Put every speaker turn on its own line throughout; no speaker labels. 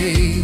days.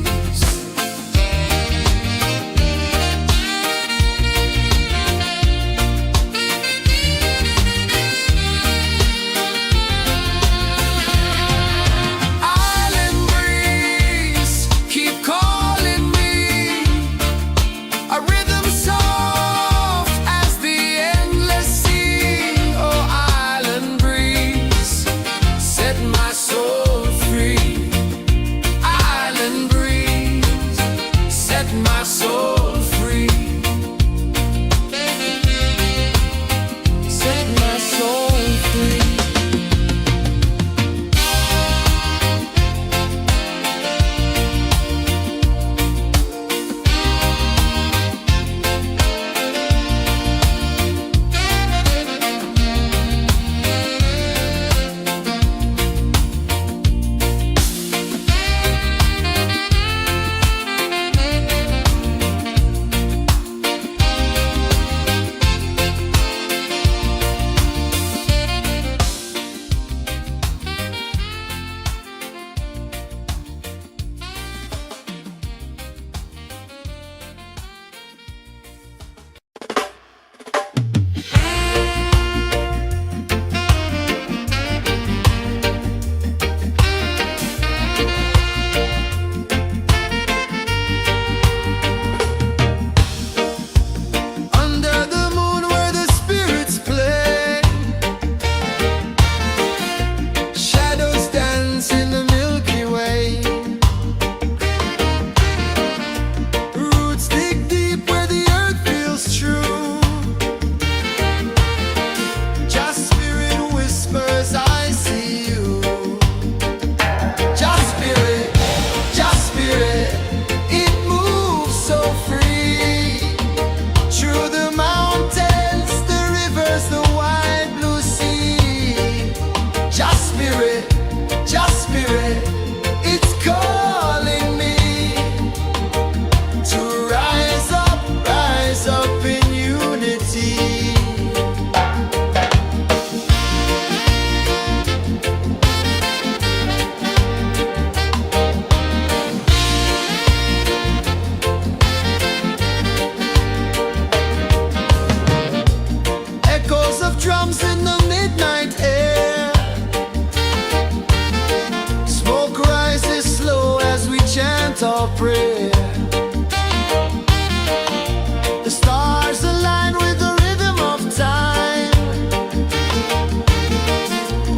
Drums in the midnight air. Smoke rises slow as we chant our prayer. The stars align with the rhythm of time.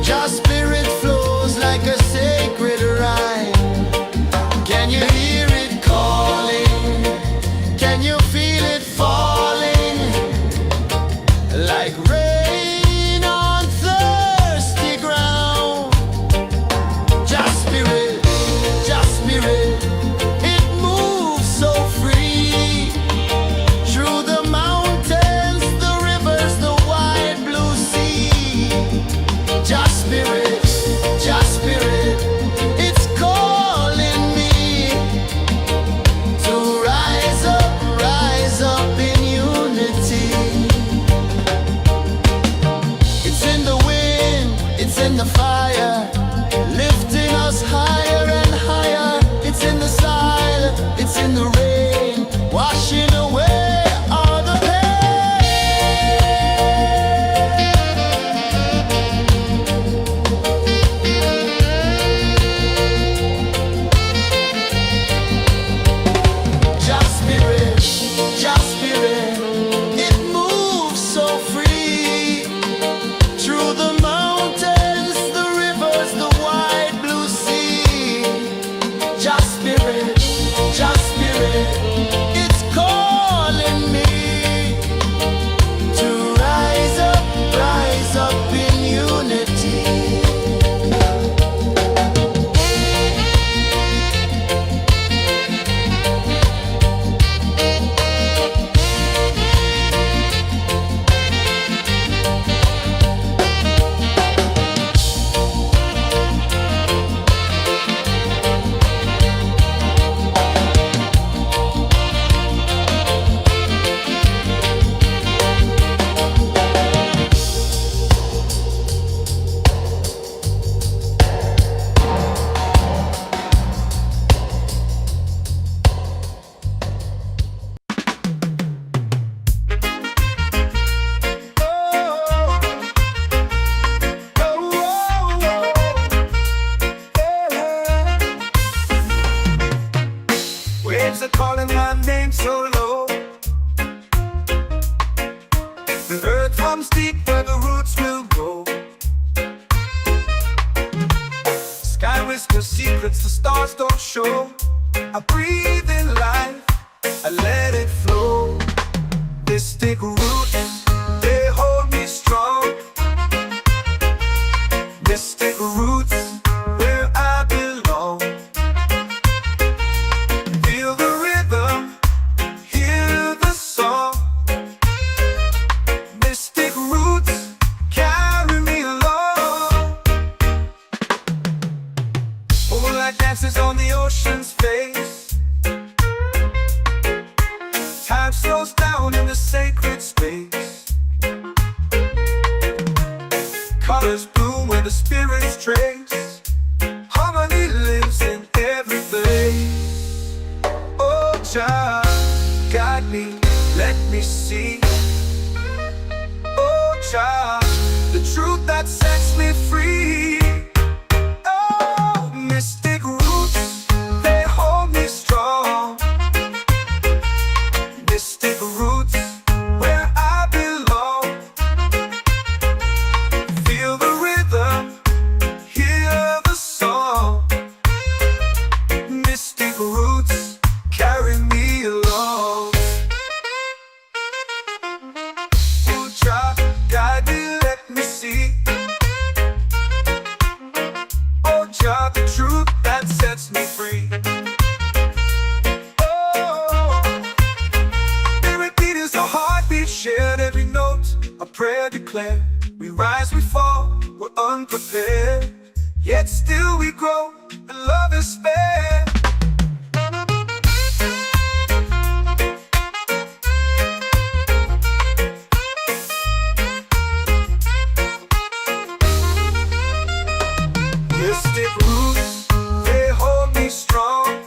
Just spirit flows like a sacred rhyme. Can you hear it calling? Can you feel it falling? Like rain it moves
are calling my name so low. The earth comes deep where the roots will grow. Sky whispers secrets the stars don't show. I breathe in life, I let it flow. Mystic roots, they hold me strong. Mystic roots, where I belong. Feel the rhythm, hear the song. Mystic roots, carry me along. Moonlight dances on the ocean's face. Time slows down in the sacred space. Colors bloom where the spirits trace. Harmony lives in every place. Oh, Jah, guide me, let me see. Oh, Jah, the truth that sets me free. Oh, mystic roots, they hold me strong. Mystic roots, where I belong. Feel the rhythm, hear the song. Mystic roots, carry me along. Oh, Jah, guide me, let me see. Oh, Jah, the truth that sets me free. Oh, spirit beat is a heartbeat shared, every note a prayer declared. We rise, we fall, we're unprepared, yet still we grow, and love is spared. Mystic roots, they hold me strong.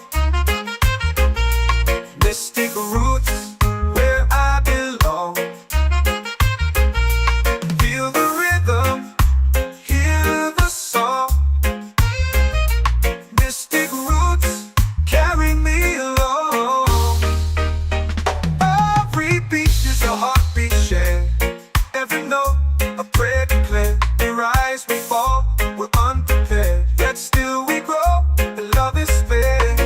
Mystic roots, where I belong. Feel the rhythm, hear the song. Mystic roots, carry me along. Every beat is a heartbeat shared, every note a prayer declared. We rise, we fall, we're unprepared, yet still we grow, and love is spared.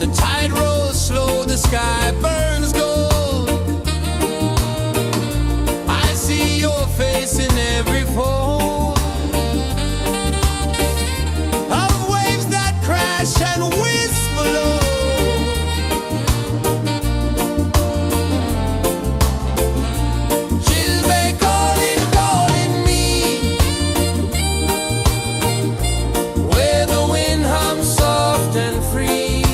The tide rolls slow, the sky burns gold. I see your face in every fold of waves that crash and whisper low. She'll be calling, calling me, where the wind hums soft and free.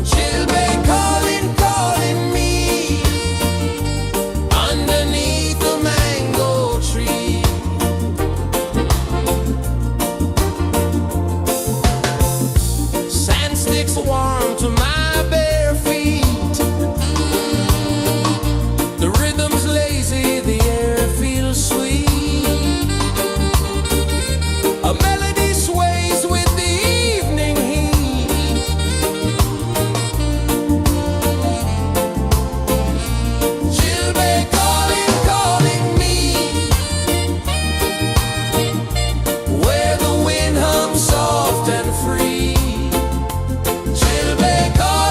She'll be calling, calling me, underneath the mango tree. Sand sticks warm to my bare feet. The rhythm's lazy, the air feels sweet. A melody sways with the evening heat. She'll be calling, calling me, where the wind hums soft and free. She'll be calling.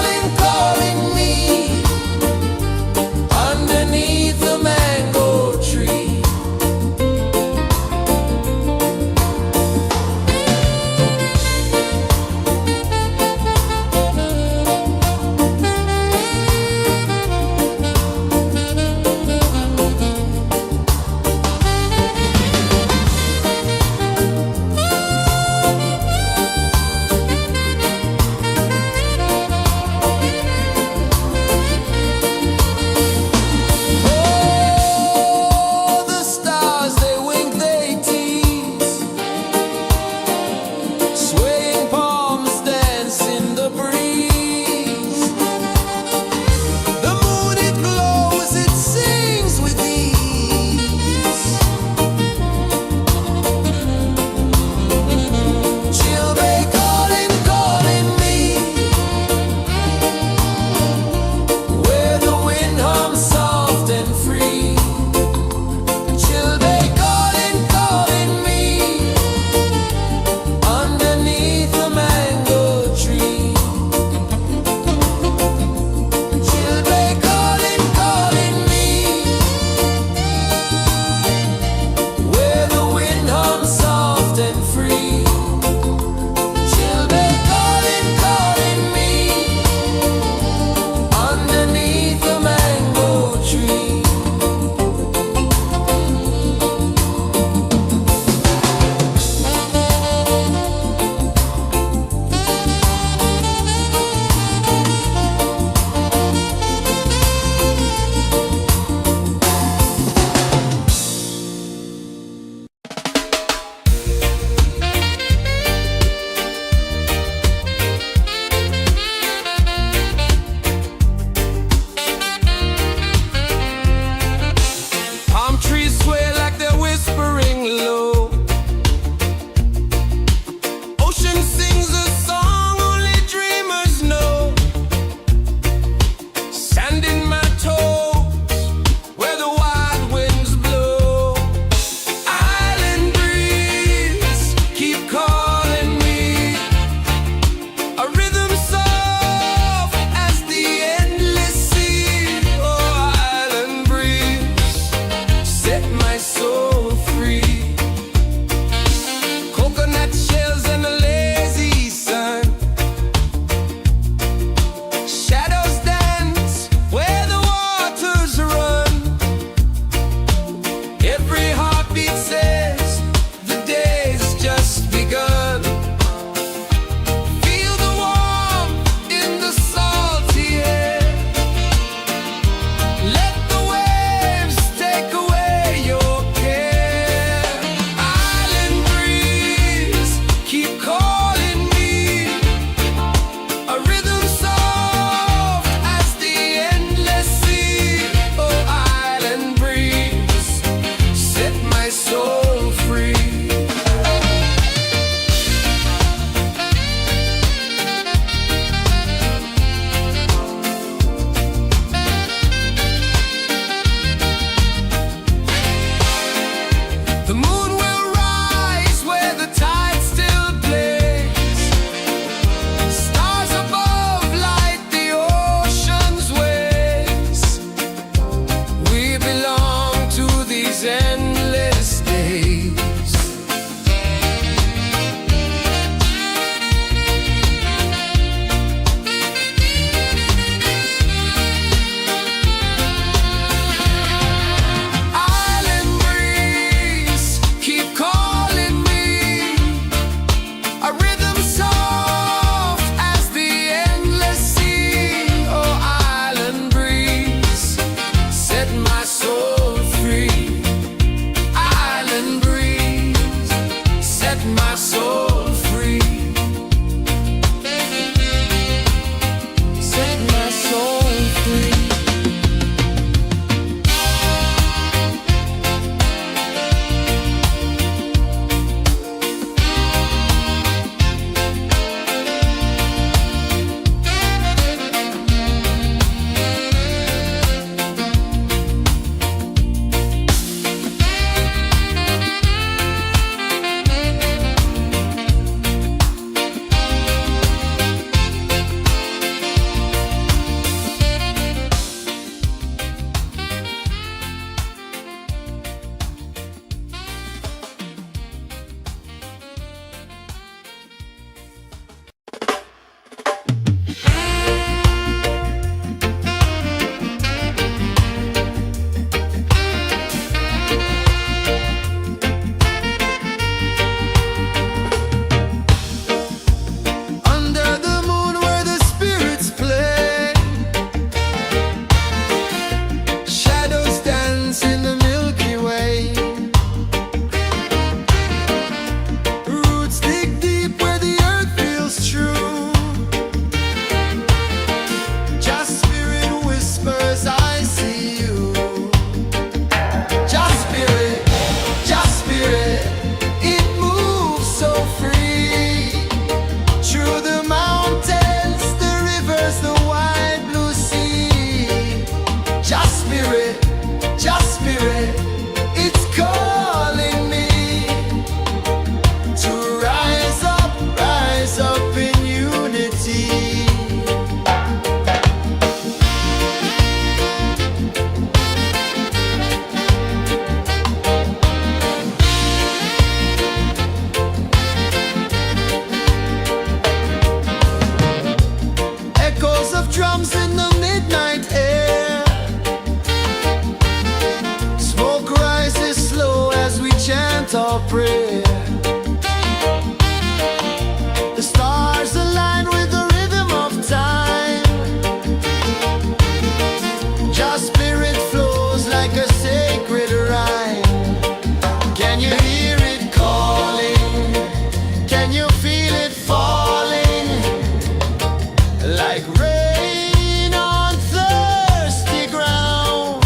like rain on thirsty ground.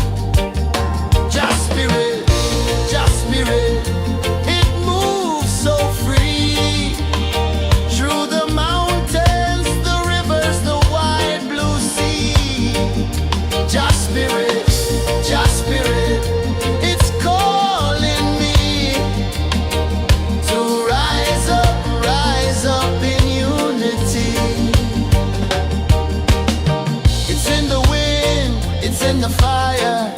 Just spirit, it moves so free through the mountains, the rivers, the wide blue sea. Just spirit, it's calling me to rise up in unity. It's in the wind, it's in the fire,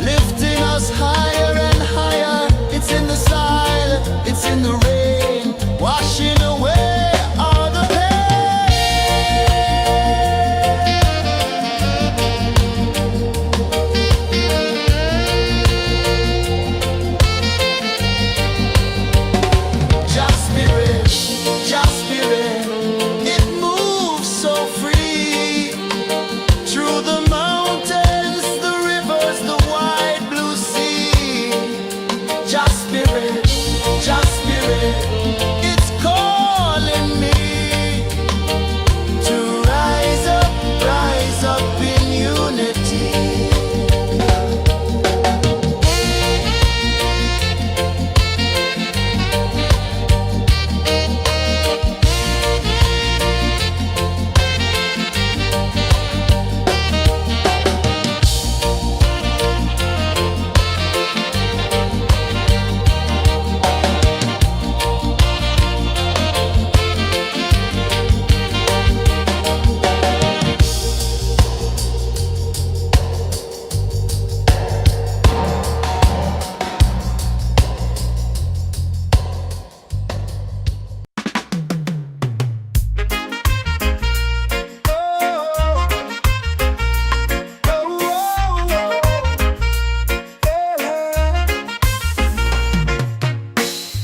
lifting us higher and higher. It's in the silence, it's in the rain, washing away all the Just spirit, it moves so free through the mountains, the rivers, the wide blue sea. Just spirit, it's calling me to rise up in unity.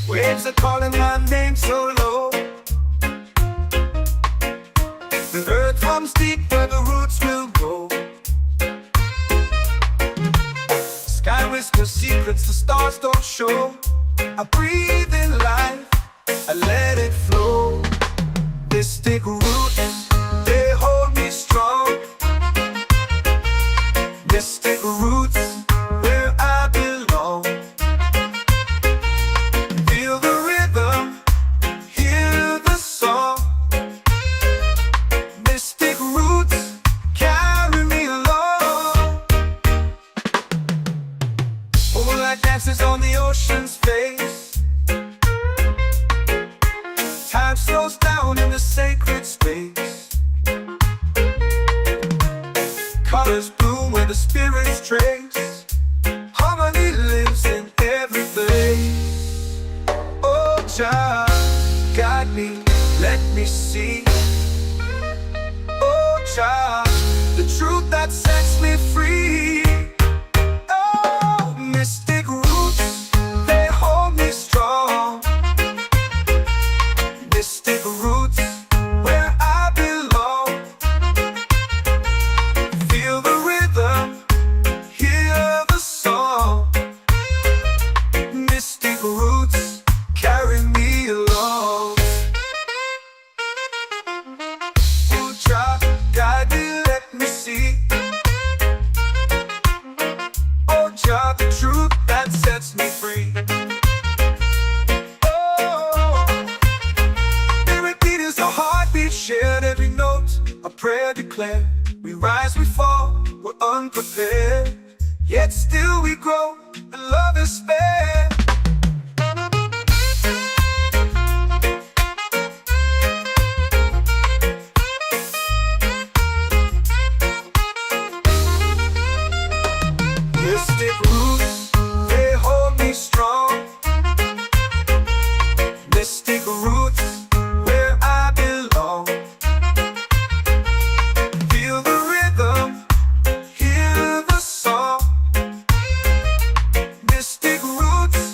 Waves are calling my name so low. The earth comes deep where the roots will grow. Sky whispers secrets the stars don't show. I breathe in life, I let it flow. Mystic roots, they hold me strong. Mystic roots, where I belong. Feel the rhythm, hear the song. Mystic roots, carry me along. Moonlight dances on the ocean's face. Time slows down in the sacred space. Colors bloom where the spirits trace. Harmony lives in every face. Oh, Jah, guide me, let me see. Oh, Jah, the truth that sets me free. Oh, mystic roots, they hold me strong. Mystic roots, where I belong. Feel the rhythm, hear the song. Mystic roots, carry me along. Oh, Jah, guide me, let me see. Oh, Jah, the truth that sets me free. Oh, spirit beat is a heartbeat, shared every note, a prayer declared. We rise, we fall, we're unprepared, yet still we grow, and love is spared. Mystic roots, they hold me strong. Mystic roots, where I belong. Feel the rhythm, hear the song. Mystic roots,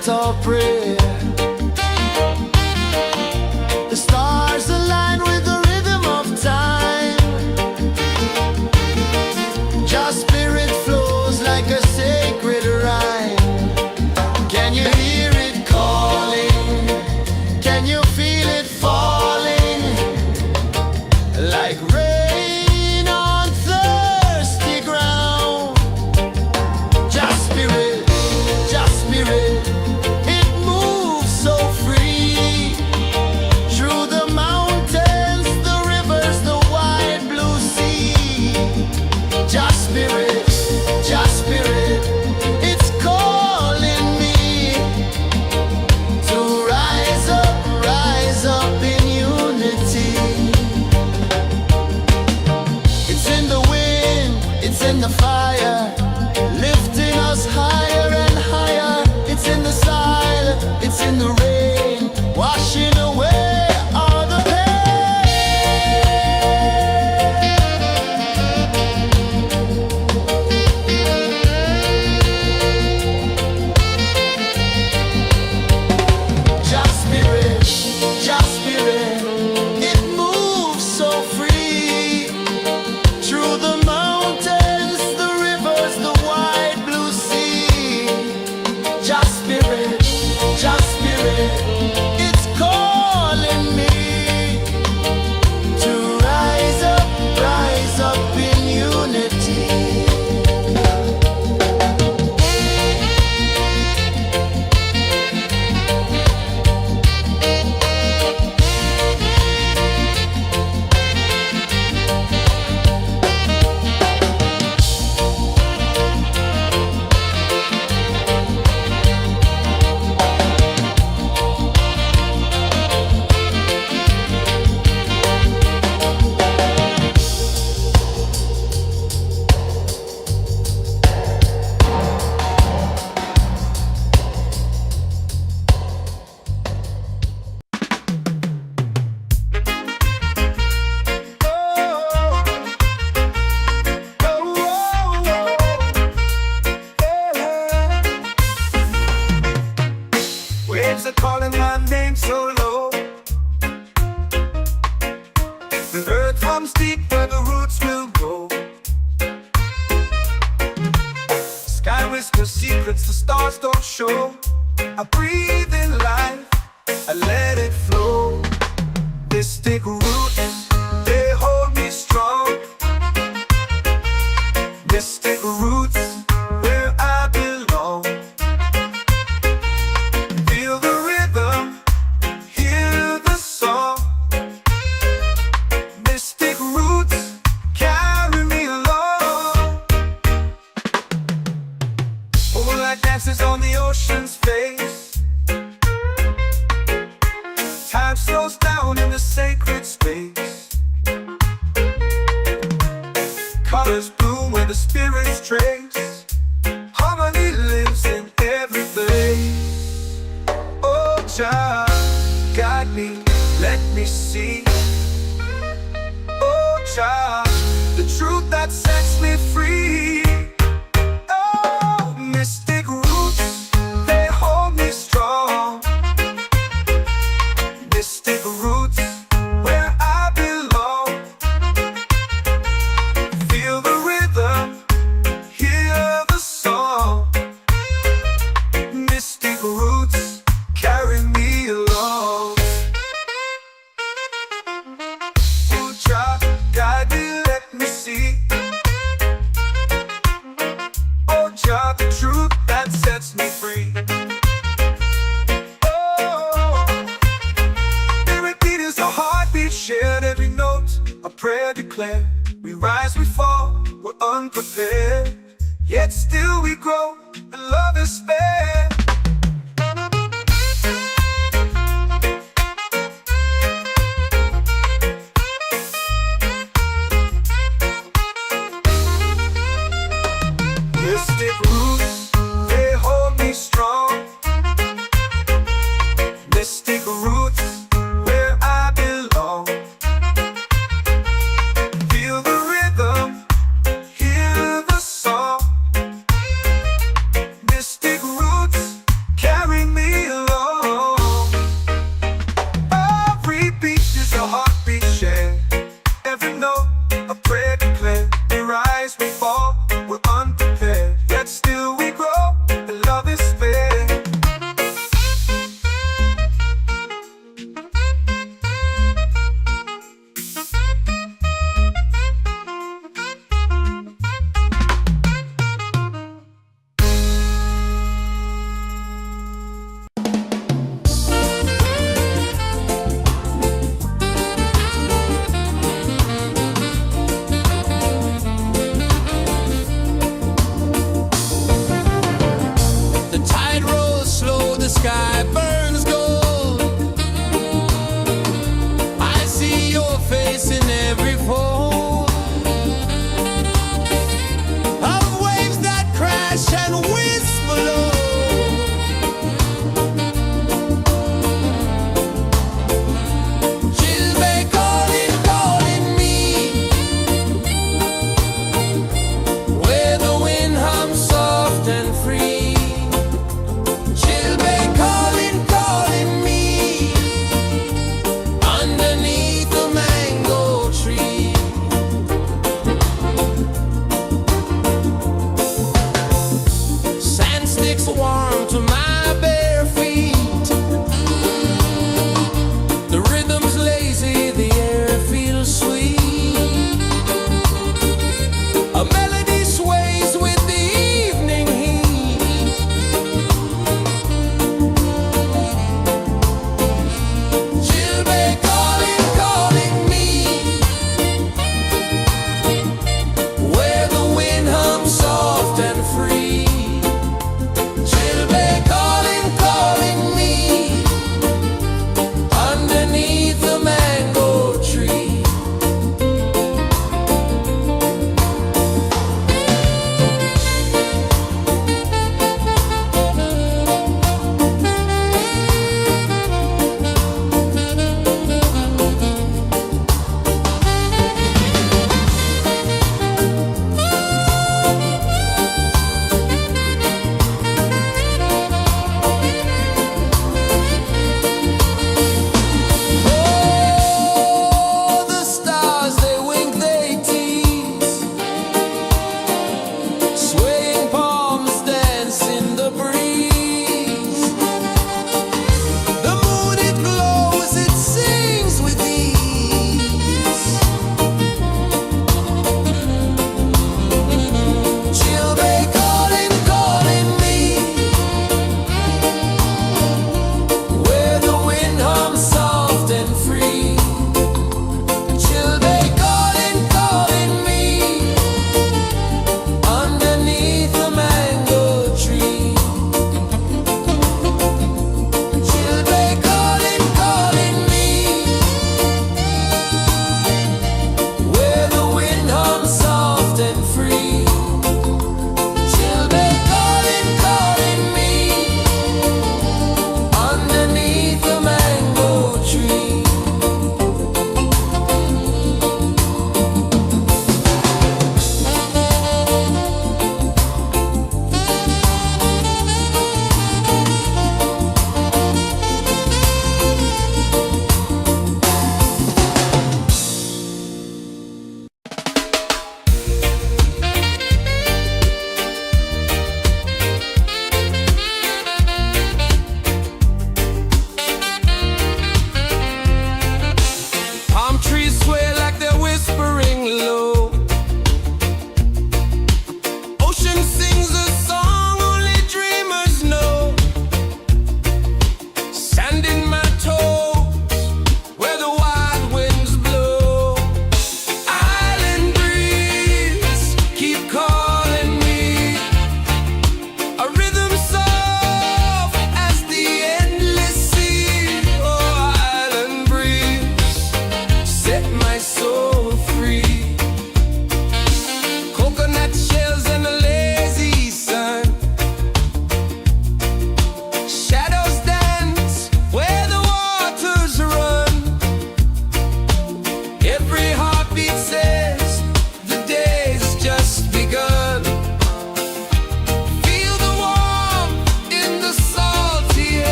chant or pray. The stars align with the rhythm of time. Your spirit flows like a sacred rhyme. Can you hear it calling? Can you feel it falling? Like rain on thirsty ground. Just spirit, it moves so free. Through the mountains, the rivers, the wide blue sea. Just spirit, it's calling me to rise up in unity. It's in the wind, it's in the fire, lifting us higher and higher. It's in the silence, it's in the rain, washing away all the pain. Just spirit, it moves so free. Through the mountains, the rivers, the wide blue sea. Just spirit, it's calling me to rise up in unity.
Waves are calling my name so low. The earth hums deep where the roots will go. Sky whispers secrets the stars don't show. I breathe in life, I let it flow. Mystic roots, they hold me strong. Mystic roots, where I belong. Feel the rhythm, hear the song. Mystic roots, carry me along. Moonlight dances on the ocean's face. Time slows down in the sacred space. Colors bloom where the spirits trace. Harmony lives in every place. Oh, child, guide me, let me see. Oh, child, the truth that sets me free. Oh, mystic roots, they hold me strong. Mystic roots, where I belong. Feel the rhythm, hear the song. Mystic roots, carry me along. Oh, child, guide me, let me see. Oh, child, the truth that sets me free. Oh, every beat is a heartbeat shared, every note a prayer declared. We rise, we fall, we're unprepared, yet still we grow, and love is spared. Mystic roots, they hold me strong. Mystic roots, where I belong. Feel the rhythm, hear the song.
sky burns gold. I see your face in every fold of waves that crash and whisper low. She'll be calling, calling me where the wind hums soft and free. She'll be calling.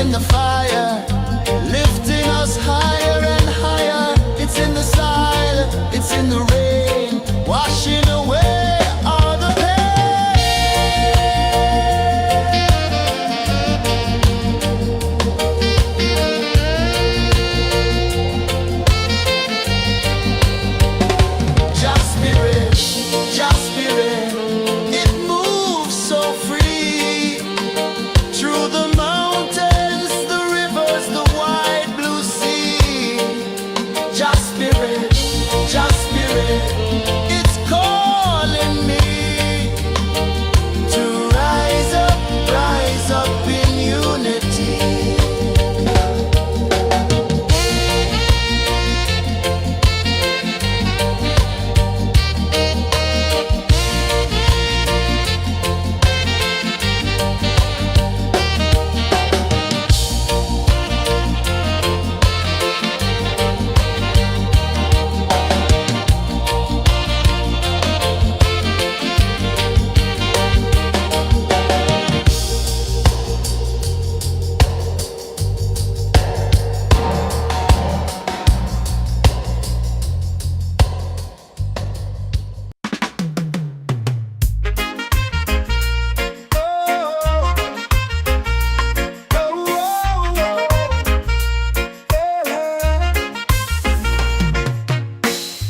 in the fire, lifting us higher and higher. It's in the silence, it's in the rain, washing away all the Just spirit, just spirit, it moves so free through the mountains, the rivers, the wide blue sea. Just spirit, it's calling me to rise up in unity.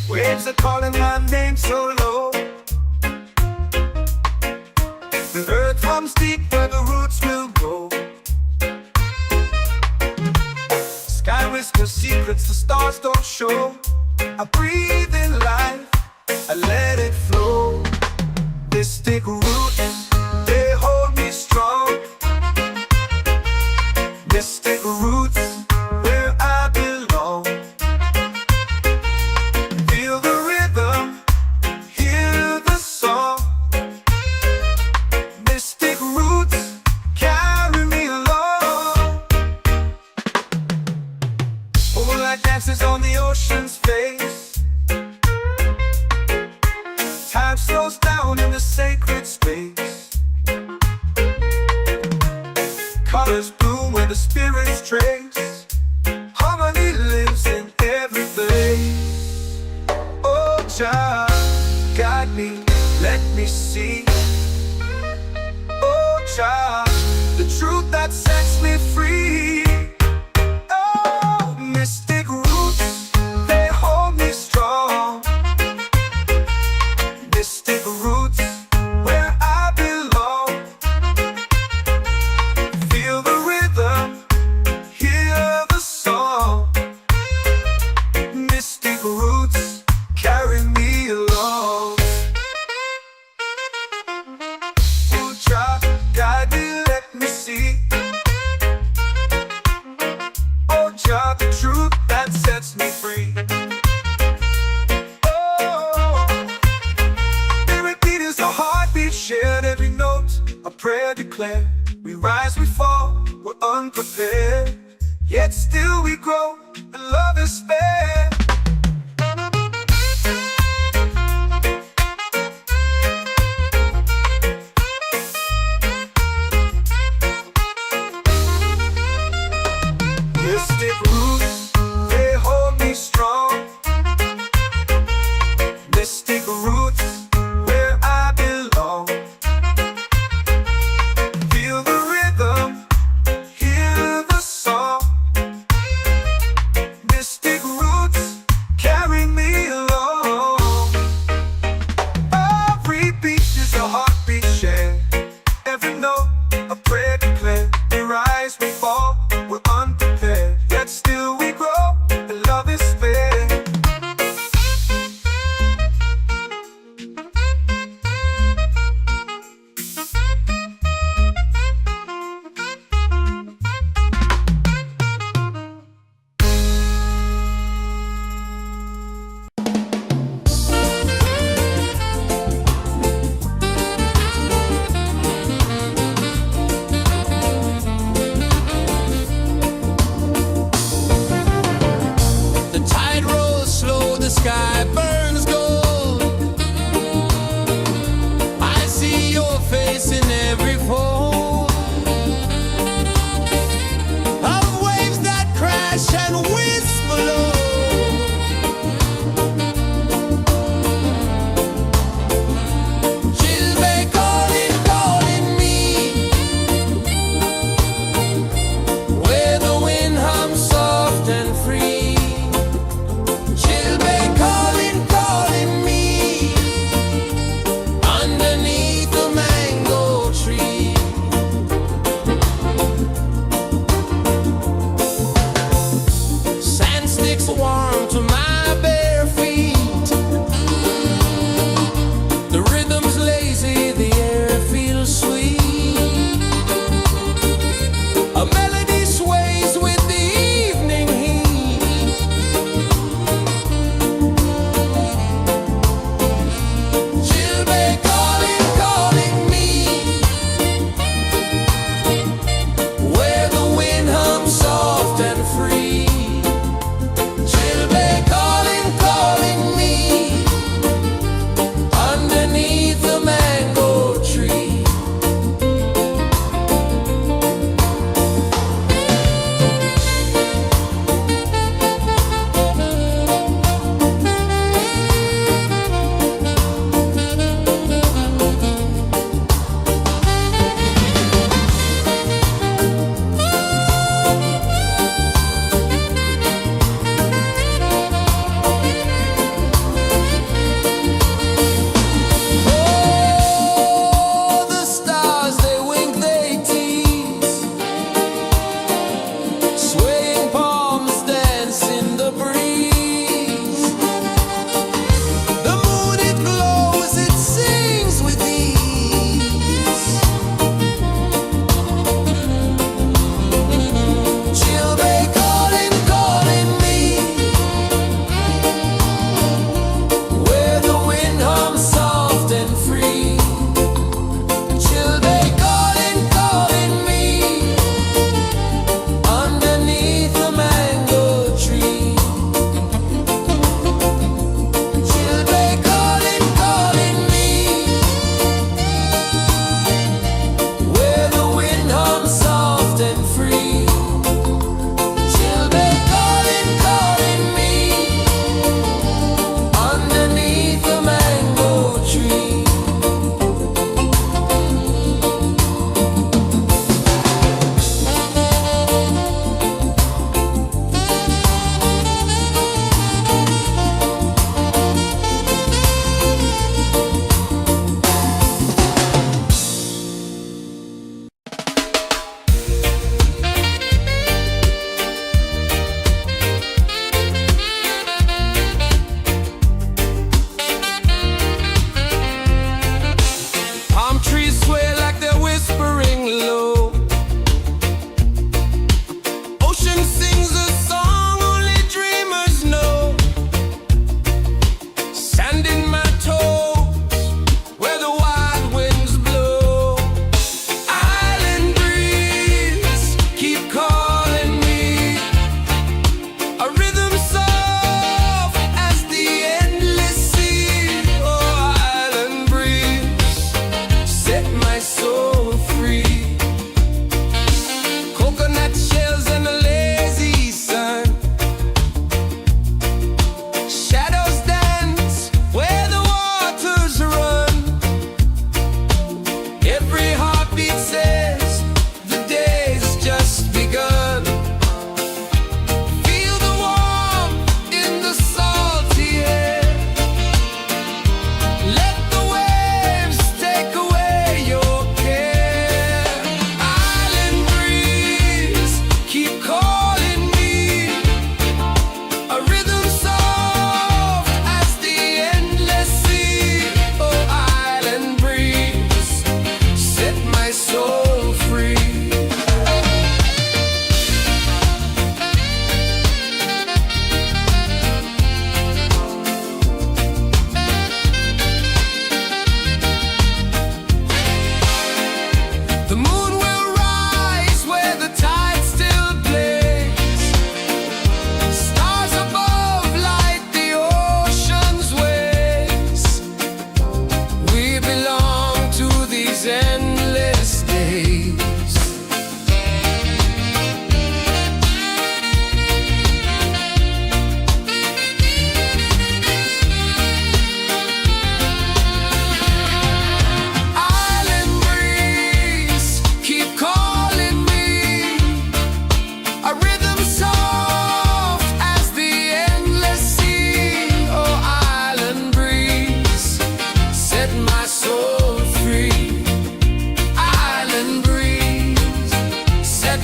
Waves are calling my name so low. The earth runs deep where the roots will grow. Sky whispers secrets the stars don't show. I breathe in life, I let it flow. Mystic roots, they hold me strong. Mystic roots, where I belong. Feel the rhythm, hear the song. Mystic roots, carry me along. Moonlight dances on the ocean's face. Time slows down in the sacred space. Colors bloom where the spirits trace. Harmony lives in every place. Oh, Jah, guide me, let me see. Oh, Jah, the truth that sets me free. Oh, mystic roots, they hold me strong. Mystic roots, where I belong. Feel the rhythm, hear the song. Mystic roots, carry me along. Oh, Jah, guide me, let me see. Oh, Jah, the truth that sets me free. Oh, spirit beat is a heartbeat, shared every note. A prayer declared. We rise, we fall, we're unprepared. Yet still we grow, and love is spared. Mystic roots, they hold me strong. Mystic roots, where I belong. Feel the rhythm, hear the song. Mystic roots,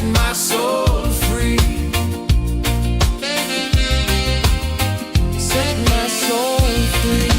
my soul free. Set my soul free.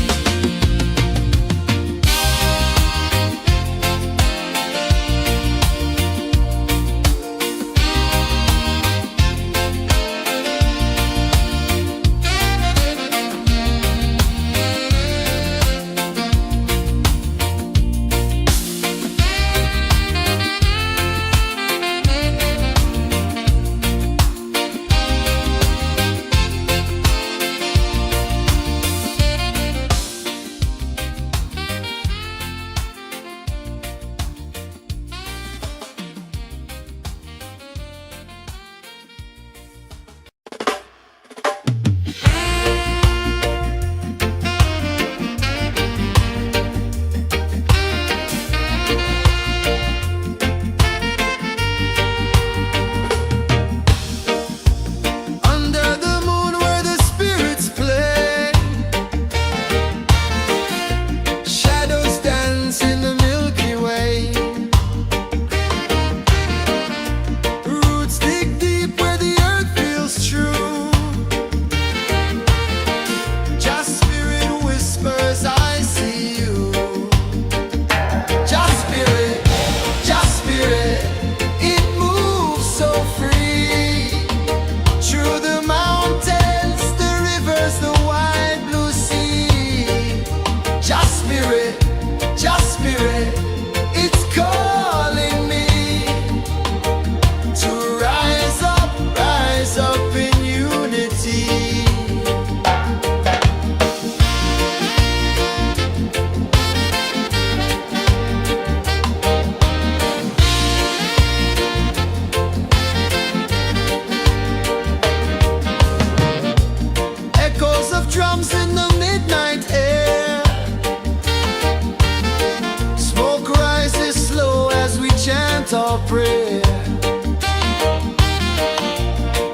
Drums in the midnight air. Smoke rises slow as we chant our prayer.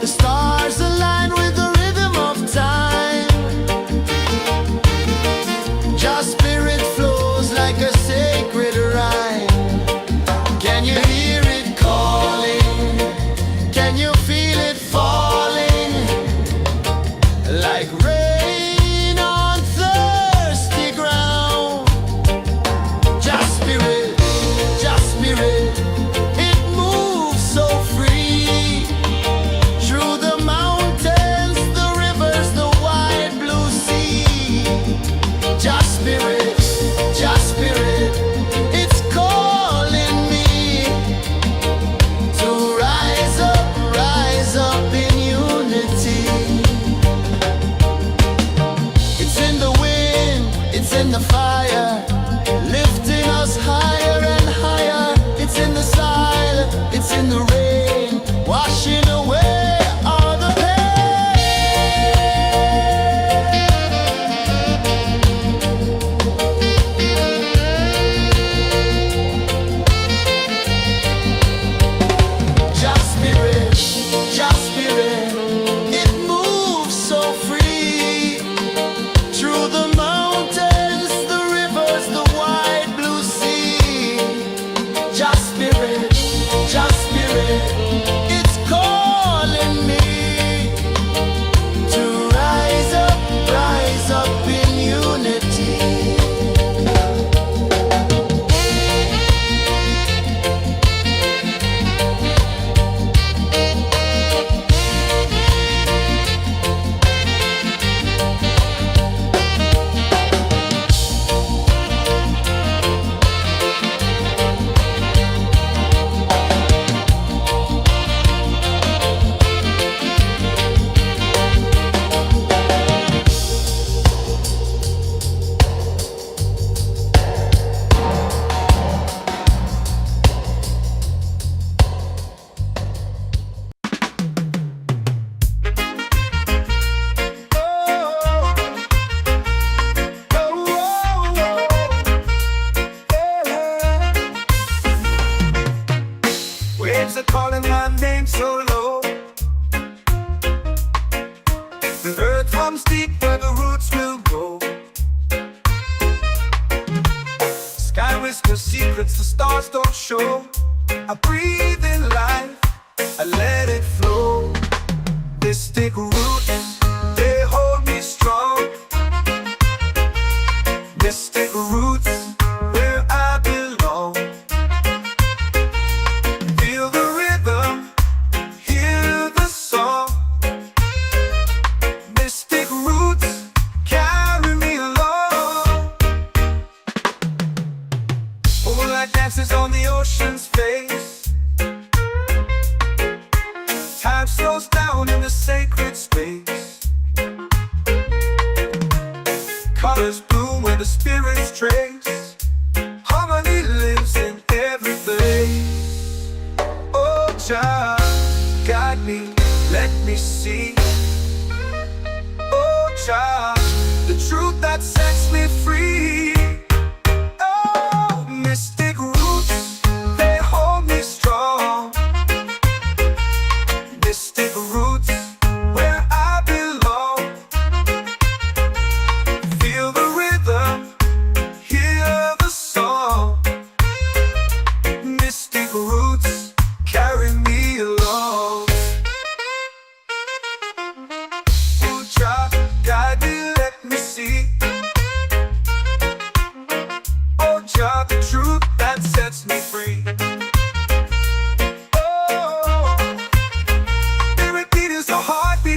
The stars align with the rhythm of time. Just spirit flows like a sacred rhyme. Can you hear it calling? Can you feel it falling? Like rain in the fire, lifting us higher and higher. It's in the silence, it's in the rain, washing away all the Just spirit, it moves so free through the mountains, the rivers, the wide blue sea. Just spirit, it's calling me to rise up in unity.
Waves are calling my name so low. The earth runs deep where the roots will grow. Sky whispers secrets the stars don't show. I breathe in life, let it flow. Mystic roots, they hold me strong. Mystic roots, where I belong. Feel the rhythm, hear the song. Mystic roots, carry me along. Moonlight dances on the ocean's face. Time slows down in the sacred space. Colors bloom where the spirits trace. Harmony lives in every place. Oh, Jah, guide me, let me see. Oh, Jah, the truth that sets me free. Oh, mystic roots, they hold me strong. Mystic roots, where I belong. Feel the rhythm, hear the song. Mystic roots, carry me along. Oh, Jah, guide me, let me see. Oh, Jah, the truth that sets me free.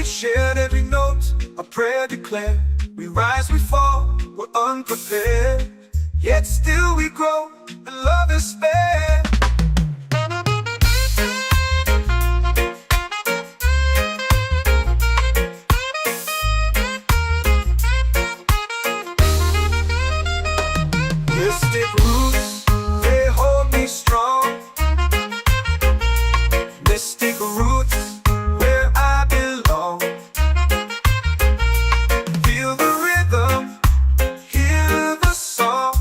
Shared every note, a prayer declared. We rise, we fall, we're unprepared. Yet still we grow, and love is spared. Mystic roots, they hold me strong. Mystic roots, where I belong. Feel the rhythm, hear the song.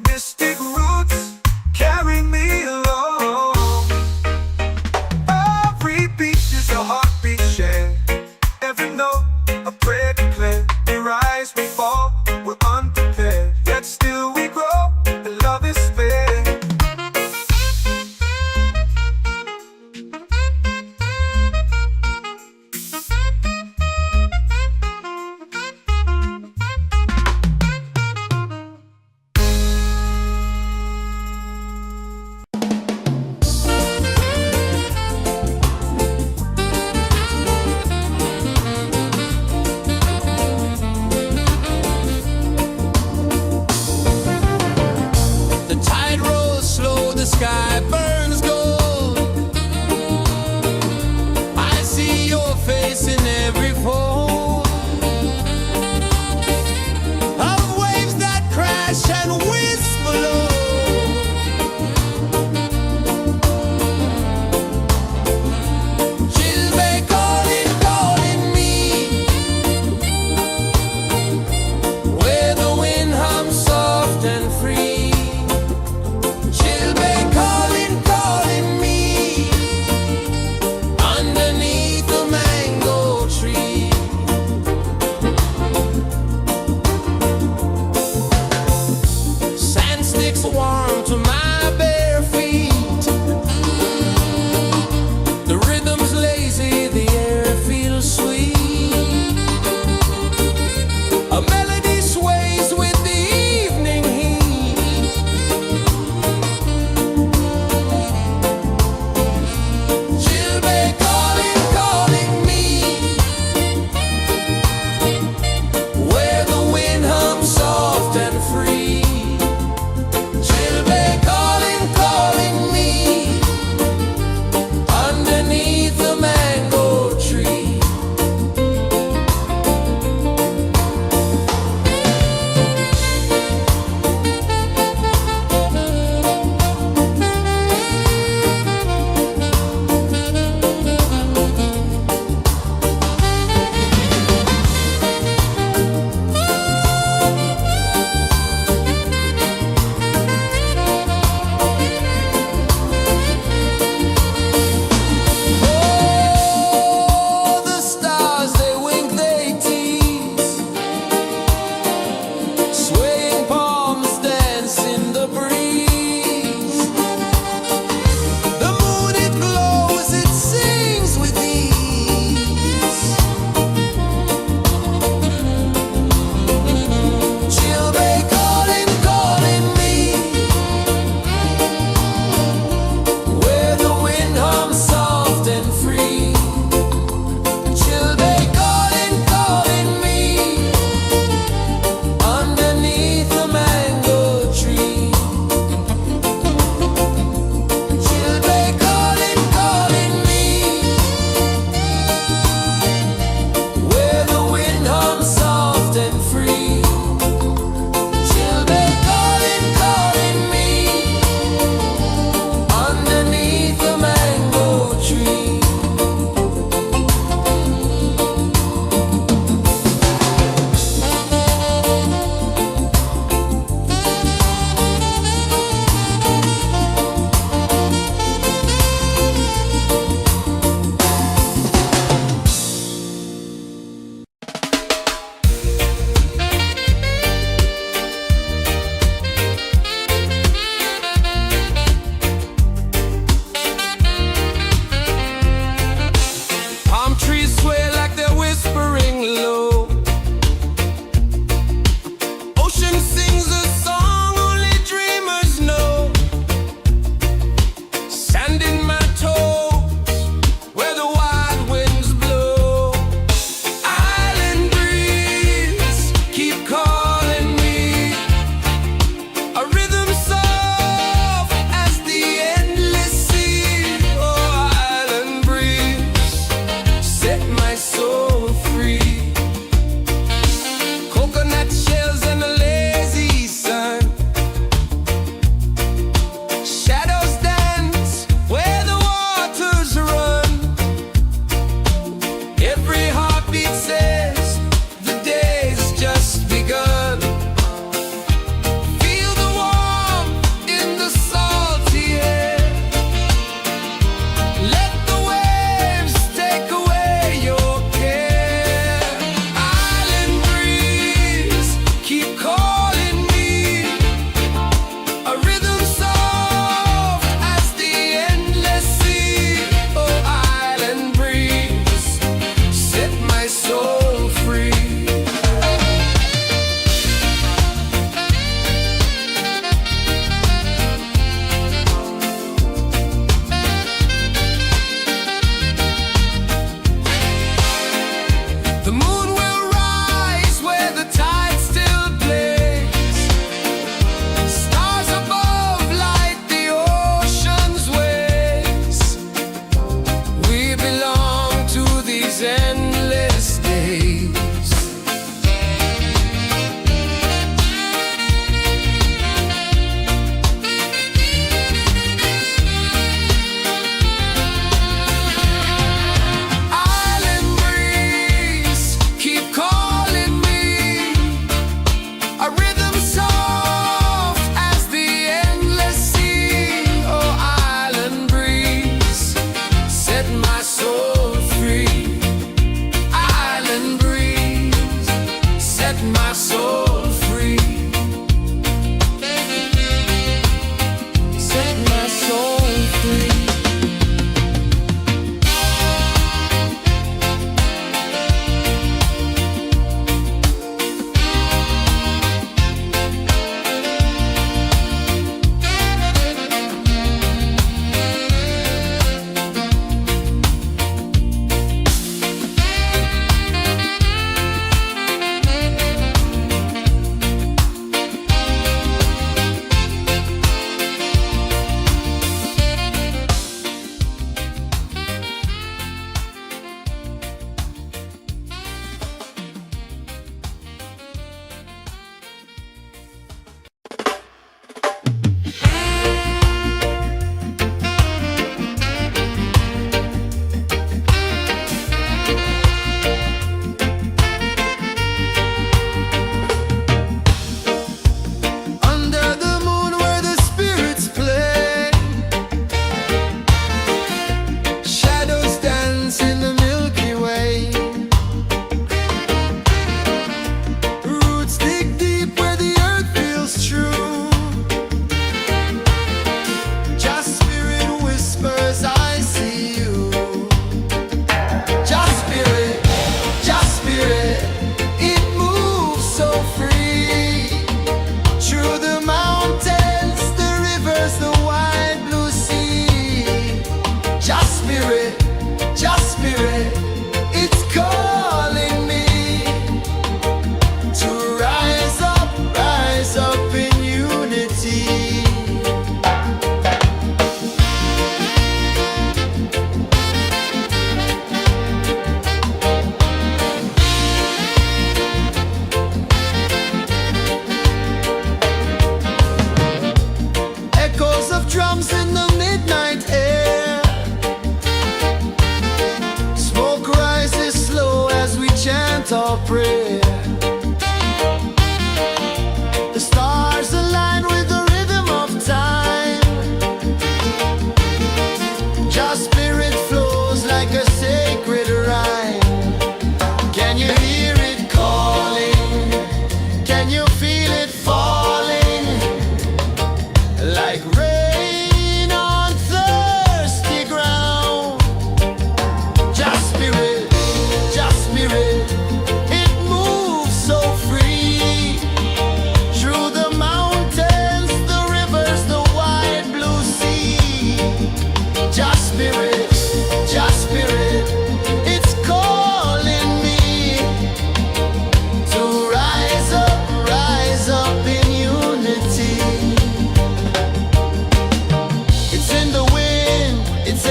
Mystic roots, carry me along. Every beat is a heartbeat shared. Every note, a prayer declared. We rise, we fall, we're unprepared. Yet still we grow, and love is spared.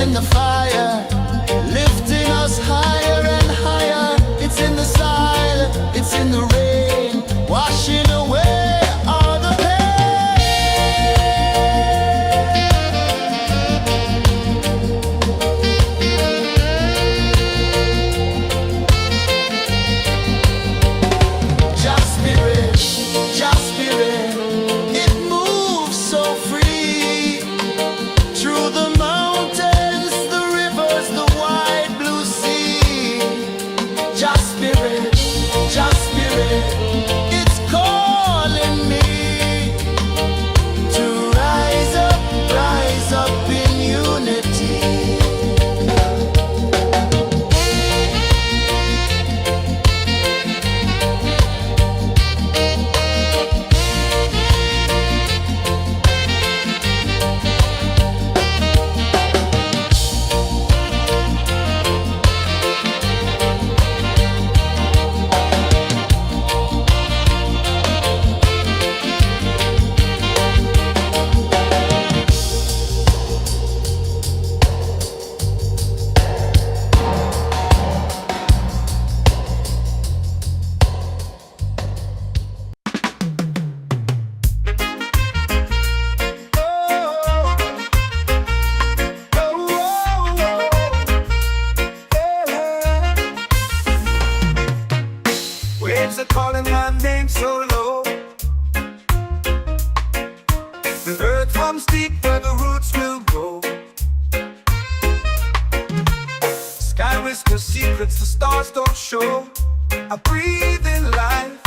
in the fire, lifting us higher and higher. It's in the style, it's in the rain, washing away all the pain. Just spirit, just spirit, it moves so free through the mountains, the rivers, the wide blue sea. Just spirit, it's calling me to rise up in unity.
Waves are calling my name so low. The earth comes deep where the roots will grow. Sky whispers secrets the stars don't show. I breathe in life,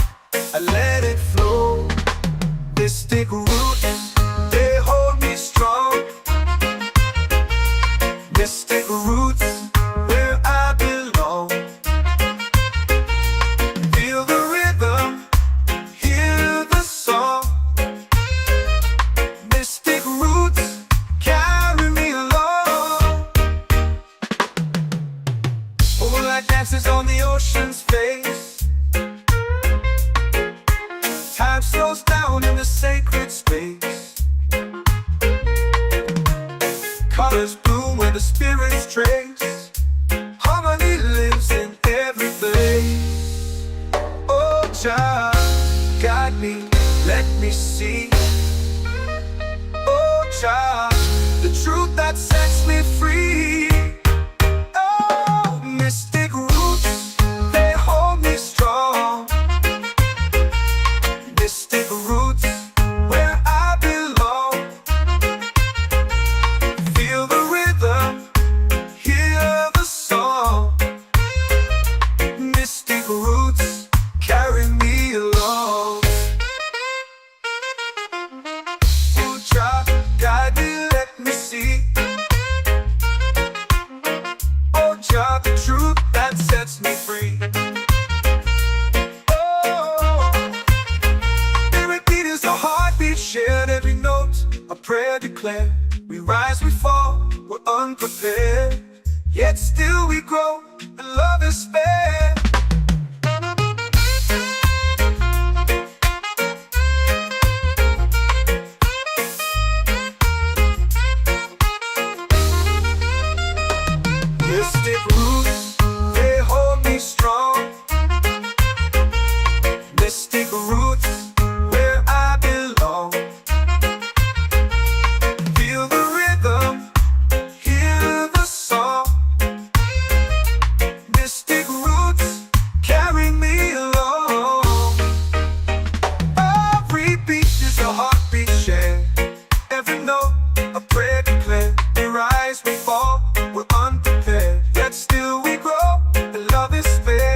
I let it flow. Mystic roots, they hold me strong. Mystic roots, where I belong. Feel the rhythm, hear the song. Mystic roots, carry me along. Moonlight dances on the ocean's face. Time slows down in the sacred space. Colors bloom where the spirits trace. Harmony lives in every place. Oh, child, guide me, let me see. Oh, child, the truth that sets me free. Oh, mystic roots, they hold me strong. Mystic roots, where I belong. Feel the rhythm, hear the song. Mystic roots, carry me along. Oh, child, guide me, let me see. Oh, child, the truth that sets me free. Oh, every beat is a heartbeat shared, every note a prayer declared. We rise, we fall, we're unprepared, yet still we grow, and love is spared. Mystic roots, they hold me strong. Mystic roots, where I belong. Feel the rhythm, hear the song. Mystic roots, carry me along. Every beat is a heartbeat shared, every note a prayer declared. We rise, we fall, we're unprepared, yet still we grow, and love is fair.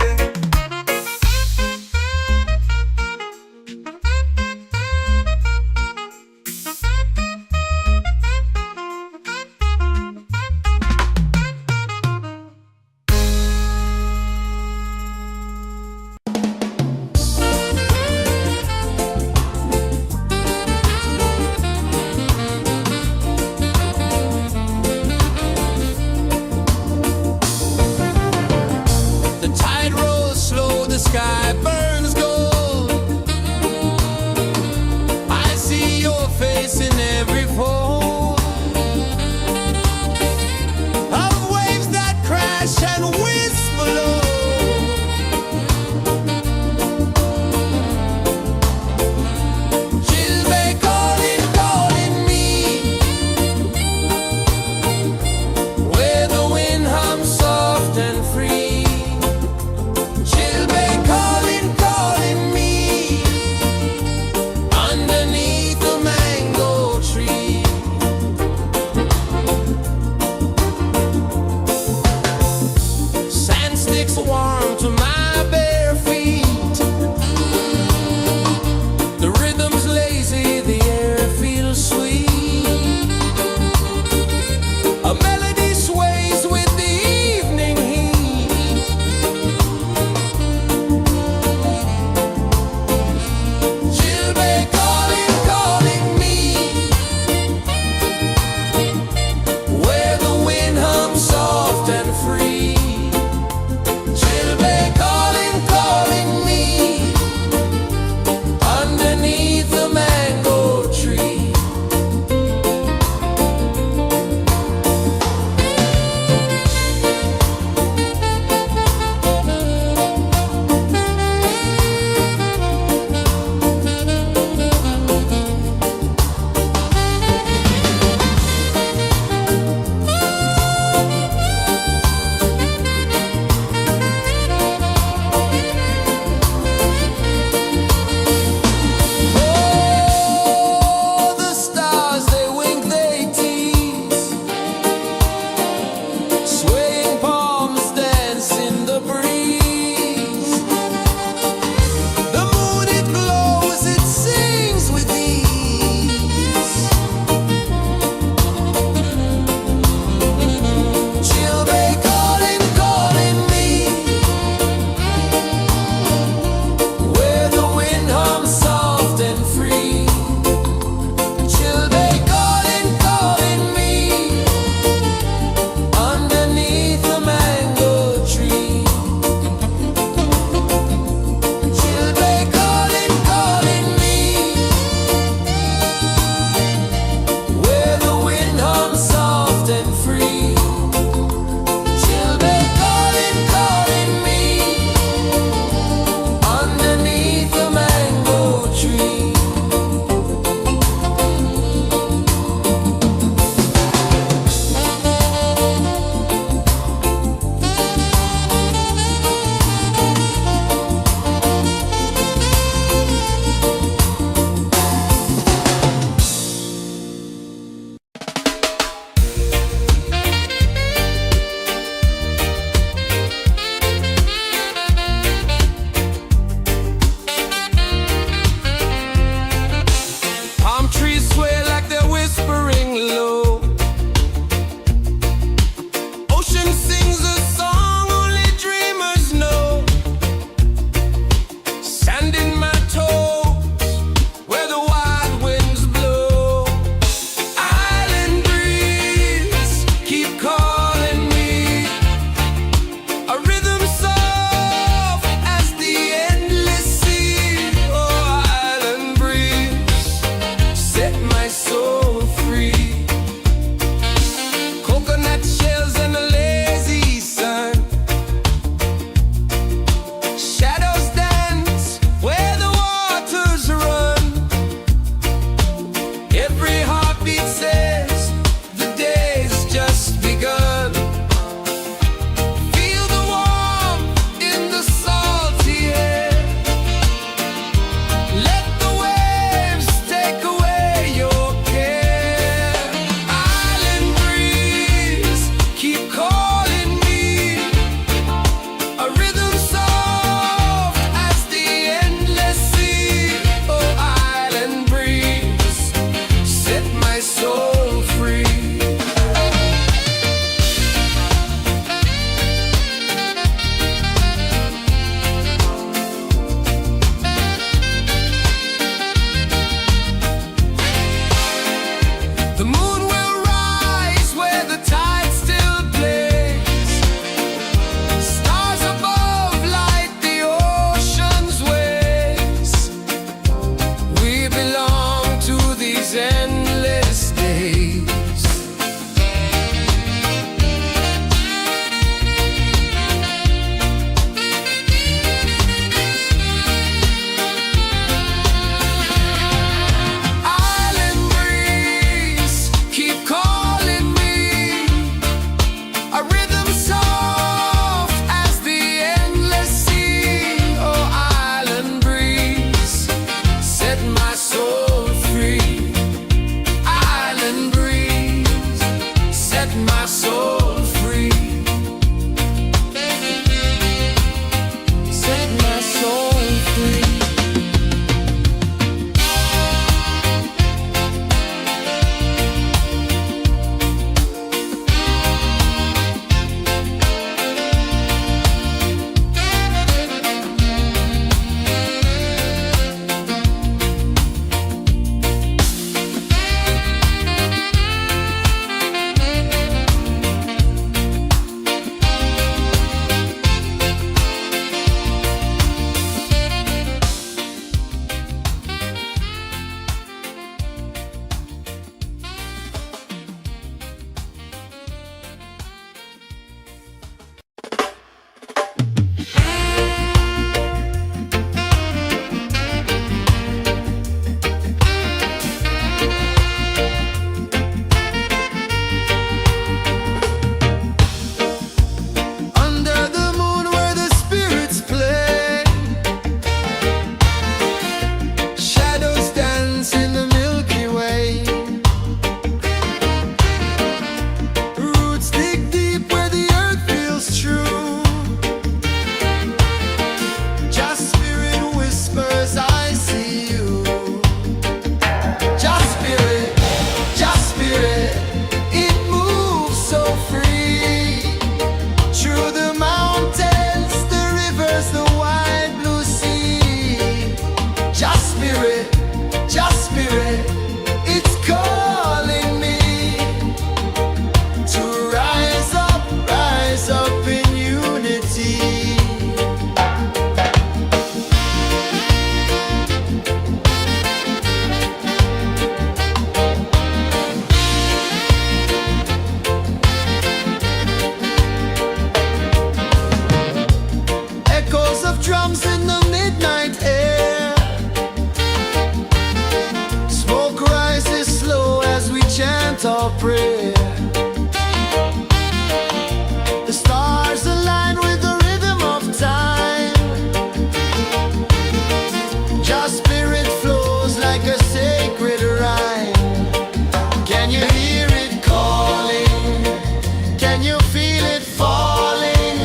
feel it falling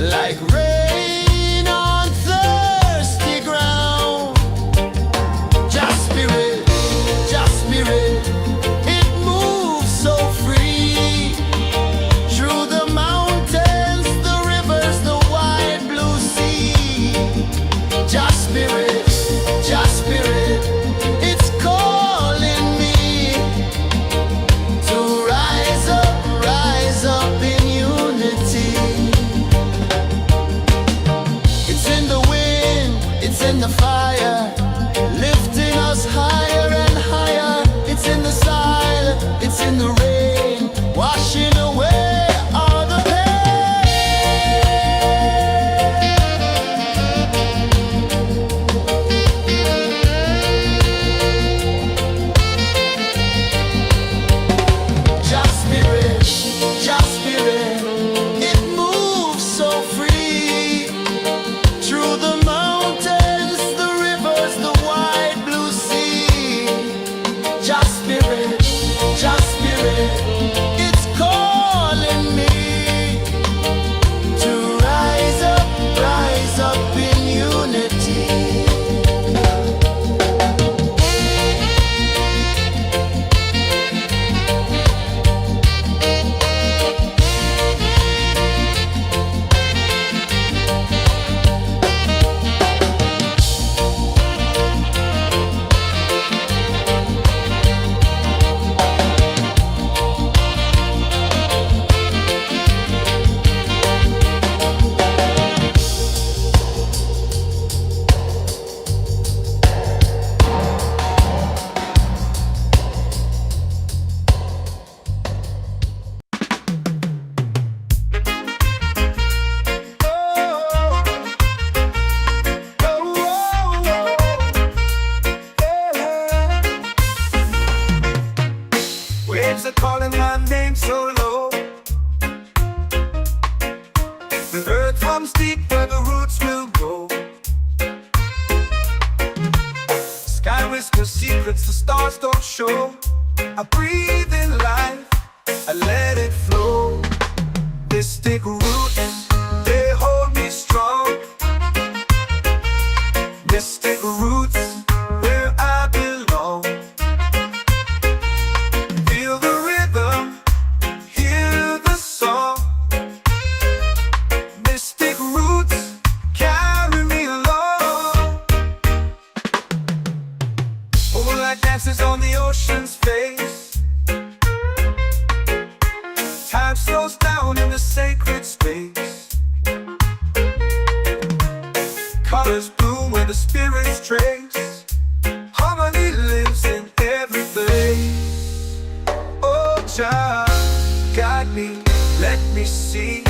like rain on thirsty ground. Just spirit, it moves so free through the mountains, the rivers, the wide blue sea. Just spirit, it's calling me to rise up in unity. It's in the wind, it's in the fire, lifting us higher and higher. It's in the silence, it's in the rain, washing away all the pain. Just spirit, it moves so free through the mountains, the rivers, the wide blue sea. Just spirit, it's calling me to rise up in unity.
Waves are calling my name so low. The earth hums deep where the roots will grow. Sky whispers secrets the stars don't show. I breathe in life, I let it flow. Mystic roots, they hold me strong. Mystic roots, where I belong. Feel the rhythm, hear the song. Mystic roots, carry me along. Moonlight dances on the ocean's face. Time slows down in the sacred space. Colors bloom where the spirits trace. Harmony lives in every place. Oh, child, guide me, let me see.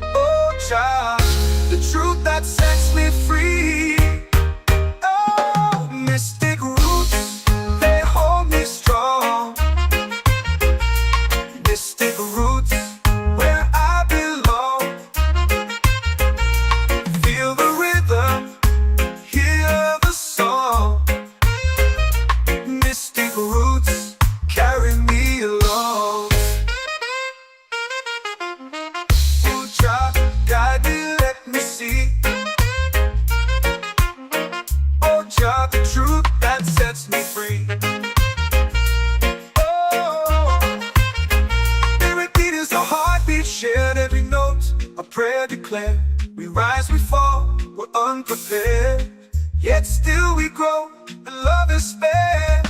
Oh, child, the truth that sets me free. Oh, mystic roots, they hold me strong. Mystic roots, where I belong. Feel the rhythm, hear the song. Mystic roots, carry me along. Oh, child, guide me, let me see. Oh, child, the truth that sets me free. Oh, spirit beat is a heartbeat, shared every note. A prayer declared. We rise, we fall, we're unprepared. Yet still we grow, and love is spared.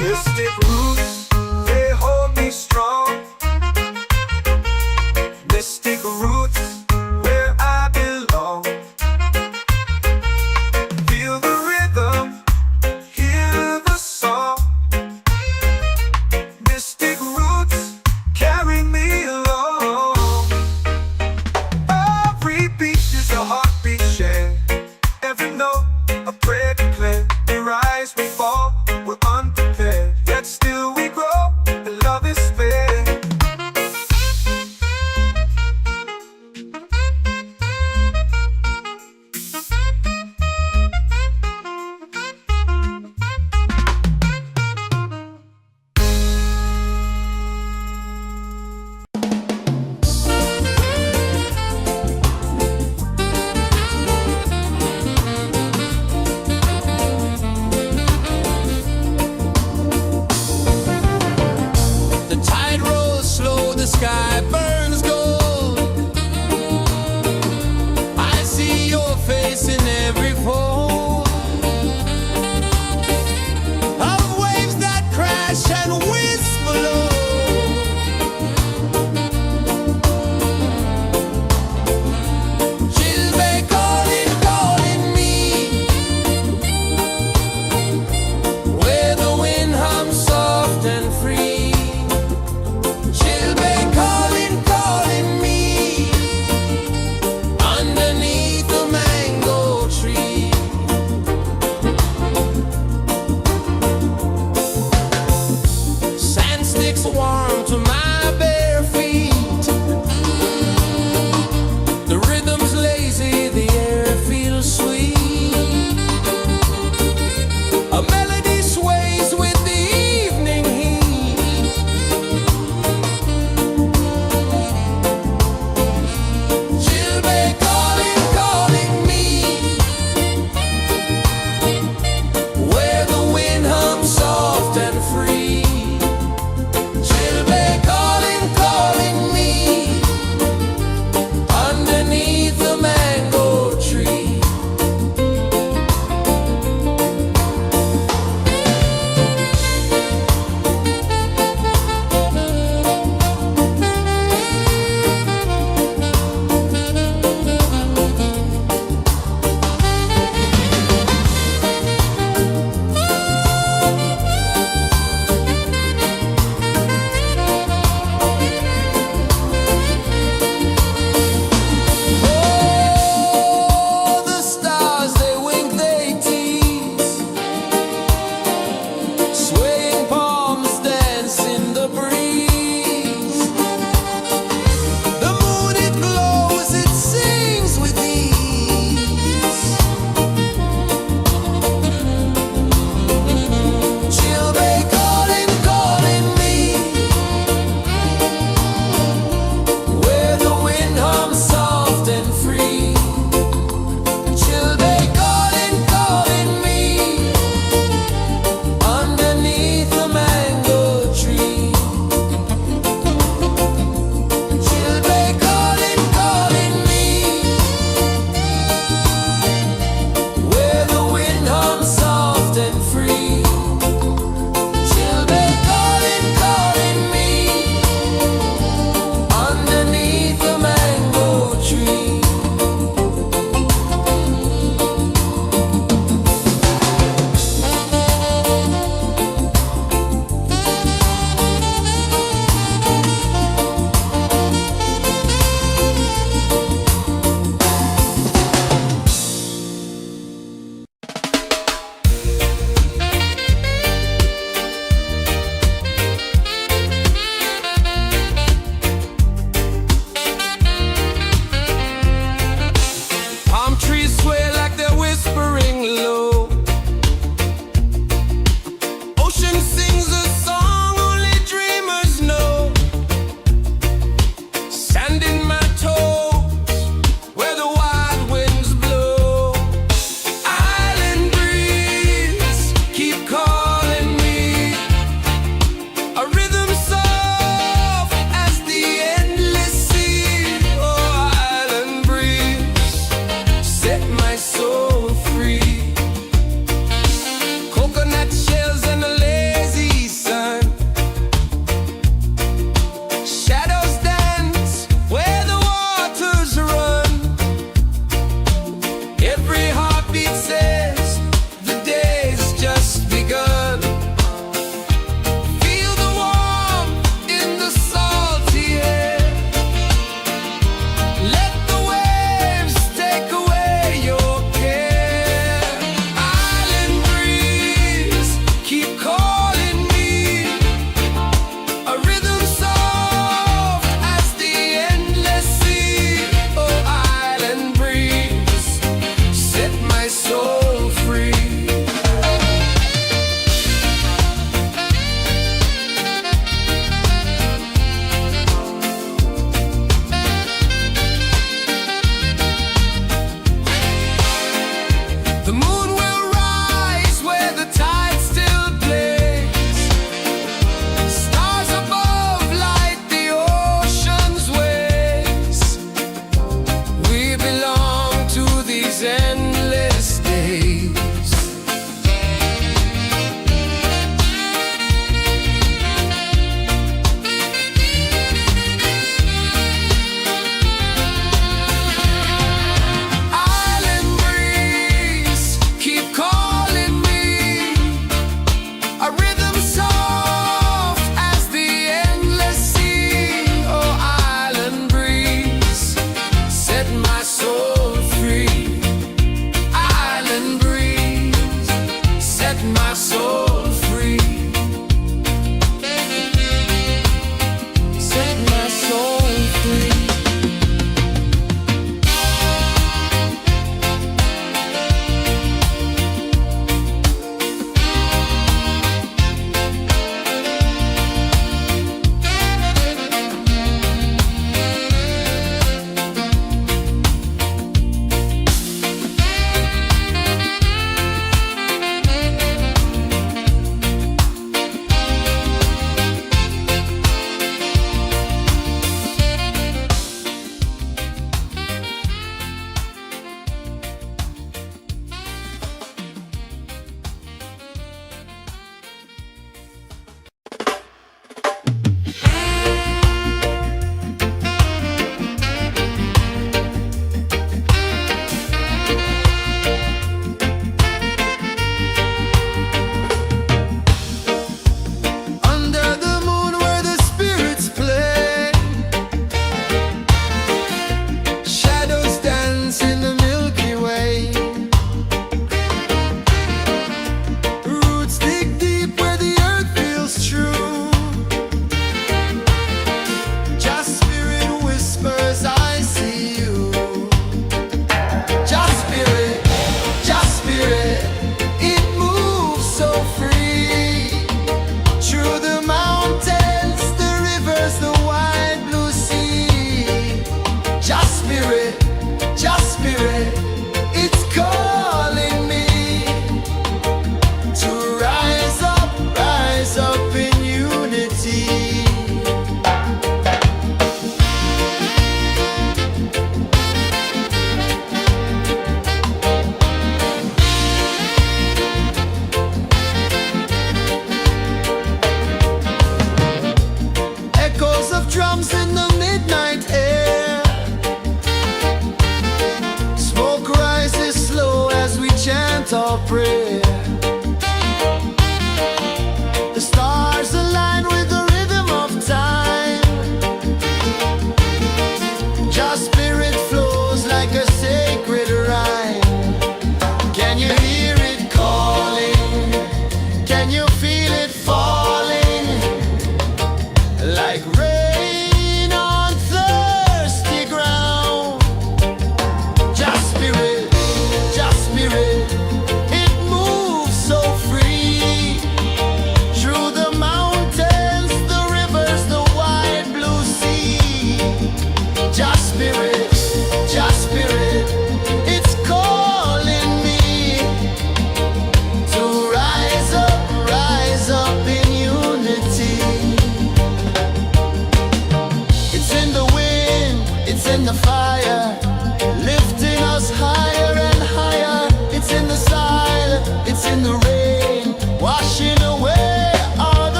Mystic roots, they hold me strong. Mystic roots, where I belong. Feel the rhythm, hear the song. Mystic roots,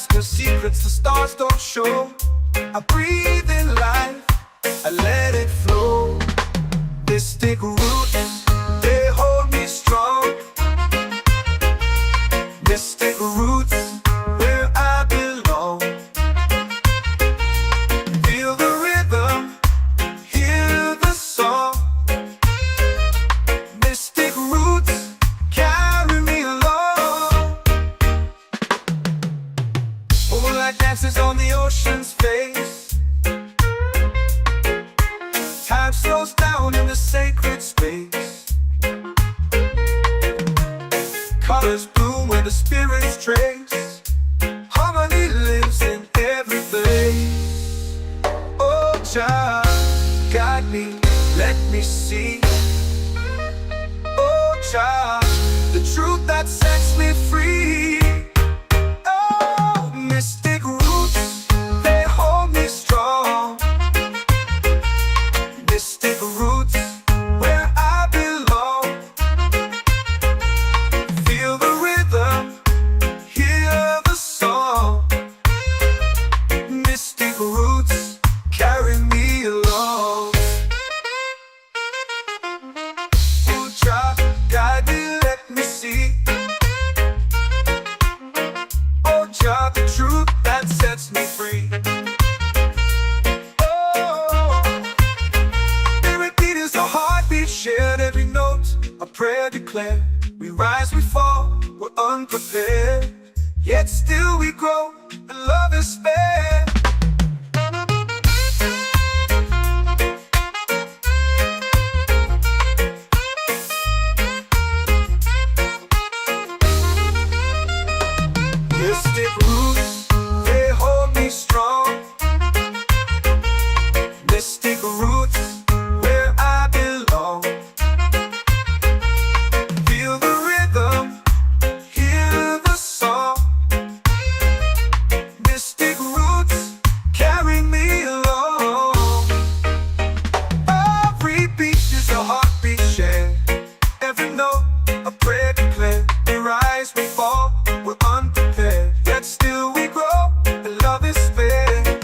skies, the secrets the stars don't show. I breathe in life, I let it flow. Mystic roots, they hold me strong. Mystic roots, where I belong. Feel the rhythm, hear the song. Mystic roots, carry me along. Moonlight dances on the ocean's face. Time slows down in the sacred space. Colors bloom where the spirits trace. Harmony lives in every place. Oh, Jah, guide me, let me see. Oh, Jah, the truth that sets me free. Oh, mystic roots, they hold me strong. Mystic roots, where I belong. Feel the rhythm, hear the song. Mystic roots, carry me along. Oh, Jah, guide me, let me see. Oh, Jah, the truth that sets me free. Oh, spirit beat is a heartbeat, shared every note. A prayer declared. We rise, we fall, we're unprepared. Yet still we grow, and love is spared. Mystic roots, they hold me strong. Mystic roots, where I belong. Feel the rhythm, hear the song. Mystic roots, carry me along. Every beat is a heartbeat shared. Every note, a prayer declared. We rise, we fall, we're unprepared. Yet still we grow, and love is spared.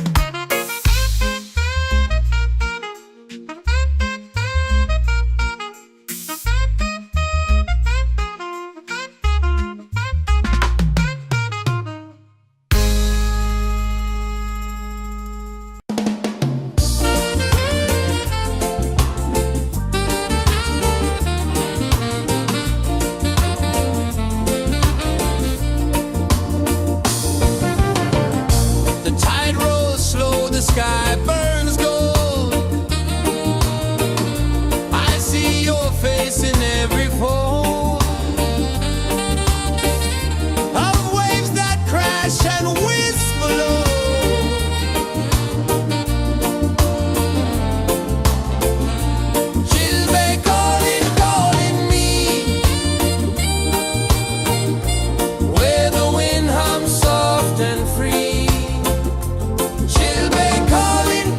The tide rolls slow, the sky burns gold. I see your face in every fold of waves that crash and whisper low. She'll be calling, calling me where the wind hums soft and free. She'll be calling,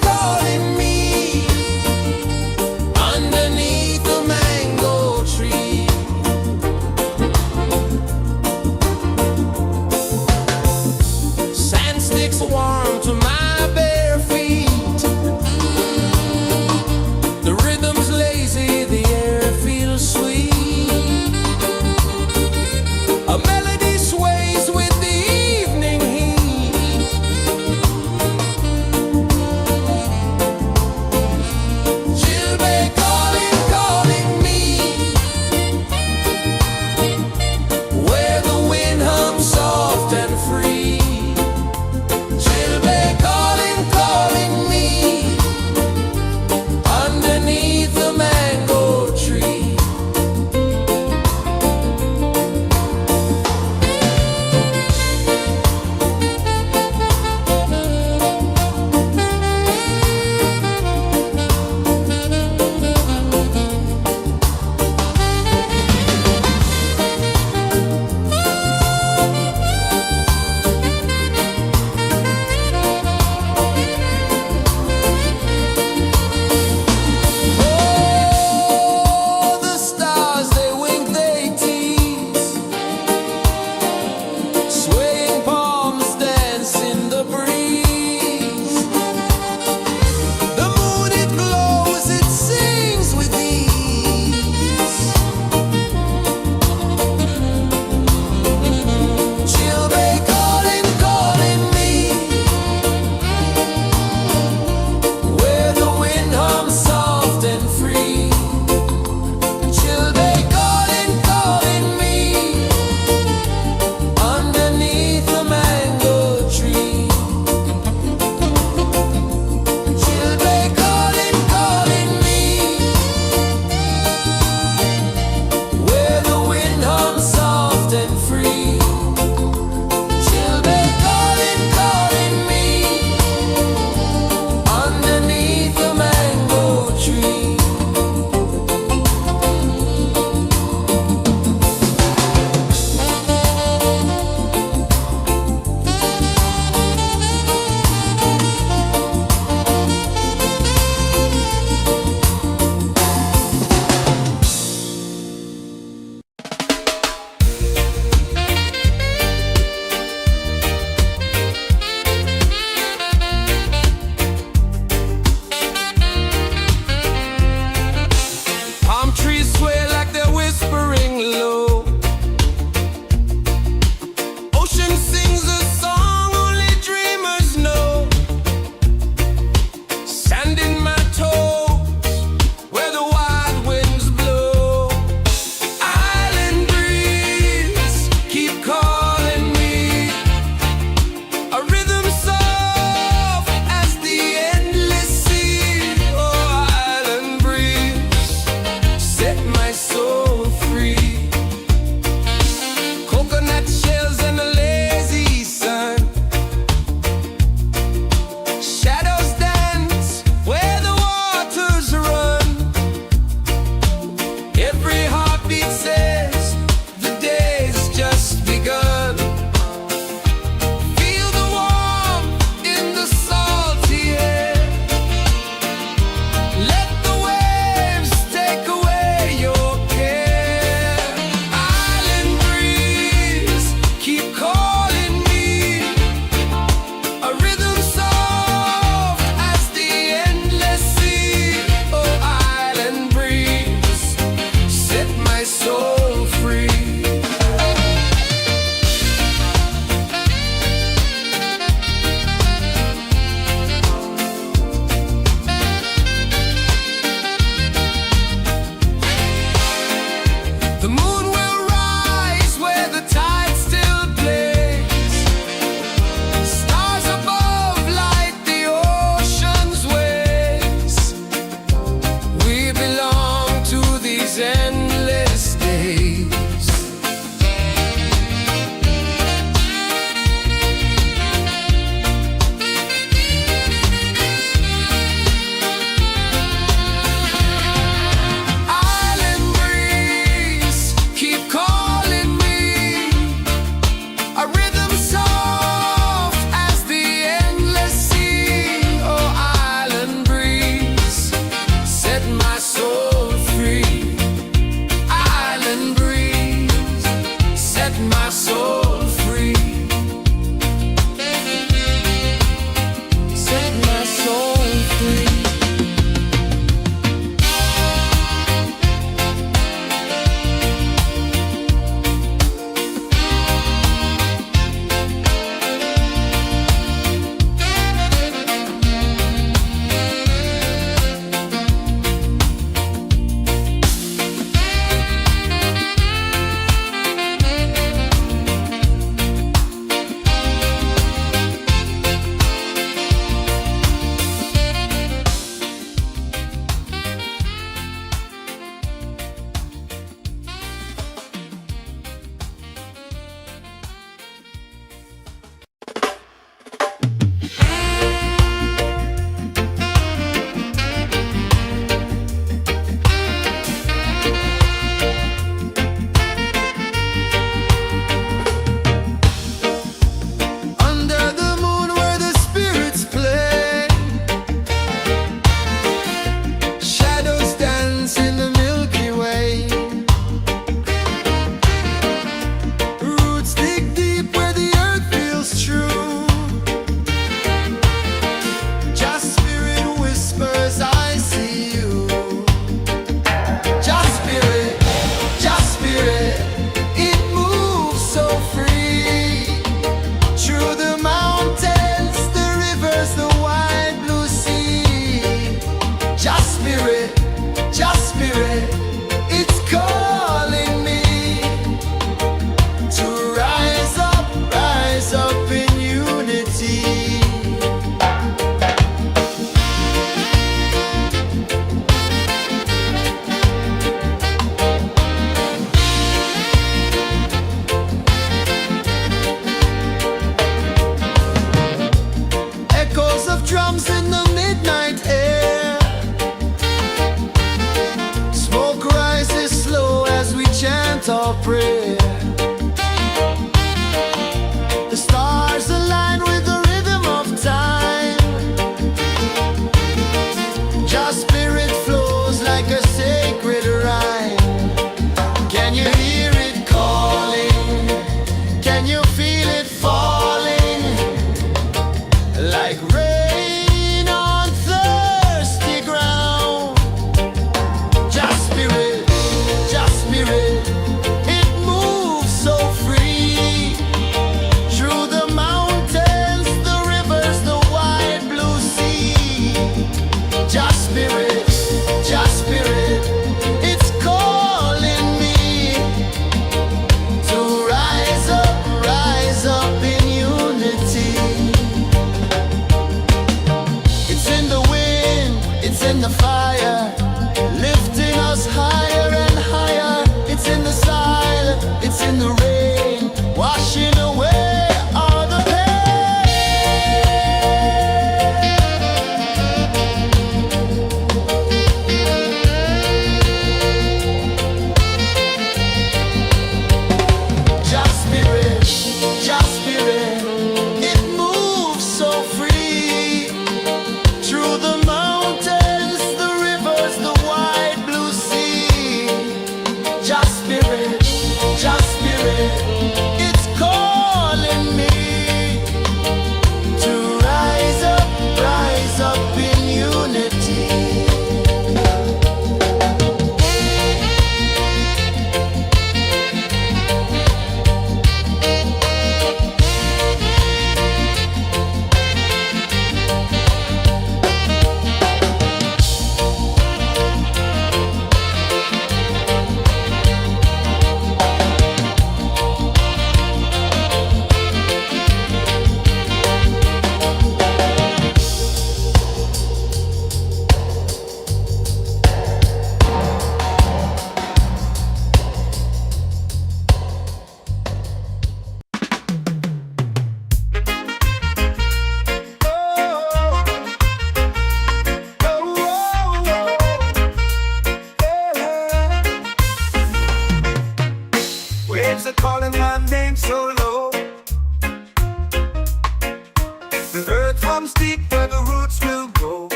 comes deep where the roots will grow.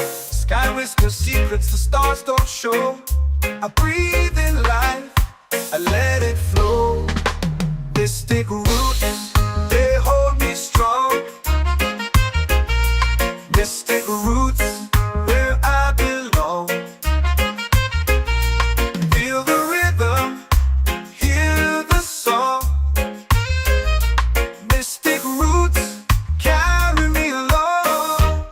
Sky whispers secrets the stars don't show. I breathe in life, I let it flow. Mystic roots, they hold me strong. Mystic roots, where I belong. Feel the rhythm, hear the song. Mystic roots, carry me along.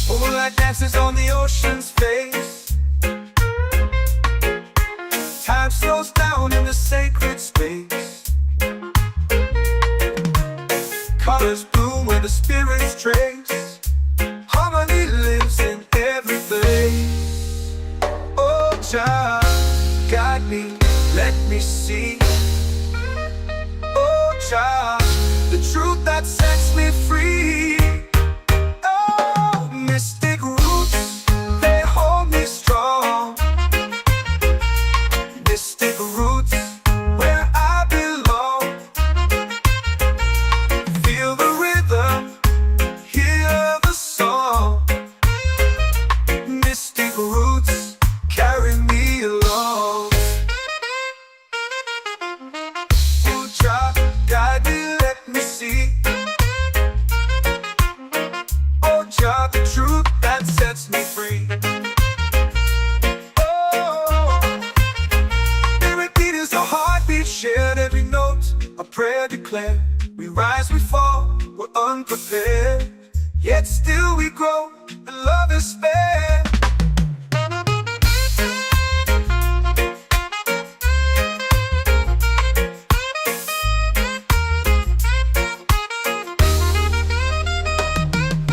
Moonlight dances on the ocean's face. Time slows down in the sacred space. Colors bloom where the spirits trace. Harmony lives in every place. Oh, child, guide me, let me see. Oh, child, the truth that sets me free. Oh, mystic roots, they hold me strong. Mystic roots, where I belong. Feel the rhythm, hear the song. Mystic roots, carry me along. Oh, child, guide me, let me see. Oh, child, the truth that sets me free. Oh, every beat is a heartbeat shared, every note a prayer declared. We rise, we fall, we're unprepared, yet still we grow, and love is spared.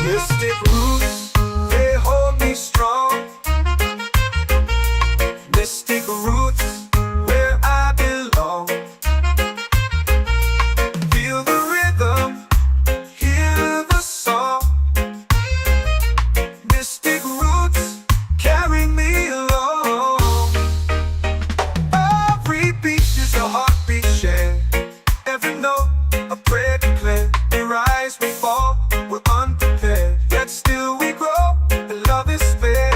Mystic roots, they hold me strong. Mystic roots, where I belong. Feel the rhythm, hear the song. Mystic roots, carry me along. Every beat is a heartbeat shared, every note a prayer declared. We rise, we fall, we're unprepared, yet still we grow, and love is spared.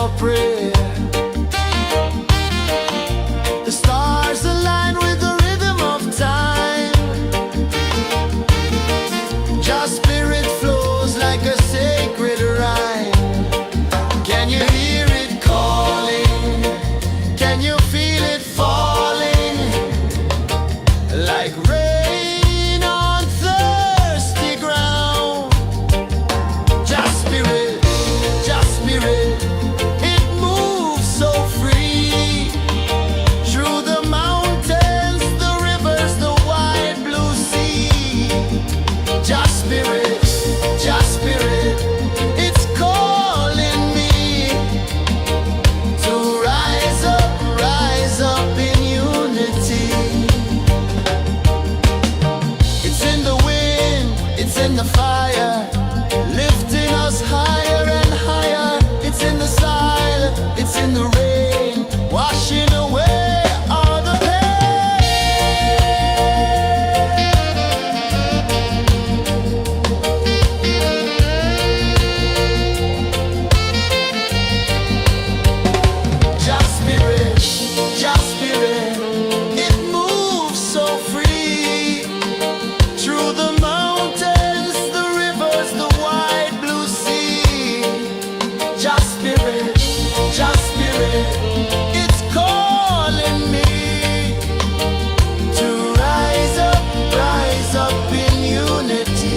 for prayer. The stars align with the rhythm of time. Your spirit flows like a sacred rhyme. Can you hear it calling? Can you feel it falling? Like rain on thirsty ground. Just spirit, it moves so free. Through the mountains, the rivers, the wide blue sea. Just spirit, it's calling me to rise up in unity. It's in the wind, it's in the fire, lifting us higher and higher. It's in the silence, it's in the rain, washing away all the Just spirit, it moves so free. Through the mountains, the rivers, the wide blue sea. Just spirit, it's calling me to rise up in unity.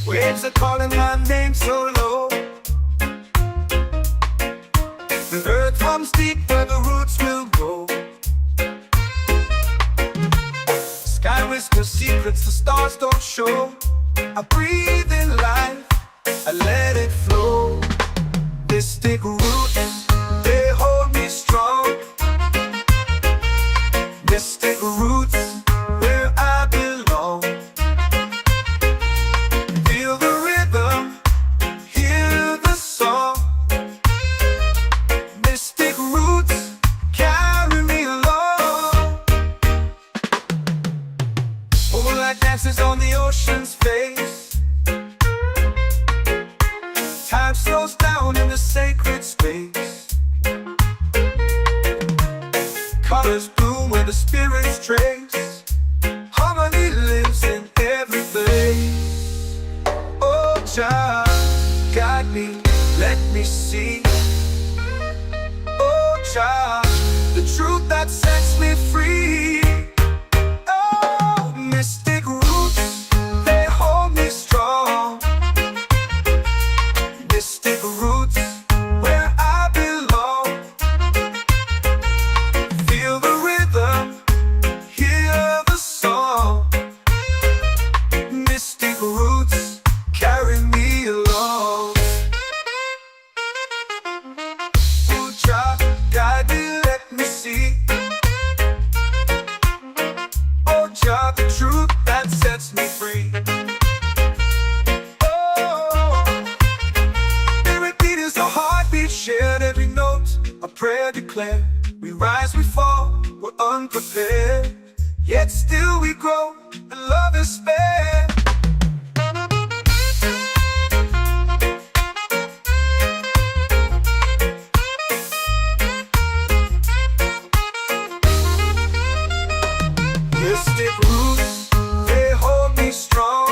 Waves are calling my name so low. The earth hums deep where the roots will go. Sky whispers secrets the stars don't show. I breathe in life, I let it flow. Mystic roots, they hold me strong. Mystic roots, where I belong. Feel the rhythm, hear the song. Mystic roots, carry me along. Moonlight dances on the ocean's face. Time slows down in the sacred space. Colors bloom where the spirits trace. Harmony lives in every place. Oh, Jah, guide me, let me see. Oh, Jah, the truth that sets me free. Oh, mystic roots, they hold me strong. Mystic roots, where I belong. Feel the rhythm, hear the song. Mystic roots, carry me along. Oh, Jah, guide me, let me see. Oh, Jah, the truth that sets me free. Oh, every beat is a heartbeat shared, every note a prayer declared. We rise, we fall, we're unprepared, yet still we grow, and love is spared. Mystic roots, they hold me strong.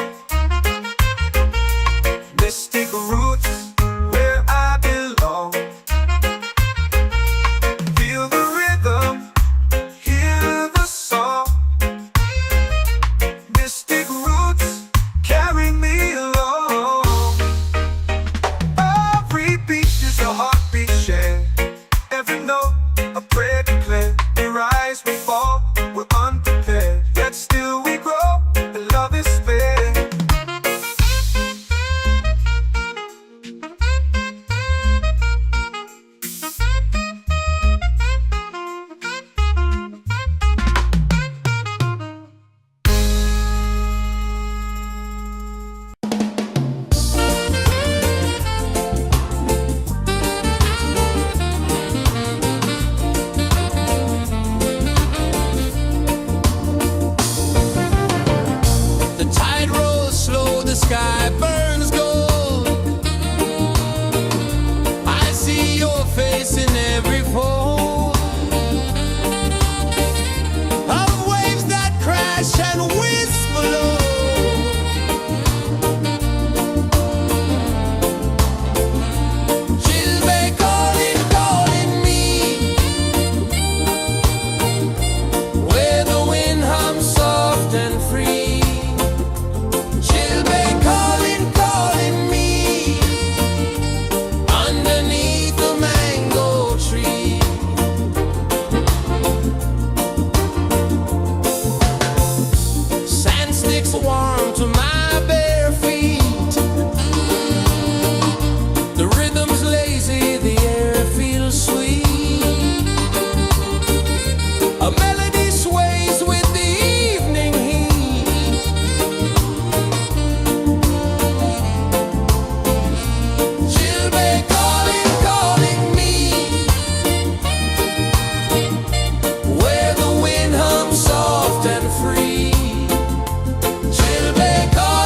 Mystic roots, where I belong. Feel the rhythm, hear the song. Mystic roots.
warm to my bare feet. The rhythm's lazy, the air feels sweet. A melody sways with the evening heat. Children calling, calling me, where the wind hums soft and free. Children calling.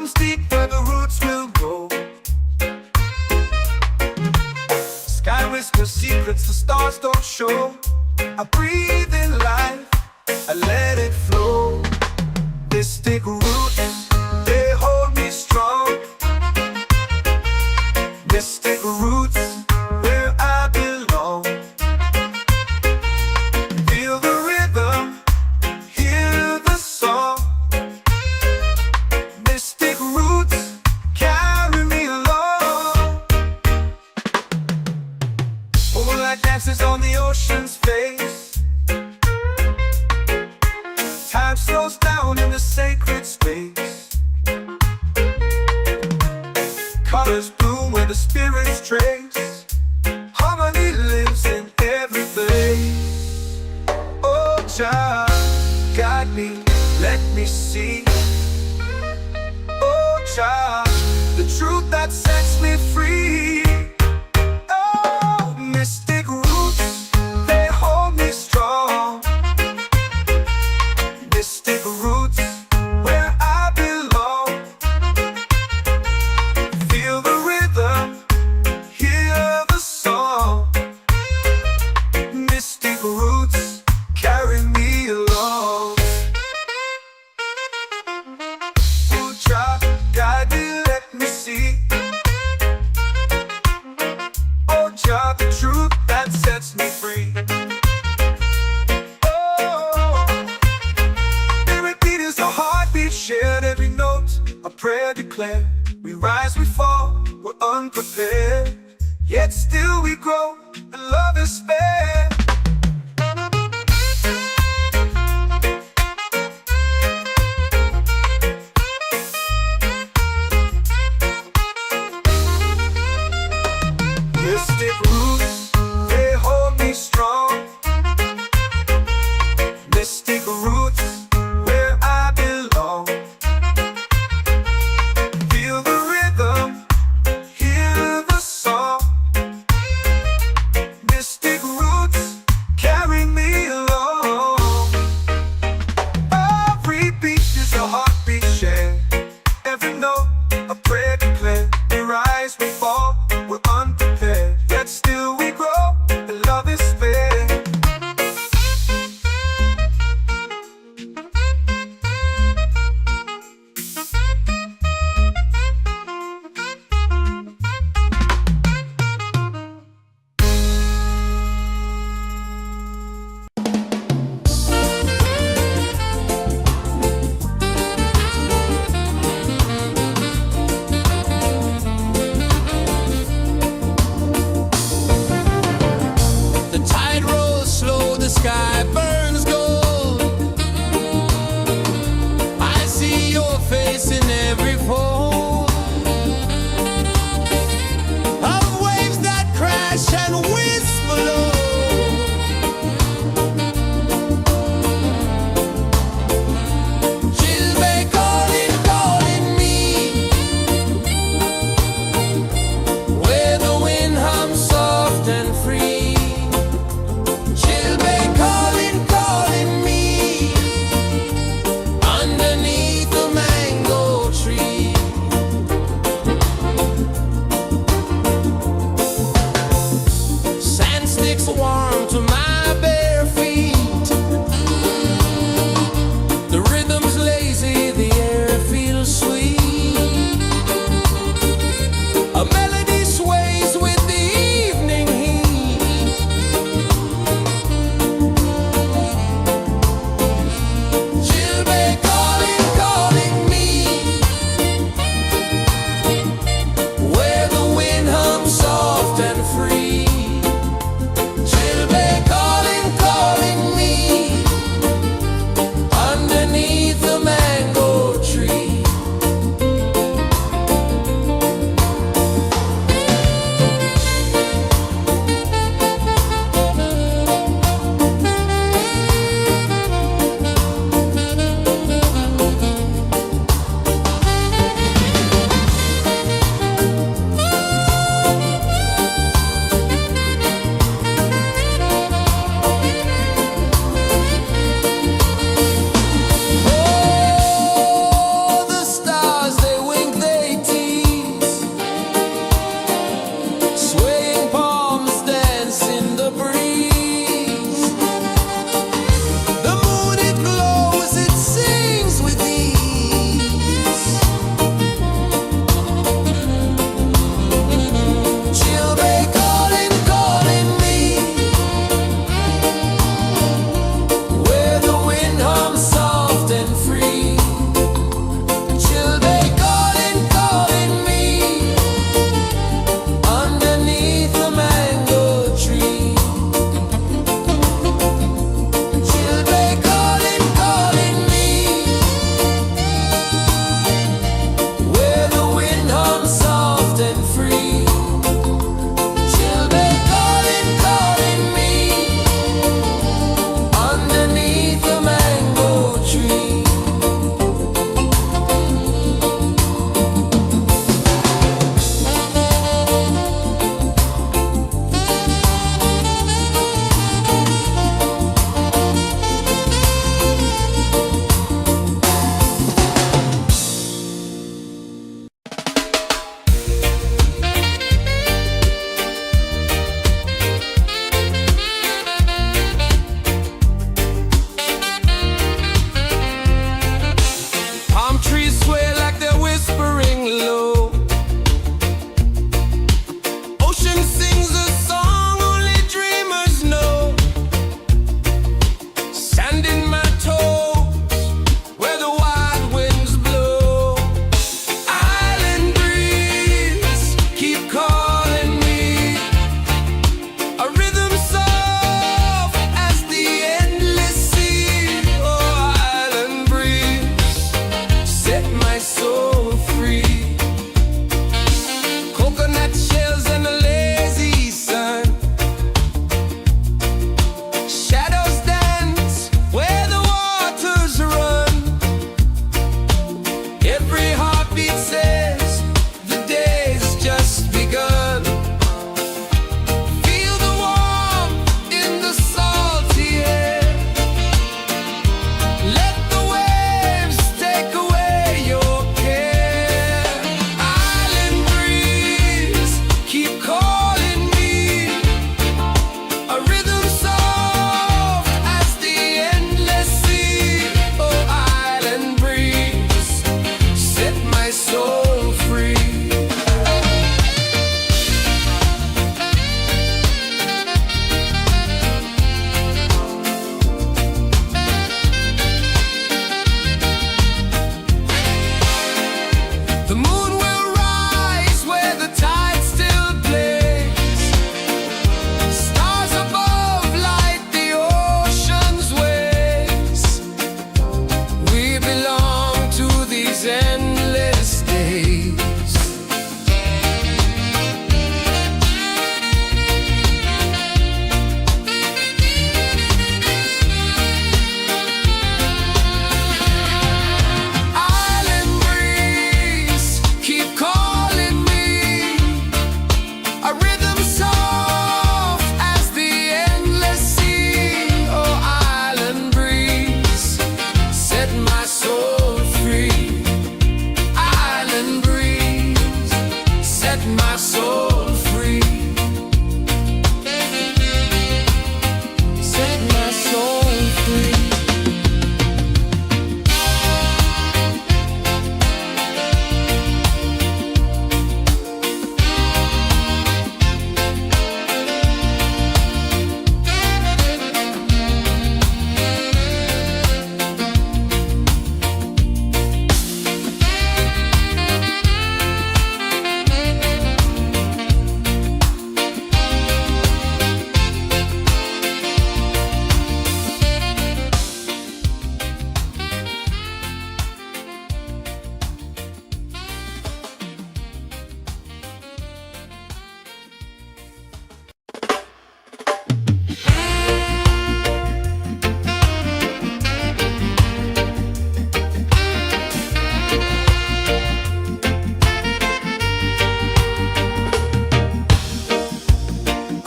runs deep where the roots will grow. Sky whispers secrets the stars don't show. I breathe in life, I let it flow. Mystic roots, they hold me strong. Mystic roots, where I belong. Feel the rhythm, hear the song. Mystic roots, carry me along. Moonlight dances on the ocean's face. Time slows down in the sacred space. Colors bloom where the spirits trace. Harmony lives in every place. Oh, Jah, guide me, let me see. Oh, Jah, the truth that sets me free. Oh, mystic roots, they hold me strong. Mystic roots, where I belong. Feel the rhythm, hear the song. Mystic roots, carry me along. Oh, Jah, guide me, let me see. Oh, Jah, the truth that sets me free. Heartbeat shared, every note a prayer declared. We rise, we fall, we're unprepared, yet still we grow, and love is spared. Mystic roots, they hold me strong. Mystic roots, where I belong. Feel the rhythm, hear the song. Mystic roots, carry me along. Every beat is a heartbeat shared. Every note a prayer declared. We rise, we fall, we're unprepared, yet still we grow, and love is spared. The moon will rise where the tide still plays. Stars above light the ocean's waves. We belong to these endless days. Island breeze, keep calling me. A rhythm soft as the endless sea. Oh, island breeze, set my soul free. Island breeze, set my soul free. Set my soul free.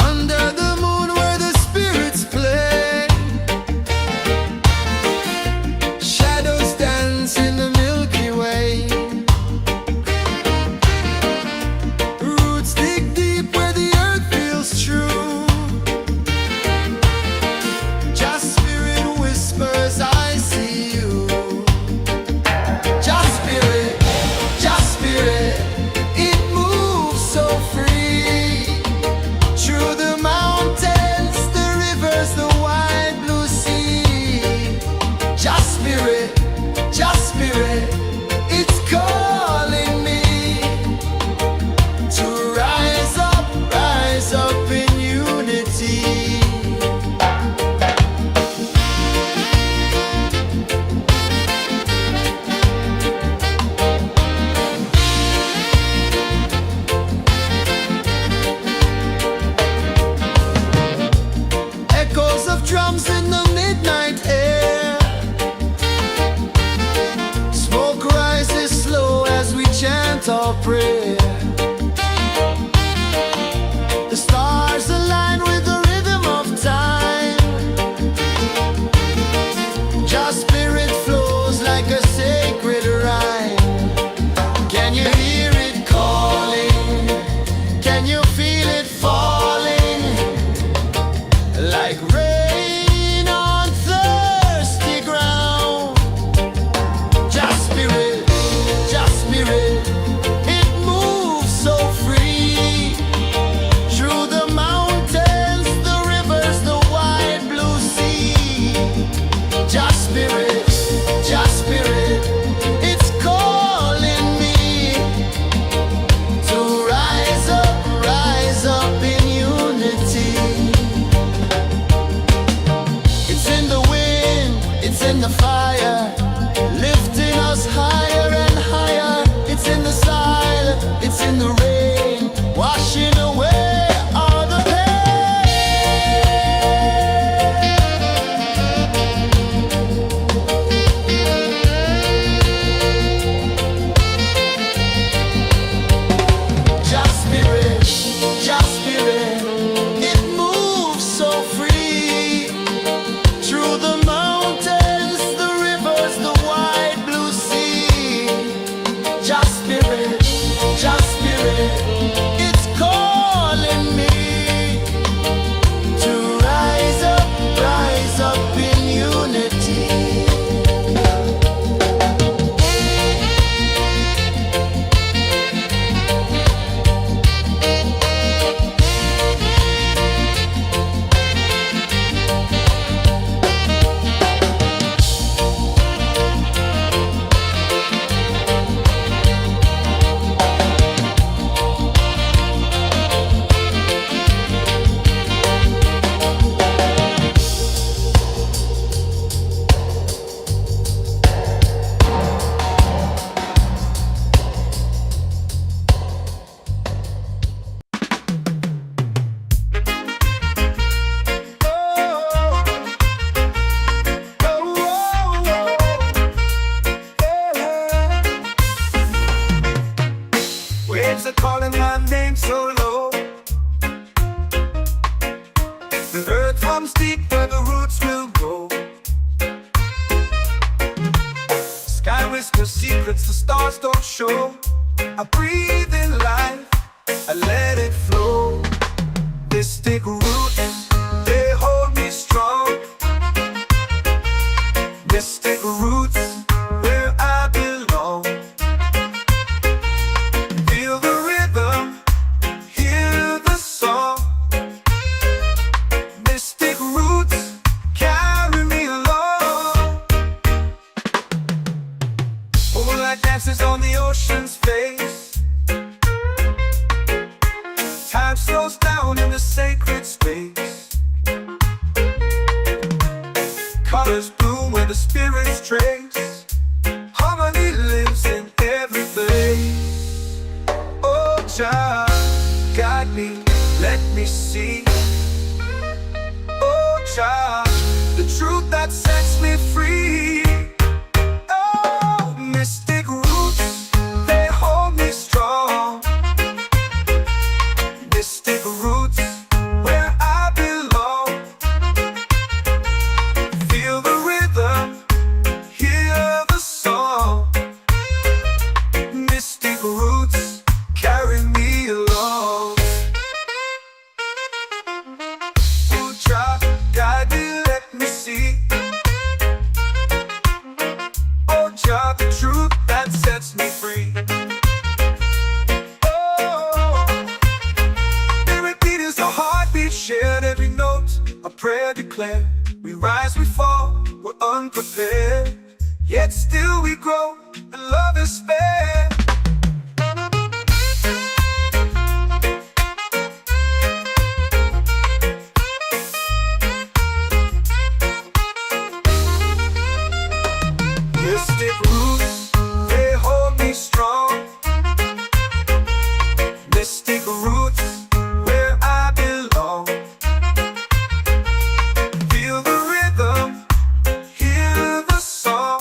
Under the moon where the spirits play, shadows dance in the Milky Way. Roots dig deep where the earth feels true. Just spirit whispers, I see you. Just spirit, it moves so free. Through the mountains, the rivers, the wide blue sea. Just spirit, it's calling me to rise up in unity. Echoes of drums in the midnight air. Smoke rises slow as we chant our prayer. The stars align with the rhythm of time. Just spirit flows like a sacred rhyme. Can you hear it calling? Can you feel it falling? Like rain on thirsty ground. Just spirit, it moves are calling my name so low. The earth comes deep where the roots will grow. Sky whispers secrets the stars don't show. I breathe in life, I let it flow. Mystic roots, they hold me strong. Mystic roots, where I belong. Feel the rhythm, hear the song. Mystic roots, carry me along. Moonlight dances on the ocean's face. Time slows down in the sacred space. Colors bloom where the spirits trace. Harmony lives in every face. Oh, Jah, guide me, let me see. Oh, Jah, the truth that sets me free. Oh, mystic roots, they hold me strong. Mystic roots, where I belong. Feel the rhythm, hear the song. Mystic roots, carry me along. Oh, Jah, guide me, let me see. Oh, Jah, the truth that sets me free. Shared every note, a prayer declared. We rise, we fall, we're unprepared. Yet still we grow, and love is spared. Mystic roots, they hold me strong. Mystic roots, where I belong. Feel the rhythm, hear the song.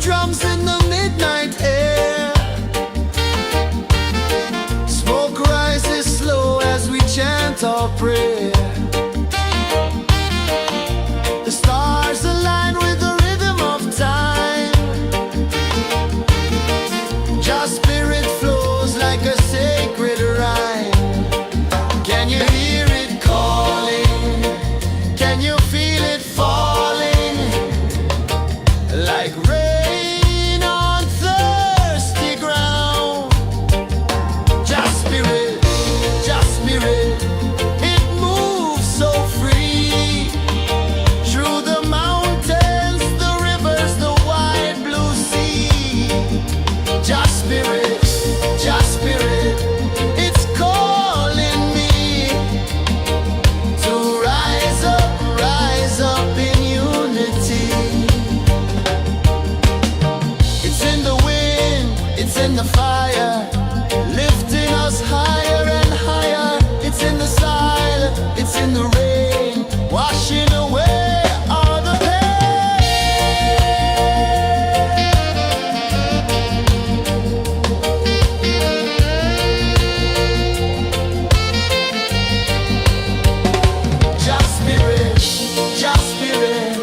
drums in the midnight air. Smoke rises slow as we chant our prayer. The stars align with the rhythm of time. Your spirit flows like a sacred rhyme. Can you hear it calling? Can you feel it falling? Like rain on thirsty ground. Just spirit, it moves so free. Through the mountains, the rivers, the wide blue sea. Just spirit, it's calling me to rise up in unity. It's in the wind, it's in the fire, lifting us higher and higher. It's in the silence, it's in the rain, washing away all the Just spirit,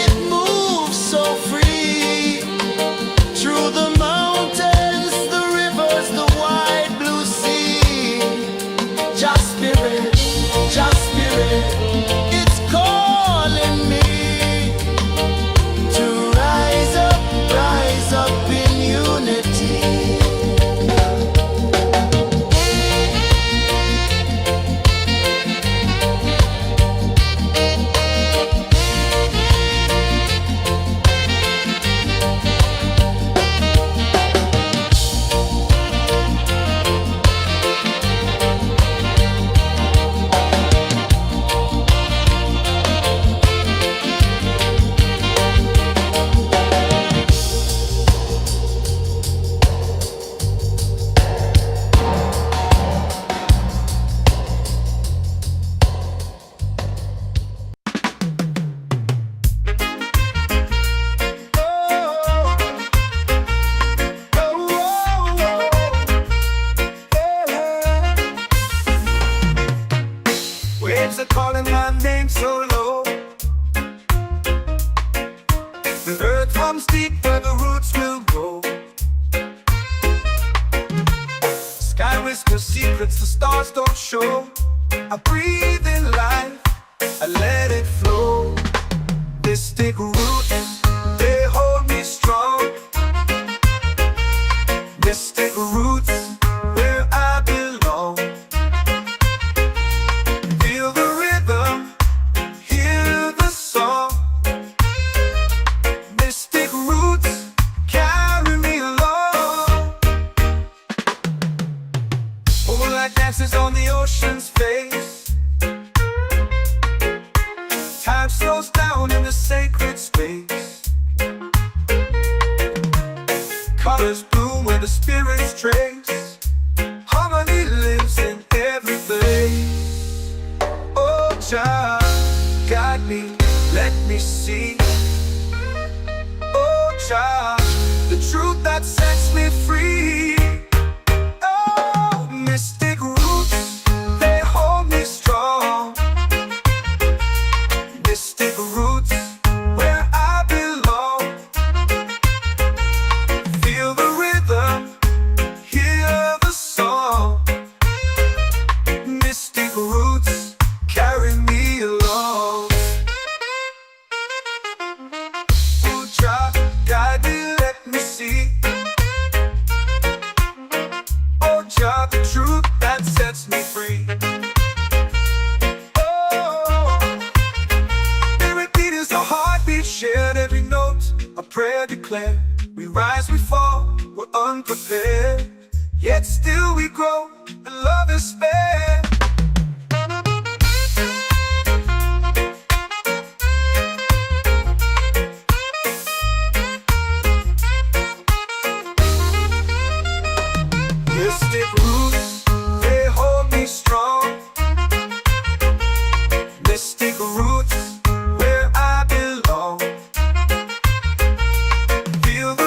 it moves so free. Through the mountains, the rivers, the wide blue sea. Just spirit, it's calling me to rise up in unity.
Waves are calling my name so low. The earth hums deep where the roots will grow. Sky whispers secrets the stars don't show. I breathe in life, I let it flow. Mystic roots, they hold me strong. Mystic roots, where I belong. Feel the rhythm, hear the song. Mystic roots, carry me along. Moonlight dances on the ocean's face. Time slows down in the sacred space. Colors bloom where the spirits trace. Harmony lives in every place. Oh, Jah, guide me, let me see. Oh, Jah, the truth that sets me free. Oh, mystic roots, they hold me strong. Mystic roots, where I belong. Feel the rhythm, hear the song. Mystic roots, carry me along. Oh, Jah, guide me, let me see. Oh, Jah, the truth that sets me free. Shared every note, a prayer declared. We rise, we fall, we're unprepared. Yet still we grow, and love is spared. Mystic roots, they hold me strong. Mystic roots, where I belong. Feel the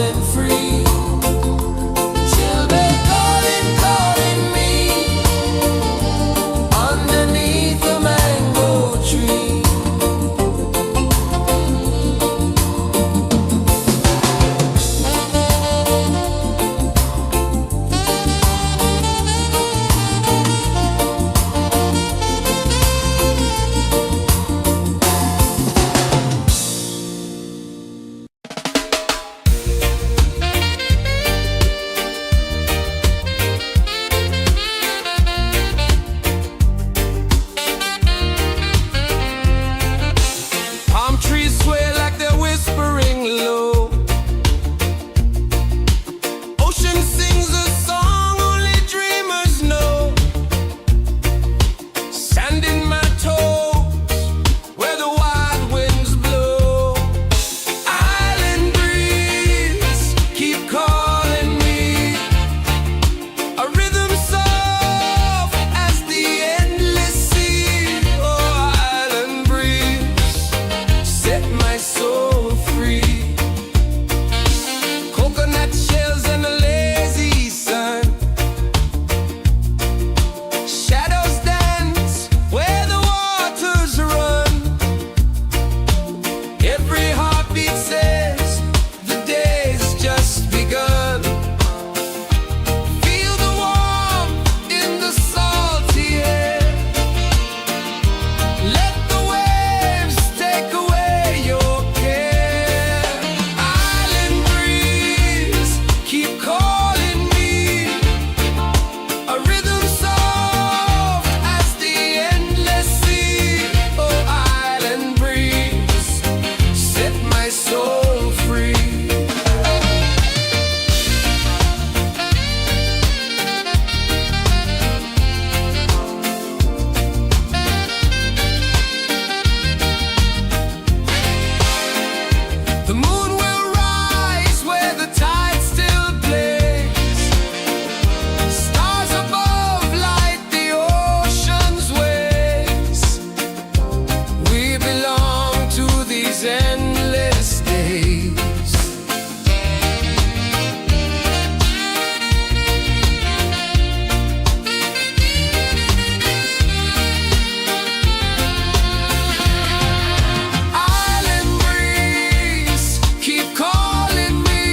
and free. Children calling, calling me underneath the mango tree. Palm trees sway like they're whispering low. Ocean sings a song only dreamers know. Sand in my toes where the wild winds blow. Island breeze keep calling me. A rhythm soft as the endless sea. Oh, island breeze, set my soul free. Coconut shells and a lazy sun. Shadows dance where the waters run. Every heartbeat says the day's just begun. Feel the warmth in the salty air. Let the waves take away your care. Island breeze keep calling me. A rhythm soft as the endless sea. Oh, island breeze, set my soul free. The moon will rise where the tide still plays. Stars above light the ocean's waves. We belong to these endless days. Island breeze keep calling me.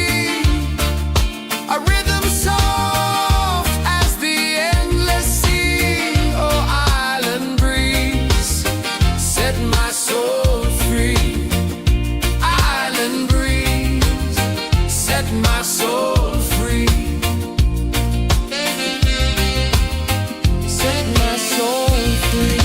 A rhythm soft as the endless sea. Oh, island breeze, set my soul free. Island breeze, set my soul free. Set my soul free.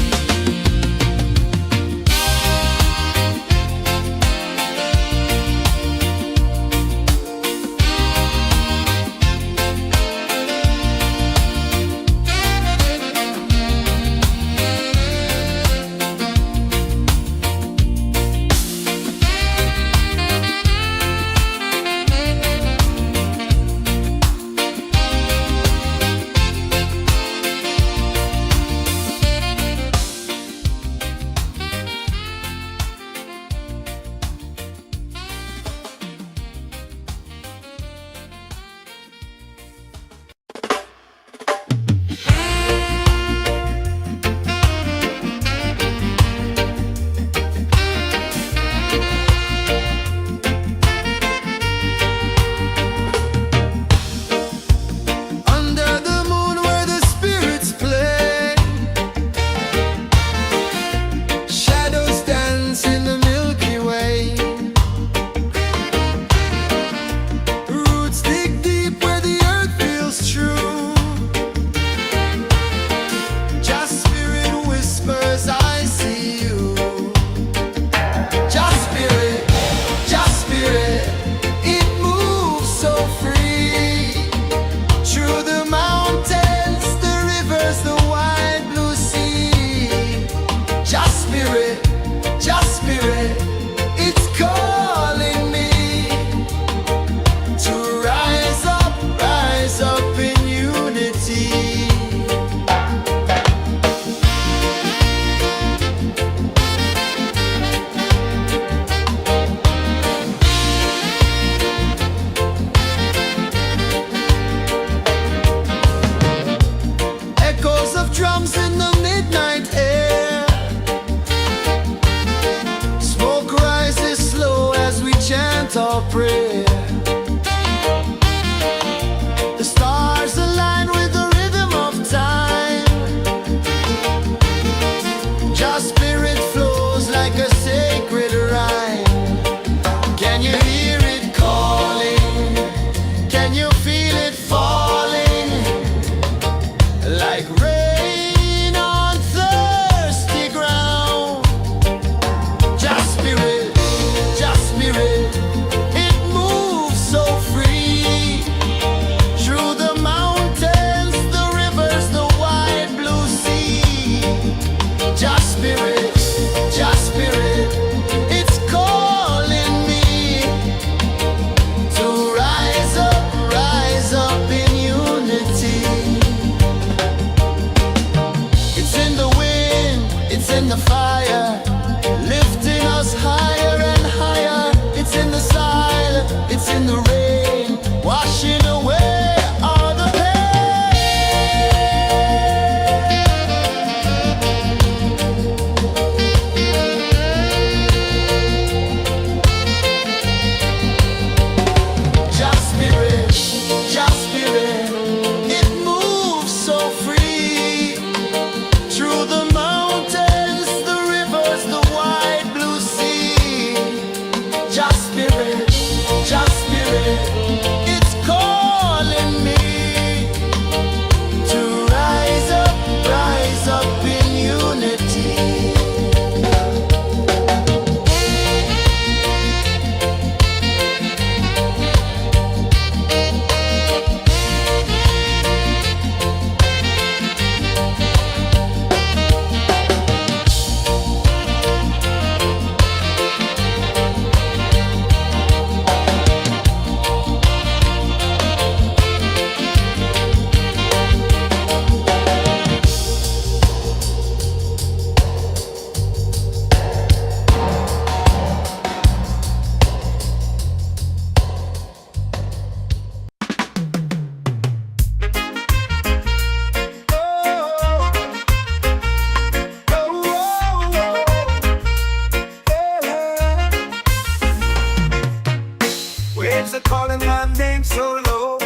waves are calling my name so low.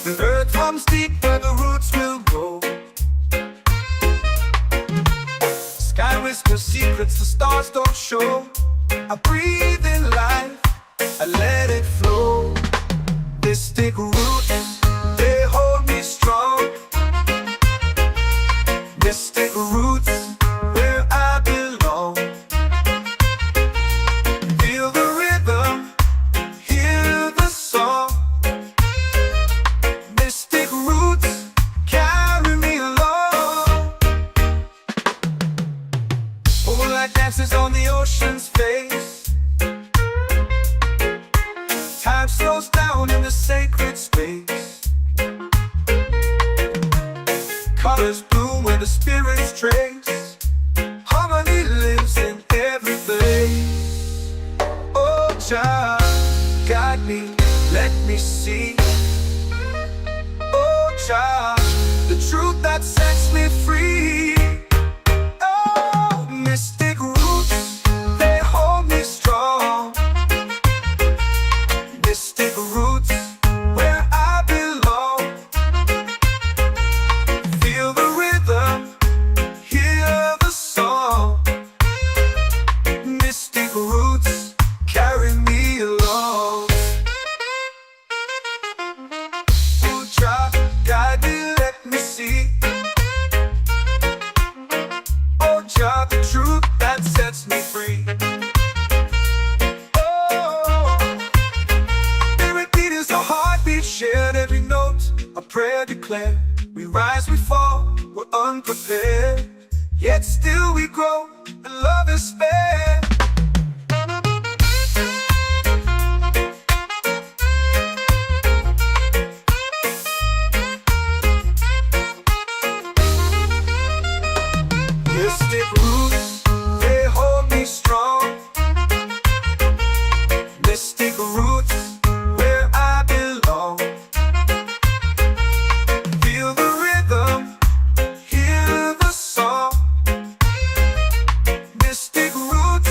The earth runs deep where the roots will grow. Sky whispers secrets the stars don't show. I breathe in life, I let it flow. Mystic roots, they hold me strong. Mystic roots, where I belong. Feel the rhythm, hear the song. Mystic roots, carry me along. Moonlight dances on the ocean's face. Time slows down in the sacred space. Colors bloom where the spirits trace. Harmony lives in every place. Oh, child, guide me, let me see. Oh, child, the truth that sets me free. Oh, mystic roots, they hold me strong. Mystic roots, where I belong. Feel the rhythm, hear the song. Mystic roots, carry me along. Oh, child, guide me, let me see. Oh, child, the truth that sets me free. Heartbeat shared, every note a prayer declared. We rise, we fall, we're unprepared, yet still we grow, and love is spared. Mystic roots, they hold me strong. Mystic roots, where I belong. Feel the rhythm, hear the song. Mystic roots,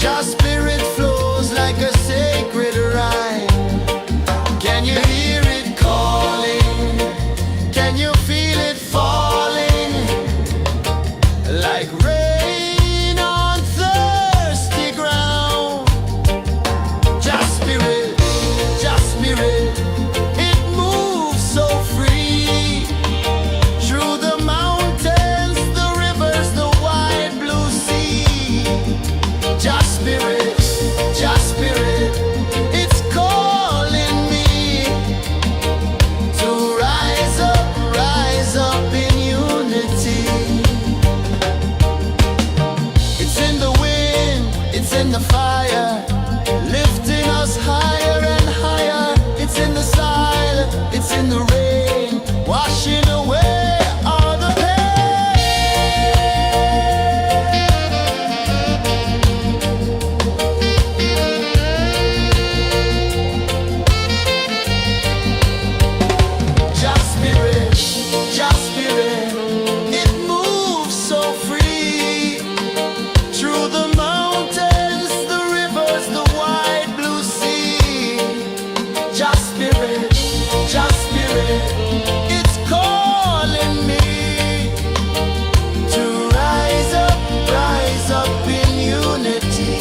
Jah spirit flows like a sacred rhyme. Can you hear it calling? Can you feel it falling? Like rain on thirsty ground. Jah spirit, it moves so free. Through the mountains, the rivers, the wide blue sea. Jah spirit, it's calling me to rise up in unity. It's in the wind, it's in the fire, lifting us higher and higher. It's in the silence, it's in the rain, washing away all the Jah spirit, it moves so free. Through the mountains, the rivers, the wide blue sea. Jah spirit, it's calling me to rise up in unity.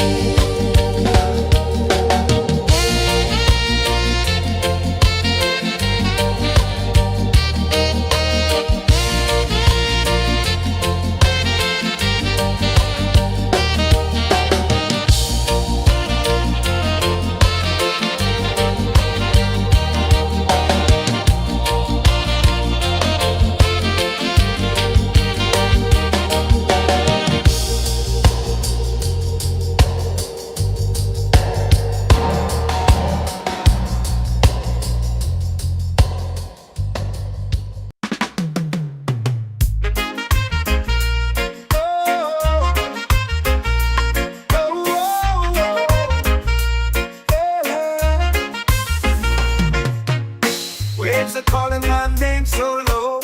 Waves are calling my name so low.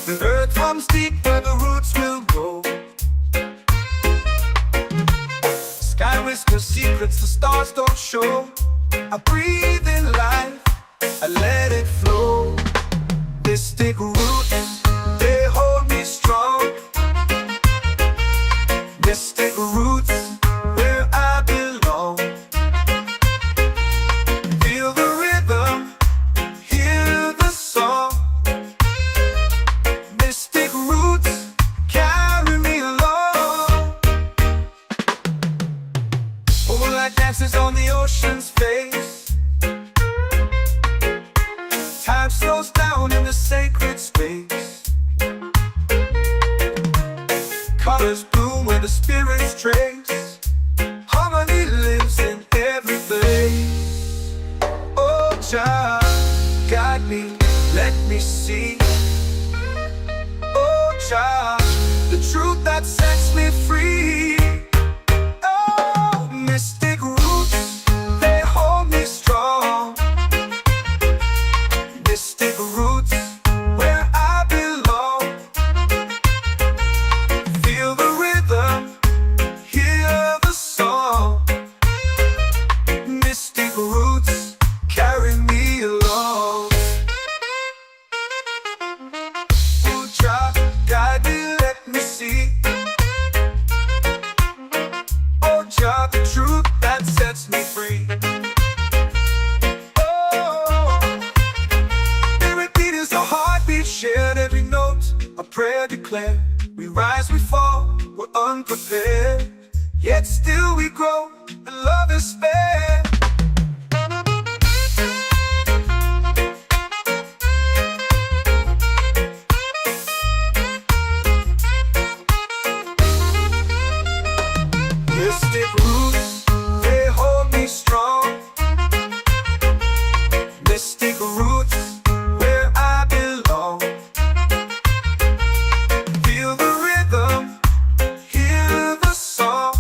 The earth hums deep where the roots will grow. Sky whispers secrets the stars don't show. I breathe in life, I let it flow. Mystic roots, they hold me strong. Mystic roots, where I belong. Feel the rhythm, hear the song. Mystic roots, carry me along. Moonlight dances on the ocean's face. Time slows down in the sacred space. Colors bloom where the spirits trace. Harmony lives in every place. Oh Jah, guide me, let me see. Oh Jah, the truth that sets me free. Oh, mystic roots, they hold me strong. Mystic roots, where I belong. Feel the rhythm, hear the song. Mystic roots, carry me along. Oh Jah, guide me, let me see. Oh Jah, the truth that sets me free. Oh, spirit beat is a heartbeat, shared every note, a prayer declared. We rise, we fall, we're unprepared, yet still we grow, and love is spared. Mystic roots, they hold me strong. Mystic roots, where I belong. Feel the rhythm, hear the song.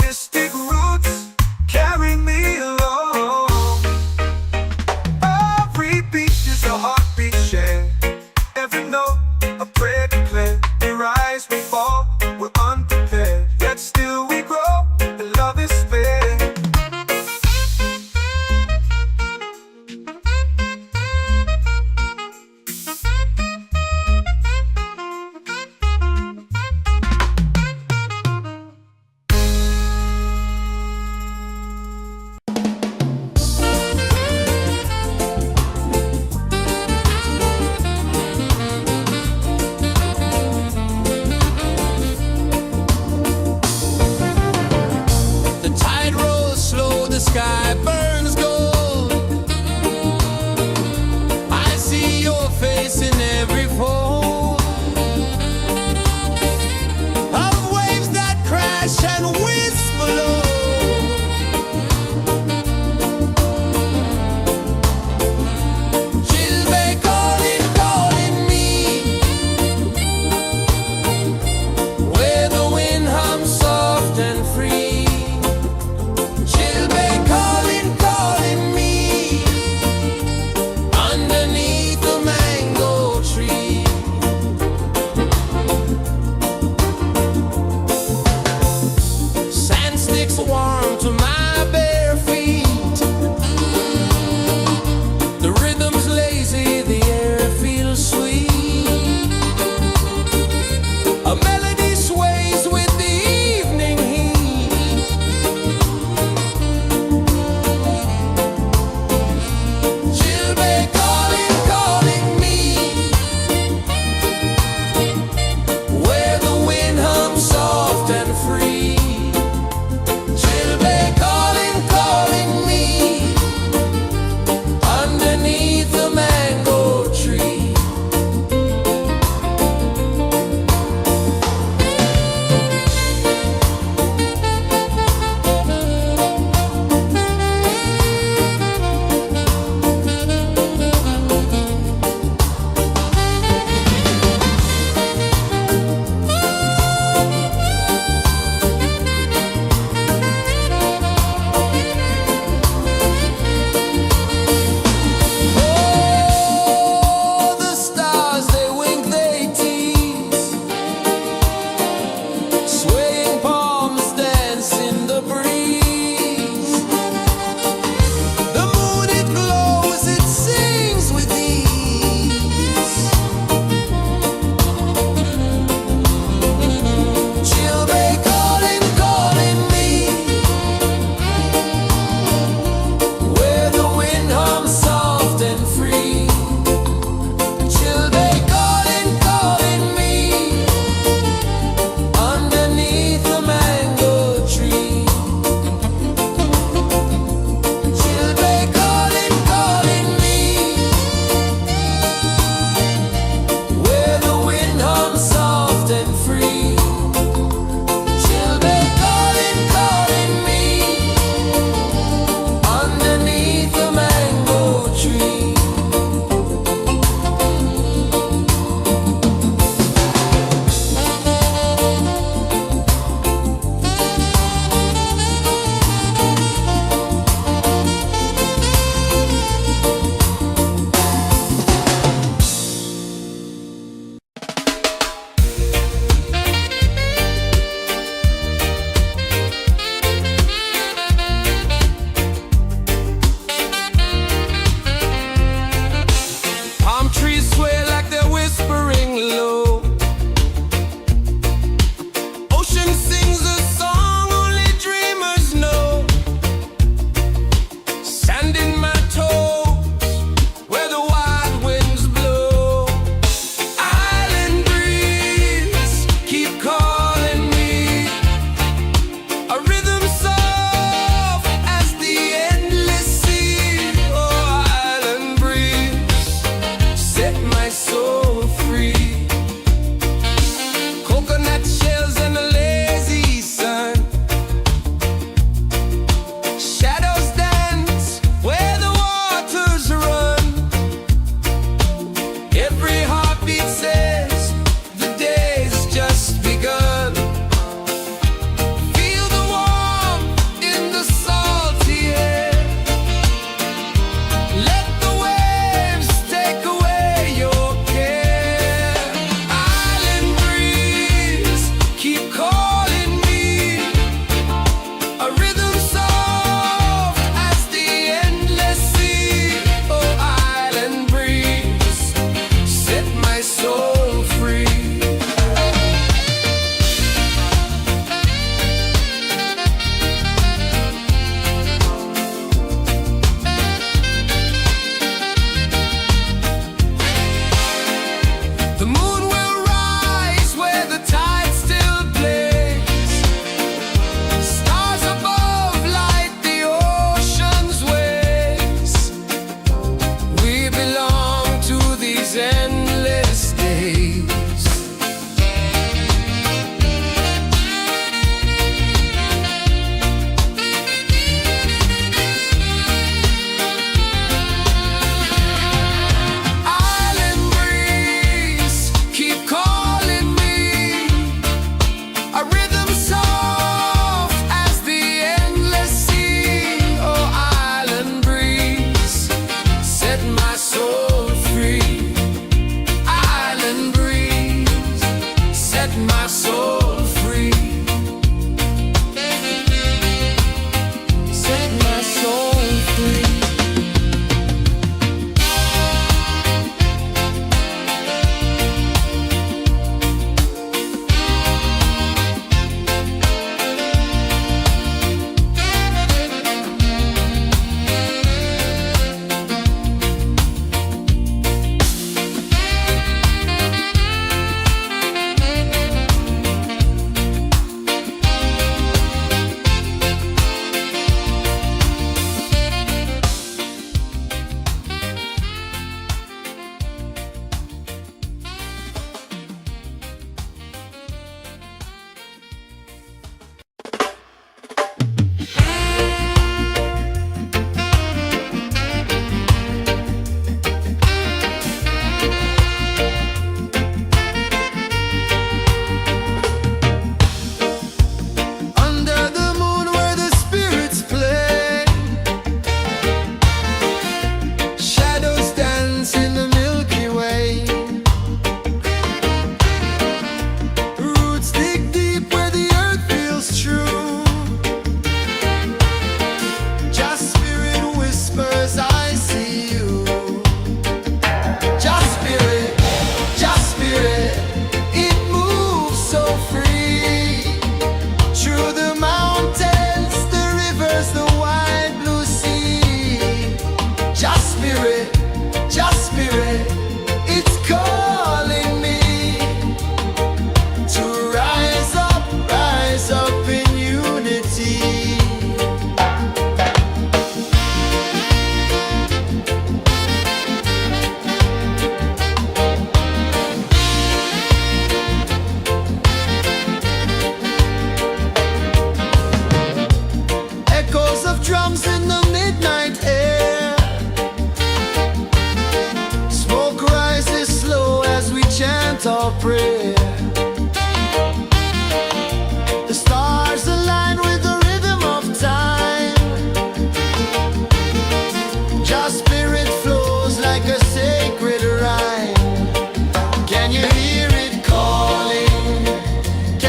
Mystic roots, carry me along. Every beat is a heartbeat shared. Every note, a prayer declared. We rise, we fall,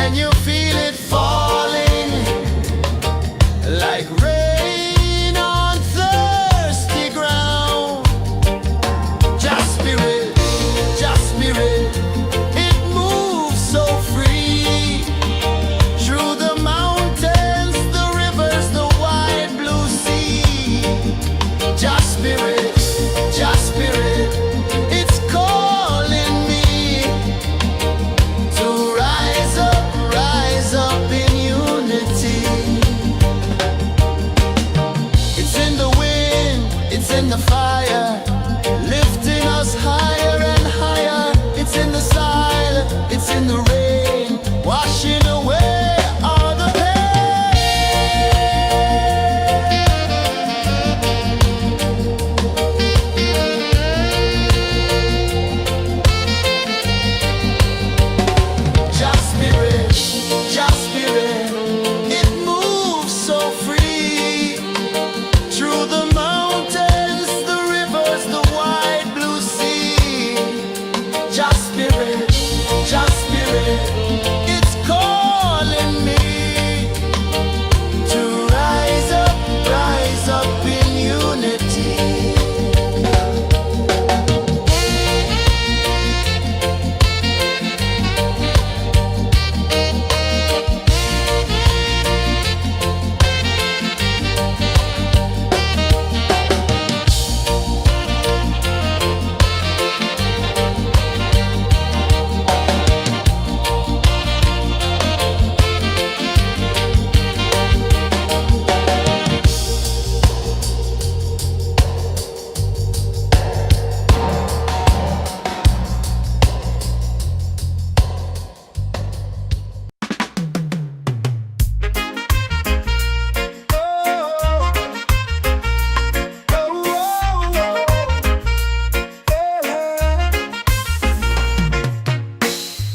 Can you feel it falling like rain on thirsty ground? Just spirit, it moves so free through the mountains, the rivers, the wide blue sea. Just spirit, it's calling me to rise up in unity. It's in the wind, it's in the fire, lifting us higher and higher. It's in the silence, it's in the rain, washing away all the Just spirit, it moves so free through the mountains, the rivers, the wide blue sea. Just spirit, it's calling me to rise up in unity.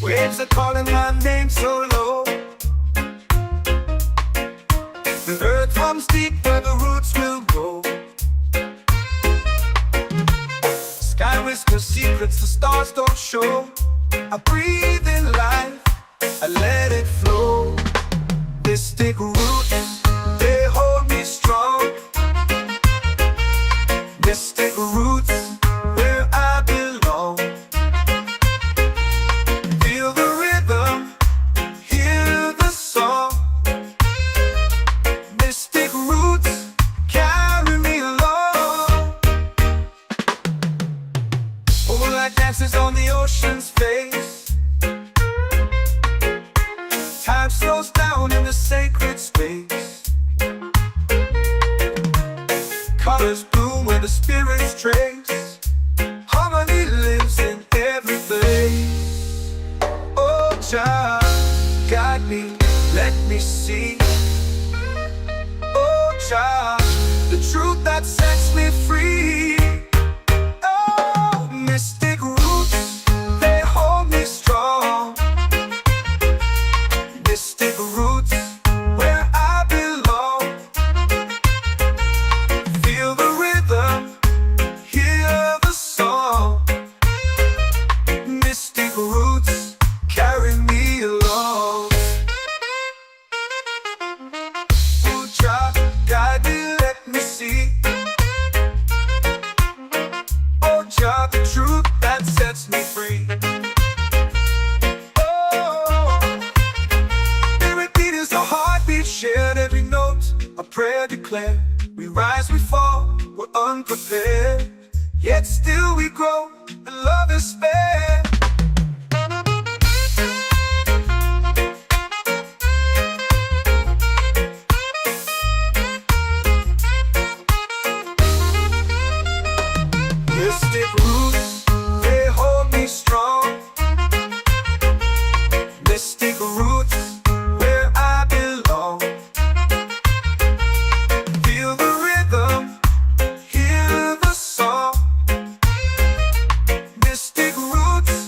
Waves are calling my name so low. The earth hums deep where the roots will go. Sky whispers secrets the stars don't show. I breathe in life, I let it flow. Mystic roots, they hold me strong. Mystic roots, where I belong. Feel the rhythm, hear the song. Mystic roots, carry me along. Moonlight dances on the ocean's face. Time slows down in the sacred space. Colors bloom where the spirits trace. Harmony lives in every place. Oh, child, guide me, let me see. Oh, child, the truth that sets me free. Oh, mystic roots, they hold me strong. Mystic roots, where I belong. Feel the rhythm, hear the song. Mystic roots, carry me along. Ooh, child, guide me, let me see. Oh, child, the truth that sets me free. Shared every note, a prayer declared. We rise, we fall, we're unprepared. Yet still we grow, and love is spared. Mystic roots, they hold me strong. Mystic roots, where I belong. Feel the rhythm, hear the song. Mystic roots,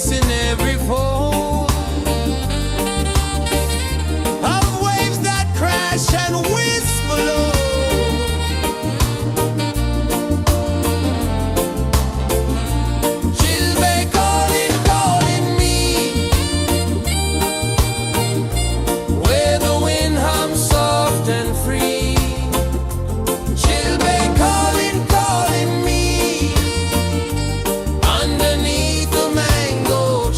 voice in every fold of waves that crash and whisper low. She'll be calling, calling me where the wind hums soft and free. She'll be calling, calling me underneath the mango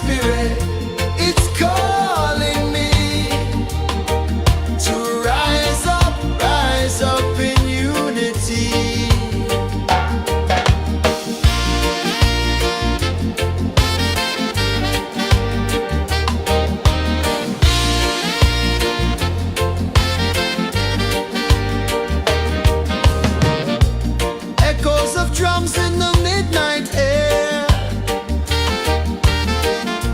spirit, it's calling me to rise up in unity. Echoes of drums in the midnight air.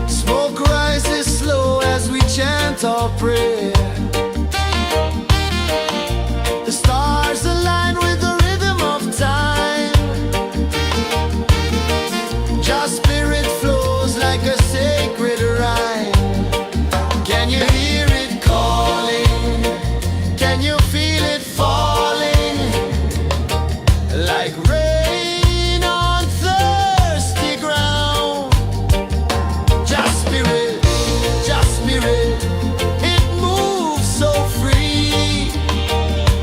Smoke rises slow as we chant our prayer. The stars align with the rhythm of time. Just spirit flows like a sacred rhyme. Can you hear it calling? Can you feel it falling? Like rain on thirsty ground. Just spirit, it moves so free.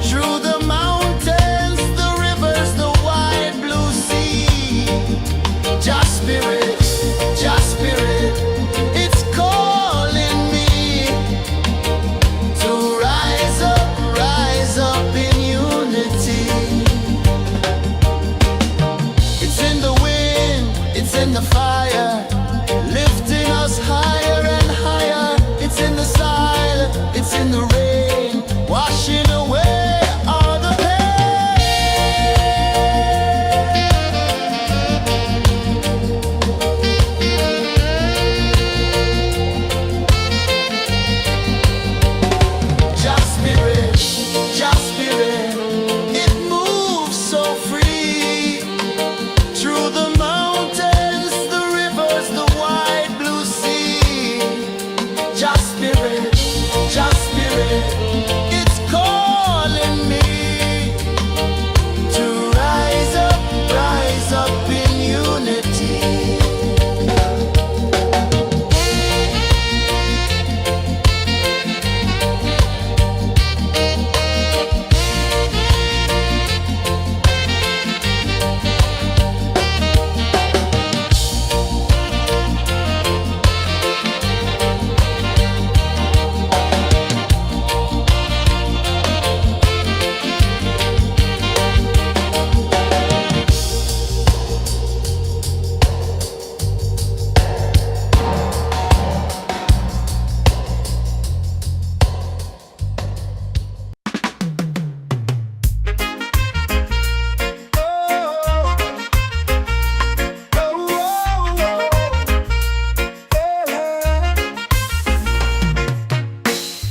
Through the mountains, the rivers, the wide blue sea. Just spirit, it's calling me to rise up in unity. It's in the wind, it's in the fire, lifting us higher and higher. It's in the silence, it's in the rain, washing away all the pain. Just spirit, it moves so free. Through the mountains, the rivers, the wide blue sea. Just spirit, it's calling me to rise up in unity.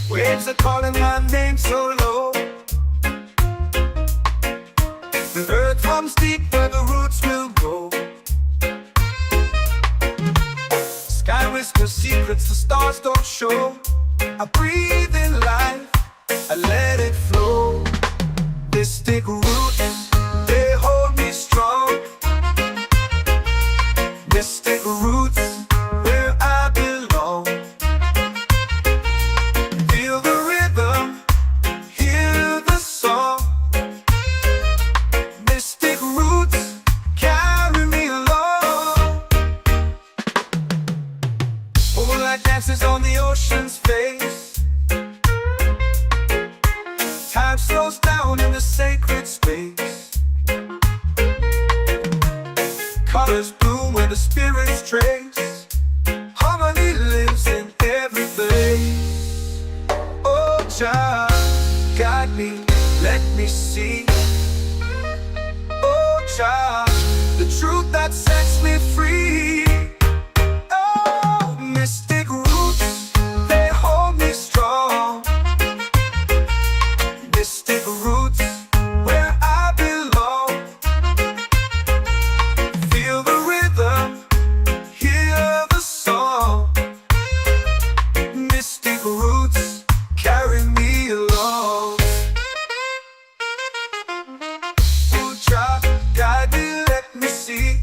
Waves are calling my name so low. The earth runs deep where the roots will grow. Sky whispers secrets the stars don't show. I breathe in life, I let it flow. Mystic roots, they hold me strong. Mystic roots, where I belong. Feel the rhythm, hear the song. Mystic roots, carry me along. Moonlight dances on the ocean's face. Time slows down in the sacred space. Colors bloom where the spirits trace. Harmony lives in every place. Oh, child, guide me, let me see. Oh, child, the truth that sets me free. Oh, mystic roots, they hold me strong. Mystic roots, where I belong. Feel the rhythm, hear the song. Mystic roots, carry me along. Oh, child, guide me, let me see.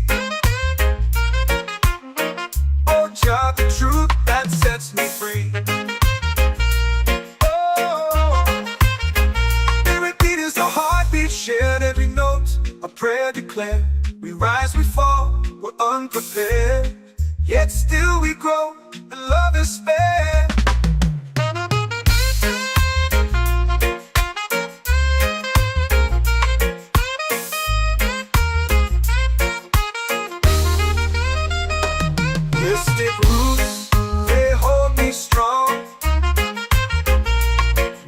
Oh, child, the truth that sets me free. Oh, spirit beat is the heartbeat, shared every note. A prayer declared. We rise, we fall, we're unprepared. grow, and love is fair. Mystic roots, they hold me strong.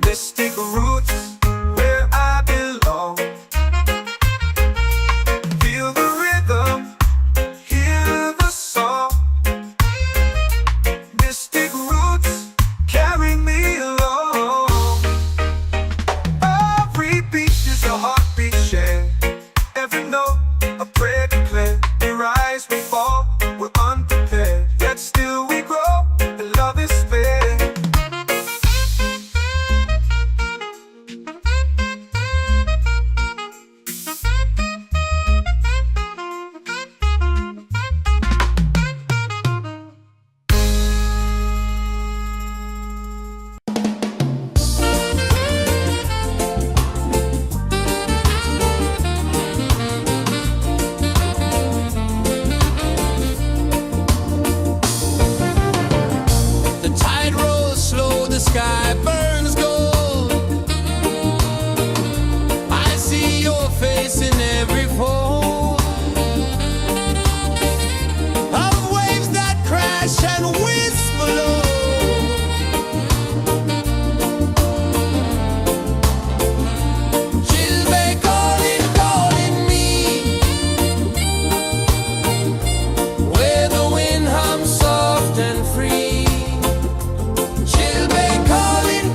Mystic roots, where I belong. Feel the rhythm, hear the song. Mystic roots, carry me along. Every beat is a heartbeat shared. Every note, a prayer declared. We rise, we fall, we're unprepared. Yet still we grow, and love is fair.
The tide rolls slow, the sky burns gold. I see your face in every fold of waves that crash and whisper low. Chill bay calling, calling me, where the wind hums soft and free. Chill bay calling,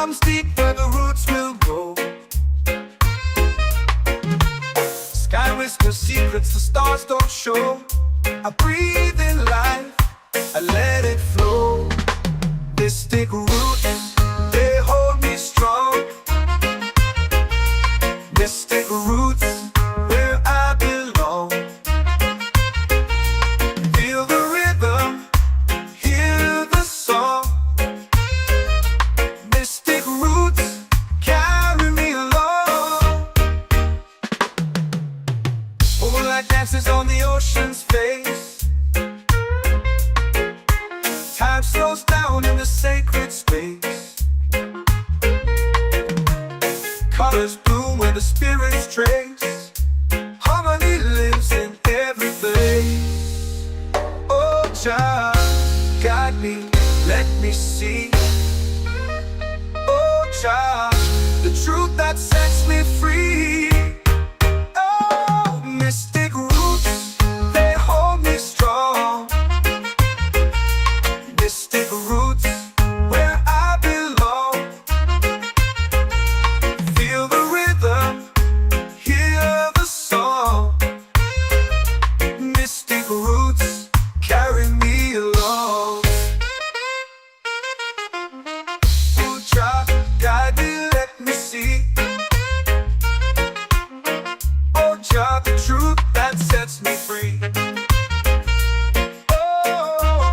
comes deep where the roots will grow. Sky whispers secrets the stars don't show. I breathe in life, I let it flow. Mystic roots, they hold me strong. Mystic roots, where I belong. Feel the rhythm, hear the song. Mystic roots, carry me along. Moonlight dances on the ocean's face. Time slows down in the sacred space. Colors bloom where the spirits trace. Harmony lives in every place. Oh, Jah, guide me, let me see. Oh, Jah, the truth that sets me free. Oh, mystic roots, they hold me strong. Mystic roots, where I belong. Feel the rhythm, hear the song. Mystic roots, carry me along. Oh, Jah, guide me, let me see. Oh, Jah, the truth that sets me free. Oh,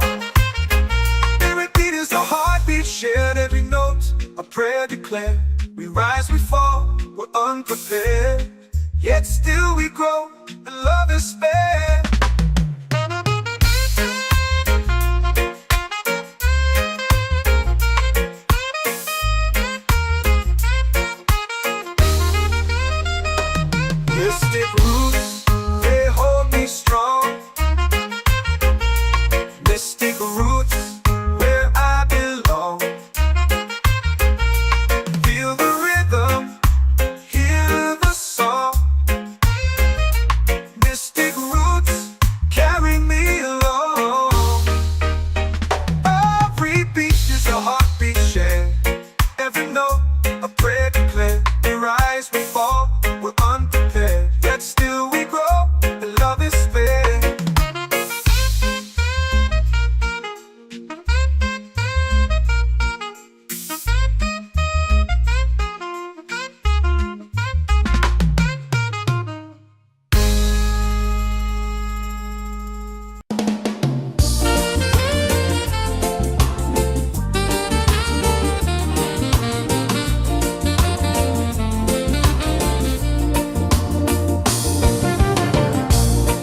every beat is a heartbeat shared, every note a prayer declared. We rise, we fall, we're unprepared, yet still we grow, and love is spared. Mystic roots, they hold me strong. Mystic roots, where I belong. Feel the rhythm, hear the song. Mystic roots, carry me along. Every beat is a heartbeat shared, every note a prayer declared. We rise, we fall, we're unprepared, yet still we grow, and love is spared.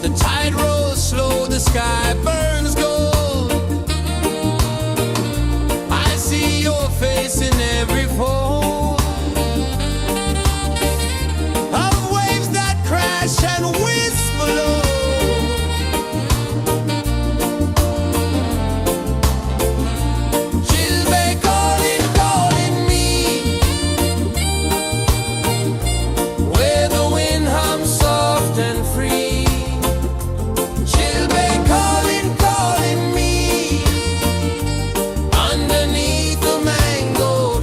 The tide rolls slow, the sky burns gold. I see your face in every fold of waves that crash and whisper low. Chilbay calling, calling me, where the wind hums soft and free. Chilbay calling, calling me, underneath the mango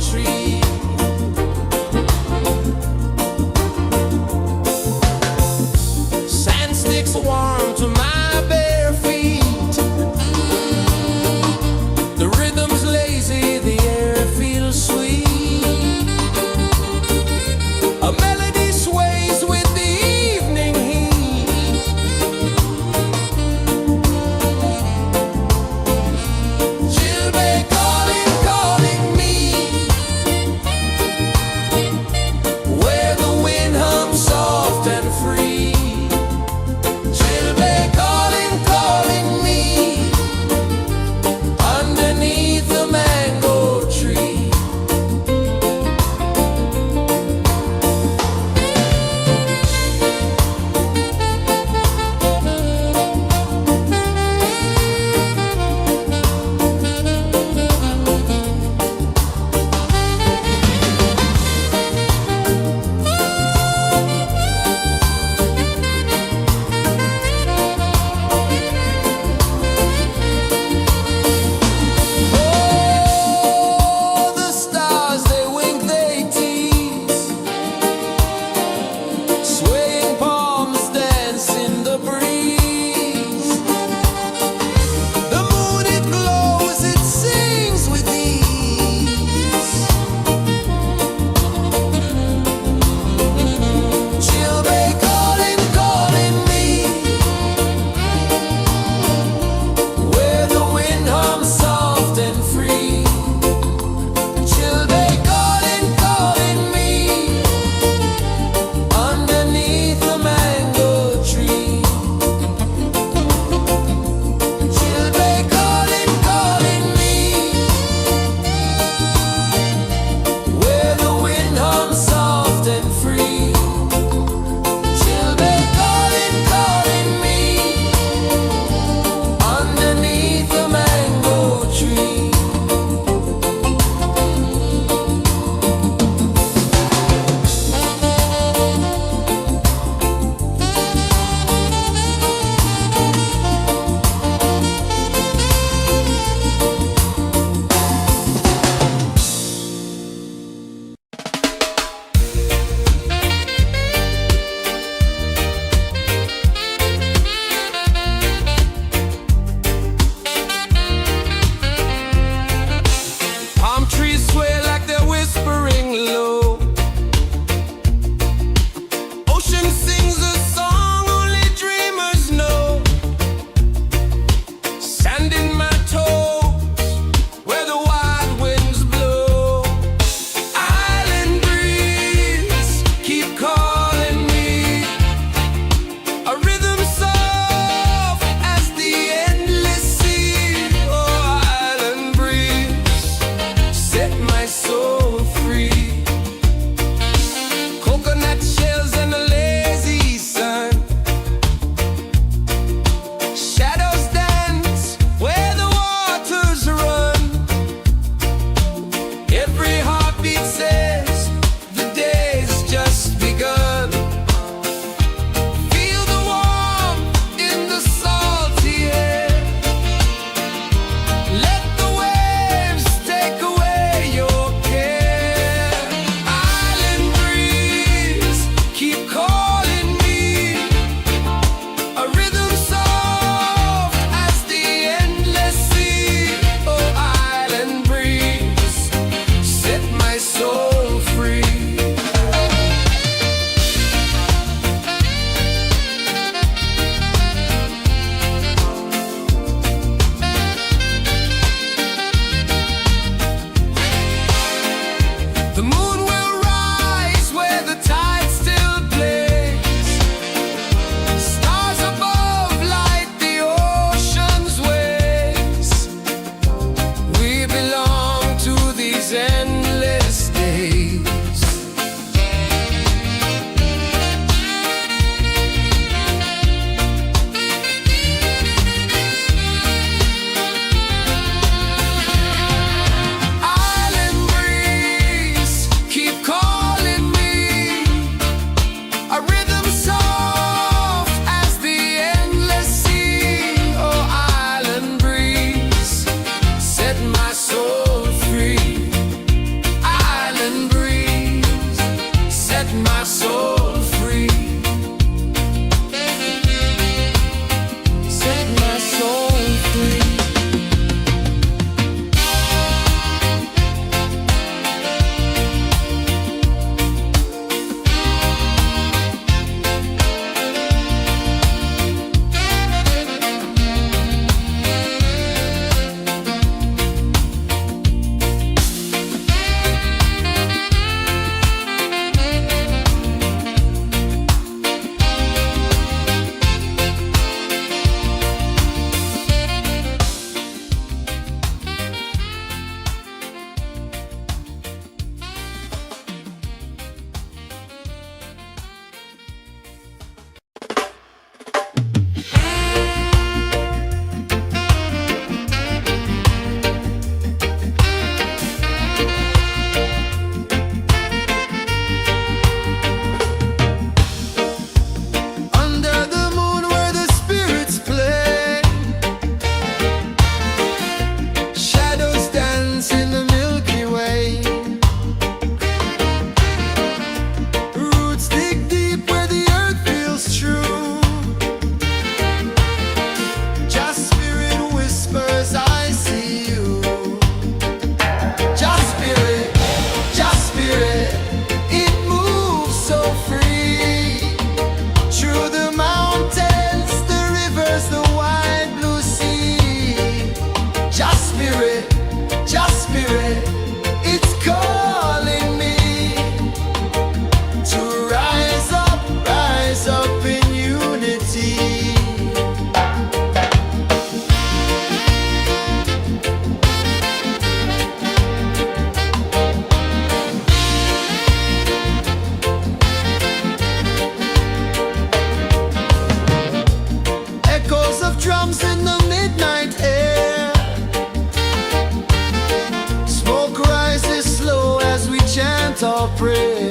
prayer.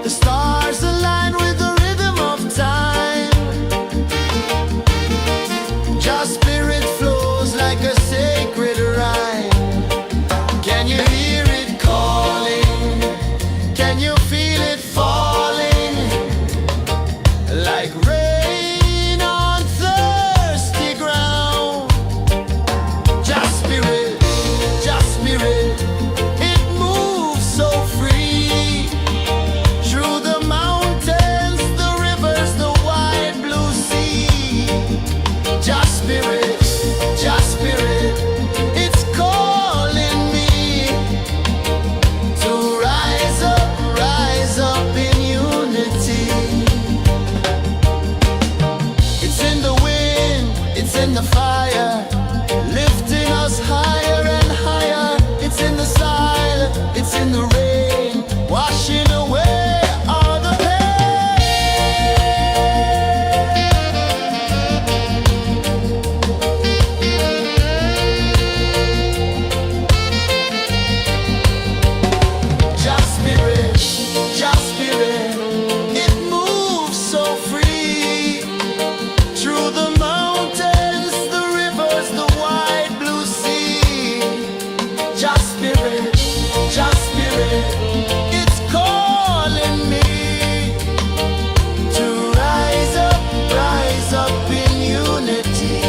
The stars align with the rhythm of time. Your spirit flows like a sacred rhyme. Can you hear it calling? Can you feel it falling? Like rain on thirsty ground. Just spirit, it moves so free. Through the mountains, the rivers, the wide blue sea. Just spirit, it's calling me to rise up in unity. It's in the wind, it's in the fire, lifting us higher and higher. It's in the silence, it's in the rain, washing away all the Just spirit, it moves so free. Through the mountains, the rivers, the wide blue sea. Just spirit, it's calling me to rise up in unity.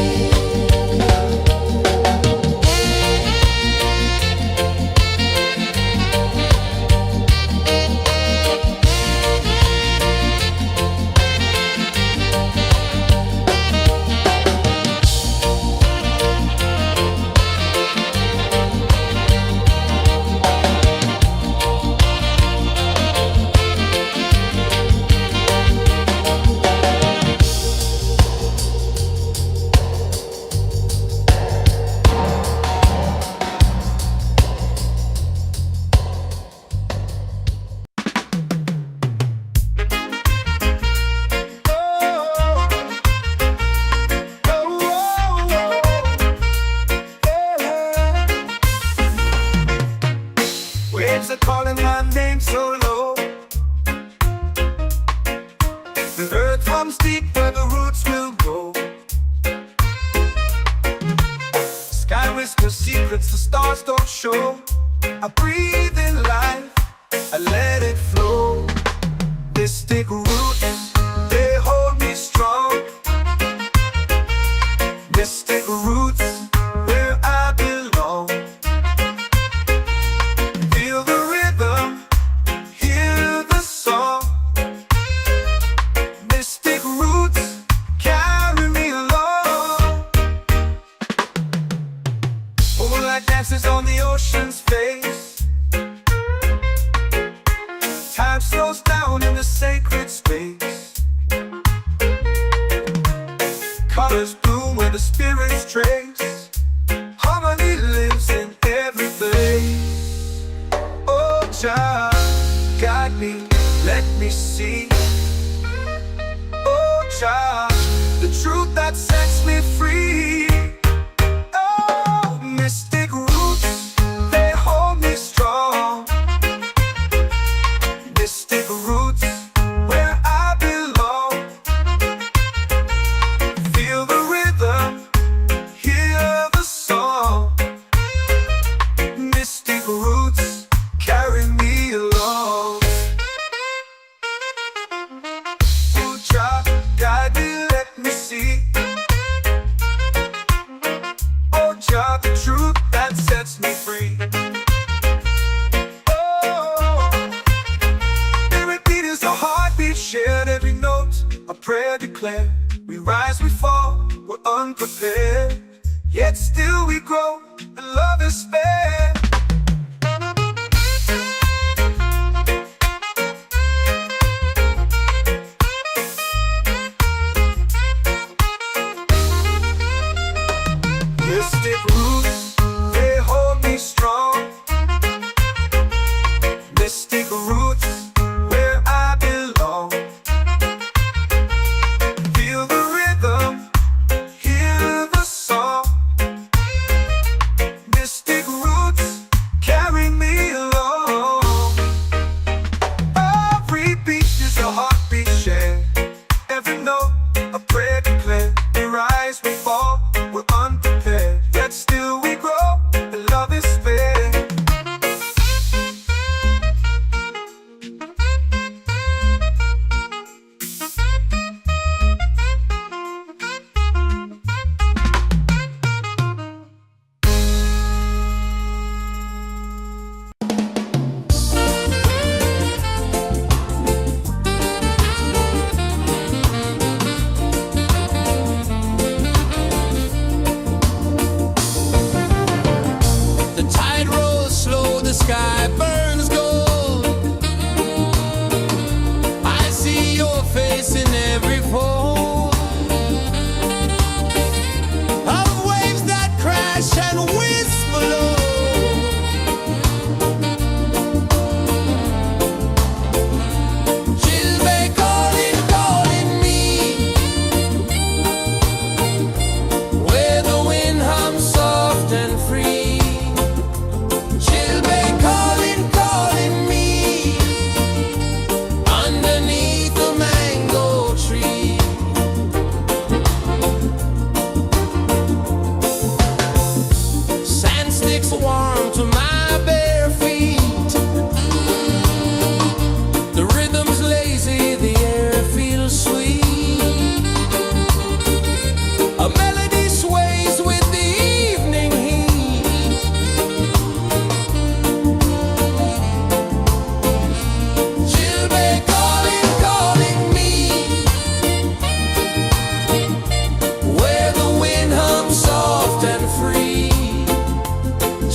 Waves are calling my name so low. The earth comes deep where the roots will go. Sky whispers secrets the stars don't show. I breathe in life, I let it flow. Mystic roots, they hold me strong. Mystic roots, where I belong. Feel the rhythm, hear the song. Mystic roots, carry me along. Moonlight dances on the ocean's face. Time slows down in the sacred space. Colors bloom where the spirits trace. Harmony lives in every place. Oh, child, guide me, let me see. Oh, child, the truth that sets me free. Oh, mystic roots, they hold me strong. Mystic roots, where I belong. Feel the rhythm, hear the song. Mystic roots, carry me along. Ooh, child, guide me, let me see. Oh, child, the truth that sets me free. Oh, every beat is a heartbeat shared, every note a prayer declared. We rise, we fall, we're unprepared, yet still we grow, and love is spared. Mystic roots, they hold me strong. Mystic roots, where I belong. Feel the rhythm, hear the song. Mystic roots.
sky burns gold. I see your face in every fold of waves that crash and whisk below. She'll be calling, calling me where the wind hums soft and free. She'll be calling, calling me underneath the mango tree. Sand sticks warm to my bare feet. The rhythm's lazy, the air feels sweet. A melody sways with the evening heat. She'll be calling, calling me where the wind hums soft and free.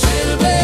She'll be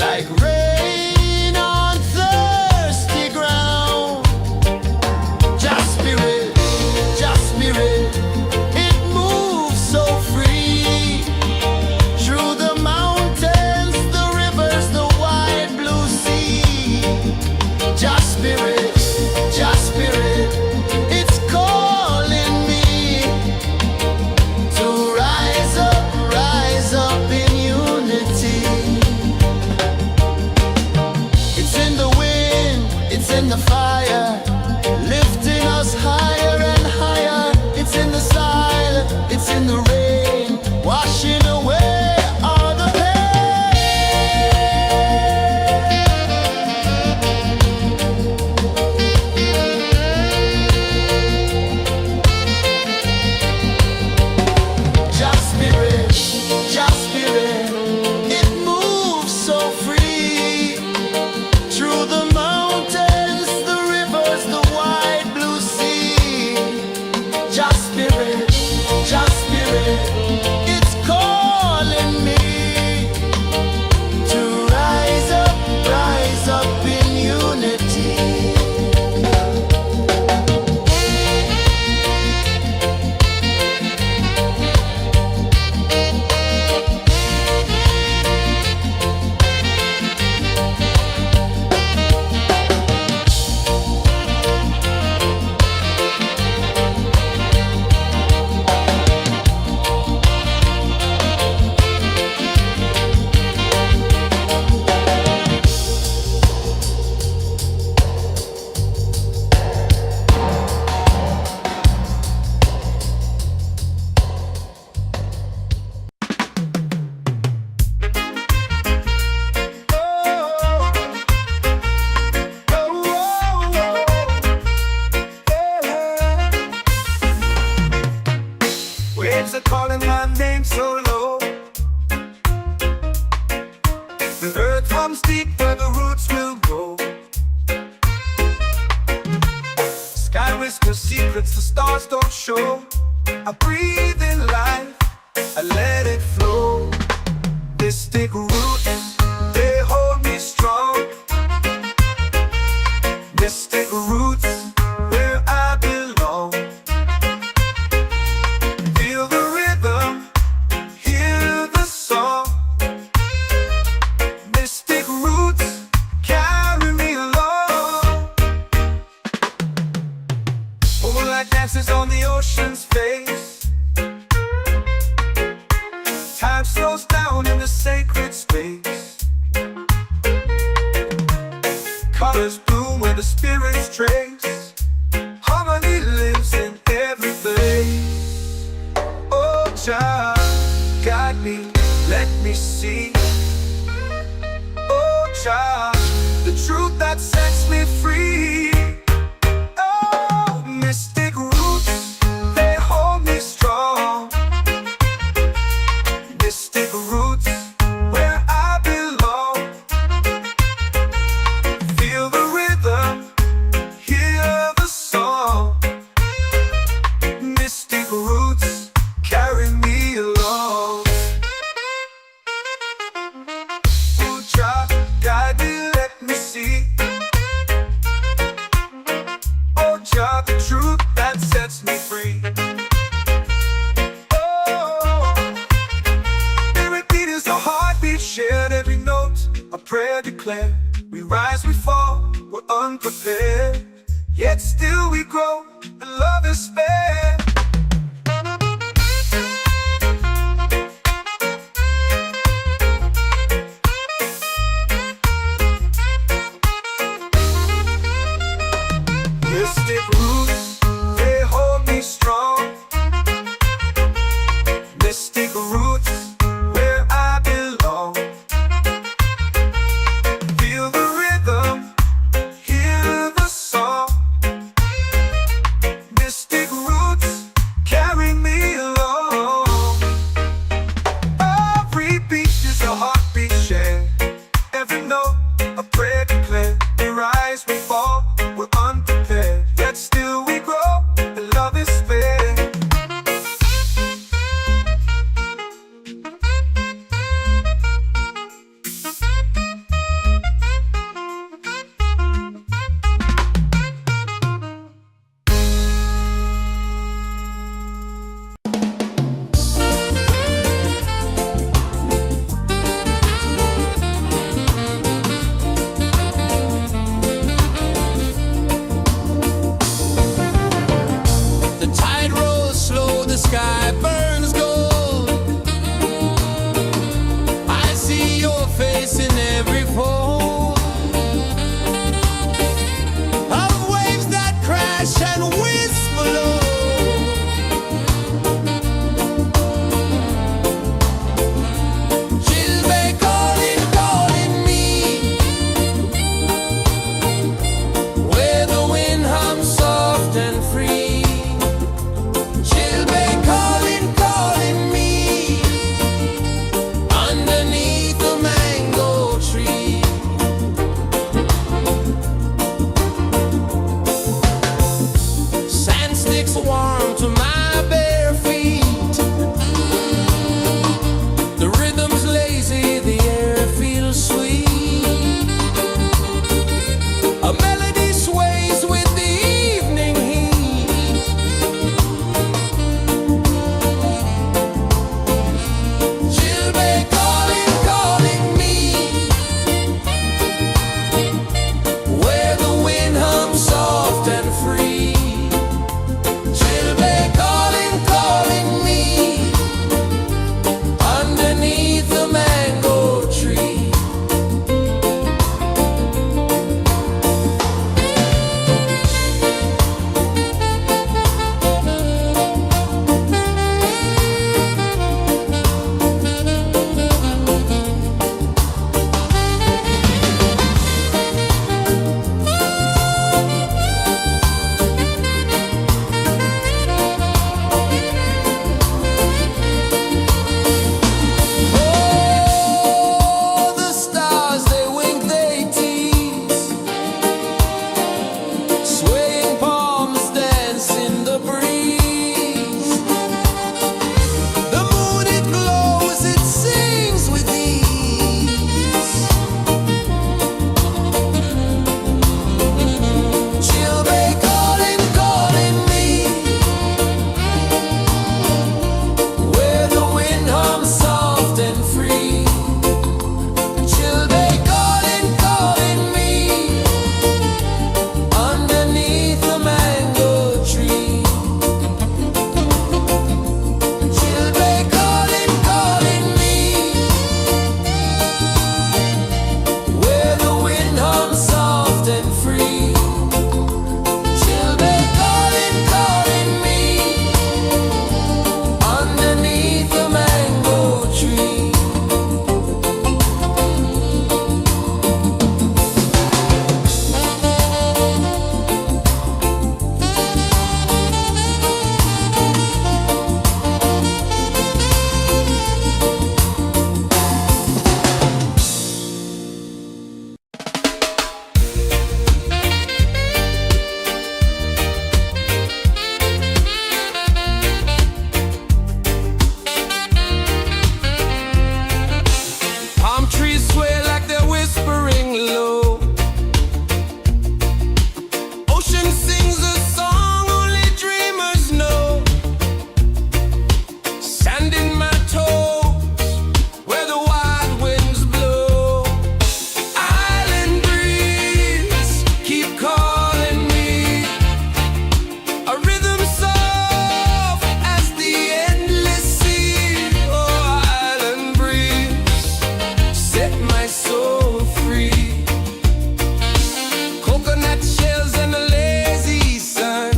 like rain on thirsty ground. Just spirit, it moves so free through the mountains, the rivers, the wide blue sea. Just spirit, it's calling me to rise up in unity. It's in the wind, it's in the fire, lifting us higher and higher. It's in the silence, it's in the rain, washing away all the Just spirit, it moves so free through the mountains, the rivers, the wide blue sea. Just spirit, it's calling me to rise up in unity.
Waves are calling my name so low. The earth comes deep where the roots will go. Sky whispers secrets the stars don't show. I breathe in life, I let it flow. Mystic roots, they hold me strong. Mystic roots, where I belong. Feel the rhythm, hear the song. Mystic roots, carry me along. Moonlight dances on the ocean's face. Time slows down in the sacred space. Colors bloom where the spirits trace. Harmony lives in every place. Oh, Jah, guide me, let me see. Oh, Jah, the truth that sets me free. Oh, mystic roots, they hold me strong. Mystic roots, where I belong. Feel the rhythm, hear the song. Mystic roots, carry me along. Oh, Jah, guide me, let me see. Oh, Jah, the truth that sets me free. Oh, spirit beat is a heartbeat, shared every note. A prayer declared. We rise, we fall, we're unprepared. Yet still we grow, and love is spared. Mystic roots, they hold me strong. Mystic roots, where I belong. Feel the rhythm, hear the song. Mystic roots, soul free. Coconut shells and a lazy sun,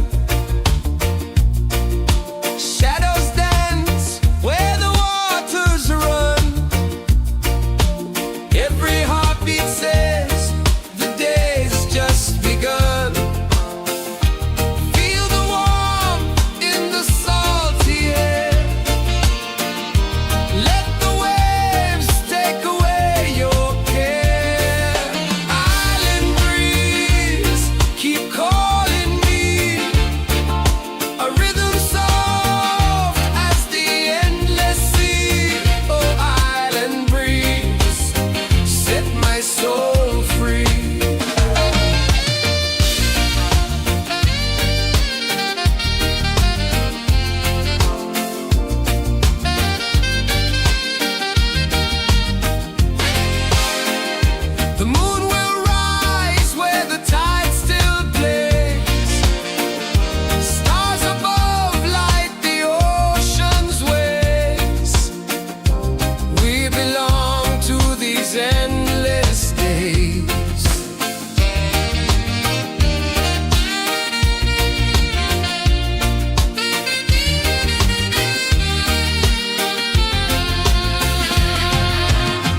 shadows dance where the waters run. Every heartbeat says the day's just begun. Feel the warmth in the salty air. Let the waves take away your care. Island breeze, keep calling me. A rhythm soft as the endless sea. Oh, island breeze, set my soul free. The moon will rise where the tide still plays. Stars above light the ocean's waves. We belong to these endless days.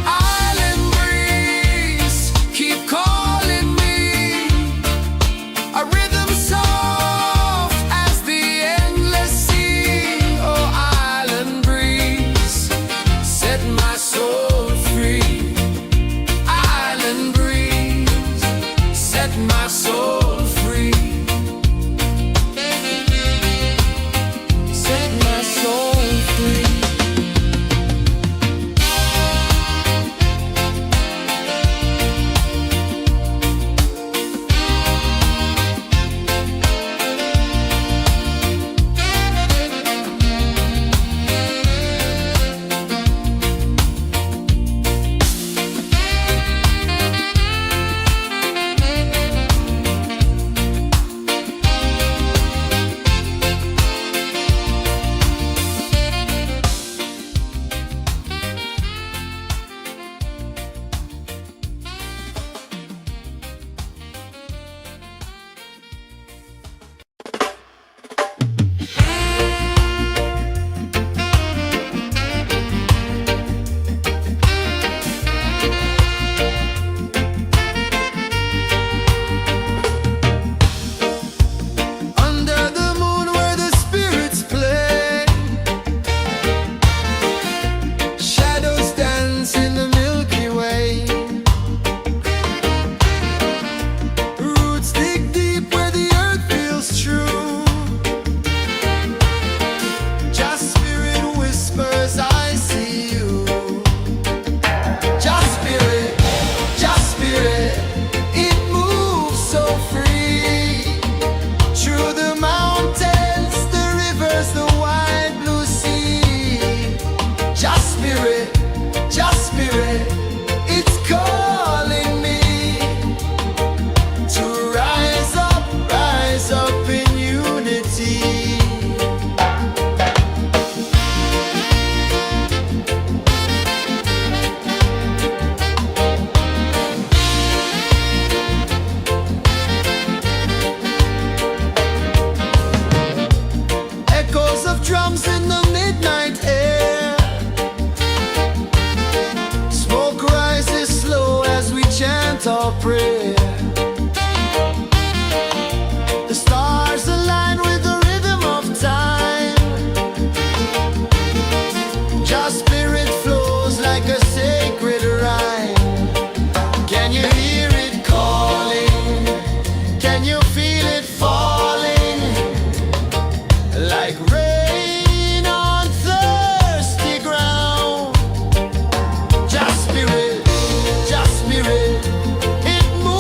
Island breeze, keep calling me. A rhythm soft as the endless sea. Oh, island breeze, set my soul free. Island breeze, set my soul free. Set my soul free. Under the moon where the spirits play, shadows dance in the Milky Way. Roots dig deep where the earth feels true. Just spirit whispers, I see you. Just spirit, it moves so free. Through the mountains, the rivers, the wide blue sea. Just spirit, it's calling me to rise up in unity. Echoes of drums in the midnight air. Smoke rises slow as we chant our prayer. The stars align with the rhythm of time. Just spirit flows like a sacred rhyme. Can you hear it calling? Can you feel it falling? Like rain on thirsty ground. Just spirit, it moves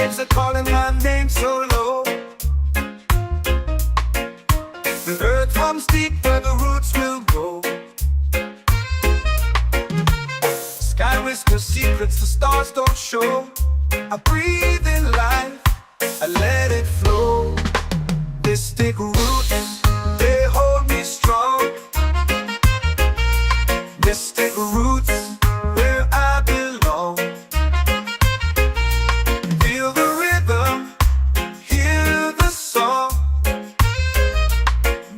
waves are calling my name so low. The earth hums deep where the roots will go. Sky whispers secrets the stars don't show. I breathe in life, I let it flow. Mystic roots, they hold me strong. Mystic roots, where I belong. Feel the rhythm, hear the song.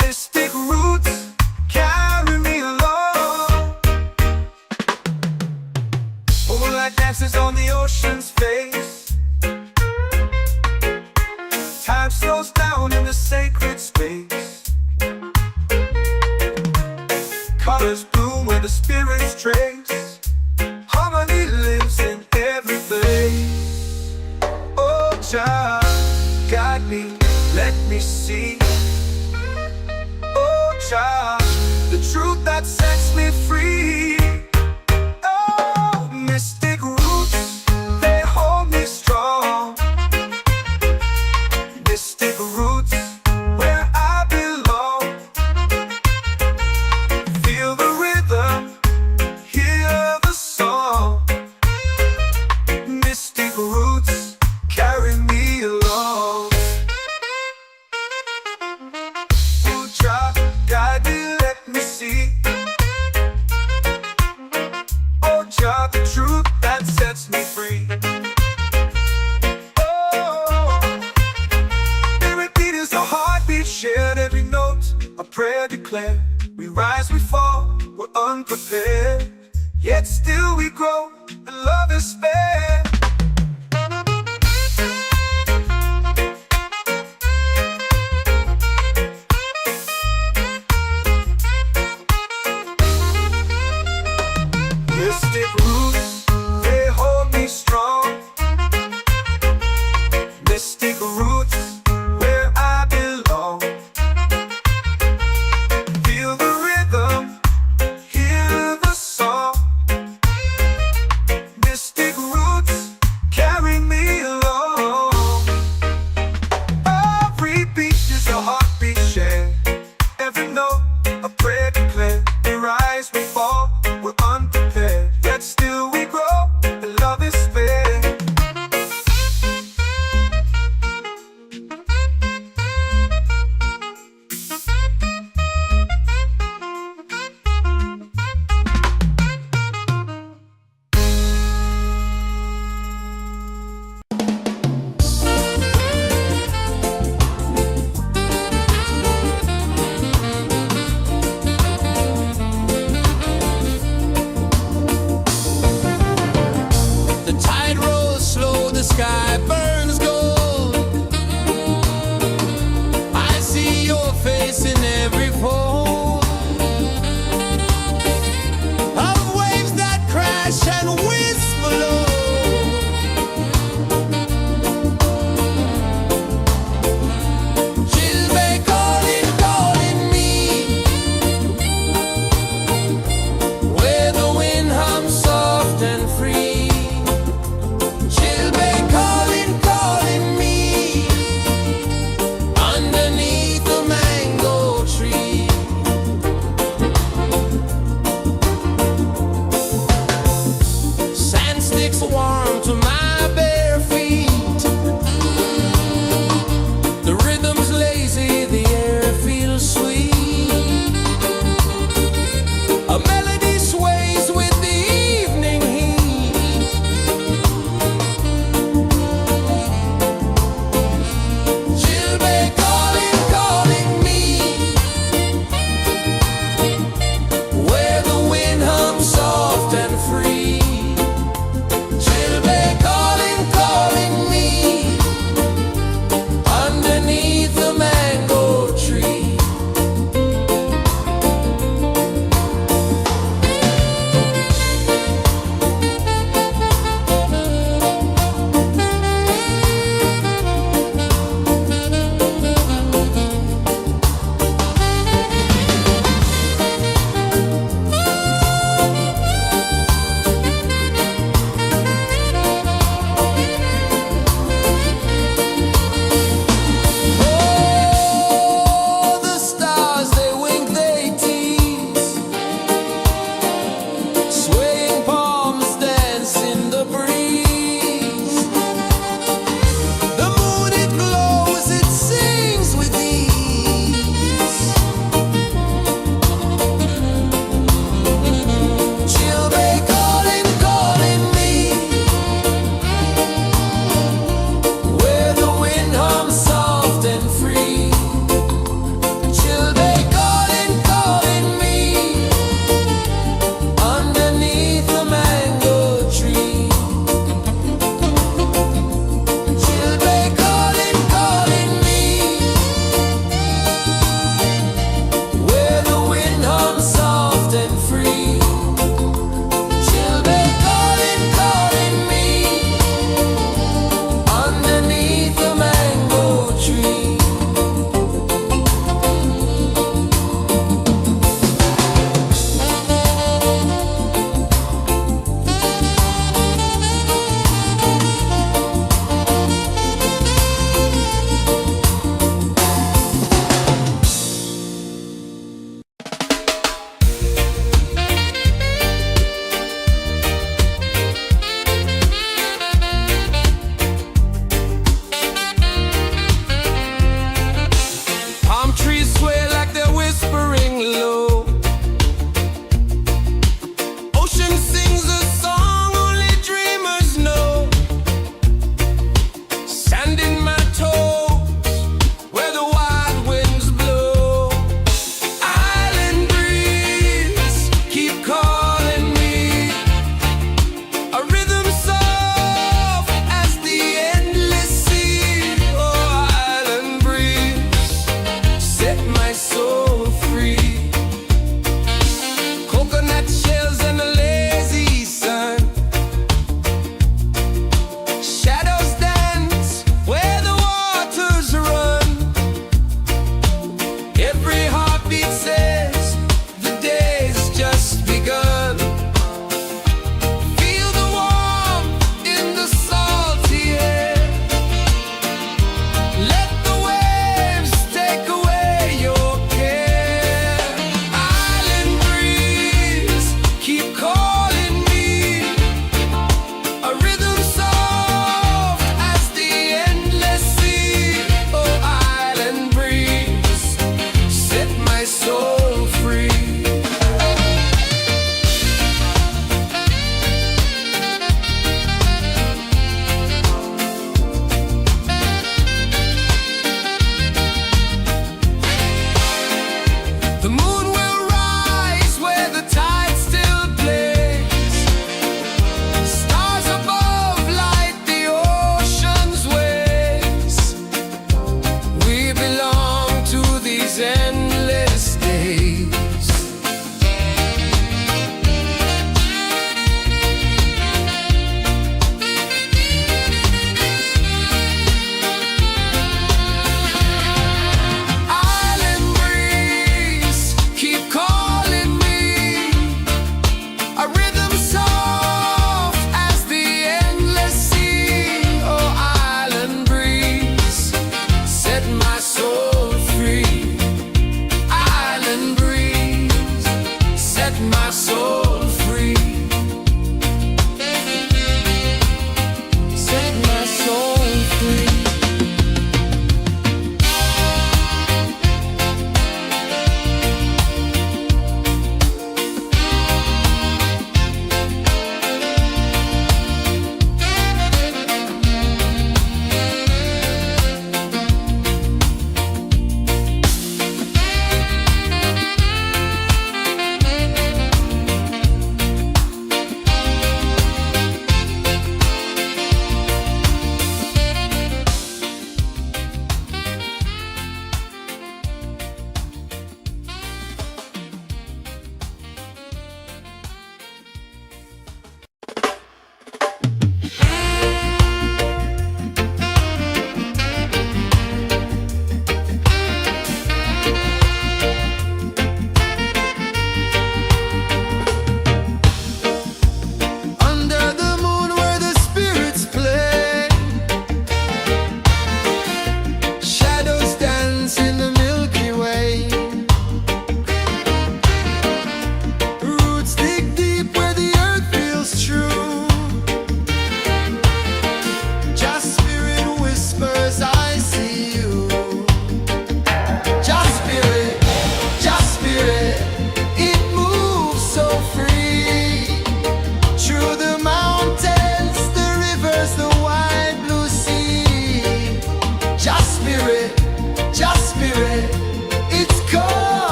Mystic roots, carry me along. Moonlight dances on the ocean's face. Time slows down in the sacred space. Colors bloom where the spirits trace. Harmony lives in every place. Oh, Jah, guide me, let me see. Oh, Jah, the truth that sets me free. Oh, mystic roots, they hold me strong. Mystic roots, where I belong. Feel the rhythm, hear the song. Mystic roots, carry me along. Oh, Jah, guide me, let me see. Oh, Jah, the truth that sets me free. Shared every note, a prayer declared. We rise, we fall, we're unprepared. Yet still we grow, and love is spared. Mystic roots, they hold me strong. Mystic roots, where I belong. Feel the rhythm, hear the song.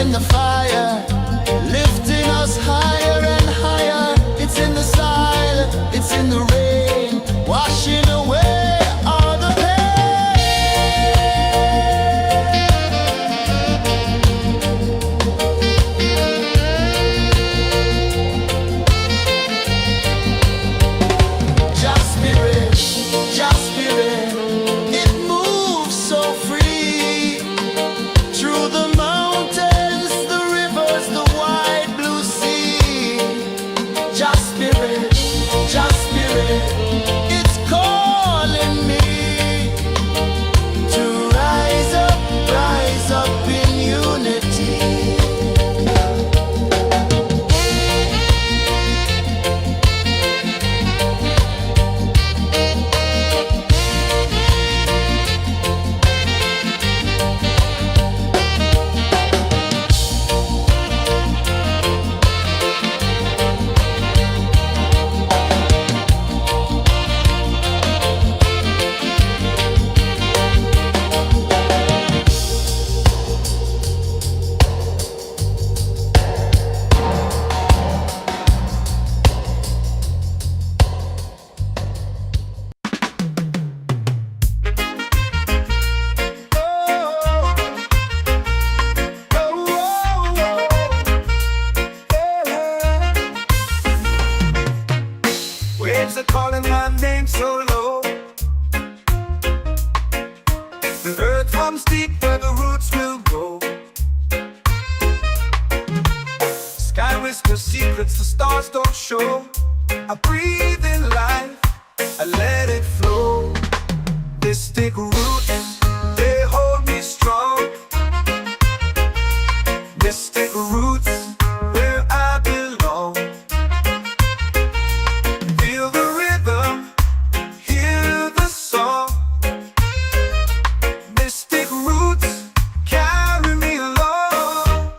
in the fire, lifting us higher and higher. It's in the silence, it's in the rain, washing away all the Just spirit, just spirit, it moves so free through the mountains, the rivers, the wide blue sea. Just spirit, it's calling me to rise up in unity.
Waves are calling my name so low. The earth hums deep where the roots will grow. Sky whispers secrets the stars don't show. I breathe in life, I let it flow. Mystic roots, they hold me strong. Mystic roots, where I belong. Feel the rhythm, hear the song. Mystic roots, carry me along.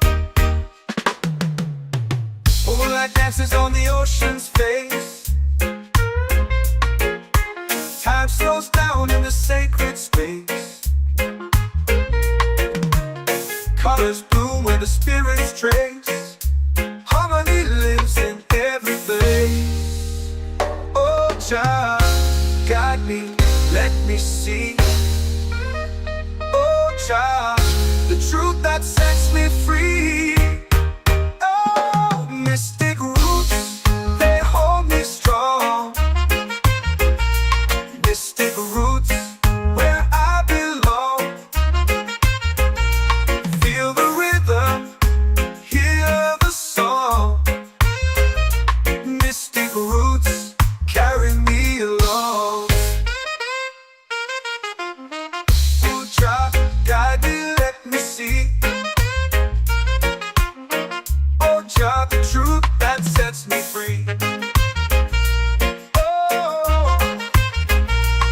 Moonlight dances on the ocean's face. Time slows down in the sacred space. Colors bloom where the spirits trace. Harmony lives in every place. Oh, child, guide me, let me see. Oh, child, the truth that sets me free. Oh, mystic roots, they hold me strong. Mystic roots, where I belong. Feel the rhythm, hear the song. Mystic roots, carry me along. Oh, child, guide me, let me see. Oh, child, the truth that sets me free. Oh,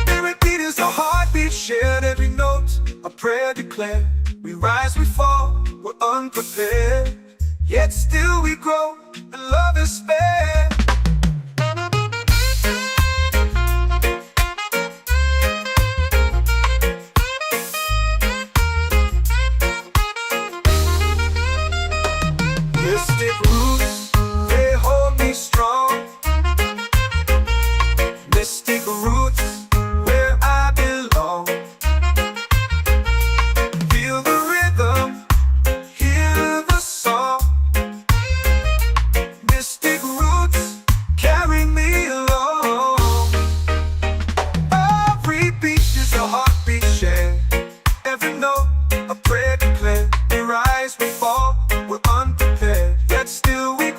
every beat is a heartbeat shared, every note a prayer declared. We rise, we fall, we're unprepared, yet still we grow, and love is spared. Mystic roots, they hold me strong. Mystic roots, where I belong. Feel the rhythm, hear the song. Mystic roots, carry me along. Every beat is a heartbeat shared, every note a prayer declared. We rise, we fall, we're unprepared, yet still we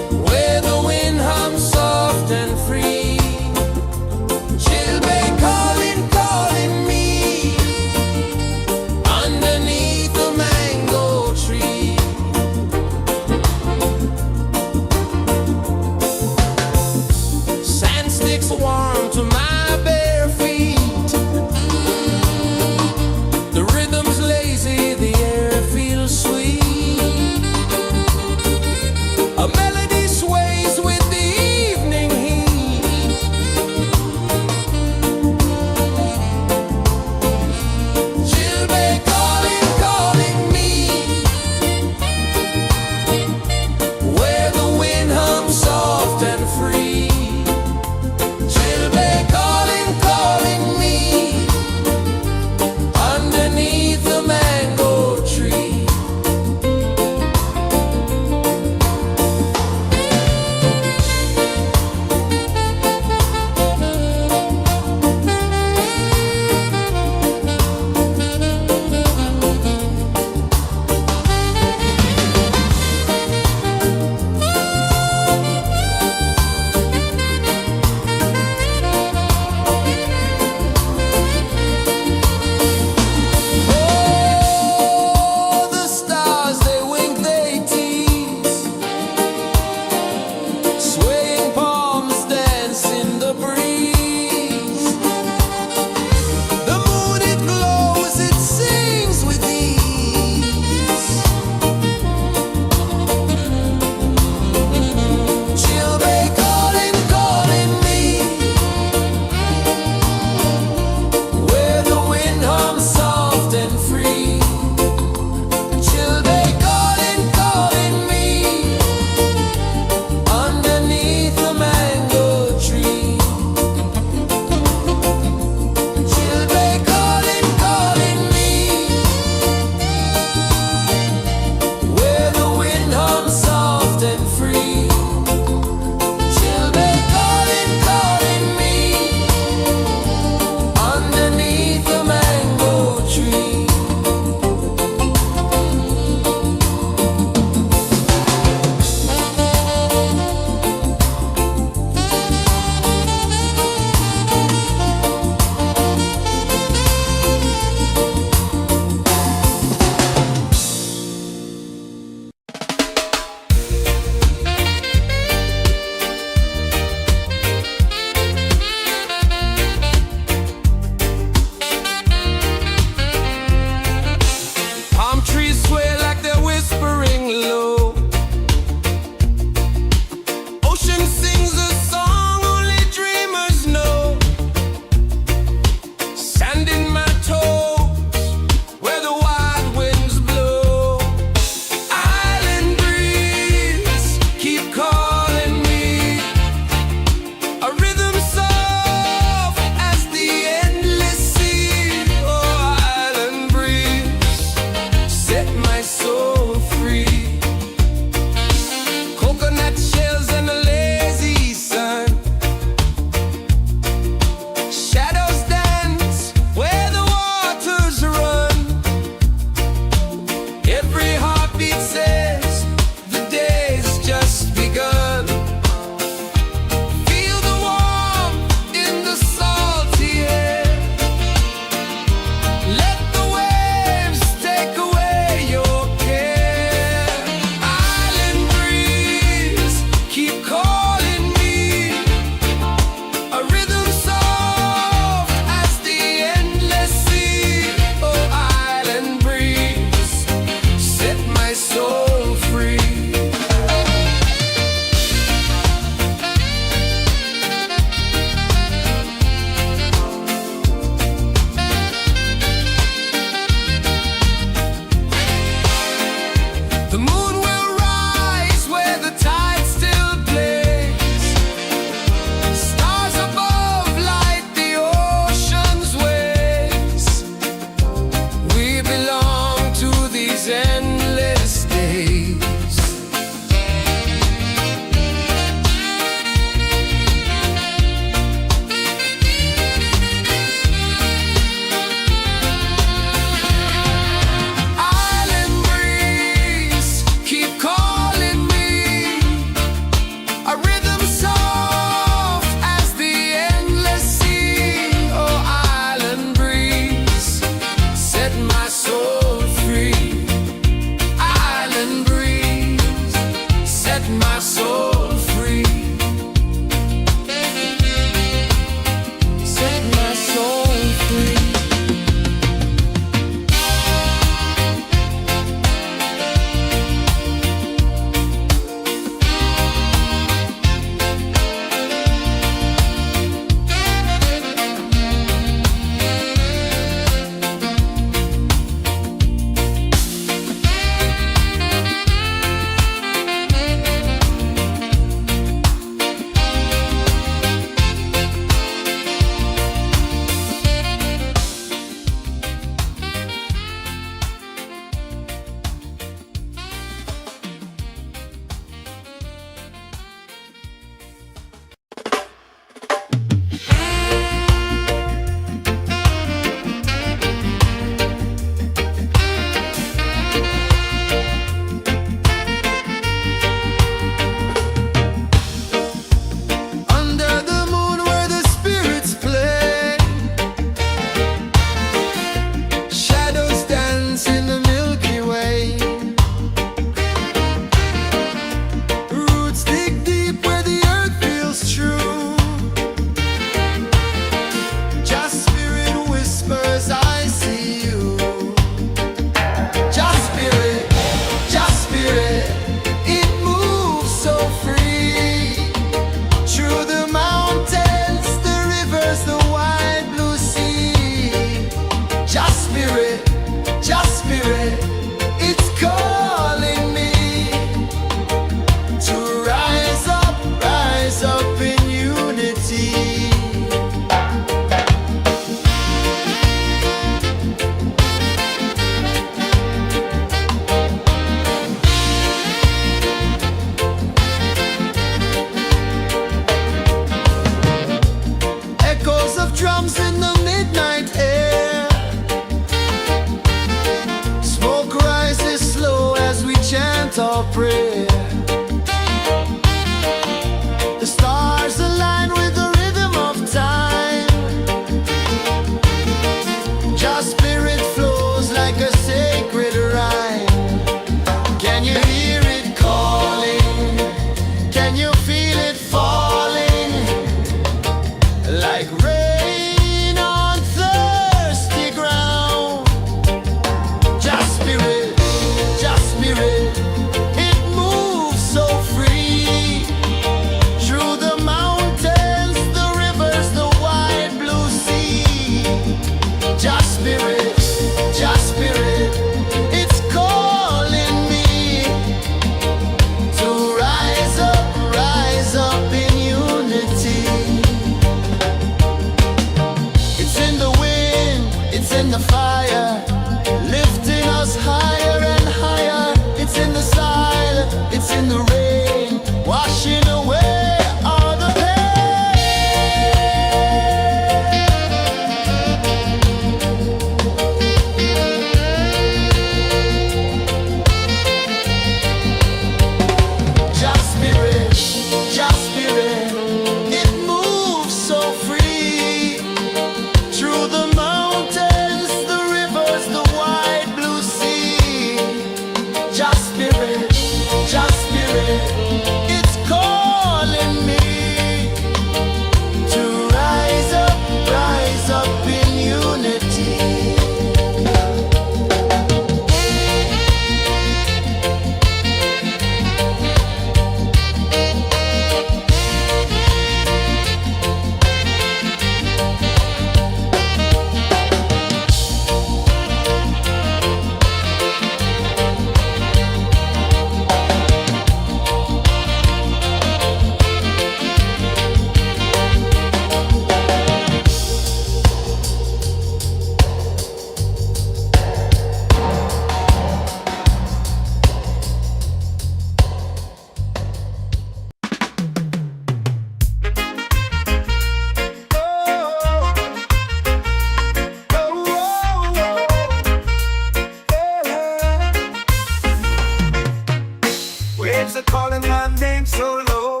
calling my name so low.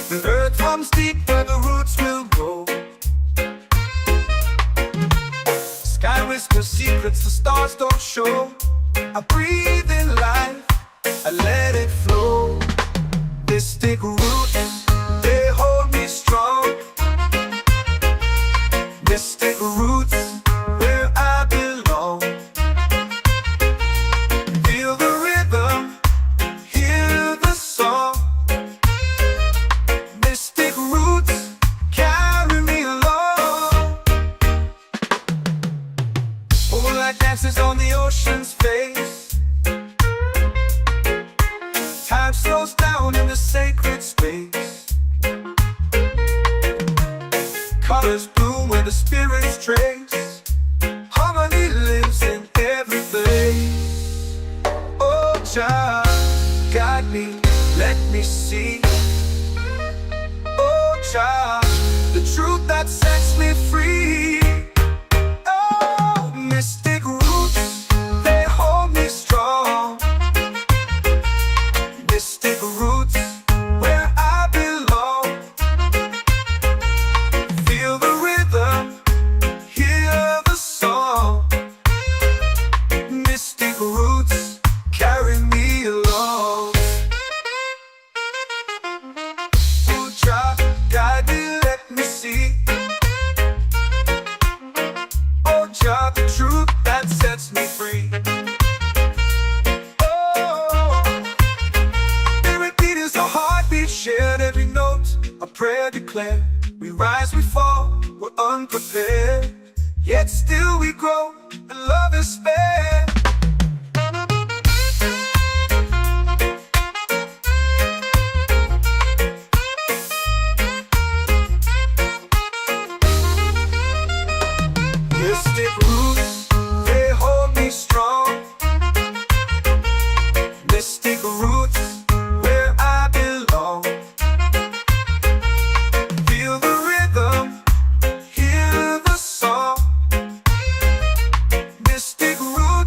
The earth runs deep where the roots will grow. Sky whispers secrets the stars don't show. I breathe in life, I let it flow. Mystic roots, they hold me strong. Mystic roots, where I belong. Feel the rhythm, hear the song. Mystic roots, carry me along. Moonlight dances on the ocean's face. Time slows down in the sacred space. Colors bloom where the spirits trace. Harmony lives in every place. Oh, Jah, guide me, let me see. Oh, Jah, the truth that sets me free. Oh, mystic roots, they hold me strong. Mystic roots, where I belong. Feel the rhythm, hear the song. Mystic roots, carry me along. Oh, Jah, guide me, let me see. Oh, Jah, the truth that sets me free. Shared every note, a prayer declared. We rise, we fall, we're unprepared. Yet still we grow, and love is spared. Mystic roots, they hold me strong. Mystic roots, where I belong. Feel the rhythm, hear the song. Mystic roots.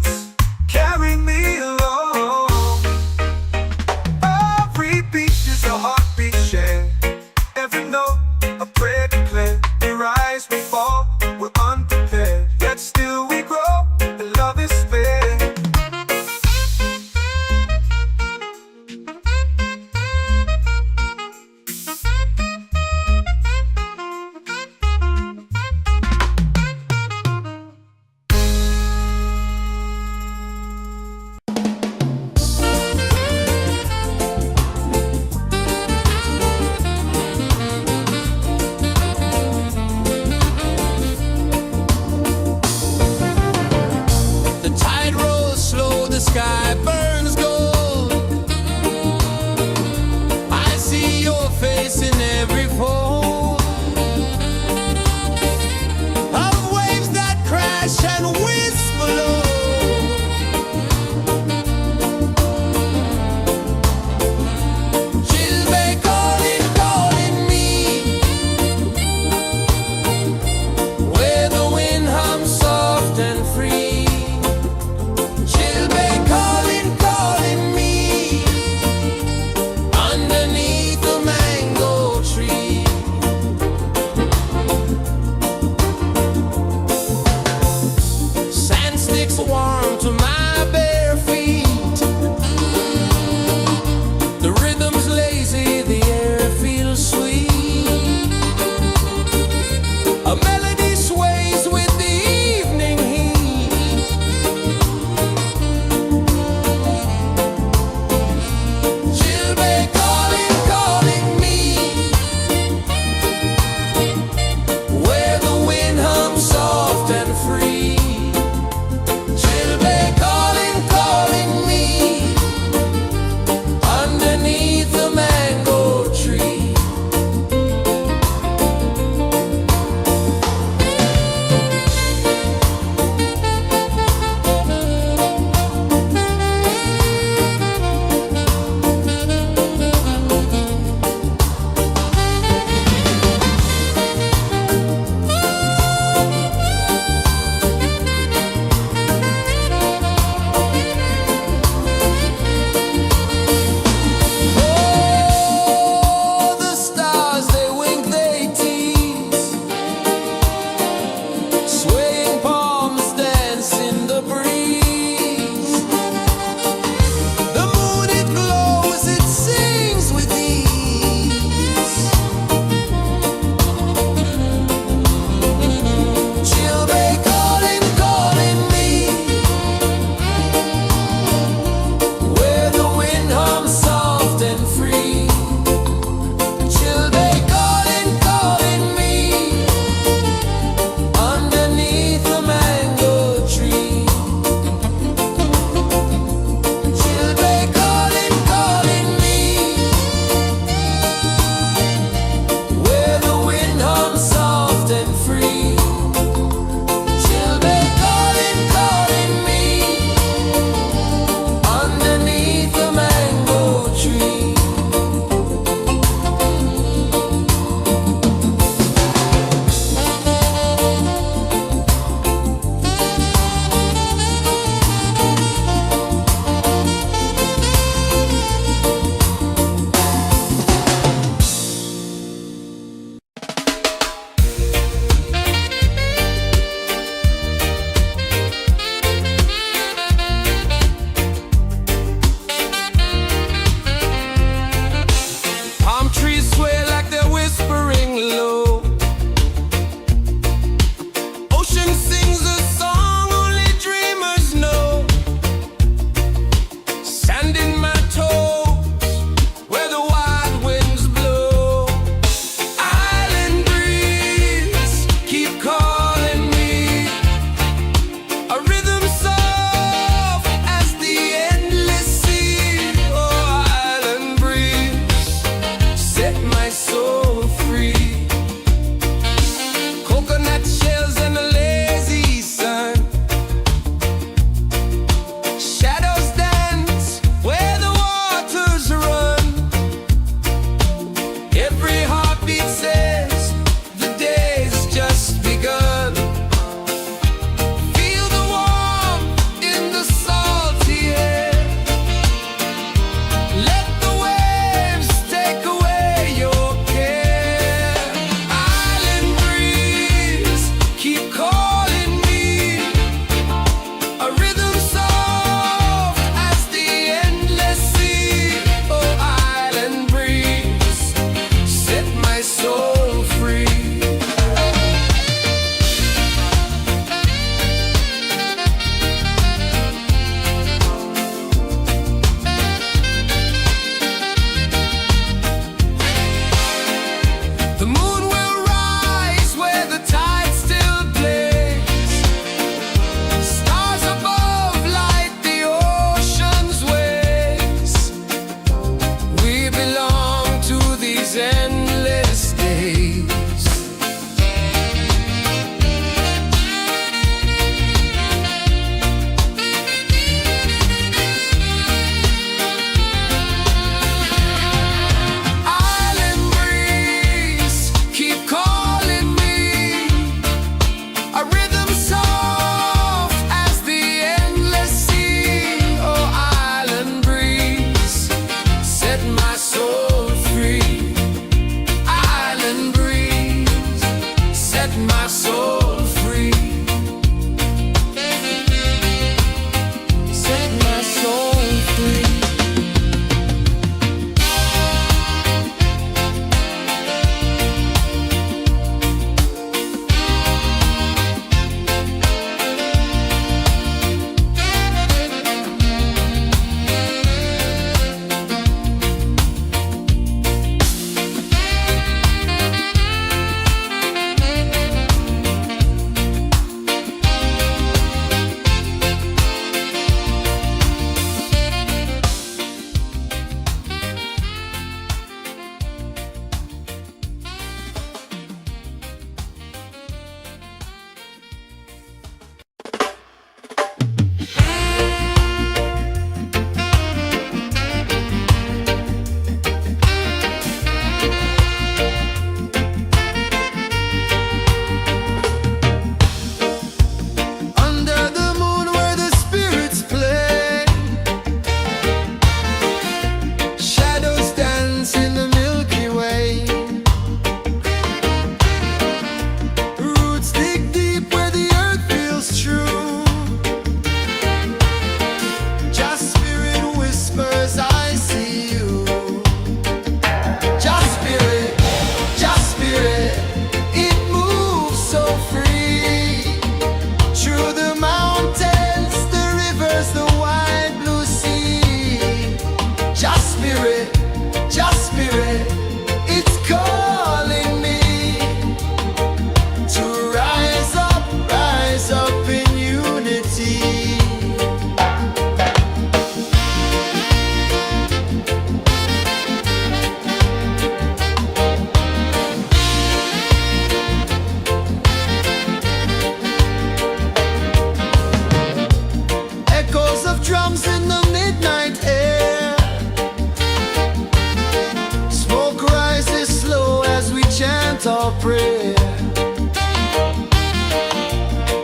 prayer.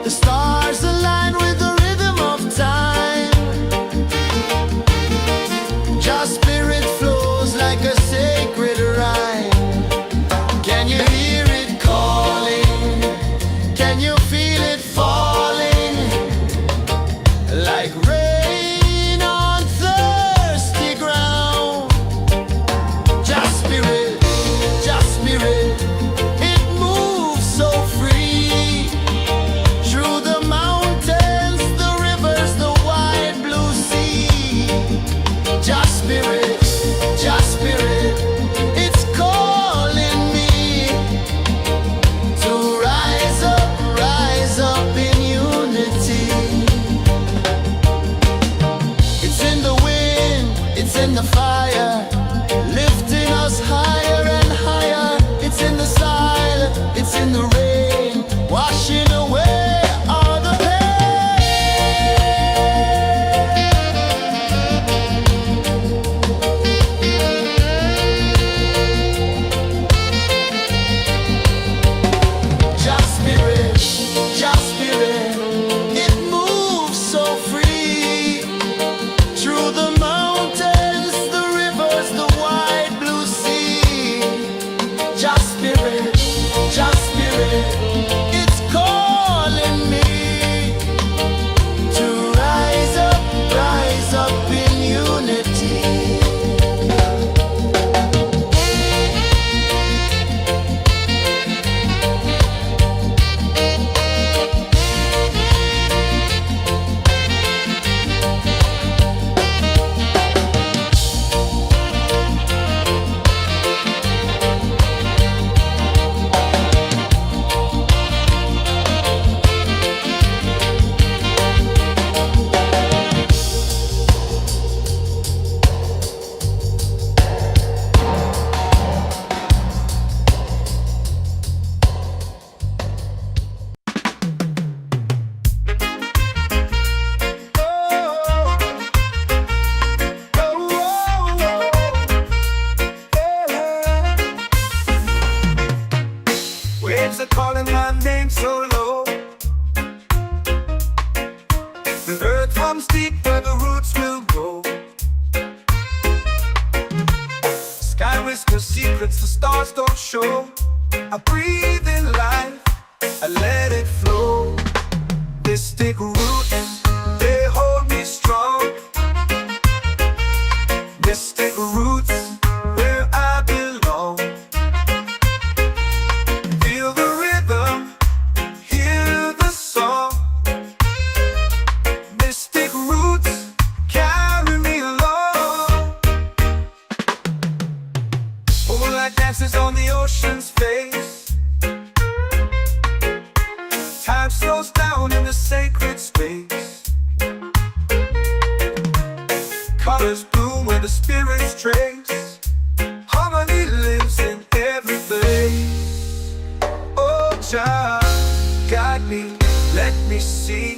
The stars align with the rhythm of time. Your spirit flows like a sacred rhyme. Can you hear it calling? Can you feel it falling? Like rain on thirsty ground. Just spirit, it moves so free. Through the mountains, the rivers, the wide blue sea. Just spirit, it's calling me to rise up in unity. It's in the wind, it's in the fire, lifting us higher and higher. It's in the silence, it's in the rain, washing away all the Just spirit, it moves so free. Through the mountains, the rivers, the wide blue sea. Just spirit, it's calling me to rise up in unity.
Waves are calling my name so low. The earth runs deep where the roots will go. Sky whispers secrets the stars don't show. I breathe in life, I let it flow. This take root and they hold me strong. This take roots where I belong. Feel the rhythm, hear the song. Mystic roots carry me along. Moonlight dances on the ocean's face. Time slows down in the sacred space. Colors bloom where the spirits trace. Harmony lives in every place. Oh, Jah, guide me, let me see.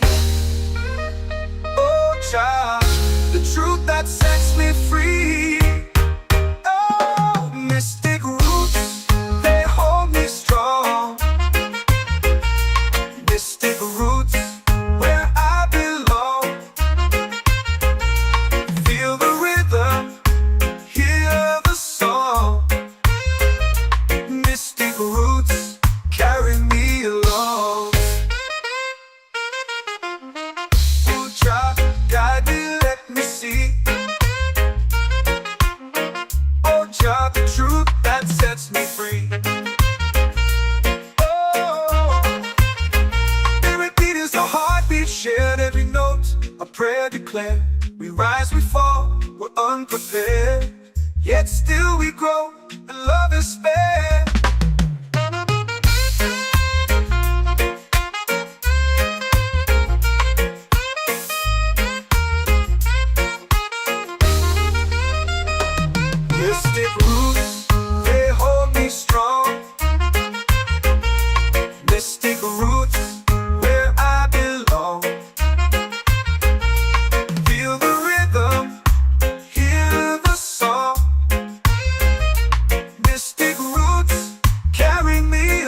Oh, Jah, the truth that sets me free. Oh, mystic roots, they hold me strong. Mystic roots, where I belong. Feel the rhythm, hear the song. Mystic roots carry me along. Oh, Jah, guide me, let me see. Oh, Jah, the truth that sets me free. Oh, spirit beat is a heartbeat, shared every note. A prayer declared. We rise, we fall, we're unprepared. Yet still we grow, and love is spared. Mystic roots, they hold me strong. Mystic roots, where I belong. Feel the rhythm, hear the song. Mystic roots carry me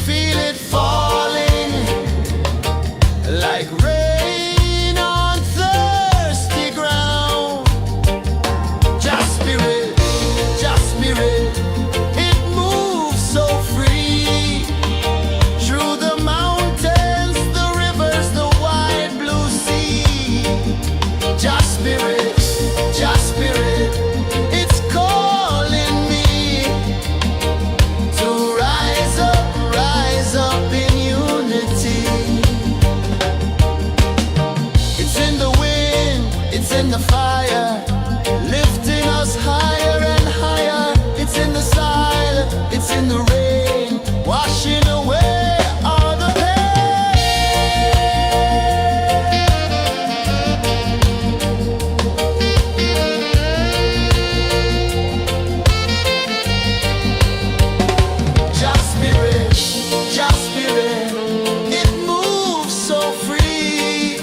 feel it falling like rain on thirsty ground. Just spirit, it moves so free through the mountains, the rivers, the wide blue sea. Just spirit, it's calling me to rise up in unity. It's in the wind, it's in the fire, lifting us higher and higher. It's in the silence, it's in the rain, washing away all the Just spirit, it moves so free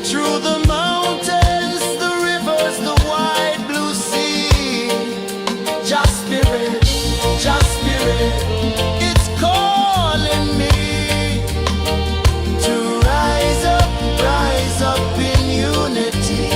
through the mountains, the rivers, the wide blue sea. Just spirit, it's calling me to rise up in unity.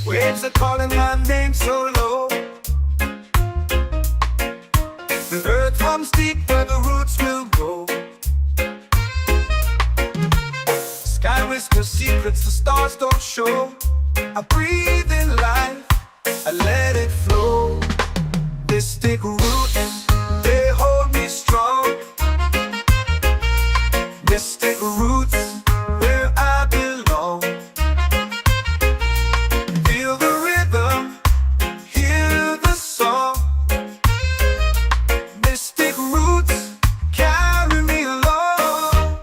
Waves are calling my name so low. The earth hums deep where the roots will grow. Sky whispers secrets the stars don't show. I breathe in life, I let it flow. Mystic roots, they hold me strong. Mystic roots, where I belong. Feel the rhythm, hear the song. Mystic roots, carry me along.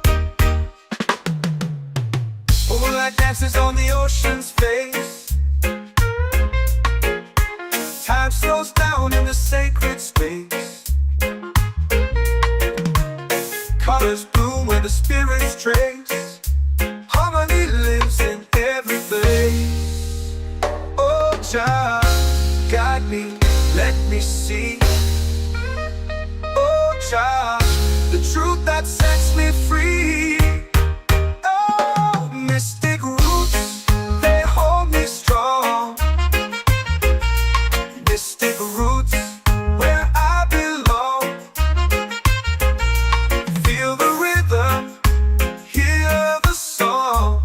Moonlight dances on the ocean's face. Time slows down in the sacred space. Colors bloom where the spirits trace. Harmony lives in every place. Oh, child, guide me, let me see. Oh, child, the truth that sets me free. Oh, mystic roots, they hold me strong. Mystic roots, where I belong. Feel the rhythm, hear the song.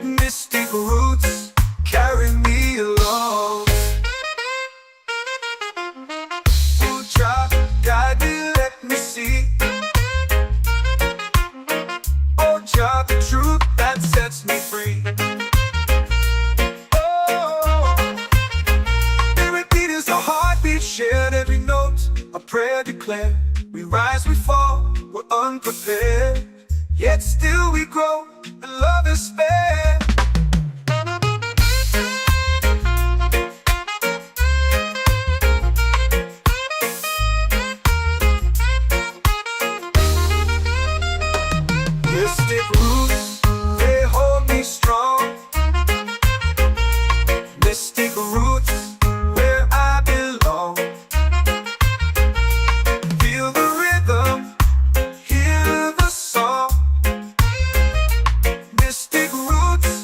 Mystic roots, carry me along. Oh, child, guide me, let me see. Oh, child, the truth that sets me free. Oh, spirit beat is a heartbeat shared, every note a prayer declared. We rise, we fall, we're unprepared, yet still we grow, and love is spared. Mystic roots, they hold me strong. Mystic roots, where I belong. Feel the rhythm, hear the song. Mystic roots,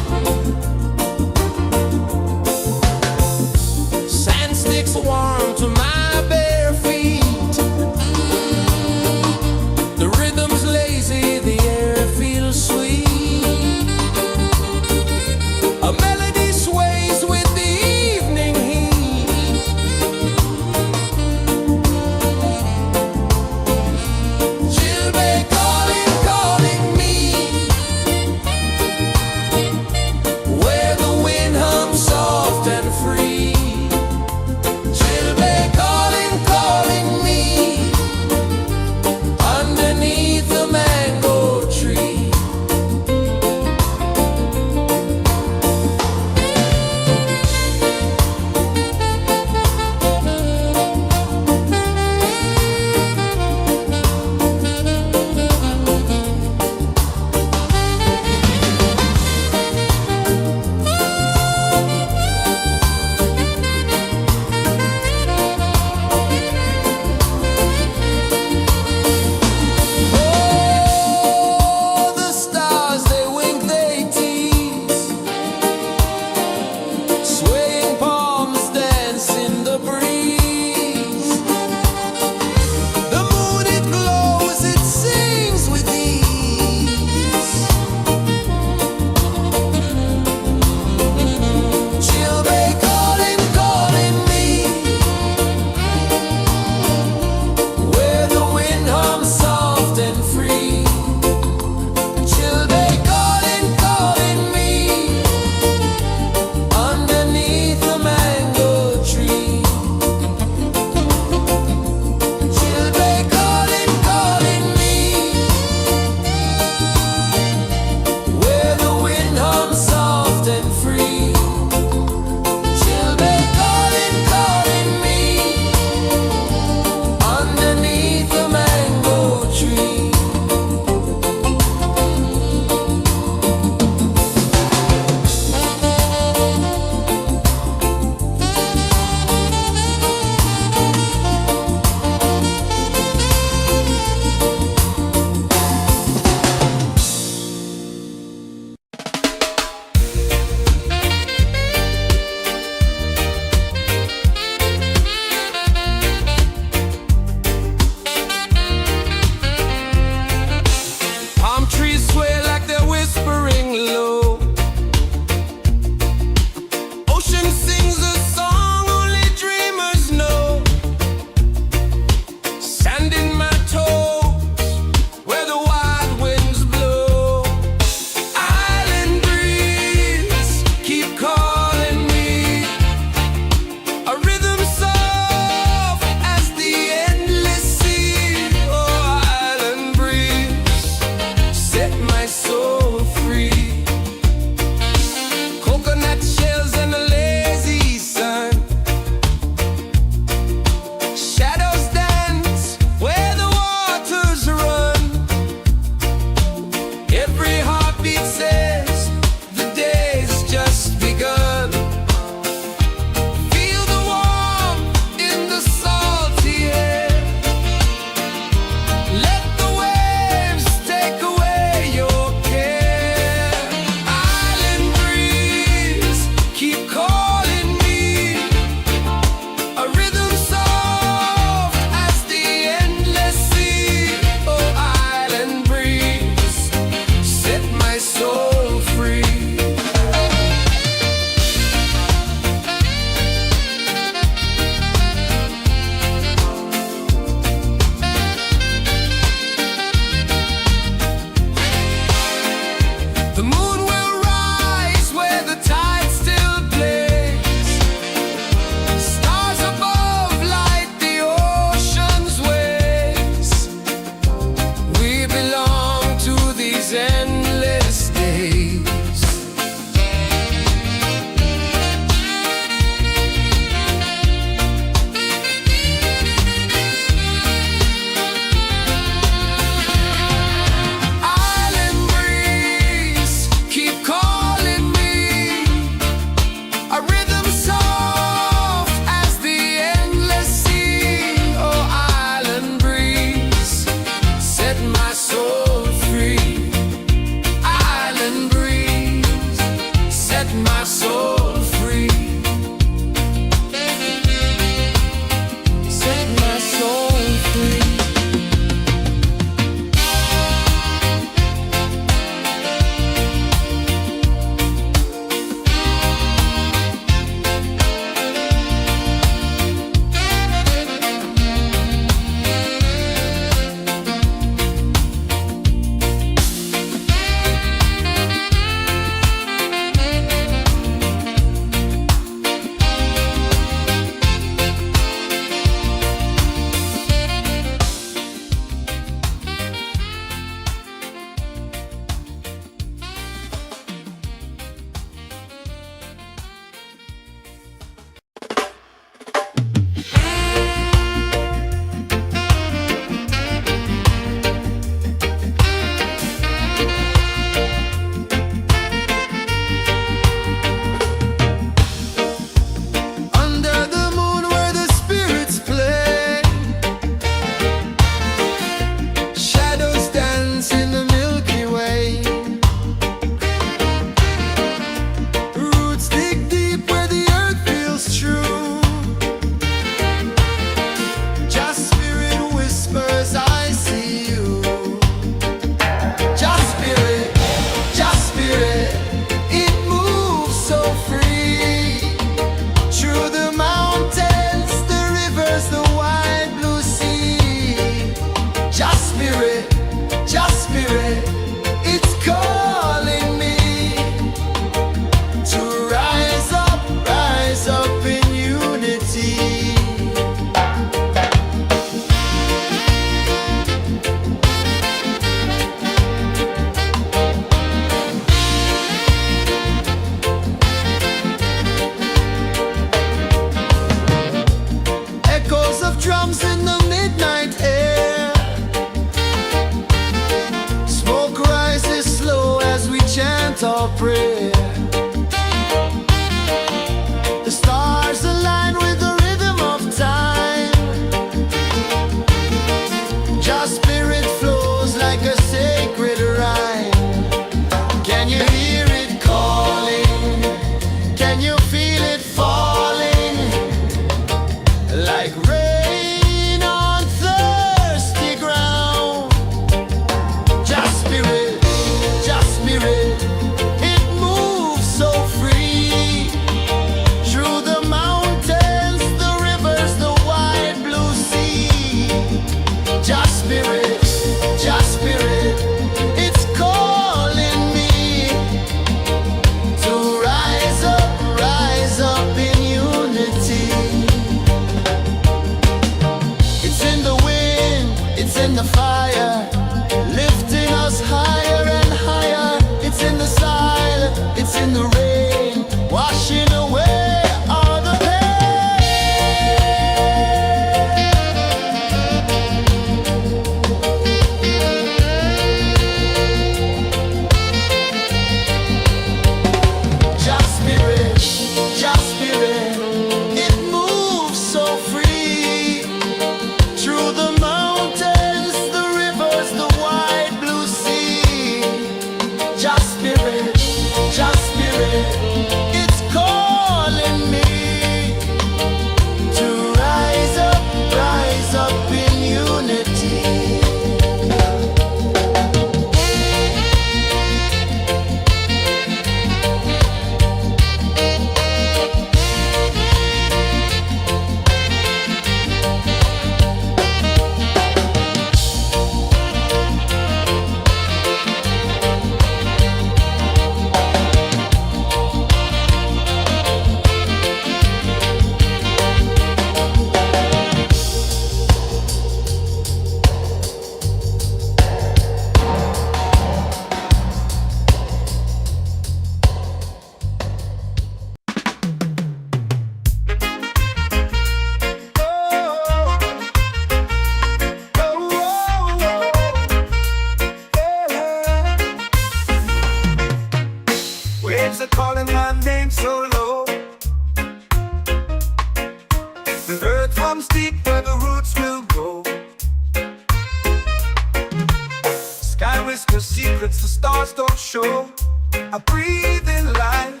whisper secrets the stars don't show. I breathe in life,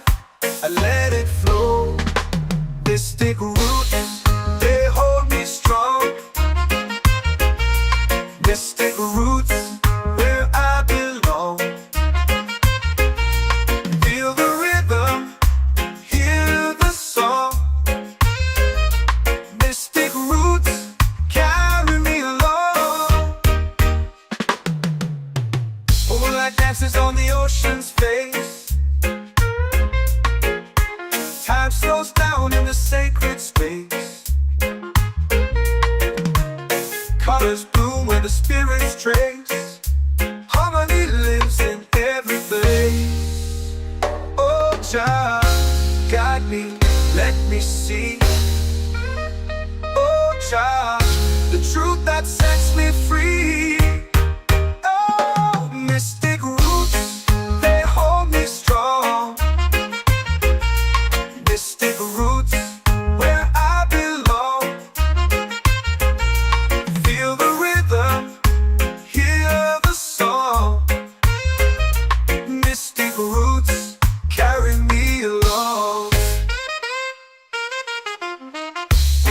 I let it flow. Mystic roots, they hold me strong. Mystic roots, where I belong. Feel the rhythm, hear the song. Mystic roots, carry me along. Moonlight dances on the ocean's face. Time slows down in the sacred space. Colors bloom where the spirits trace. Harmony lives in every place. Oh, Jah, guide me, let me see. Oh, Jah, the truth that sets me free. Oh, mystic roots, they hold me strong. Mystic roots, where I belong. Feel the rhythm, hear the song. Mystic roots, carry me along.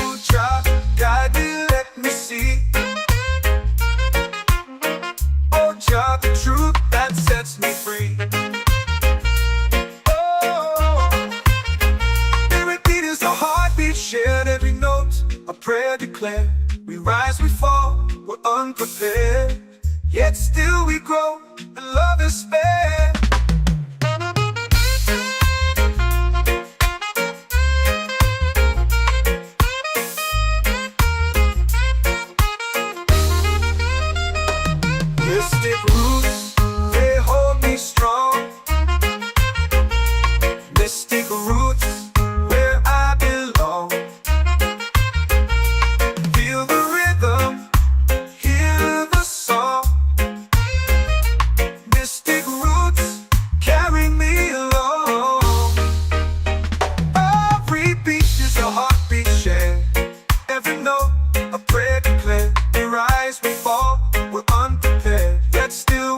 Oh, Jah, guide me, let me see. Oh, Jah, the truth that sets me free. Shared every note, a prayer declared. We rise, we fall, we're unprepared. Yet still we grow, and love is spared. Mystic roots, they hold me strong. Mystic roots, where I belong. Feel the rhythm, hear the song. Mystic roots, carry me along. Every beat is a heartbeat shared. Every note, a prayer declared. We rise, we fall, we're unprepared. Yet still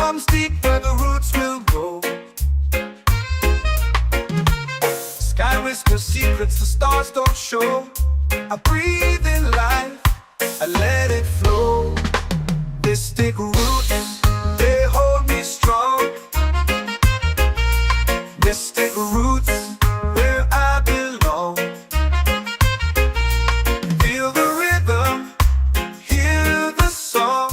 comes deep where the roots will grow. Sky whispers secrets the stars don't show. I breathe in life, I let it flow. Mystic roots, they hold me strong. Mystic roots, where I belong. Feel the rhythm, hear the song.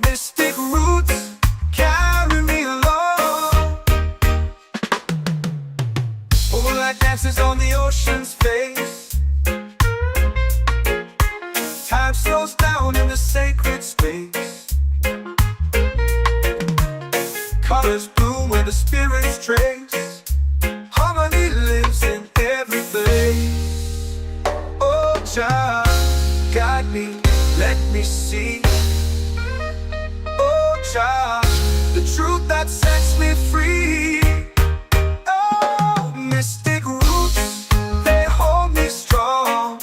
Mystic roots, carry me along. Moonlight dances on the ocean's face. Time slows down in the sacred space. Colors bloom where the spirits trace. Harmony lives in every place. Oh, Jah, guide me, let me see. Oh, Jah, the truth that sets me free. Oh, mystic roots, they hold me strong.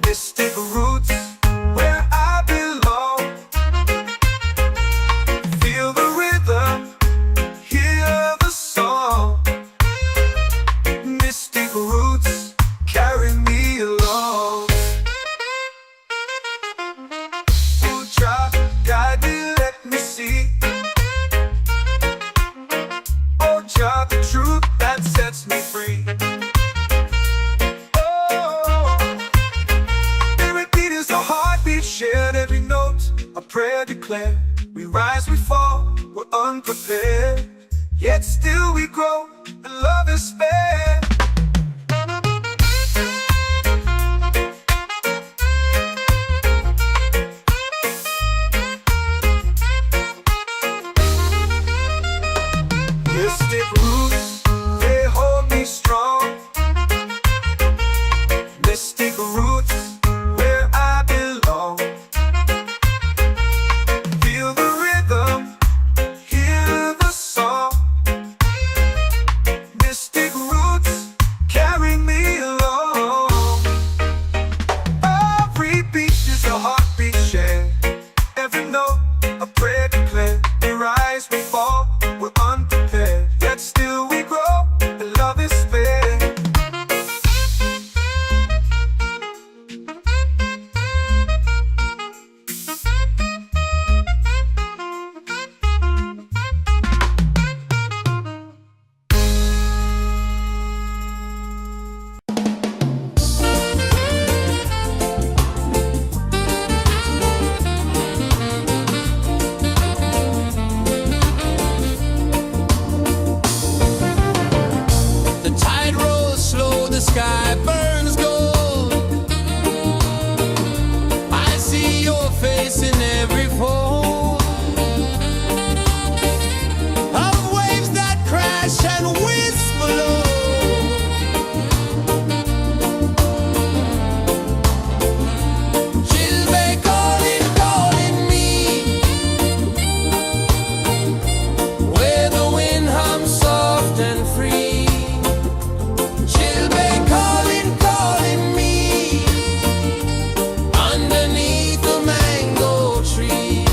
Mystic roots, where I belong. Feel the rhythm, hear the song. Mystic roots, carry me along. Oh, Jah, guide me, let me see. Oh, Jah, the truth that sets me free. Oh, spirit beat is a heartbeat, shared every note. A prayer declared. We rise, we fall, we're unprepared. Yet still we grow, and love is spared. Mystic roots, they hold me strong. Mystic roots, where I belong. Feel the rhythm, hear the song. Mystic roots, carry me along. Every beat is a heartbeat shared. Every note, a prayer declared. We rise, we fall, we're unprepared. Yet still we grow, and love is spared.
The tide rolls slow, the sky burns gold. I see your face in every fold of waves that crash and whisper low. Chilbay calling, calling me, where the wind hums soft and free. Chilbay calling, calling me, underneath the mango tree.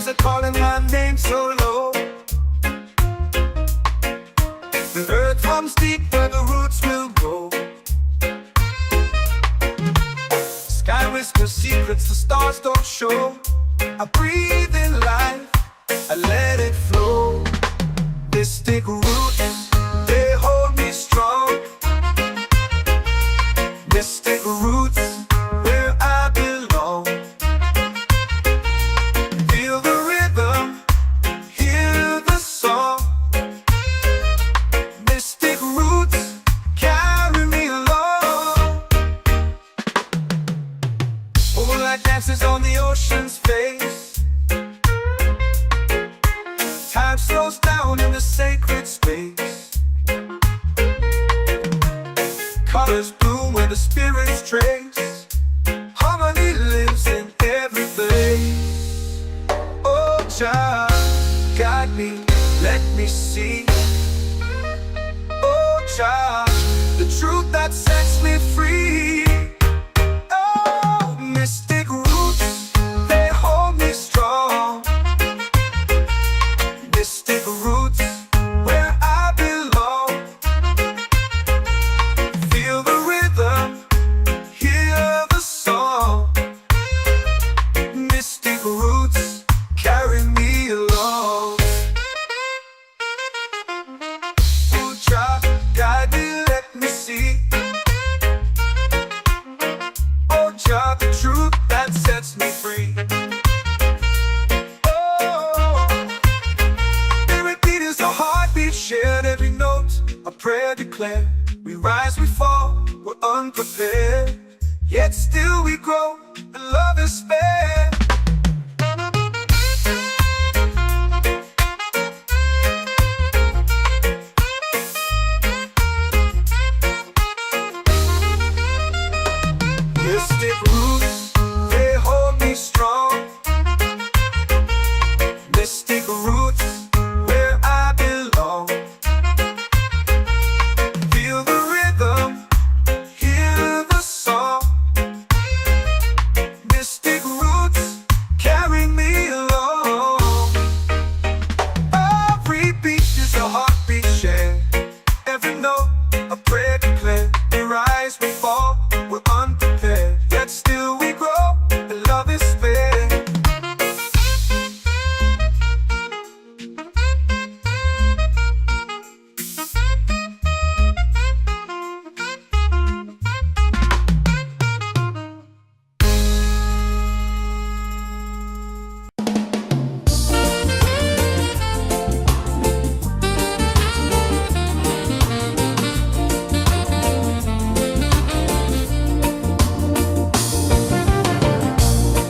are calling my name so low. The earth comes deep where the roots will grow. Sky whispers secrets the stars don't show. I breathe in life, I let it flow. Mystic roots, they hold me strong. Mystic roots, where I belong. Feel the rhythm, hear the song. Mystic roots, carry me along. Moonlight dances on the ocean's face. Time slows down in the sacred space. Colors bloom where the spirits trace. Harmony lives in every place. Oh, Jah, guide me, let me see. Oh, Jah, the truth that sets me free. Oh, mystic roots, they hold me strong. Mystic roots, where I belong. Feel the rhythm, hear the song. Mystic roots, carry me along. Oh, Jah, guide me, let me see. Oh, Jah, the truth that sets me free. Oh, spirit beat is a heartbeat shared, every note a prayer declared. We rise, we fall, we're unprepared, yet still we grow, and love is spared. Mystic roots, they hold me strong. Mystic roots, where I belong. Feel the rhythm, hear the song. Mystic roots, carry me along. Every beat is a heartbeat shared, every note a prayer declared. We rise, we fall, we're unprepared, yet still we grow, and love is spared.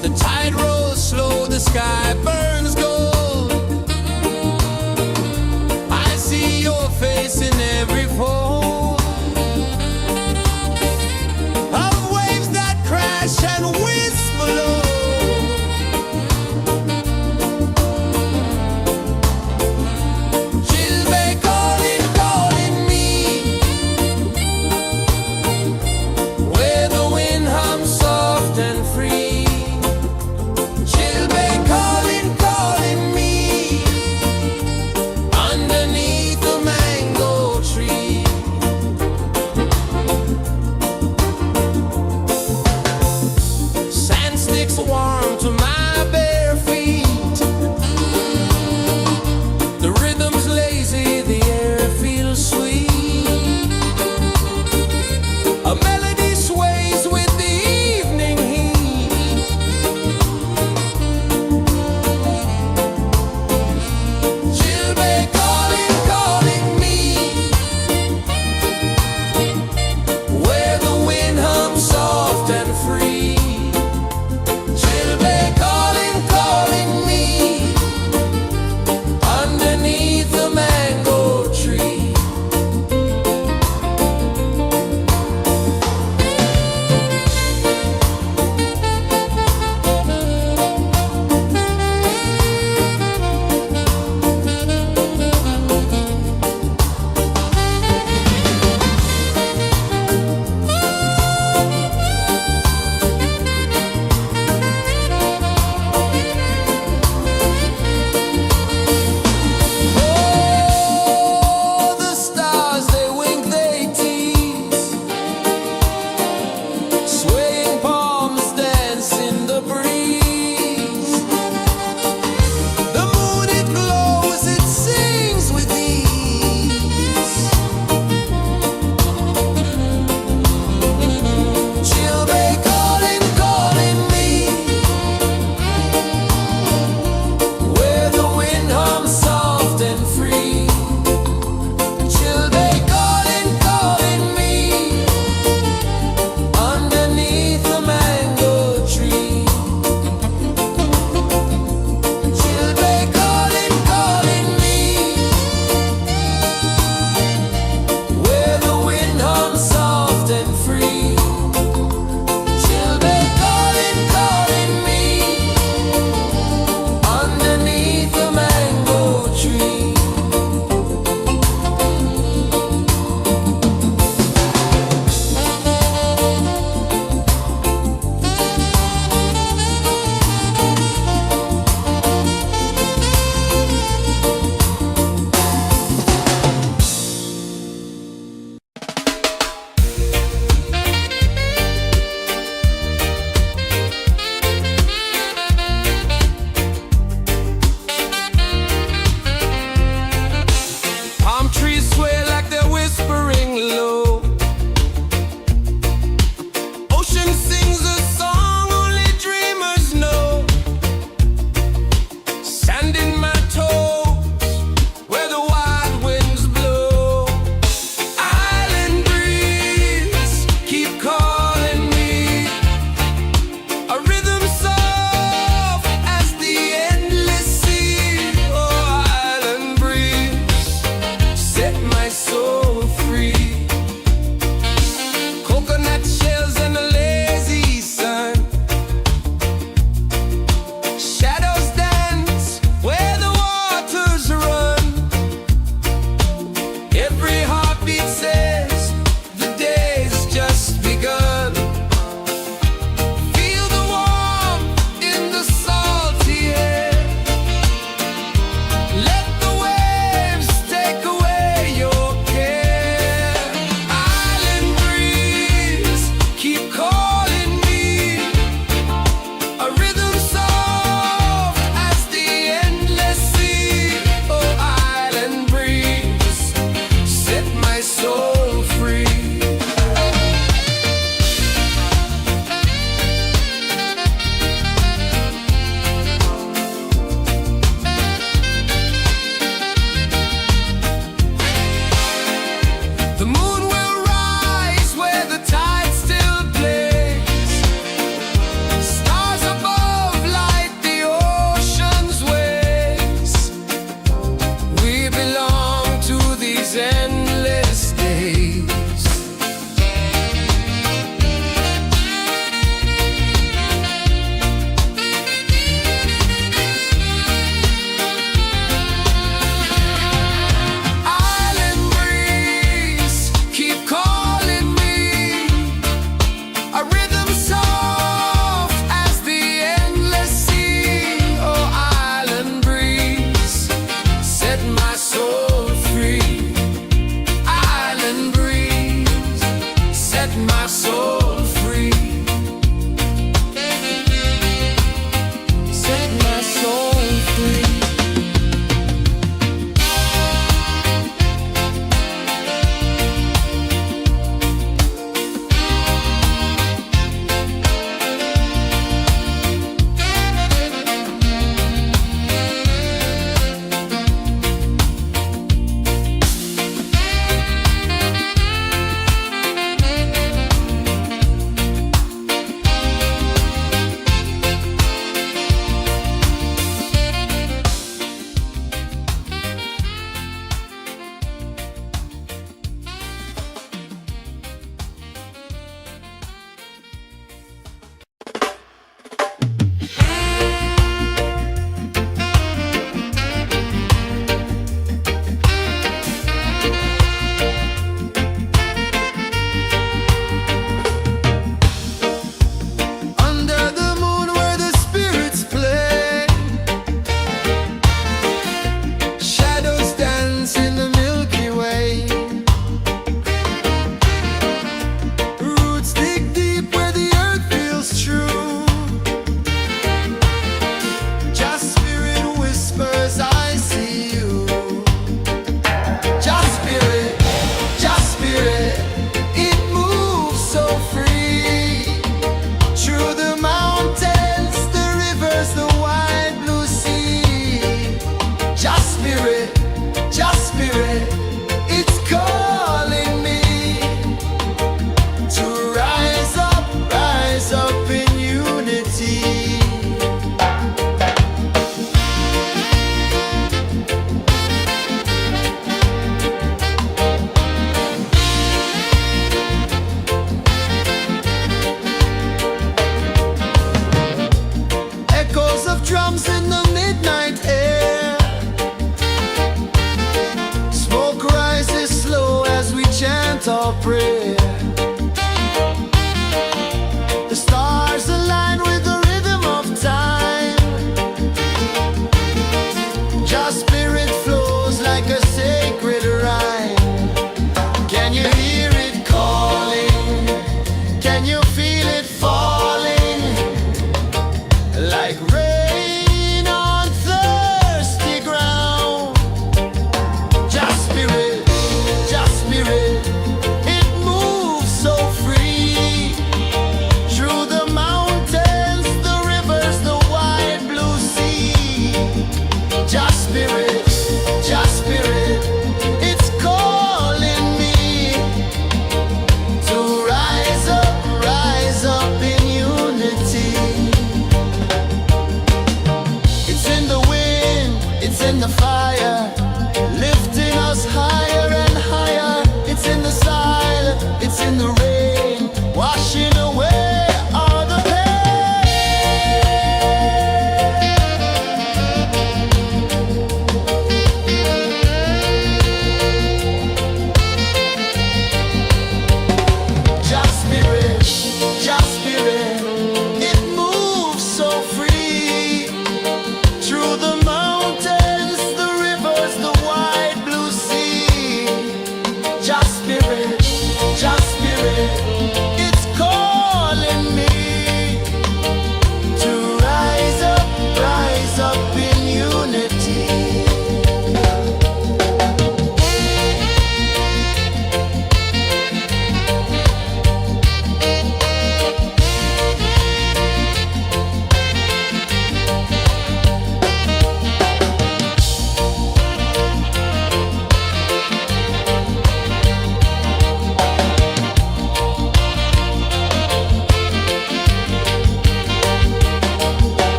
The tide rolls slow, the sky burns gold. I see your face in every fold of waves that crash and whisper low. She'll be calling, calling me, where the wind hums soft and free. She'll be calling,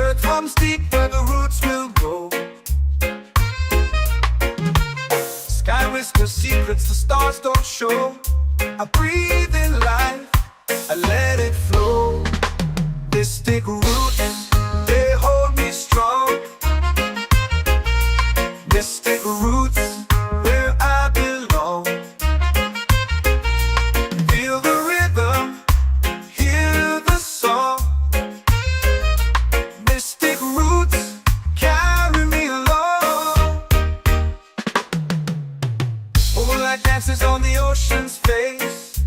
Earth comes deep where the roots will grow. Sky whispers secrets the stars don't show. I breathe in life, I let it flow. Mystic roots, they hold me strong. Mystic roots, where I belong. Feel the rhythm, hear the song. Mystic roots, carry me along. Moonlight dances on the ocean's face.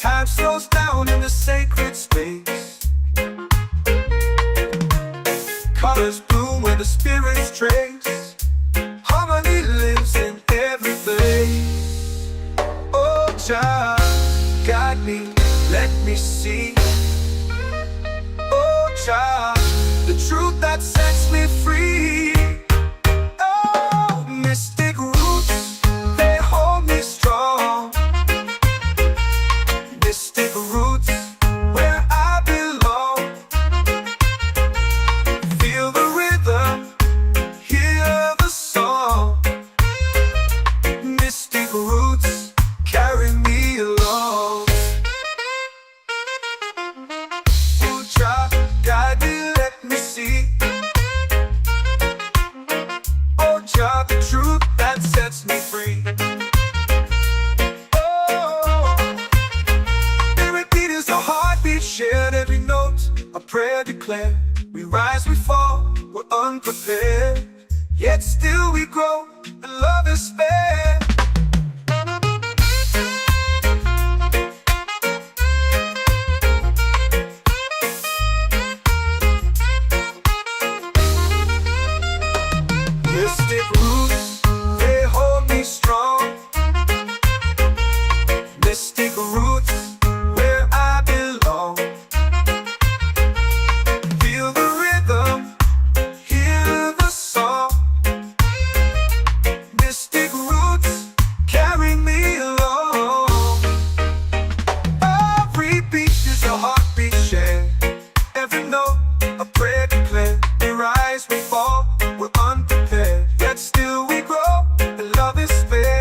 Time slows down in the sacred space. Colors bloom where the spirits trace. Harmony lives in every place. Oh, child, guide me, let me see. Oh, child, the truth that sets me free. Oh, mystic roots, they hold me strong. Mystic roots, where I belong. Feel the rhythm, hear the song. Mystic roots, carry me along. Oh, child, guide me, let me see. Oh, child, the truth that sets me free. Shared every note, a prayer declared. We rise, we fall, we're unprepared. Yet still we grow, and love is spared. Mystic roots, they hold me strong. Mystic roots, where I belong. Feel the rhythm, hear the song. Mystic roots, carry me along. Every beat is a heartbeat shared. Every note, a prayer declared. We rise, we fall, we're unprepared. Yet still we grow, and love is spared.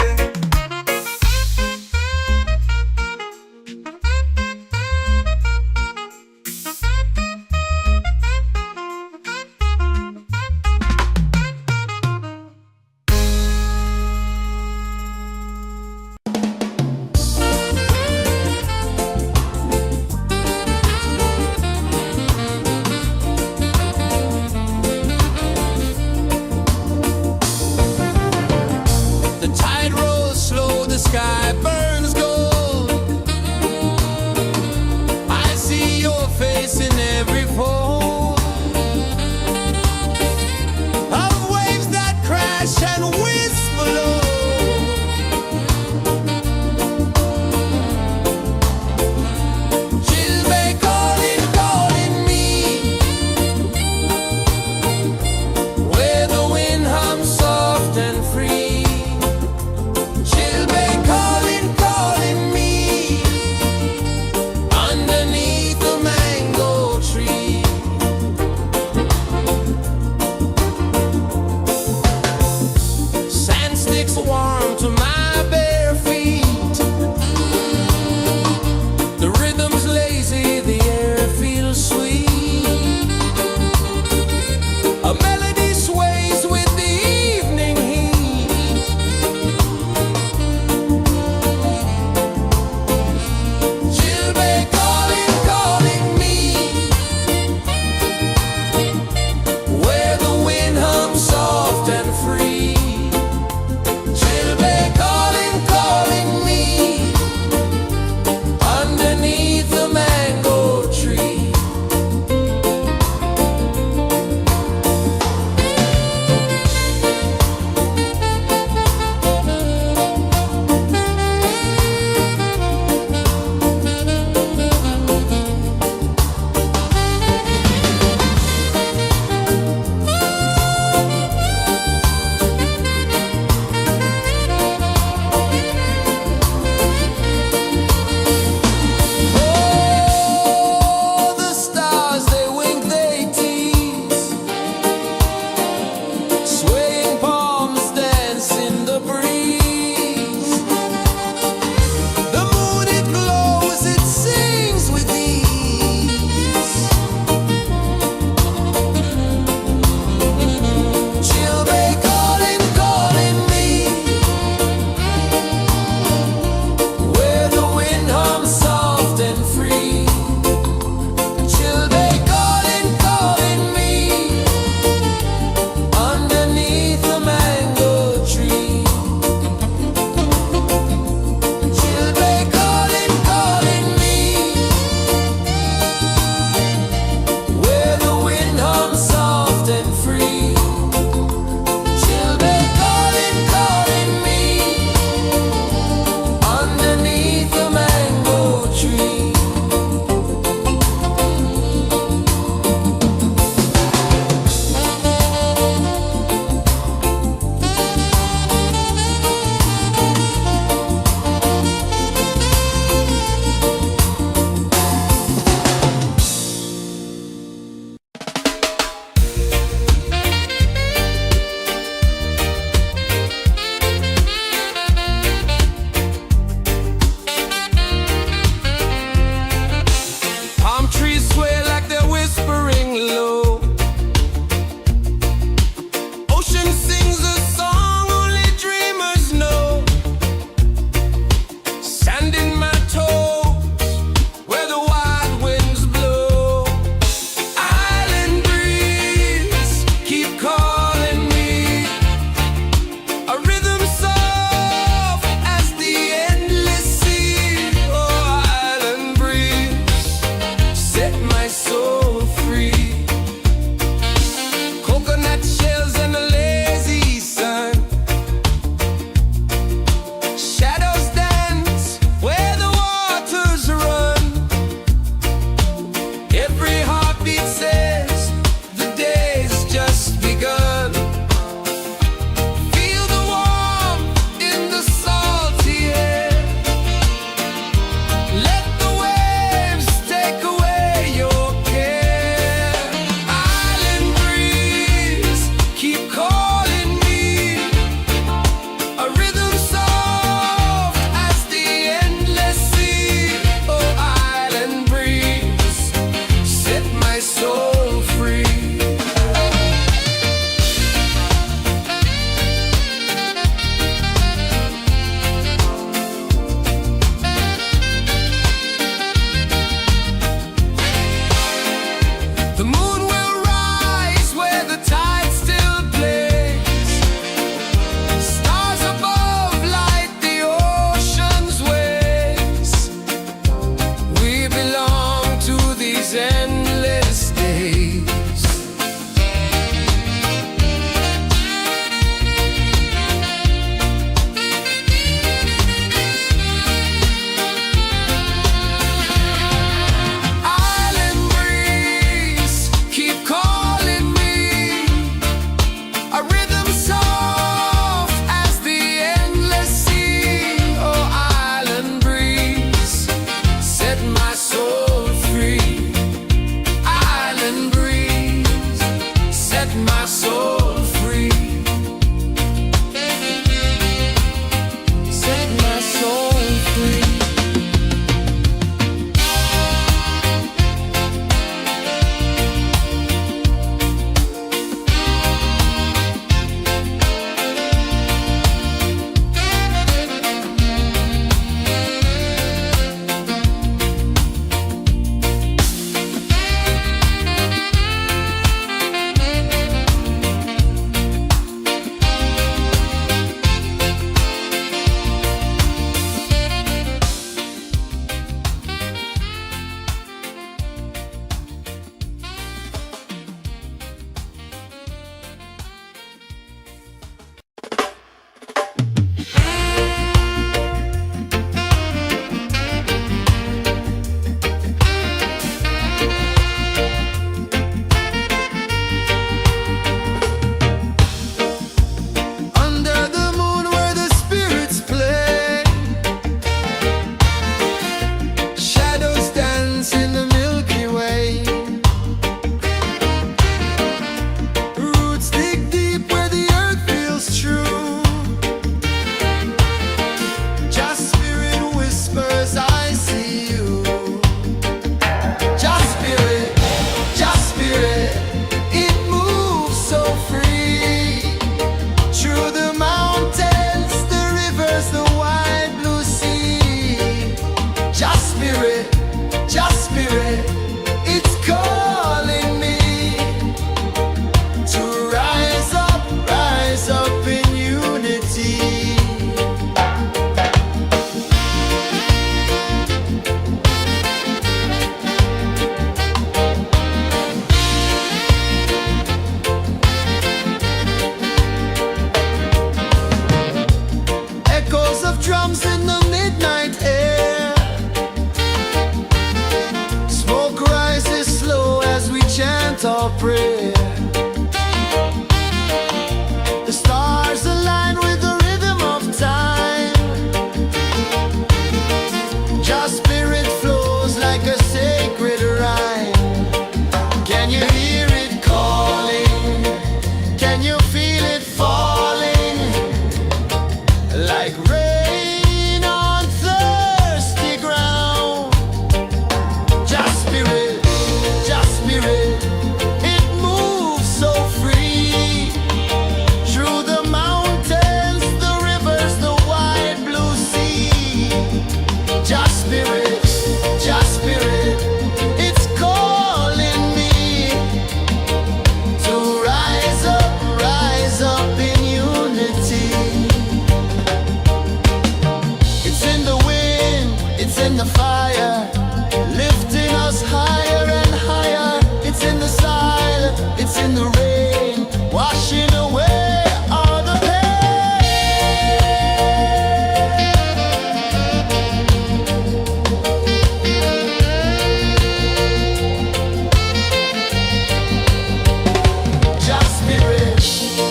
The moon will rise where the tide still plays. Stars above light the ocean's waves. We belong to these endless days. Island breeze, keep calling me. A rhythm soft as the endless sea. Oh, island breeze, set my soul free. Island breeze, set my soul free. Set my soul free. Under the moon where the spirits play, shadows dance in the Milky Way. Roots dig deep where the earth feels true. Just spirit whispers, I see you. Just spirit, it moves so free. Through the mountains, the rivers, the wide blue sea. Just spirit, it's calling me to rise up in unity. Echoes of drums in the midnight air. Smoke rises slow as we chant our prayer. The stars align with the rhythm of time. Just spirit flows like a sacred rhyme. Can you hear it calling? Can you feel it falling? Like rain on thirsty ground. Just spirit, it moves so free. Through the mountains, the rivers, the wide blue sea. Just spirit, it's calling me to rise up in unity. It's in the wind, it's in the fire, lifting us higher and higher. It's in the silence, it's in the rain, washing away all the pain.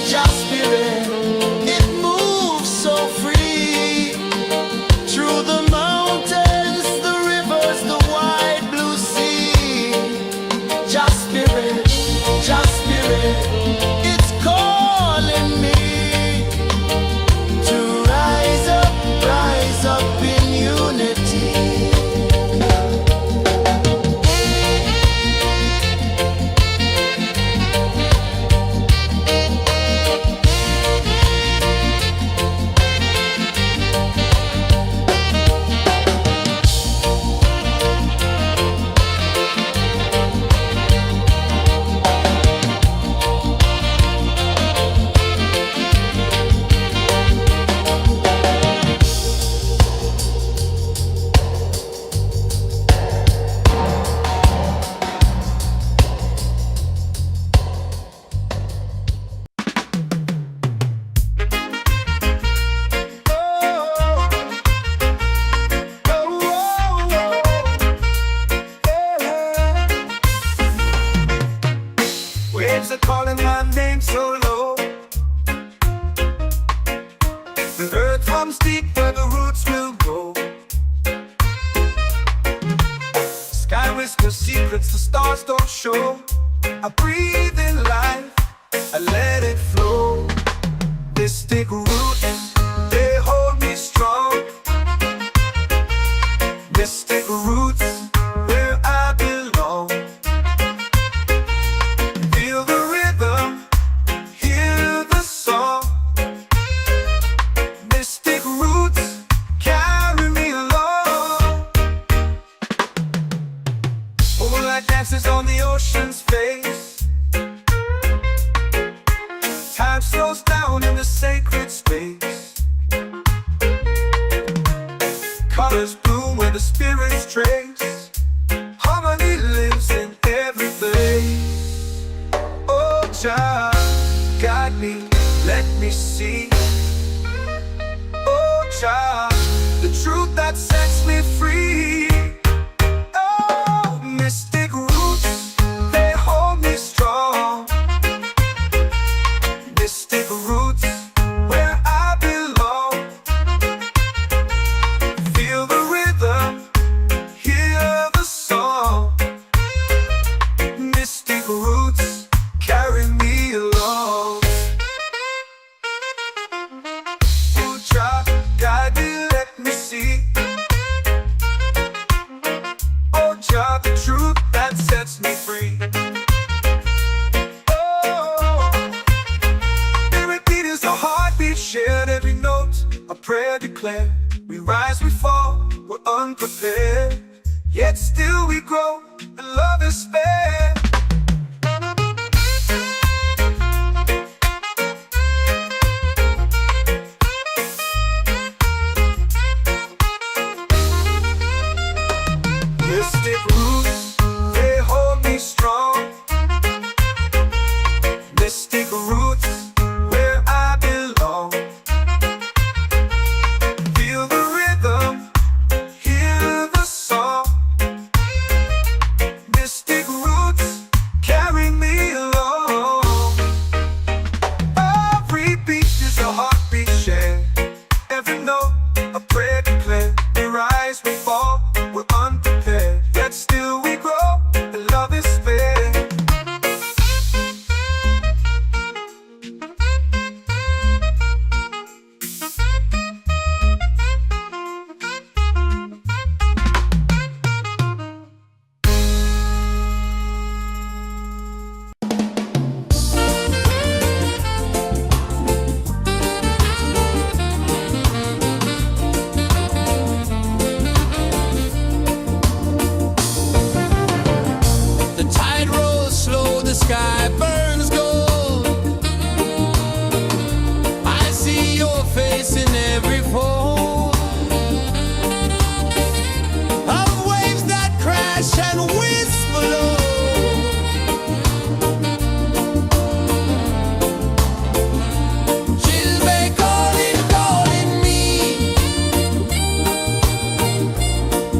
Just spirit, it moves so free. Through the mountains, the rivers, the wide blue sea. Just spirit, it's calling me to rise up in unity. they're calling my name so low. The earth runs deep where the roots will go. Sky whispers secrets the stars don't show. I breathe in life, I let it flow. Mystic roots, they hold me strong. Mystic roots, where I belong. Feel the rhythm, hear the song. Mystic roots, carry me along. Moonlight dances on the ocean's face. Time slows down in the sacred space. Colors bloom where the spirits trace. Harmony lives in every place. Oh, Jah, guide me, let me see. Oh, Jah, the truth that sets me free. Oh, mystic roots, they hold me strong. Mystic roots, where I belong. Feel the rhythm, hear the song. Mystic roots, carry me along. Oh, Jah, guide me, let me see. Oh, Jah, the truth that sets me free. A heartbeat shared, every note a prayer declared. We rise, we fall, we're unprepared, yet still we grow, and love is spared. Mystic roots, they hold me strong. Mystic roots, where I belong. Feel the rhythm, hear the song. Mystic roots, carry me along. Every beat is a heartbeat shared. Every note a prayer declared. We rise, we fall, we're unprepared, yet still we grow, and love is spared.
The tide rolls slow, the sky burns gold. I see your face in every fold of waves that crash and whisper low. She'll be calling, calling me,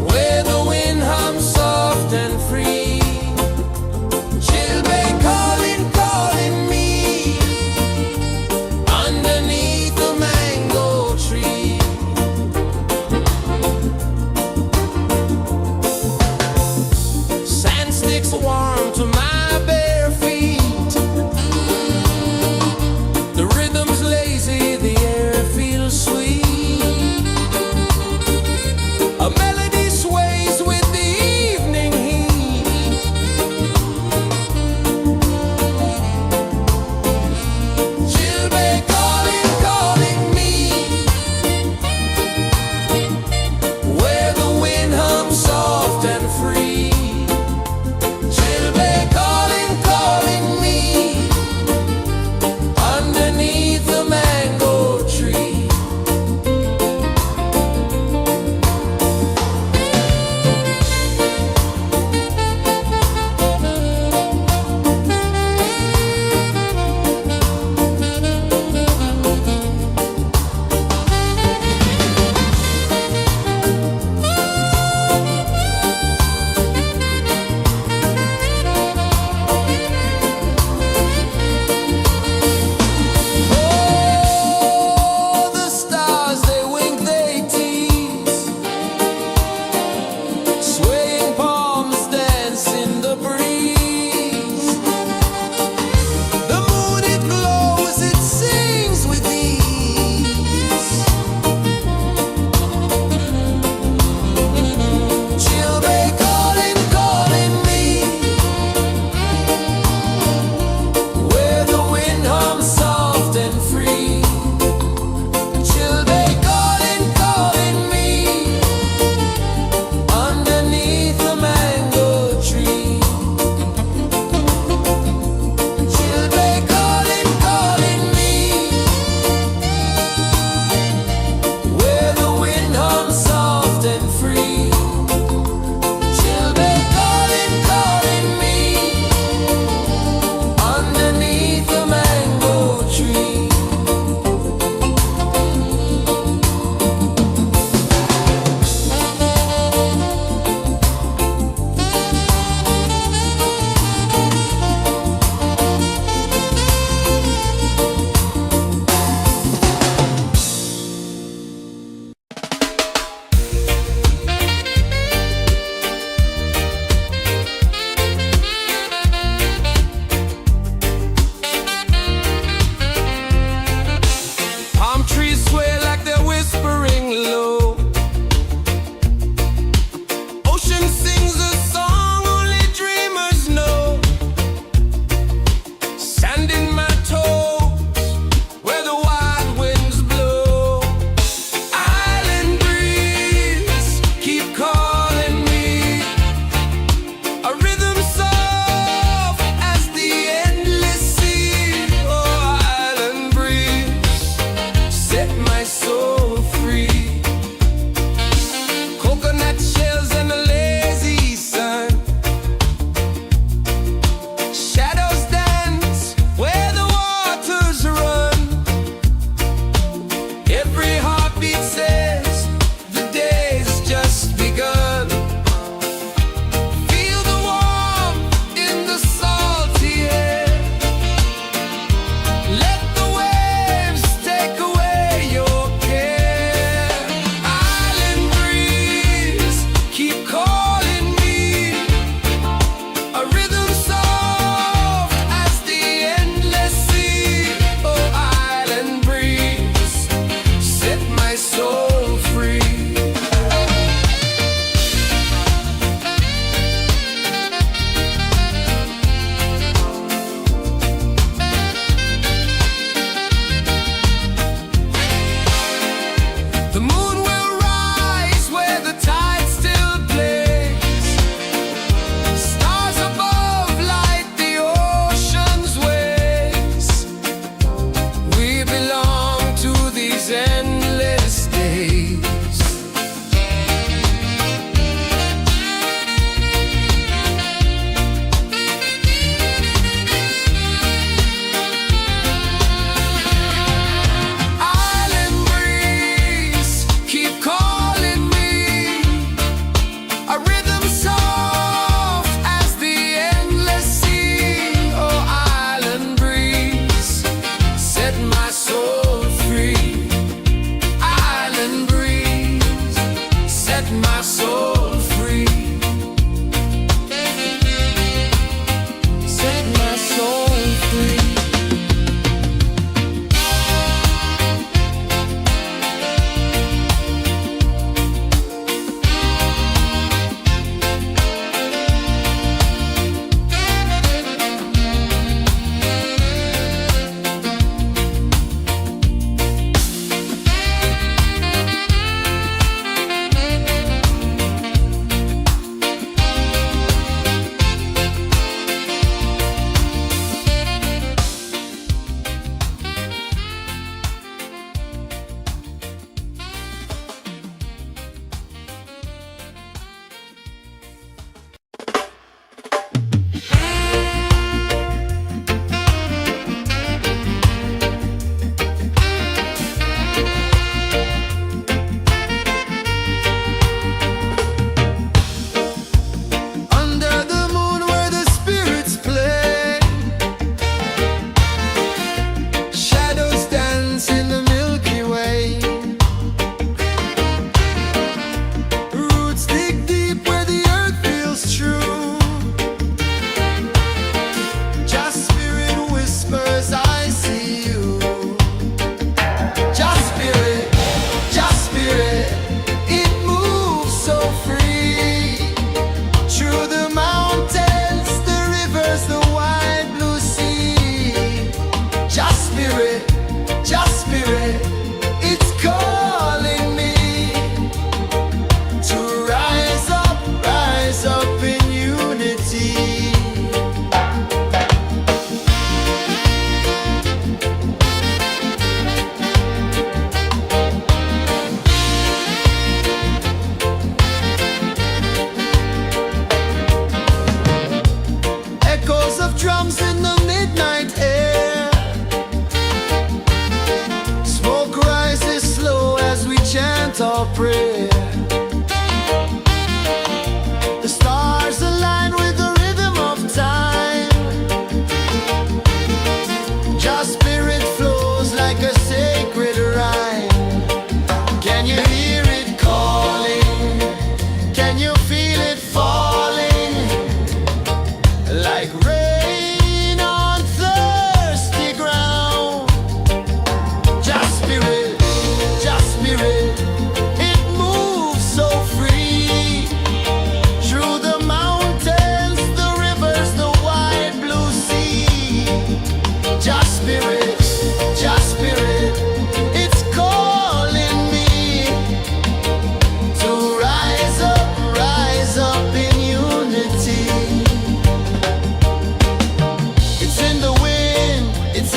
where the wind hums soft and free. She'll be calling, calling.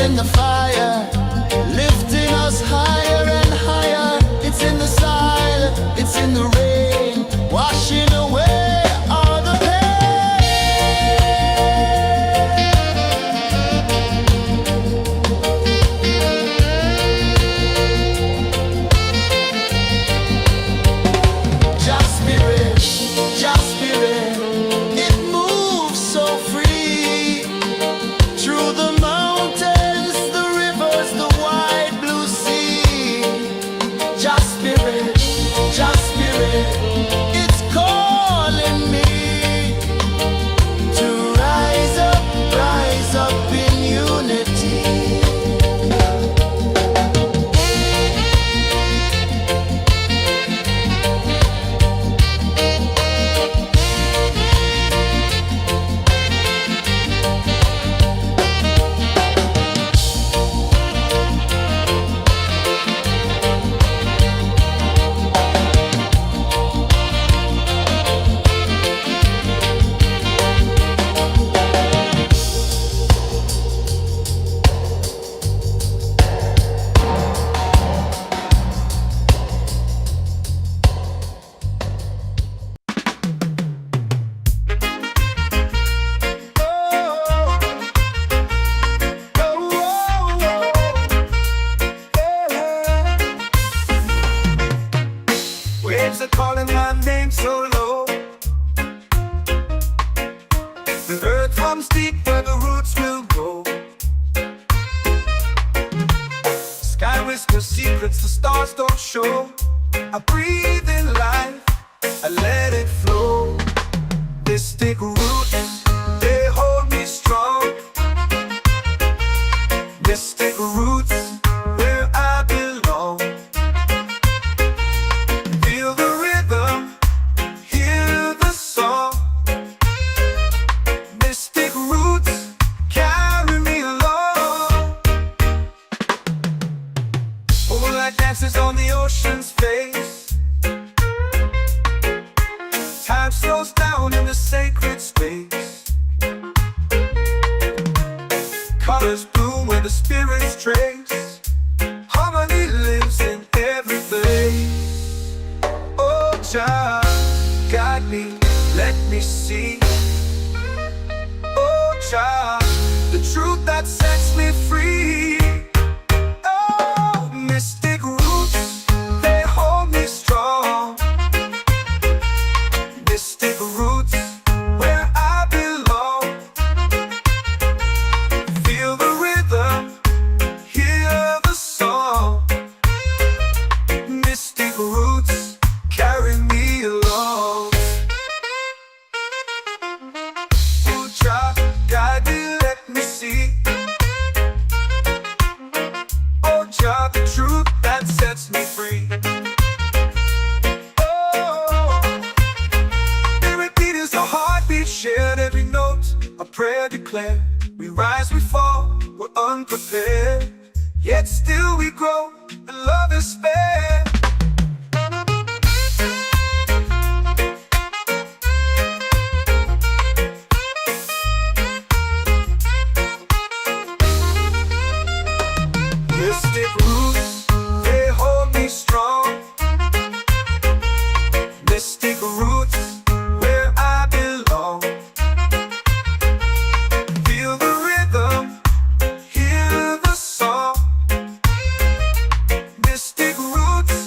in the fire, lifting us higher and higher. It's in the silence, it's in the rain, washing away all the Just spirit, just spirit, it moves so free through the mountains, the rivers, the wide blue sea. Just spirit, it's calling me to rise up in unity.
Waves are calling my name so low. The earth comes deep where the roots will grow. Sky whispers secrets the stars don't show. I breathe in life, I let it flow. Mystic roots, they hold me strong. Mystic roots, where I belong. Feel the rhythm, hear the song. Mystic roots, carry me along. Moonlight dances on the ocean's face. Time slows down in the sacred space. Colors bloom where the spirits trace. Harmony lives in every place. Oh, Jah, guide me, let me see. Oh, Jah, the truth that sets me free. Oh, mystic roots, they hold me strong. Mystic roots, where I belong. Feel the rhythm, hear the song. Mystic roots, carry me along. Oh, Jah, guide me, let me see. Oh, Jah, the truth that sets me free. Oh, spirit beat is a heartbeat, shared every note. A prayer declared. We rise, we fall, we're unprepared. Yet still we grow, and love is spared. Mystic roots, they hold me strong. Mystic roots, where I belong. Feel the rhythm, hear the song. Mystic roots,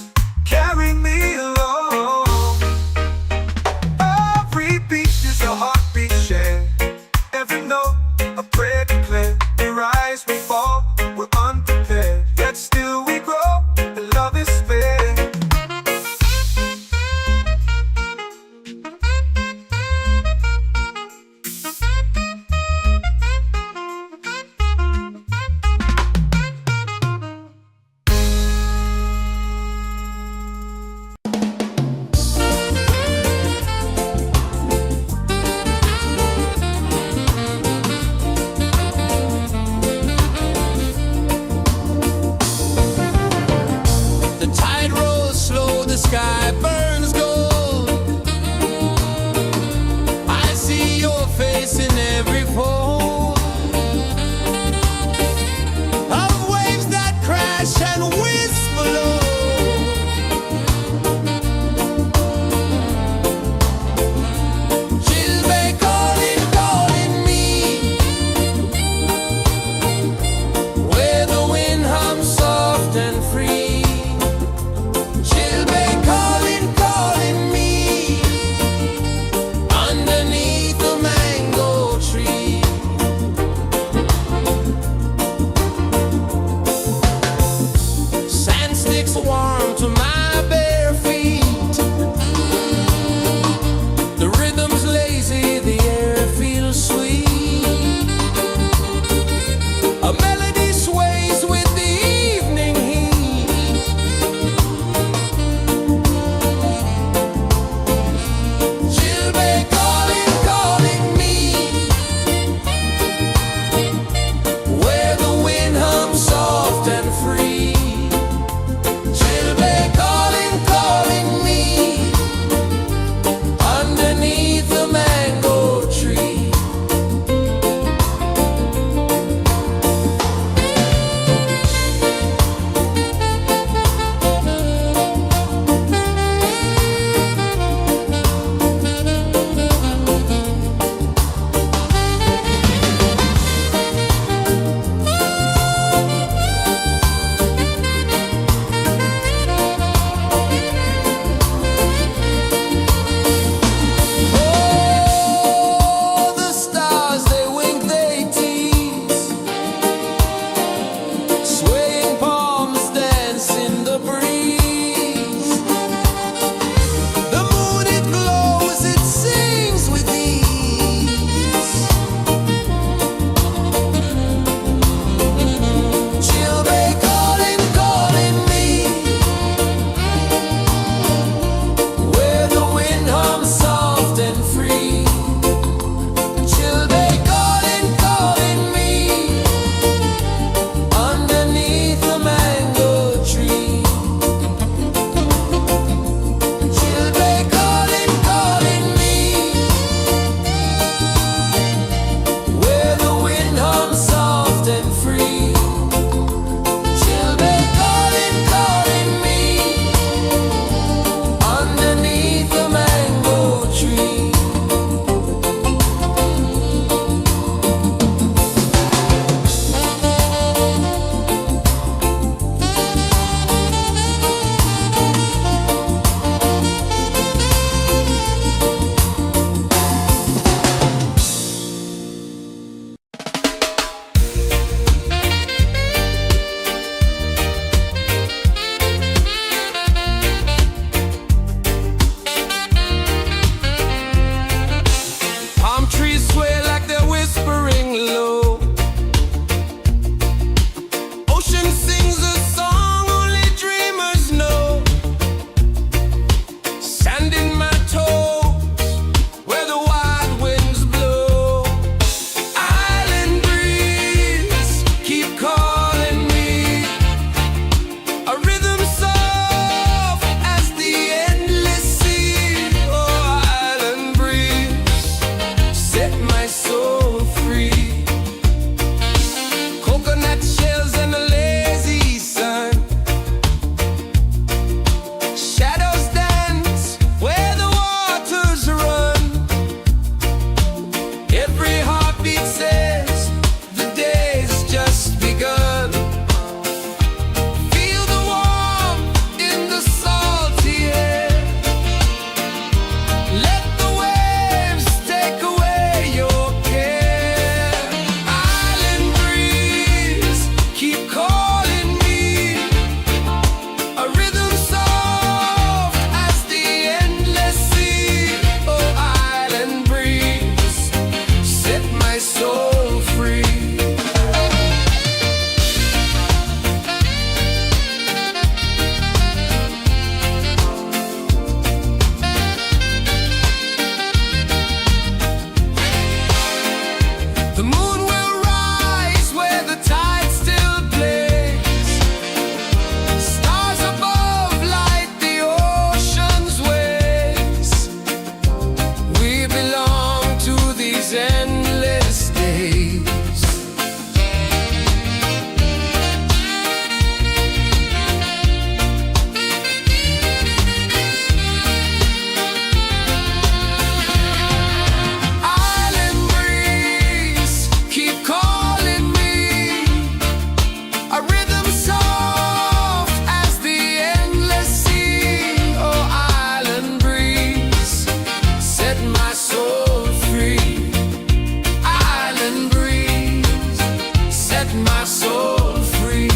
my soul free.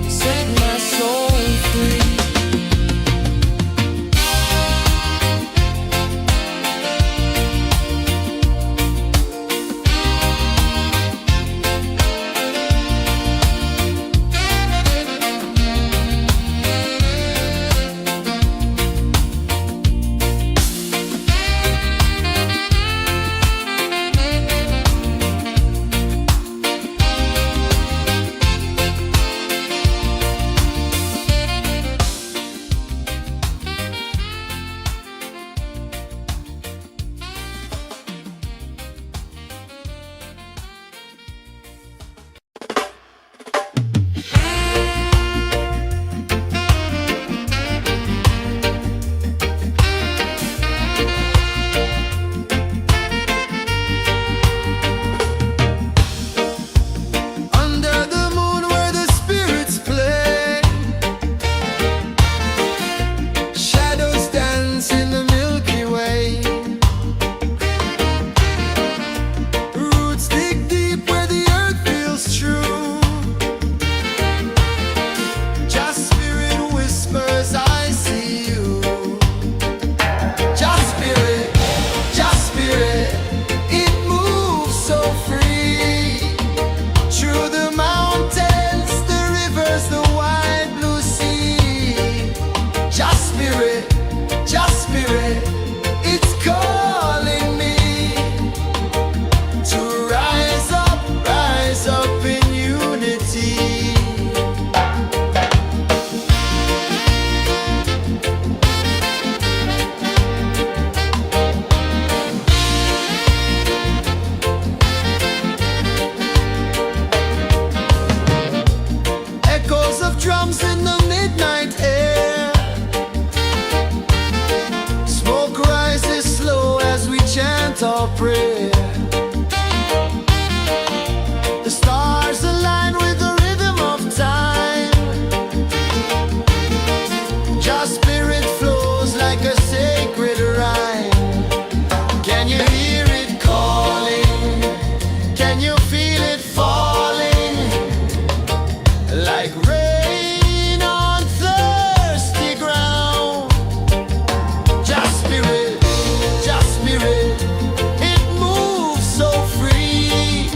Set my soul free. Under the moon where the spirits play, shadows dance in the Milky Way. Roots dig deep where the earth feels true. Just spirit whispers, I see you. Just spirit, it moves so free. Through the mountains, the rivers, the wide blue sea. Just spirit, it's calling me to rise up in unity. Echoes of drums in the midnight air. Smoke rises slow as we chant our prayer. The stars align with the rhythm of time. Just spirit flows like a sacred rhyme. Can you hear it calling? Can you feel it falling? Like rain on thirsty ground. Just spirit, it moves so free.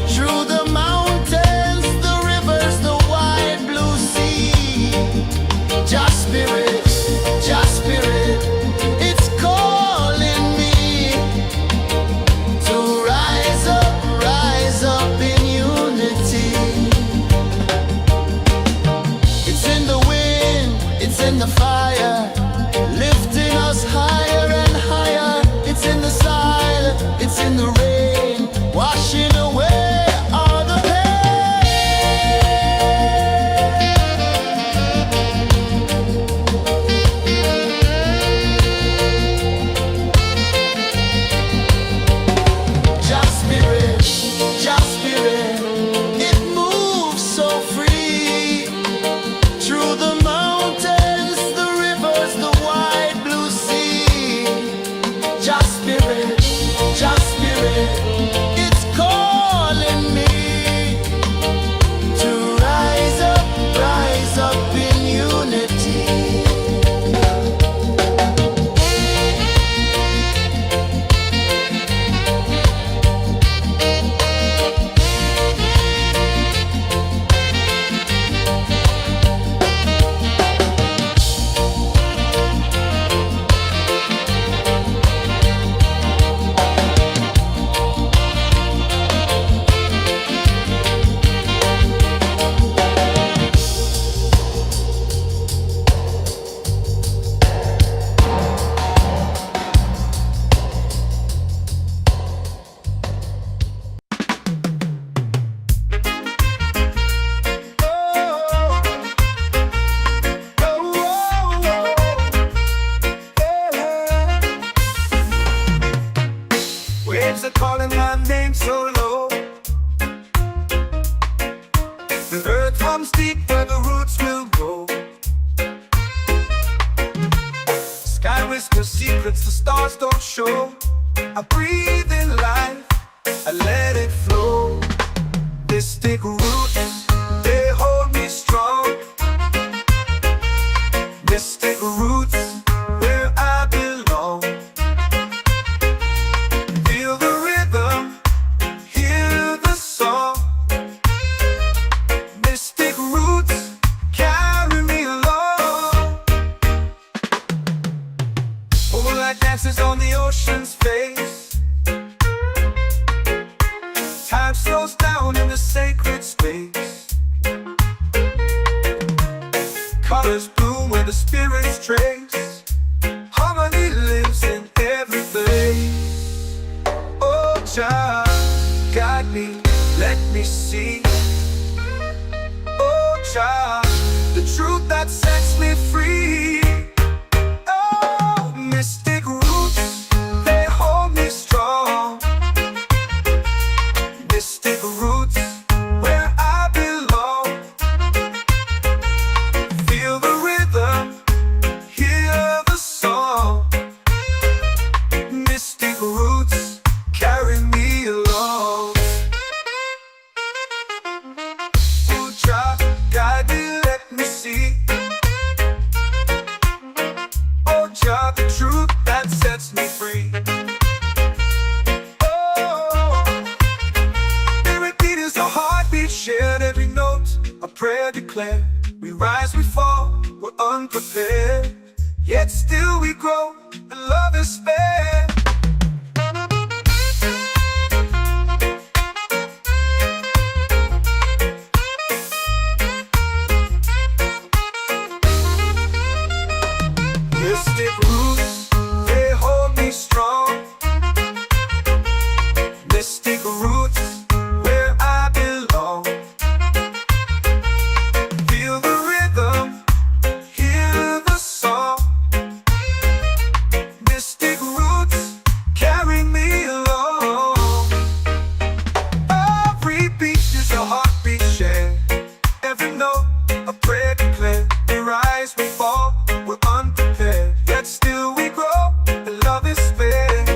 Through the mountains, the rivers, the wide blue sea. Just spirit, it's calling me to rise up in unity. It's in the wind, it's in the fire, lifting us higher and higher. It's in the silence, it's in the rain, washing away all the pain. Just spirit, it moves so free. Through the mountains, the rivers, the wide blue sea. Just spirit, it's calling me to rise up in unity.
Waves are calling my name so low. The earth hums deep where the roots will go. Sky whispers secrets the stars don't show. I breathe in life, Jah, guide me, let me see. Oh Jah, the truth that sets me free. Oh, mystic roots, they hold me strong. Mystic roots, where I belong. Feel the rhythm, hear the song. Mystic roots, carry me along. Oh Jah, guide me, let me see. Oh Jah, the truth that sets me free. Oh, spirit beat is a heartbeat, shared every note, a prayer declared. We rise, we fall, we're unprepared, yet still we grow, and love is spared. Mystic roots, they hold me strong. Mystic roots, where I belong. Feel the rhythm, hear the song. Mystic roots, carry me along. Every beat is a heartbeat shared. Every note, a prayer declared. We rise, we fall, we're unprepared, yet still we grow, and love is spared.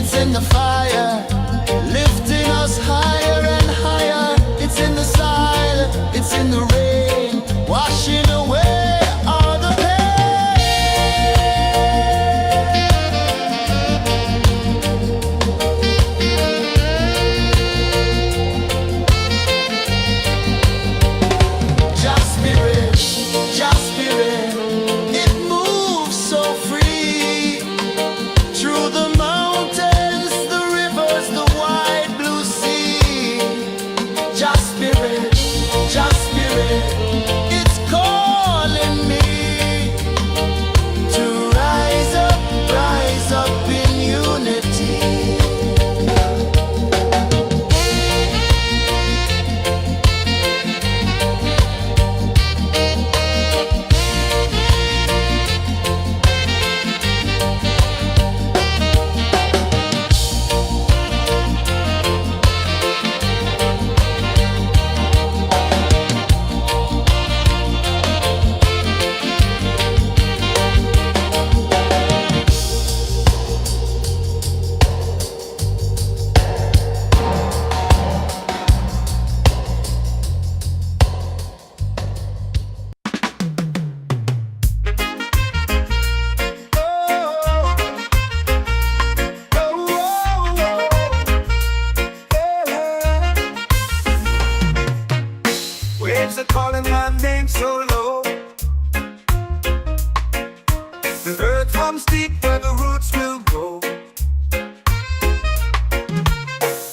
it's in the fire, lifting us higher and higher. It's in the silence, it's in the rain, washing away all the pain. Just spirit, it moves so free through the mountains, the rivers, the wide blue sea. Just spirit, it's calling me to rise up in unity.
Waves are calling my name so low. The earth hums deep where the roots will go.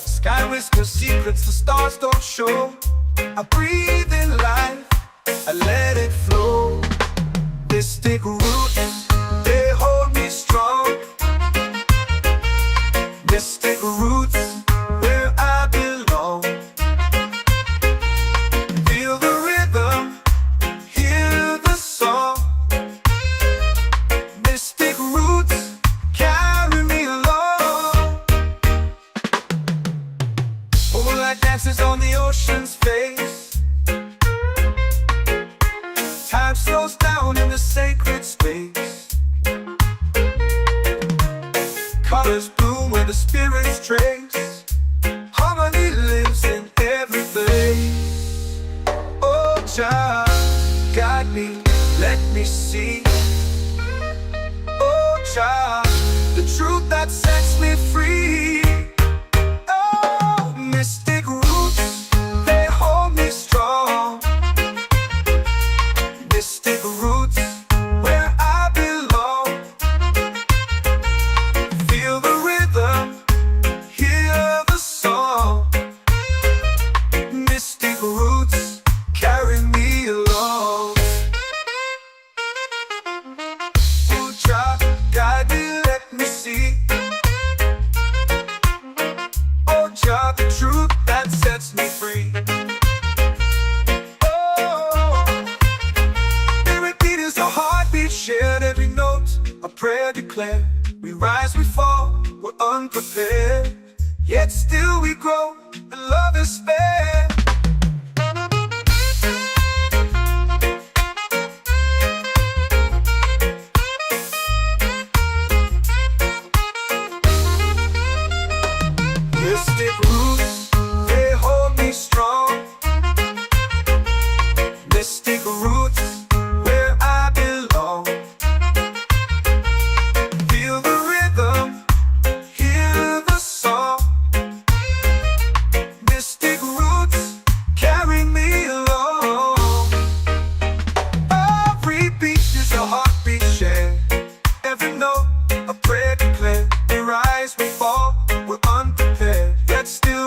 Sky whispers secrets the stars don't show. I breathe in life, I let it flow. Mystic roots, they hold me strong. Mystic roots, where I belong. Feel the rhythm, hear the song. Mystic roots, carry me along. Moonlight dances on the ocean's face. Time slows down in the sacred space. Colors bloom where the spirits trace. Harmony lives in every place. Oh, Jah, guide me, let me see. Oh, Jah, the truth that sets me free. Oh, mystic roots, they hold me strong. Mystic roots, where I belong. Feel the rhythm, hear the song. Mystic roots, carry me along. Oh, Jah, guide me, let me see. Oh, Jah, the truth that sets me free. Oh, every beat is a heartbeat shared, every note a prayer declared. We rise, we fall, we're unprepared, yet still we grow, and love is spared. Mystic roots, they hold me strong. Mystic roots, where I belong. Feel the rhythm, hear the song. Mystic roots, carry me along. Every beat is a heartbeat shared, every note a prayer declared. We rise, we fall, we're unprepared, yet still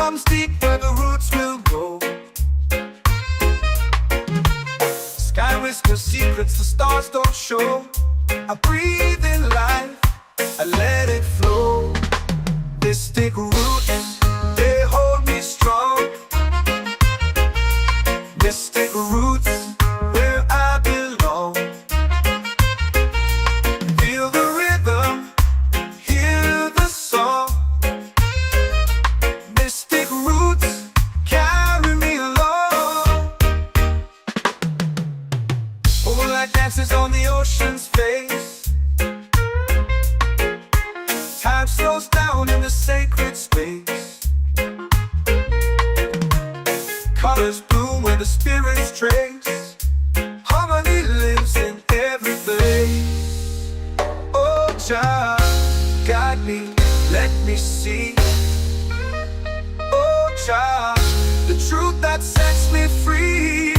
comes deep where the roots will grow. Sky whispers secrets the stars don't show. I breathe in life, I let it flow. Mystic roots, they hold me strong. Mystic roots, where I belong. Feel the rhythm, hear the song. Mystic roots, carry me along. Moonlight dances on the ocean's face. Time slows down in the sacred space. Colors bloom where the spirits trace. Harmony lives in every place. Oh, Jah, guide me, let me see. Oh, Jah, the truth that sets me free.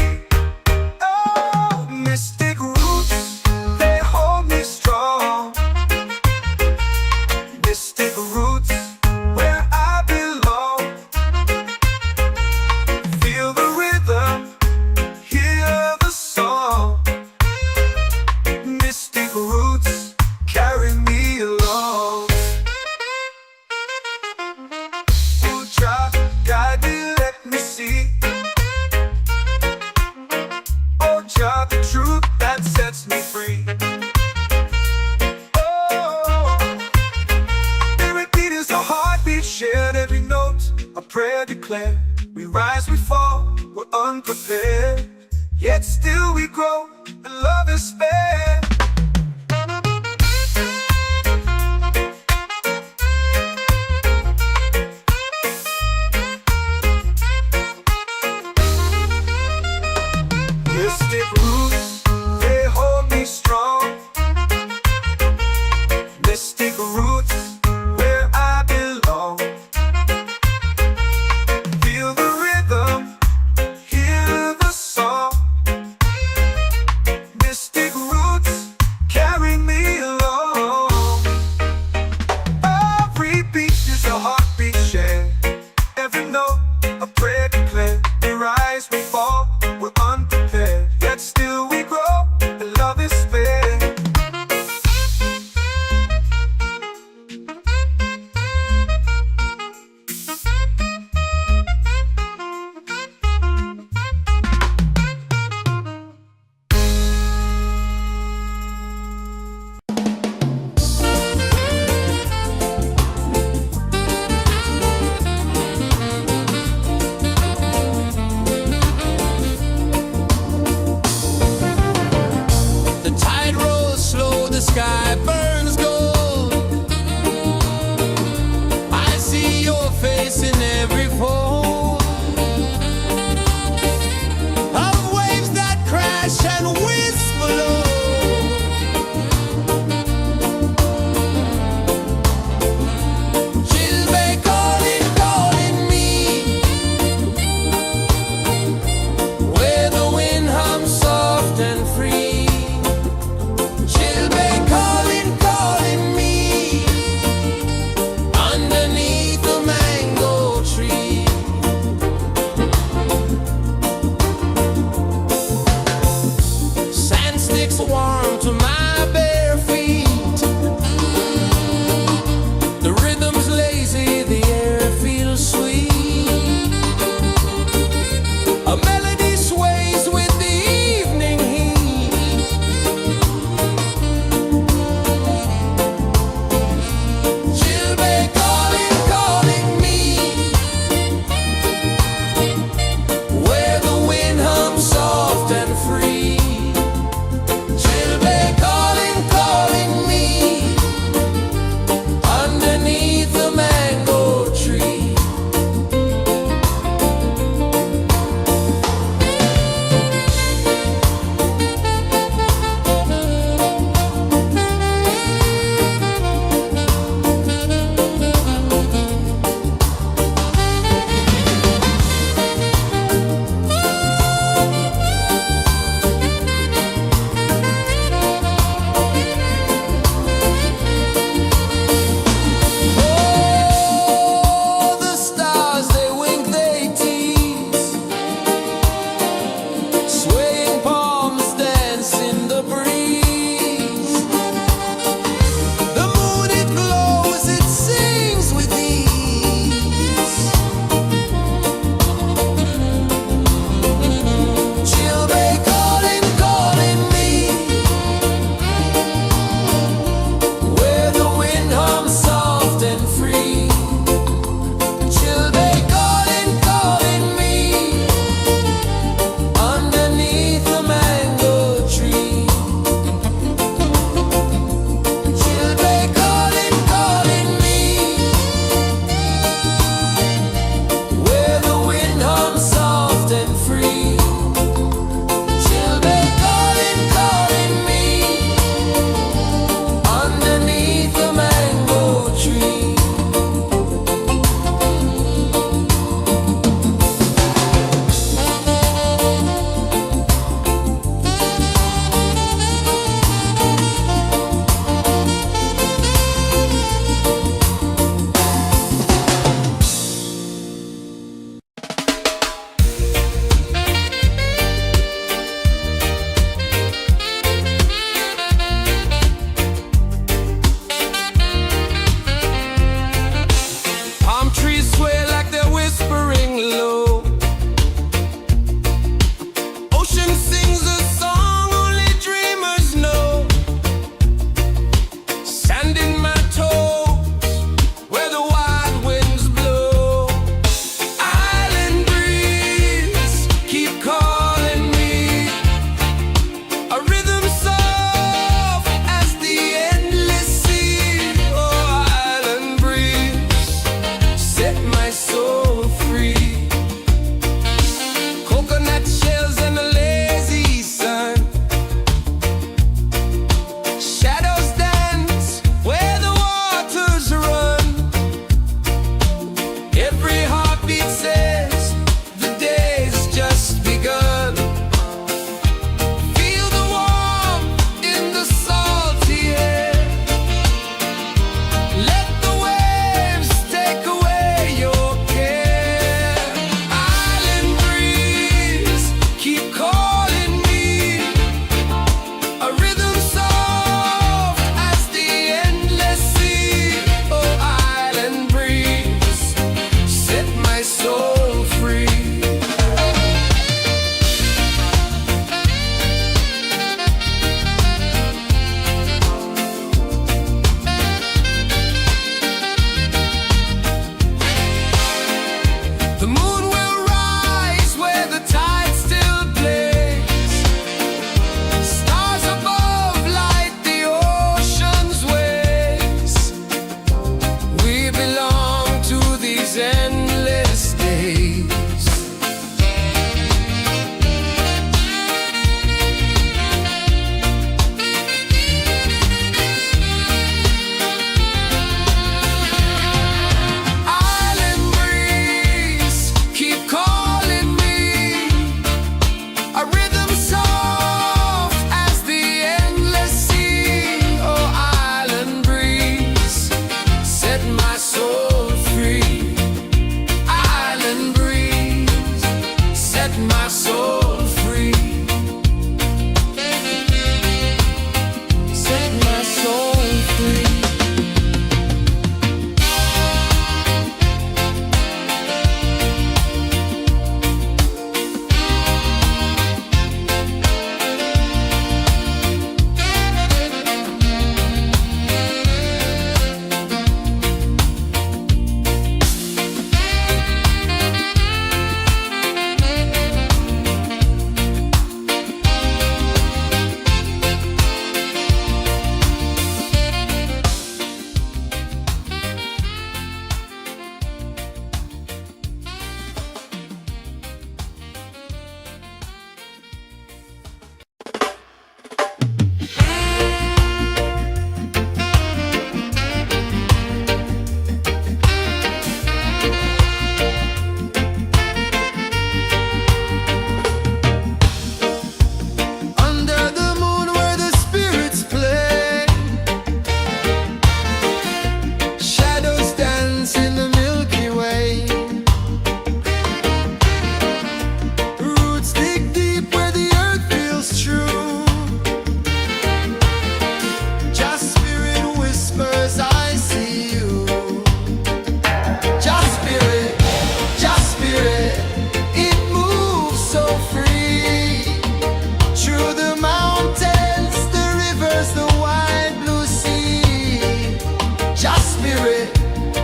Oh, mystic roots, they hold me strong. Mystic roots, where I belong. Feel the rhythm, hear the song. Mystic roots, carry me along. Oh, Jah, guide me, let me see. Oh, Jah, the truth that sets me free. Oh, spirit beat is a heartbeat, shared every note. A prayer declared. We rise, we fall, we're unprepared. Yet still we grow, and love is spared. Mystic roots, they hold me strong. Mystic roots, where I belong. Feel the rhythm, hear the song. Mystic roots,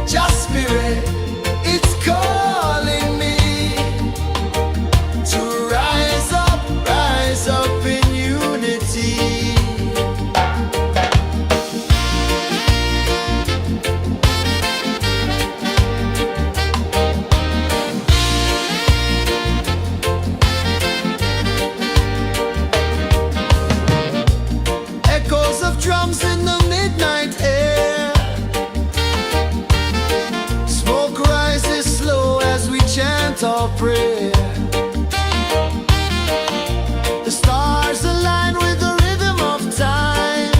just spirit, it's calling me to rise up in unity. Echoes of drums in the midnight air, smoke rises slow as we chant our prayer. The stars align with the rhythm of time.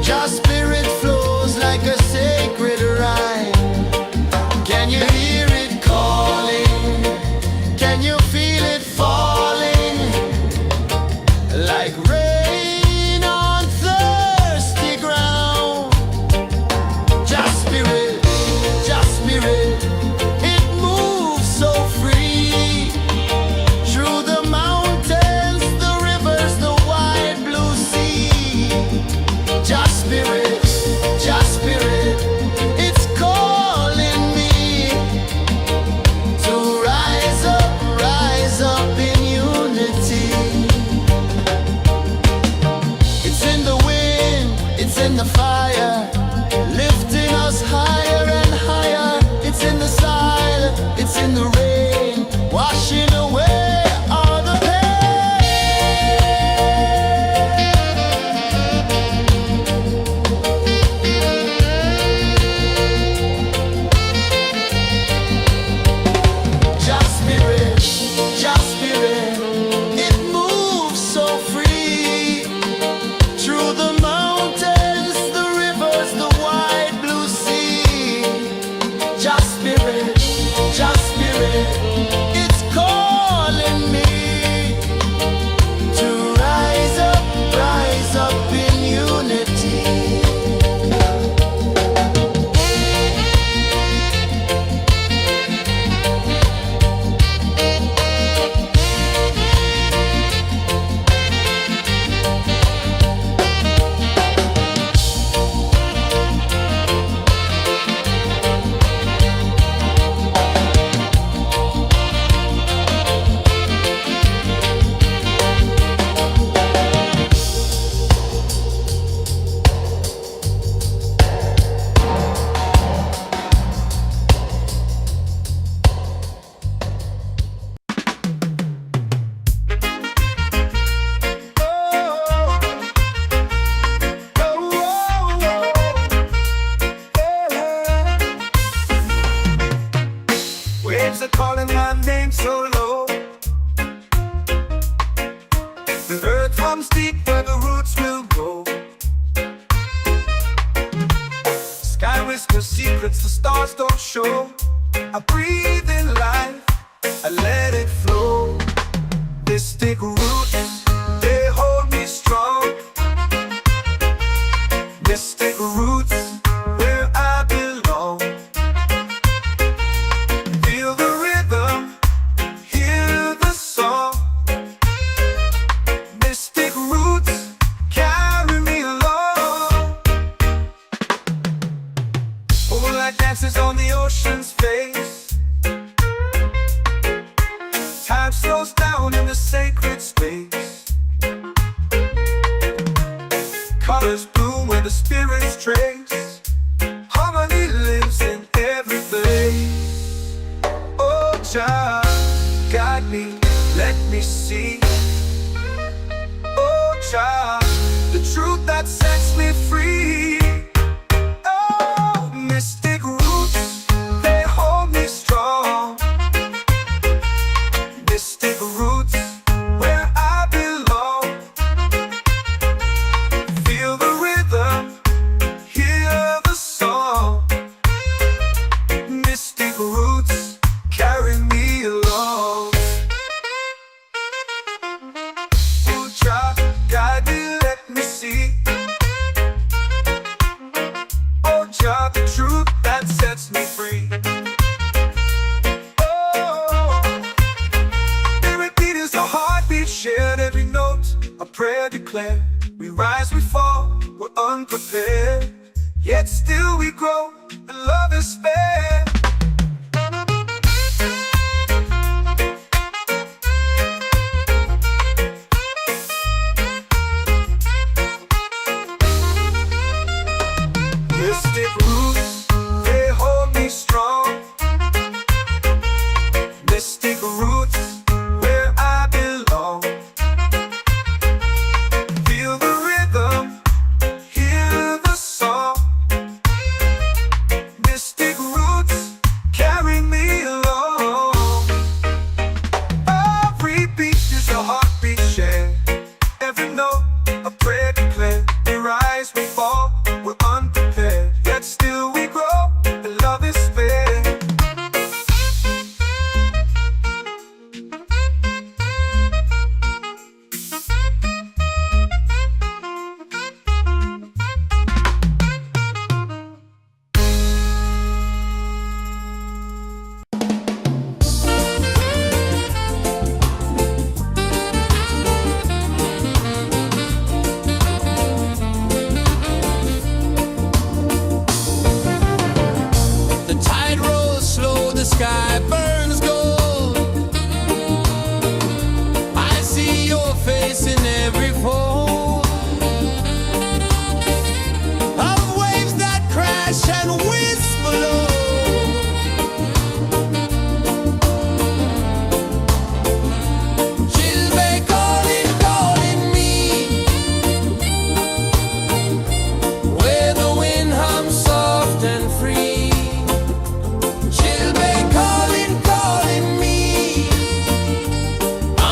Just spirit flows like a sacred rhyme. Can you hear it calling? Can you feel it falling? Like rain on thirsty ground. Just spirit, it moves so free. Through the mountains, the rivers, the wide blue sea. Just spirit, it's calling me to rise up in unity. It's in the wind, it's in the fire, lifting us higher and higher. It's in the silence, it's in the rain, washing away all the pain. Just spirit, it moves so free. Through the mountains, the rivers, the wide blue sea. Just spirit, it's calling me to rise up in unity.
Waves are calling my name so low. The earth comes deep where the roots will grow. Sky whispers secrets the stars don't show. I breathe in life, I let it flow. Mystic roots, they hold me strong. Mystic roots, where I belong. Feel the rhythm, hear the song. Mystic roots, carry me along. Moonlight dances on the ocean's face. Time slows down in the sacred space. Colors bloom where the spirits trace. Harmony lives in every place. Oh, Jah, guide me, let me see. Oh, Jah, the truth that sets me free. Oh, mystic roots, they hold me strong. Mystic roots, where I belong. Feel the rhythm, hear the song. Mystic roots, carry me along. Oh, Jah, guide me, let me see. Oh, Jah, the truth that sets me free. Oh, spirit beat is a heartbeat, shared every note. A prayer declared. We rise, we fall, we're unprepared. grow and love is spared. Mystic roots, they hold me strong. Mystic roots, where I belong. Feel the rhythm, hear the song. Mystic roots, carry me along. Every beat is a heartbeat shared. Every note, a prayer declared. We rise, we fall, we're unprepared. Yet still we grow, and love is spared.
The tide rolls slow, the sky burns gold. I see your face in every fold of waves that crash and whisper low. She'll be calling, calling me where the wind hums soft and free. She'll be calling, calling me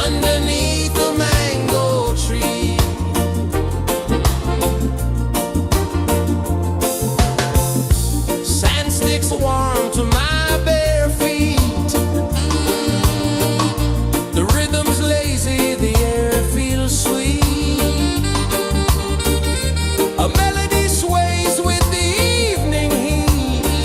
underneath the mango tree. Sand sticks warm to my bare feet. The rhythm's lazy, the air feels sweet. A melody sways with the evening heat.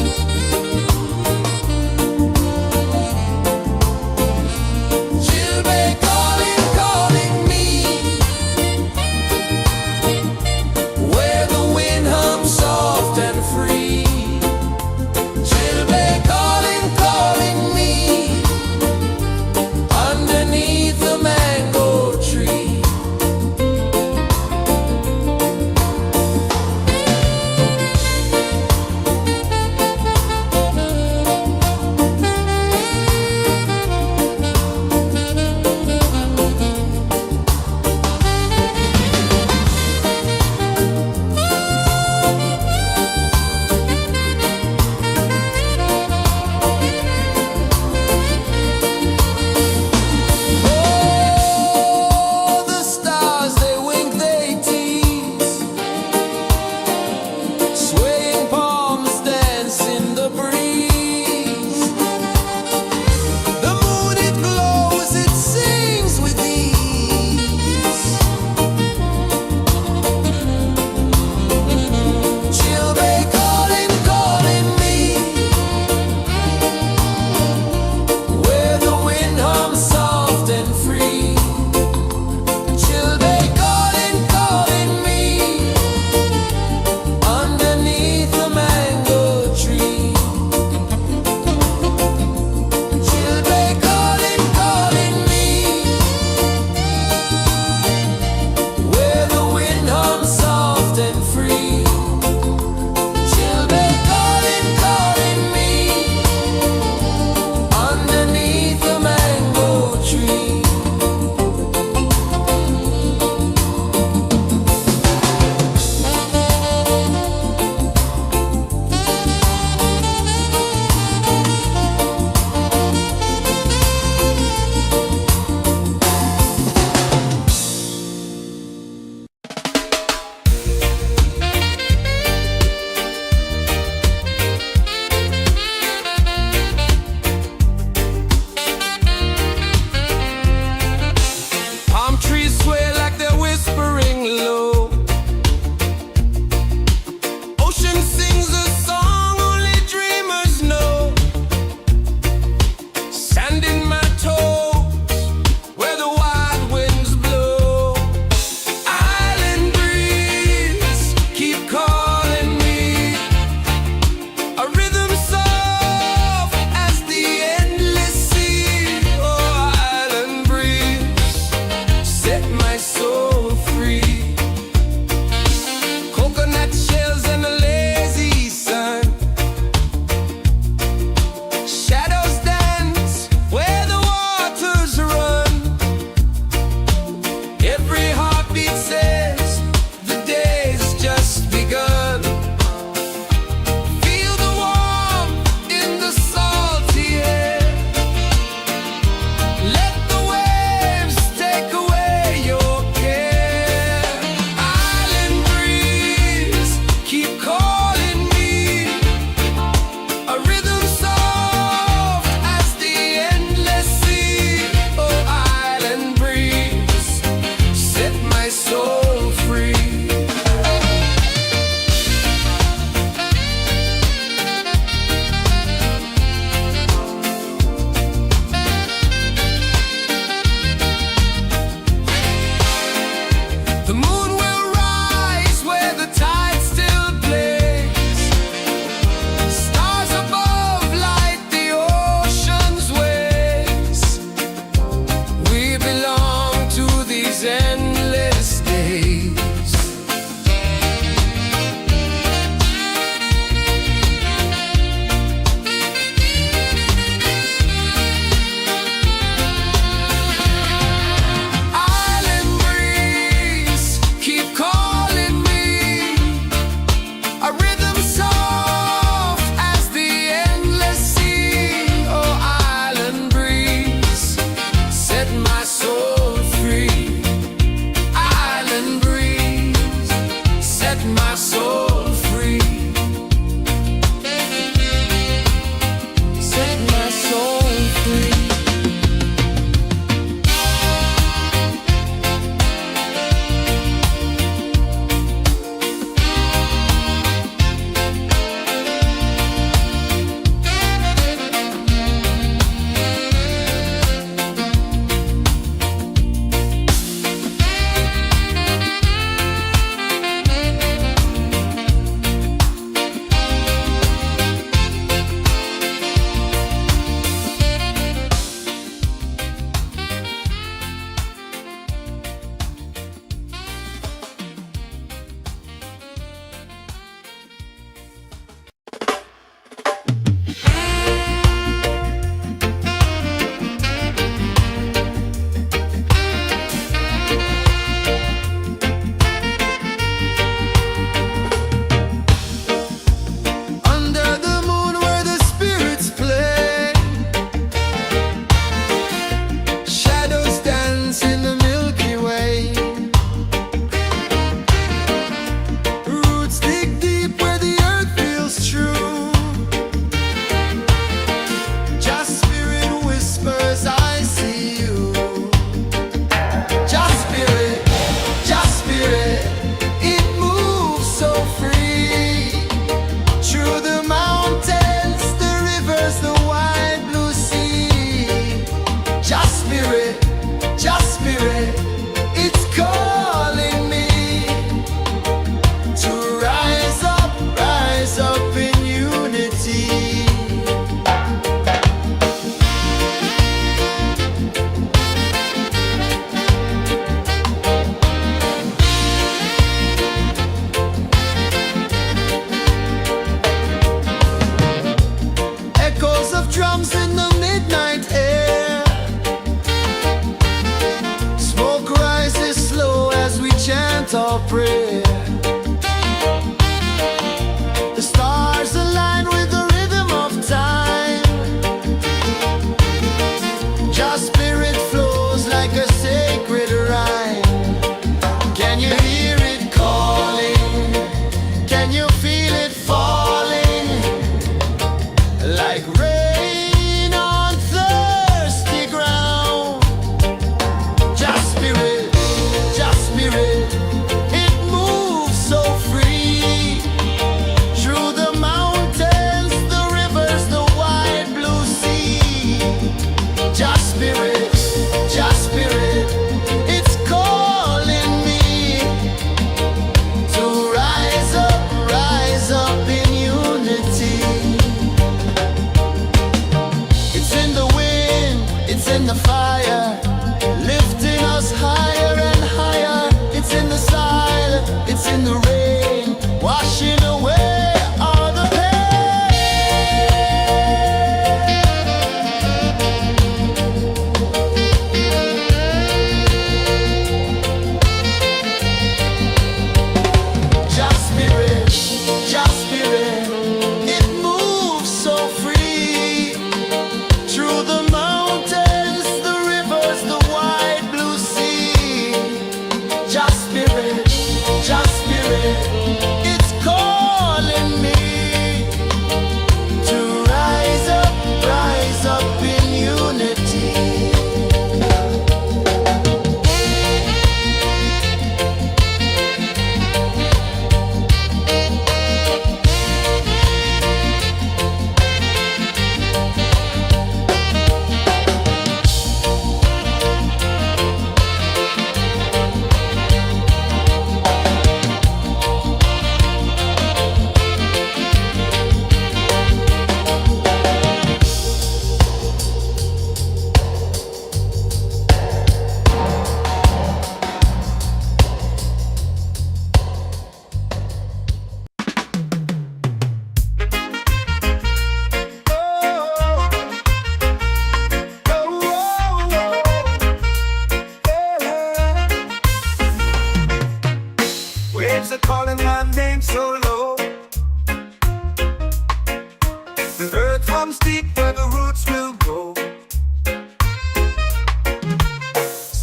comes deep where the roots will go.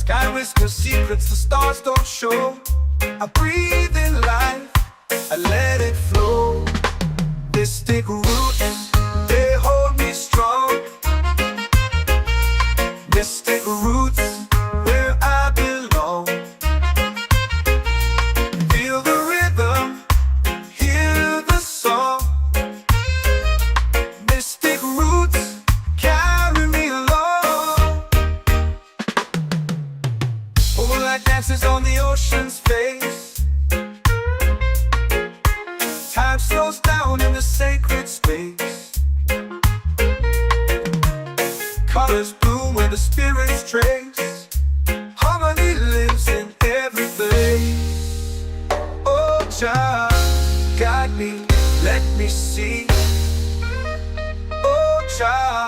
Sky whispers secrets the stars don't show. I breathe in life, I let it flow. Mystic roots, they hold me strong. Mystic roots, where I belong. Feel the rhythm, hear the song. Mystic roots, carry me along. Moonlight dances on the ocean's face. Time slows down in the sacred space. Colors bloom where the spirits trace. Harmony lives in every place. Oh, Jah, guide me, let me see. Oh, Jah,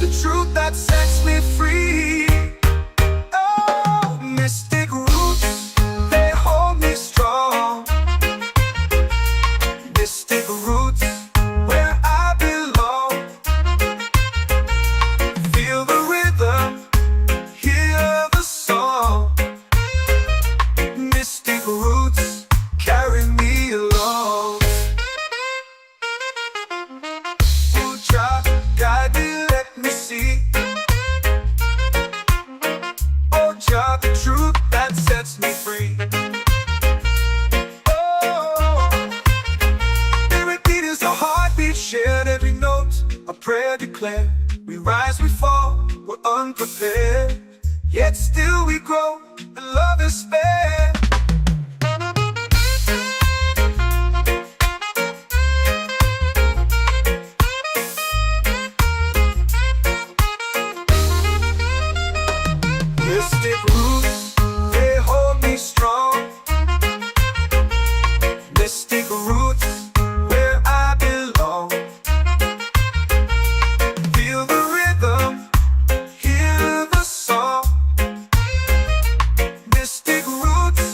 the truth that sets me free. Oh, mystic roots, they hold me strong. Mystic roots, where I belong. Feel the rhythm, hear the song. Mystic roots, carry me along. Oh, Jah, guide me, let me see. Oh, Jah, the truth that sets me free. Shared every note, a prayer declared. We rise, we fall, we're unprepared. Yet still we grow, and love is spared. Mystic roots, they hold me strong. Mystic roots, where I belong. Feel the rhythm, hear the song. Mystic roots,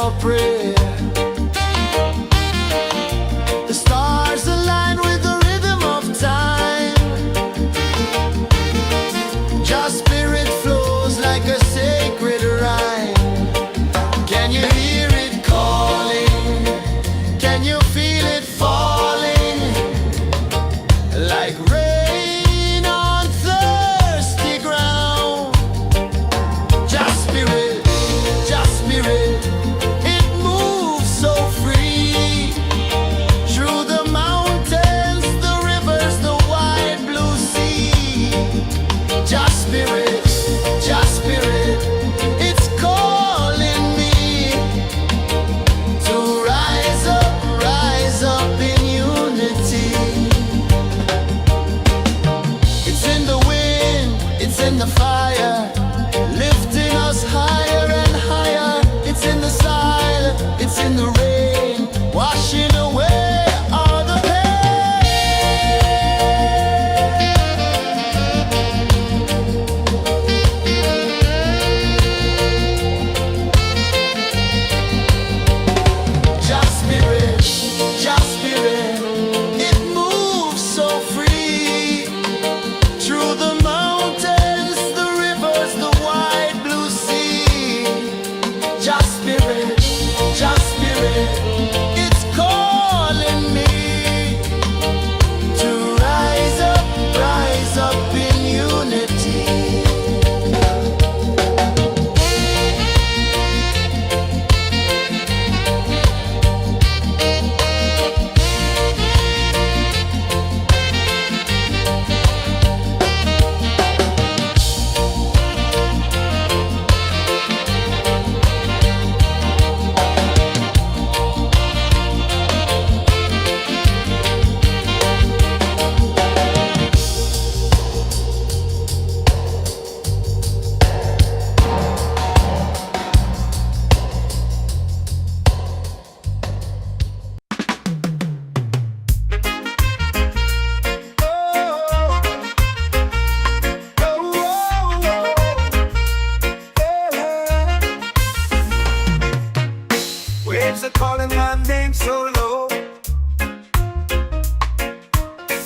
your prayer. The stars align with the rhythm of time. Your spirit flows like a sacred rhyme. Can you hear it calling? Can you feel it falling? Like rain on thirsty ground. Just spirit, it moves so free. Through the mountains, the rivers, the wide blue sea. Just spirit, it's calling me to rise up in unity. It's in the wind, it's in the fire, lifting us higher and higher. It's in the silence, it's in the rain, washing away all the Just spirit, it moves so free. Through the mountains, the rivers, the wide blue sea. Just spirit, it's calling me to rise up in unity.
Waves are calling my name so low.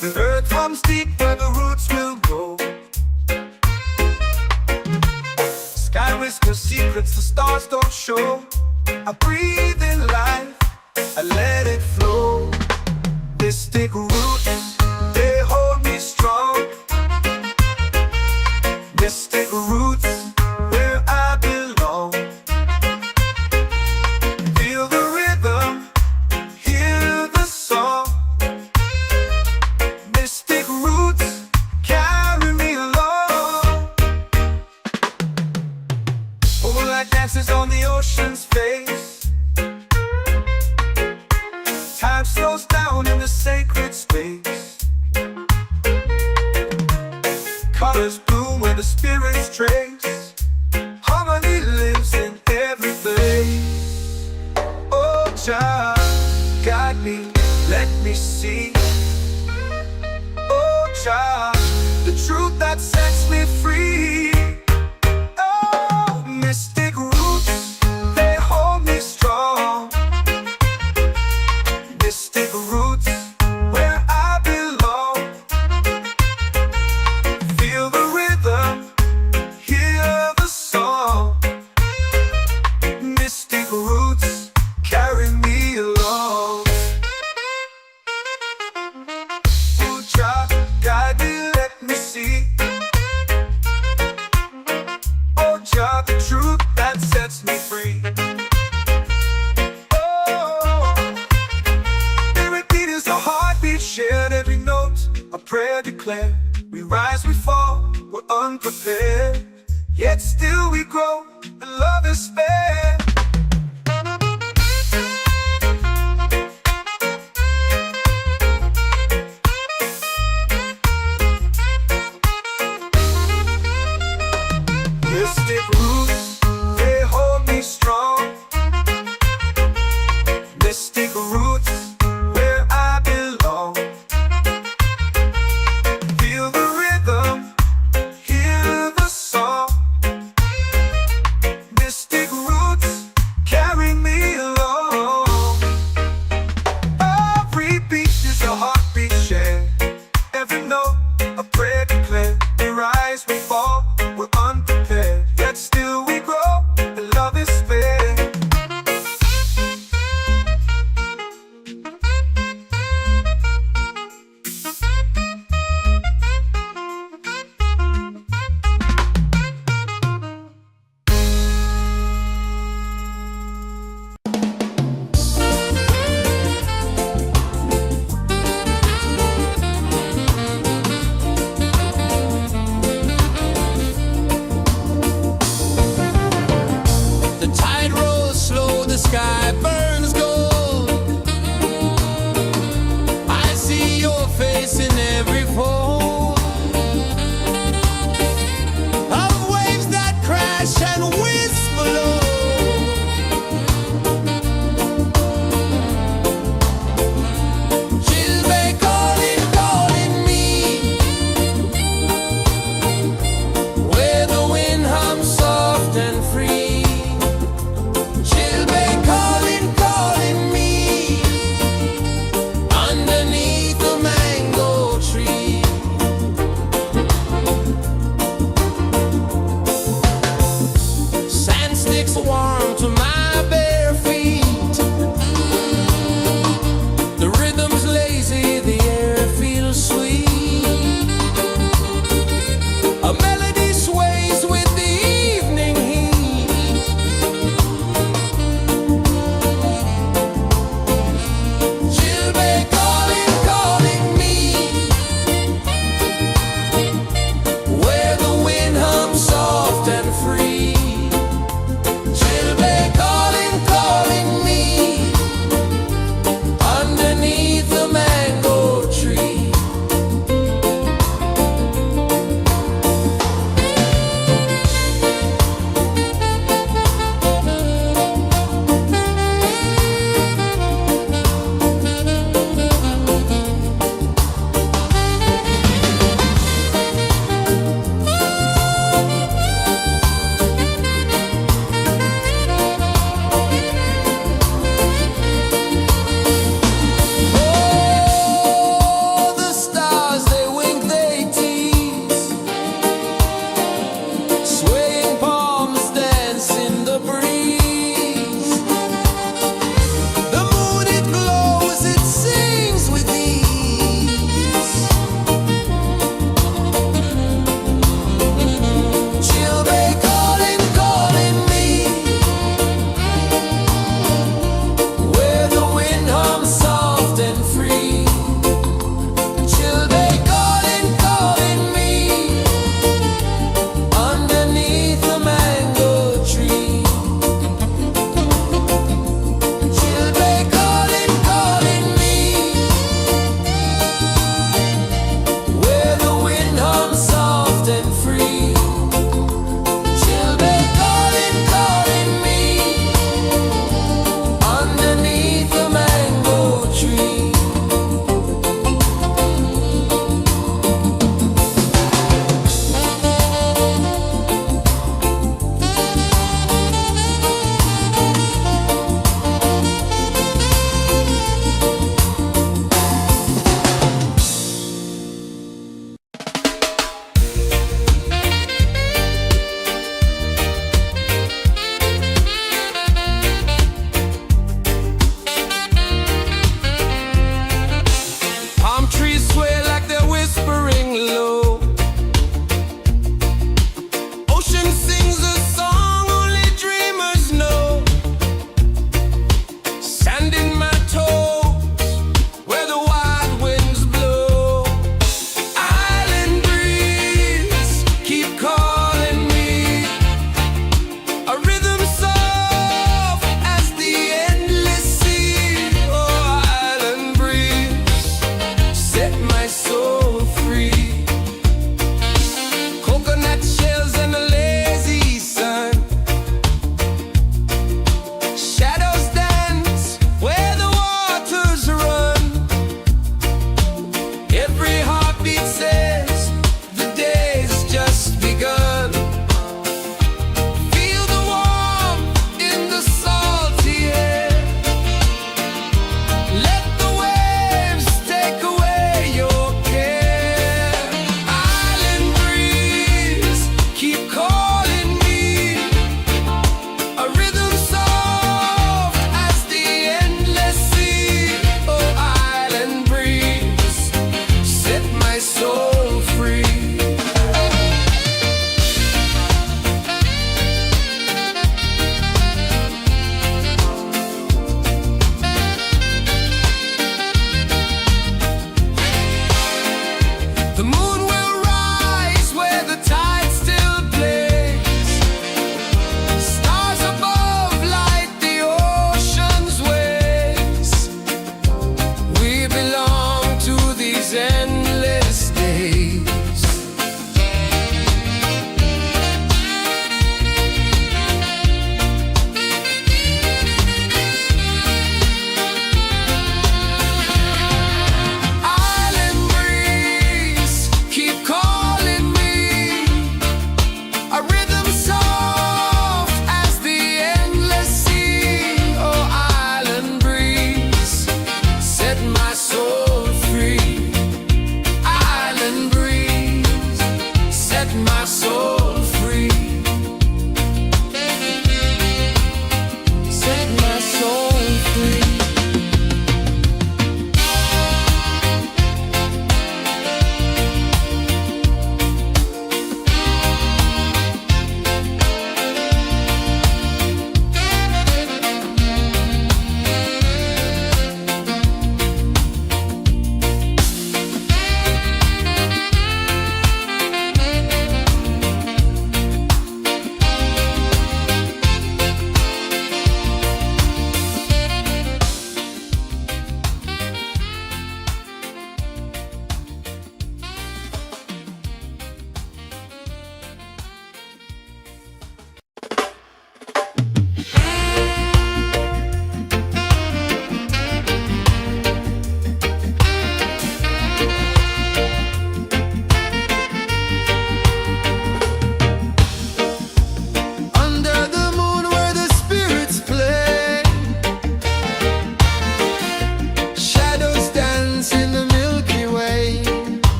The earth runs deep where the roots will grow. Sky whispers secrets the stars don't show. I breathe in life, I let it flow. Mystic roots, they hold me strong. Mystic roots, where I belong. Feel the rhythm, hear the song. Mystic roots, carry me along. Moonlight dances on the ocean's face. Time slows down in the sacred space. Colors bloom where the spirits trace. Harmony lives in every place. Oh, Jah, guide me, let me see. Oh, Jah, the truth that sets me free. Oh, mystic roots, they hold me strong. Mystic roots, where I belong. Feel the rhythm, hear the song. Mystic roots, carry me along. Oh, Jah, guide me, let me see. Oh, Jah, the truth that sets me free. Oh, spirit beat is the heartbeat, shared every note. A prayer declared. We rise, we fall, we're unprepared. Yet still we grow, and love is spared. Mystic roots, they hold me strong. Mystic roots, where I belong. Feel the rhythm, hear the song. Mystic roots.
sky burns gold. I see your face in every fold of waves that crash and whisper low. Chilbay calling, calling me, where the wind hums soft and free. Chilbay calling, calling me, underneath the mango tree. Sand sticks warm to my bare feet. The rhythm's lazy, the air feels sweet. A melody sways with the evening heat. Chilbay calling, calling me, where the wind hums soft and free. Chilbay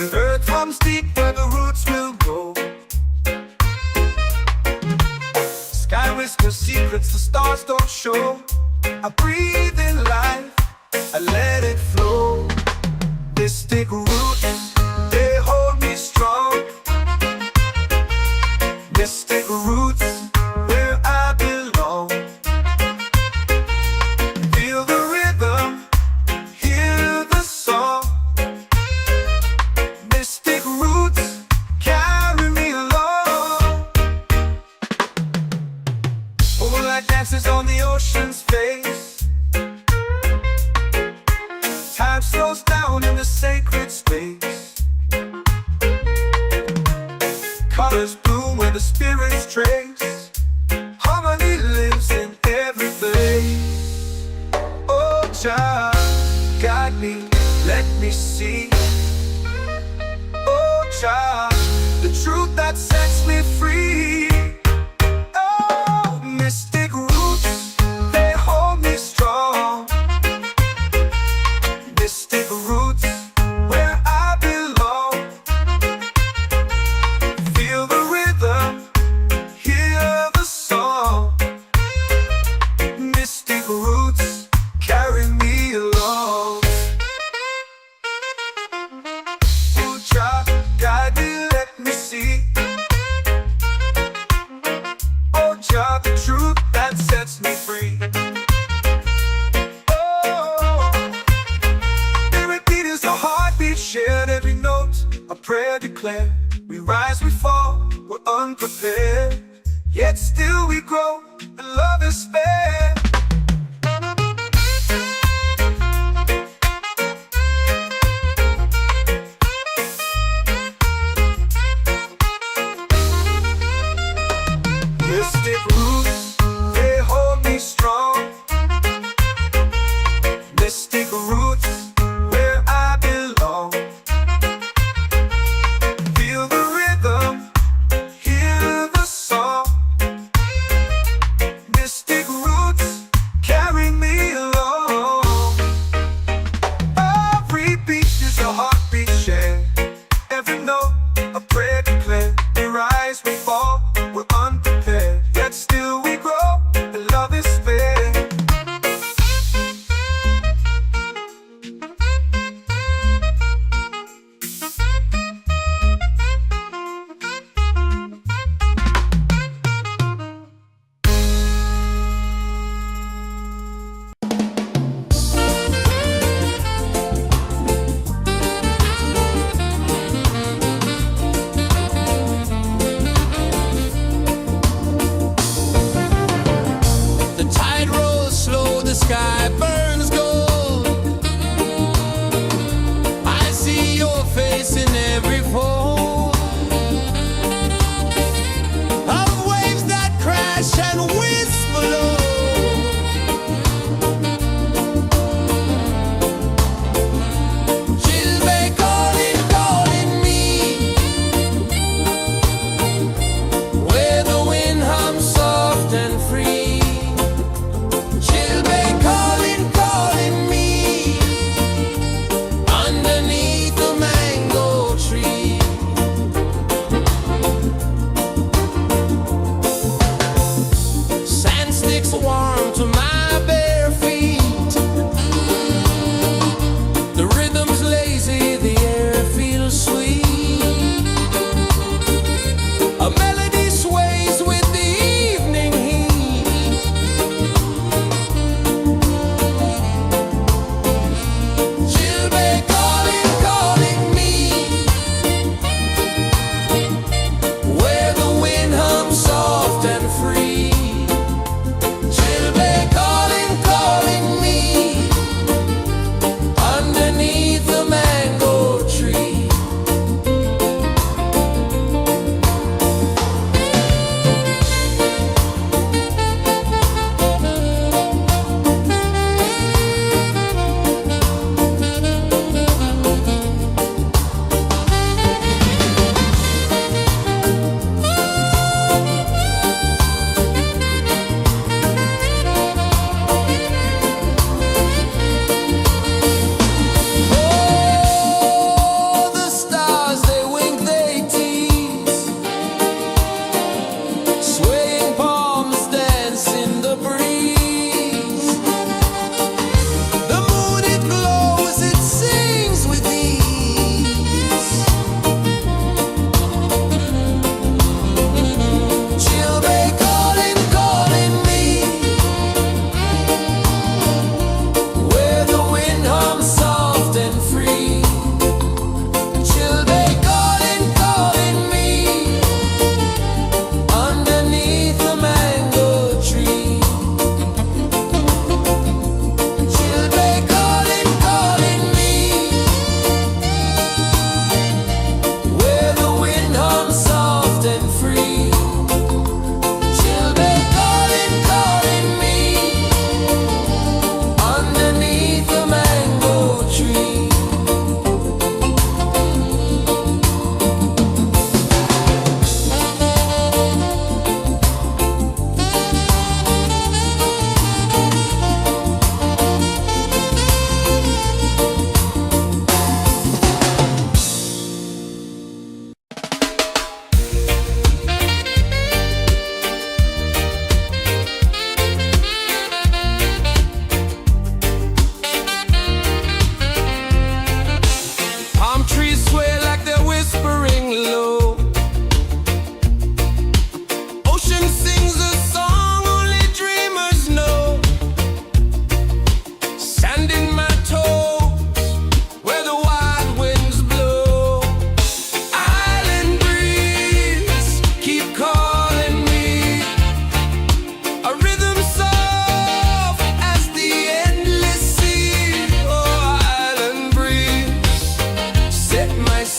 The earth runs deep where the roots will grow. Sky whispers secrets the stars don't show. I breathe in life, I let it flow. Mystic roots, they hold me strong. Mystic roots, where I belong. Feel the rhythm, hear the song. Mystic roots, carry me along. Moonlight dances on the ocean's face. Time slows down in the sacred space. Colors bloom where the spirits trace. Harmony lives in every place. Oh, child, guide me, let me see. Oh, child, the truth that sets me free. Oh, mystic roots, they hold me strong. Mystic roots, where I belong. Feel the rhythm, hear the song. Mystic roots, carry me along. Oh, child, guide me, let me see. Oh, child, the truth that sets me free. Shared every note, a prayer declared. We rise, we fall, we're unprepared. Yet still we grow, and love is spared. Mystic roots, they hold me strong. Mystic roots, where I belong. Feel the rhythm, hear the song. Mystic roots,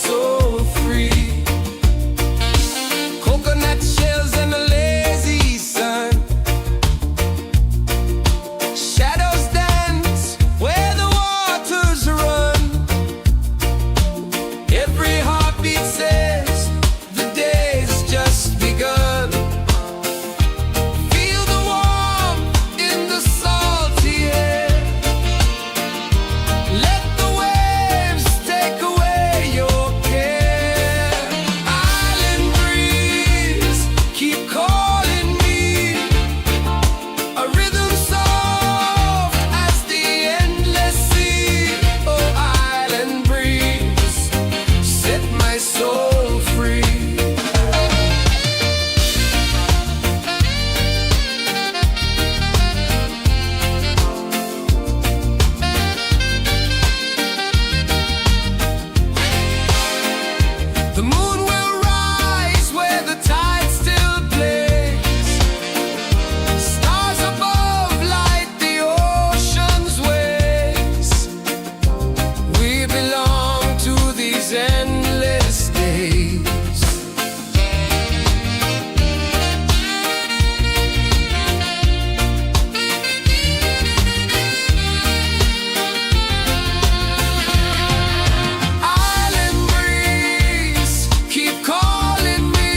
soul free. Coconut shells and a lazy sun, shadows dance where the waters run. Every heartbeat says the day's just begun. Feel the warmth in the salty air. Let the waves take away your care. Island breeze, keep calling me. A rhythm soft as the endless sea. Oh, island breeze, set my soul free. The moon will rise where the tide still plays. Stars above light the ocean's waves. We belong to these endless days. Island breeze, keep calling me.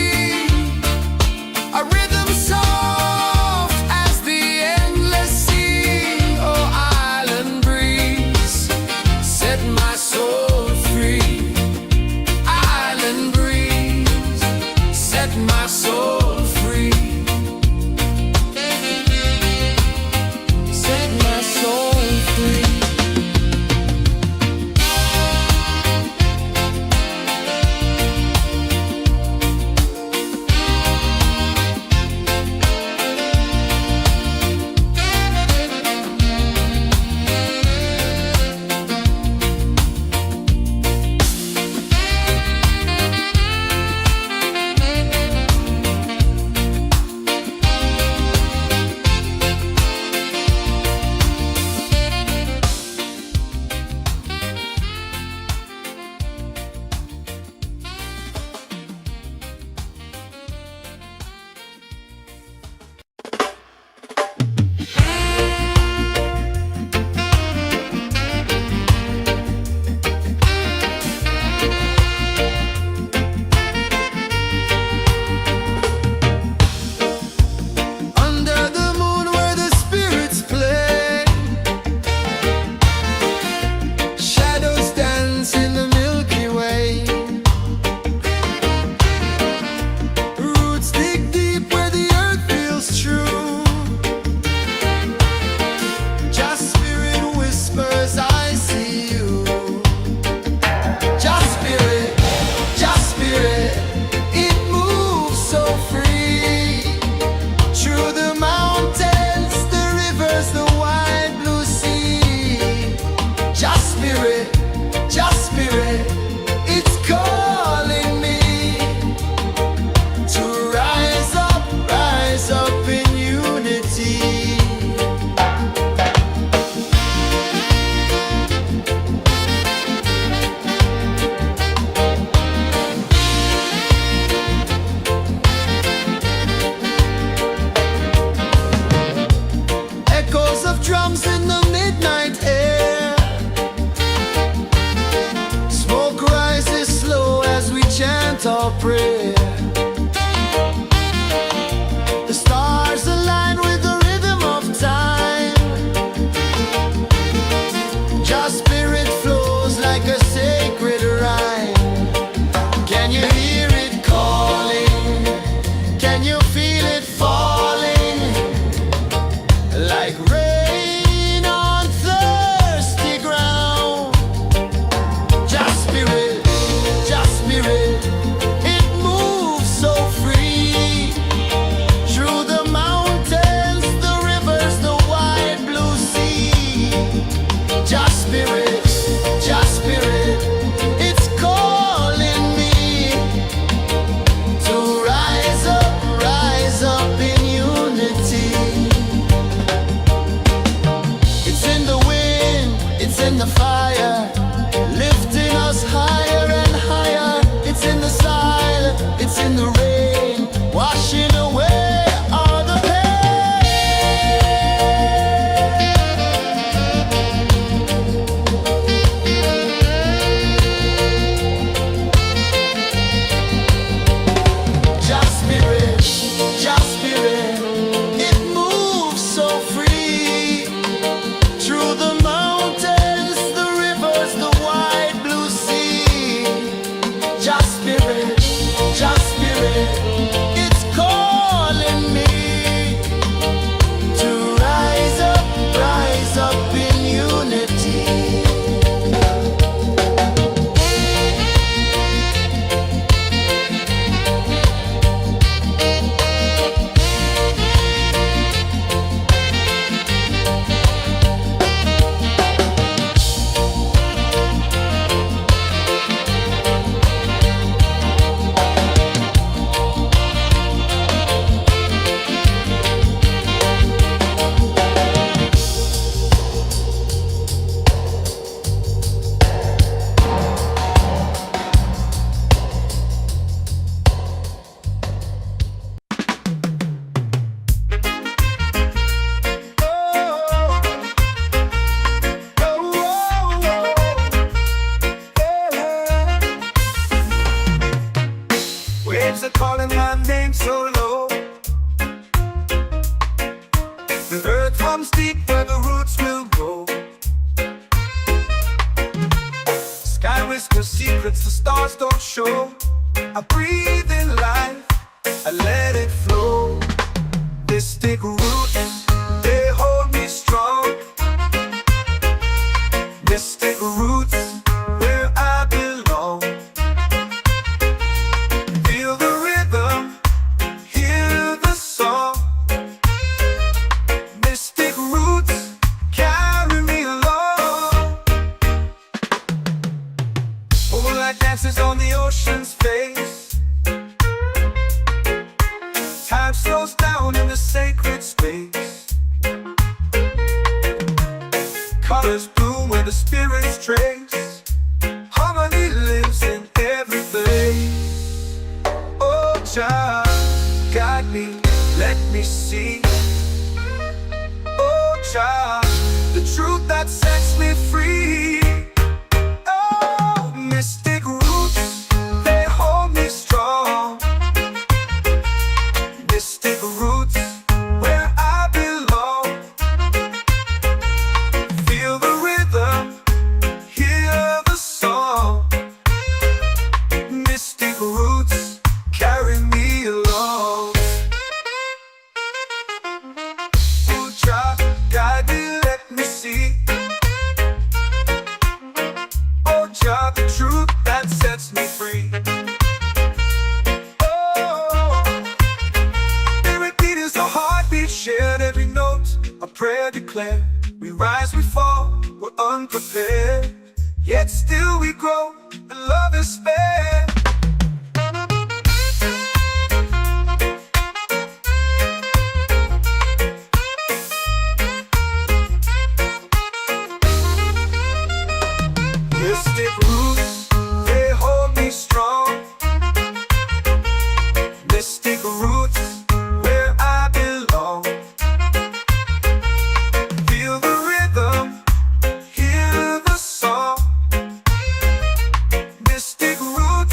A rhythm soft as the endless sea. Oh, island breeze, set my soul free. Island breeze, set my soul free. Set my soul free. Under the moon where the spirits play, shadows dance in the Milky Way. Roots dig deep where the earth feels true. Just spirit whispers, I see you. Just spirit, it moves so free. Through the mountains, the rivers, the wide blue sea. Just spirit, it's calling me to rise up in unity. Echoes of drums in the midnight air. Smoke rises slow as we chant our prayer. The stars align with the rhythm of time. Just spirit flows like a sacred rhyme. Can you hear it calling? Can you feel it falling? Like rain on thirsty ground. Just spirit, it moves waves are calling my name so low. The earth comes deep where the roots will grow. Sky whispers secrets the stars don't show. I breathe in life, I let it flow. Mystic roots, they hold me strong. Mystic roots, where I belong. Feel the rhythm, hear the song. Mystic roots, carry me along. Moonlight dances on the ocean's face. Time slows down in the sacred space. Colors bloom where the spirits trace. Harmony lives in every place. Oh, child, guide me, let me see. Oh, child, the truth that sets me free. Oh, mystic roots, they hold me strong. Mystic roots, where I belong. Feel the rhythm, hear the song. Mystic roots, carry me along. Oh, child, guide me, let me see. Oh, child, the truth that sets me free. Shared every note, a prayer declared. We rise, we fall, we're unprepared. Yet still we grow, and love is spared. Mystic roots, they hold me strong. Mystic roots, where I belong. Feel the rhythm, hear the song. Mystic roots,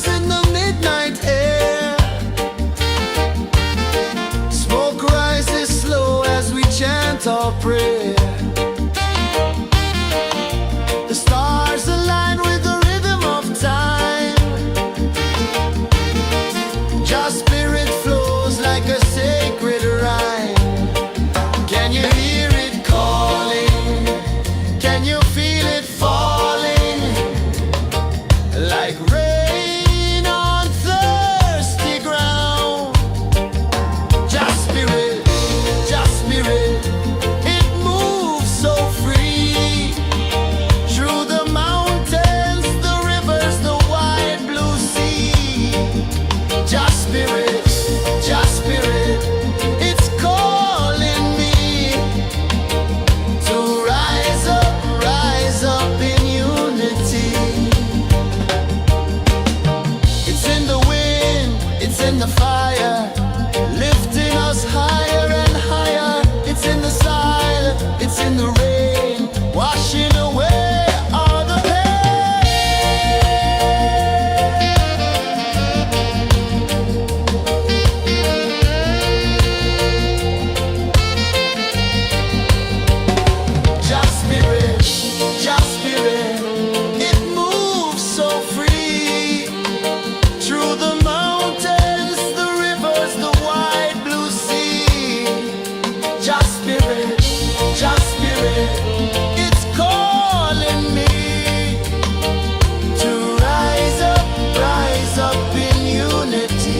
comes in the midnight air. Smoke rises slow as we chant our prayer. The stars align with the rhythm of time. Just spirit flows like a sacred rhyme. Can you hear it calling? Can you feel it falling? Like rain on thirsty ground. Just spirit, it moves so free. Through the mountains, the rivers, the wide blue sea. Just spirit, it's calling me to rise up in unity. It's in the wind, it's in the fire, lifting us higher and higher. It's in the silence, it's in the rain, washing away all the pain. Just spirit, it moves so free. Through the mountains, the rivers, the wide blue sea. Just spirit, it's calling me to rise up in unity.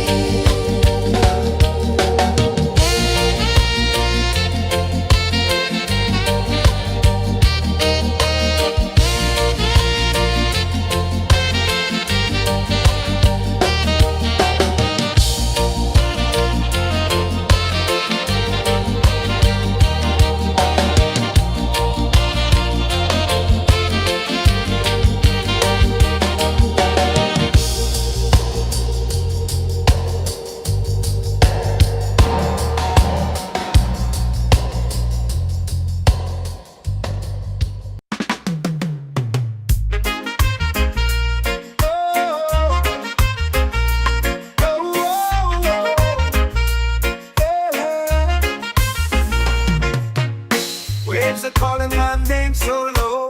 Waves are calling my name so low.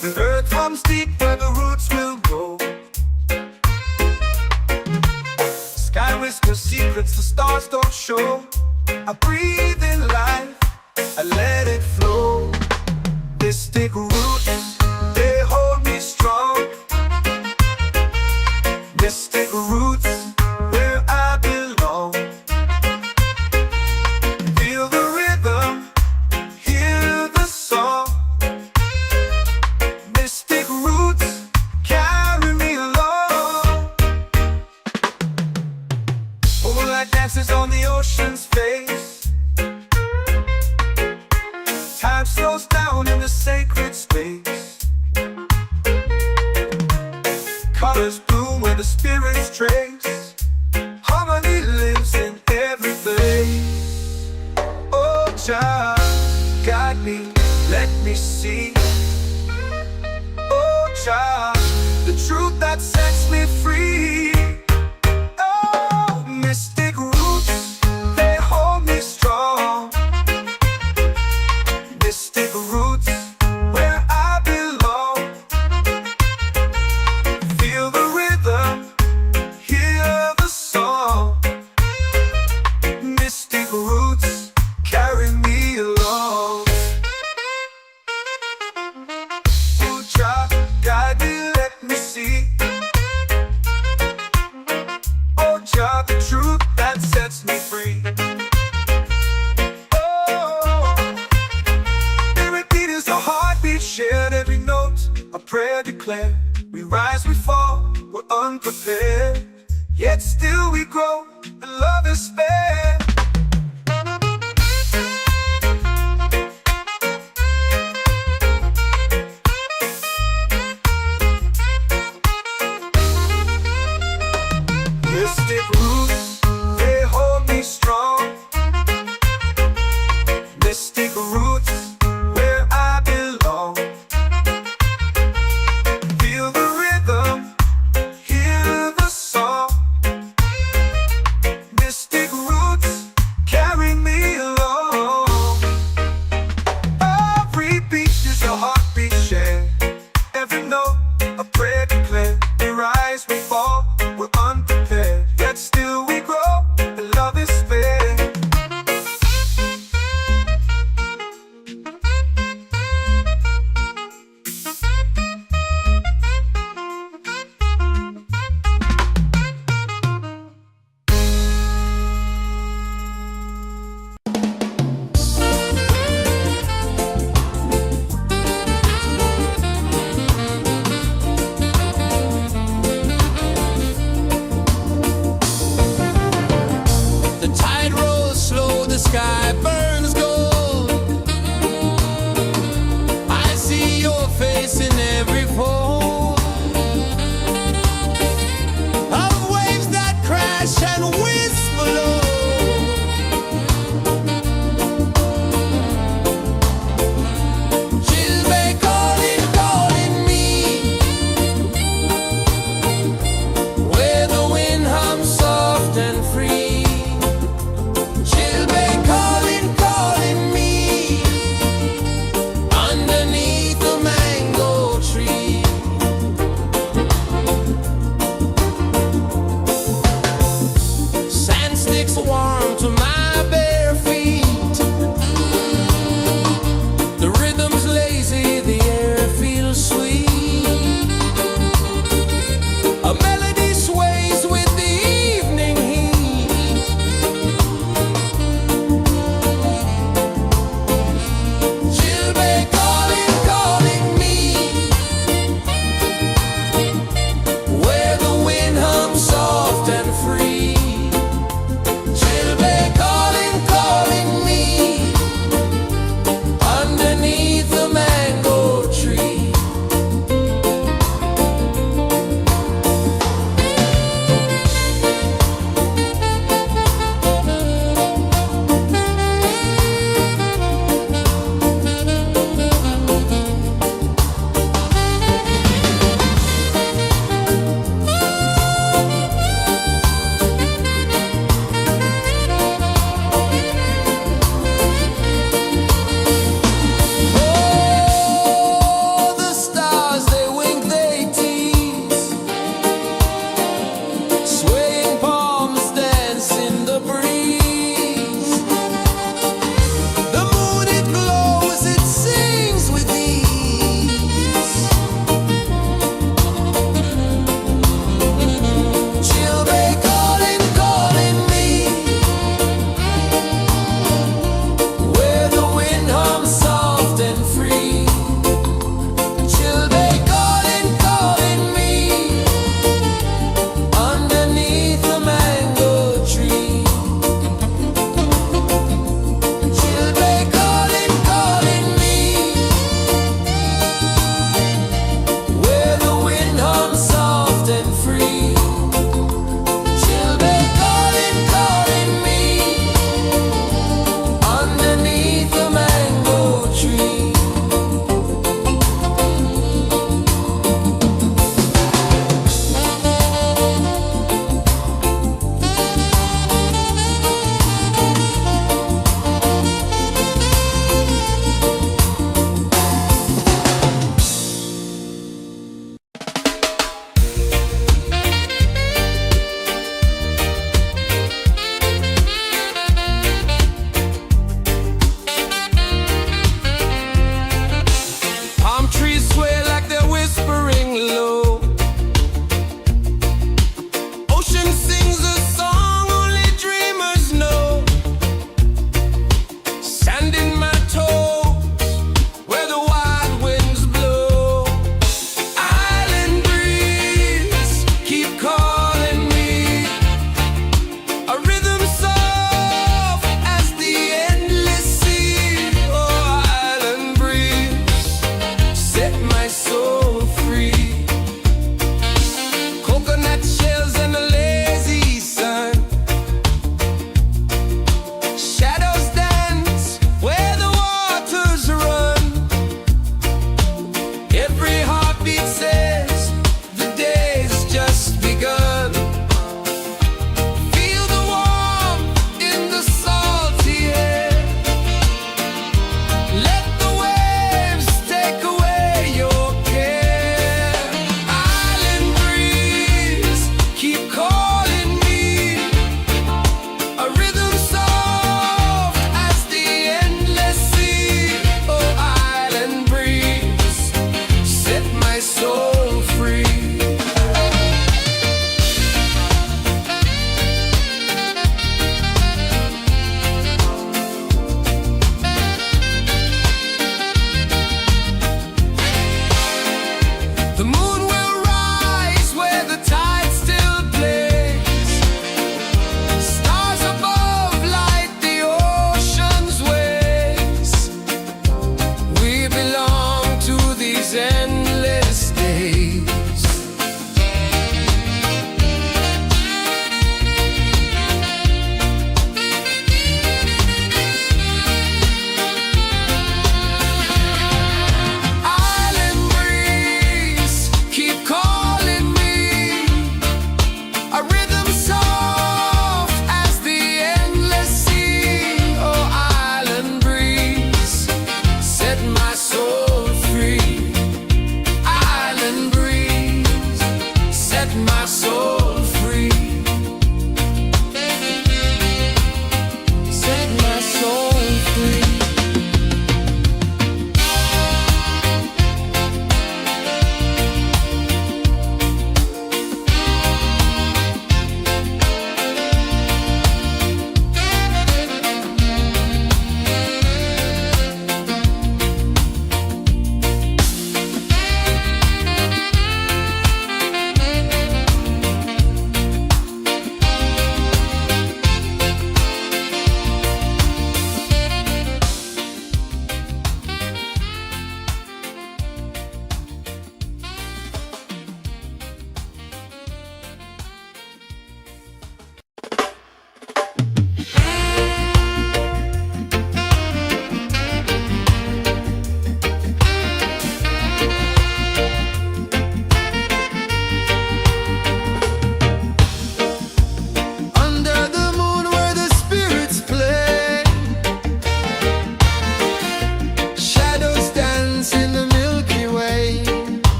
The earth comes deep where the roots will grow. Sky whispers secrets the stars don't show. I breathe in life, I let it flow. Mystic roots, they hold me strong. Mystic roots, where I belong. Feel the rhythm, hear the song. Mystic roots, carry me along. Moonlight dances on the ocean's face. Time slows down in the sacred space. Colors bloom where the spirits trace. Harmony lives in every place. Oh, child, guide me, let me see. Oh, child, the truth that sets me free. Oh, mystic roots, they hold me strong. Mystic roots, where I belong. Feel the rhythm, hear the song. Mystic roots, carry me along. Oh, child, guide me, let me see. Oh, child, the truth that sets me free. Oh, spirit beat is a heartbeat, shared every note. A prayer declared. We rise, we fall, we're unprepared. Yet still we grow, and love is spared. Mystic roots, they hold me strong. Mystic roots, where I belong. Feel the rhythm.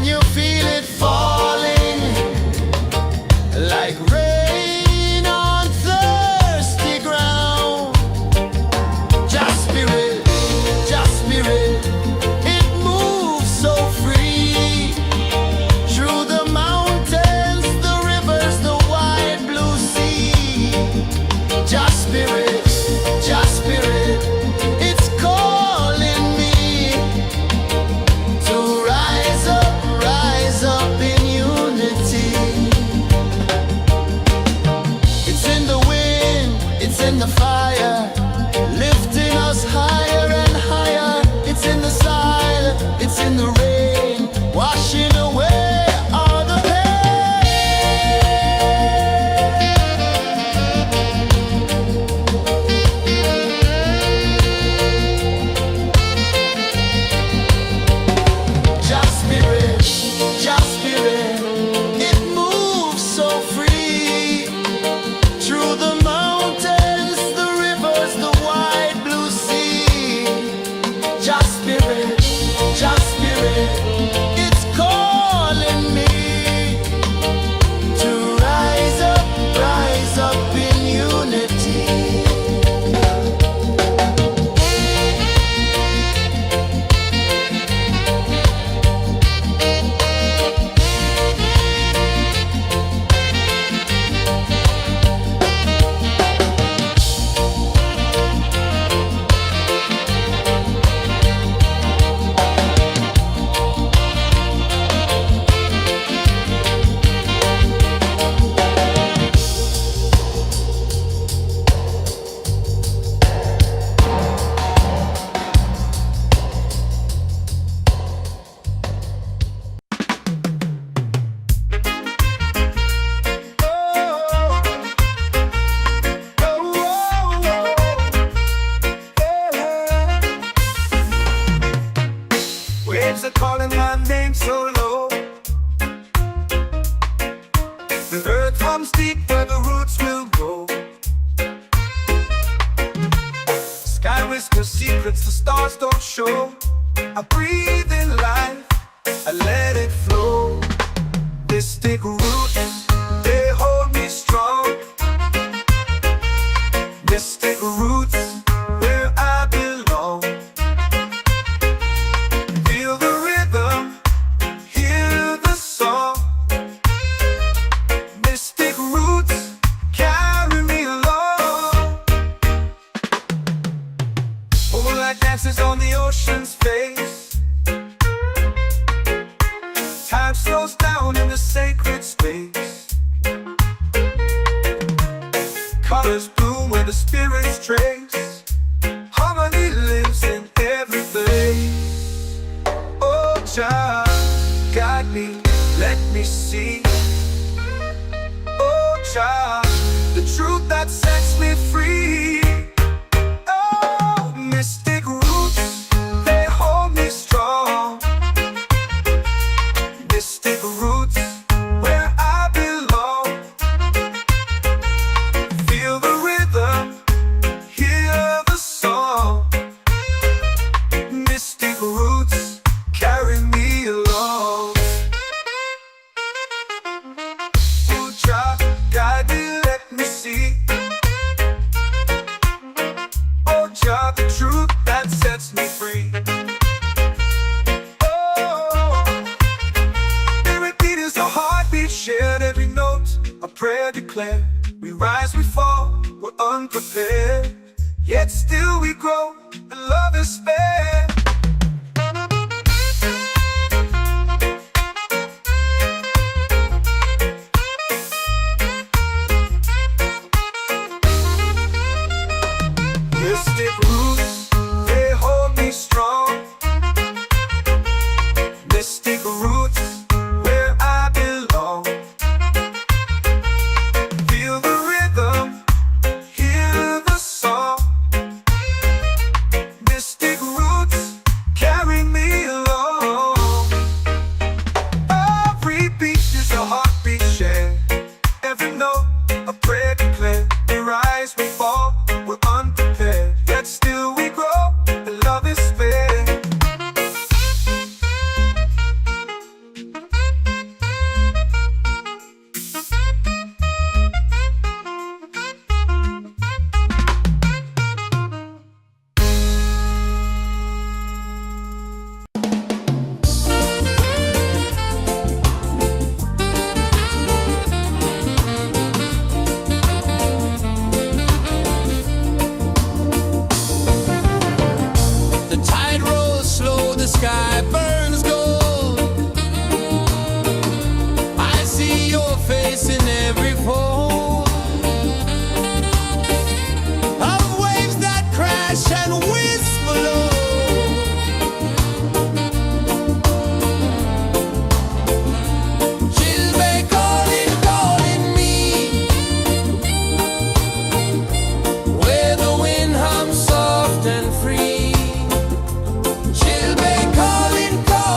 Can you feel it falling like rain on thirsty ground? Just spirit, it moves so free through the mountains, the rivers, the wide blue sea. Just spirit, it's calling me to rise up in unity. It's in the wind, it's in the fire, lifting us higher and higher. It's in the silence, it's in the rain, washing away all the pain. Just spirit, it moves so free through the mountains, the rivers, the wide blue sea. Just spirit, it's calling me to rise up in unity.
Waves are calling my name so low. The earth hums deep where the roots will go. Sky whispers secrets the stars don't show. I breathe in life, I let it flow. Mystic roots, they hold me strong. Mystic roots, where I belong. Feel the rhythm, hear the song. Mystic roots, carry me along. Moonlight dances on the ocean's face. Time slows down in the sacred space. Colors bloom where the spirits trace. Harmony lives in every place. Oh, Jah, guide me, let me see. Oh, Jah, the truth that sets me free. Oh, mystic roots, they hold me strong. Mystic roots, where I belong. Feel the rhythm, hear the song. Mystic roots, carry me along. Oh, Jah, guide me, let me see. Oh, Jah, the truth that sets me free. Oh, spirit beat is a heartbeat, shared every note, a prayer declared. We rise, we fall, we're unprepared, yet still we grow, and love is spared. Mystic roots, they hold me strong. Mystic roots, where I belong. Feel the rhythm, hear the song. Mystic roots,
burns gold. I see your face in every fold of waves that crash and whisper low. She'll be calling, calling me where the wind hums soft and free. She'll be calling, calling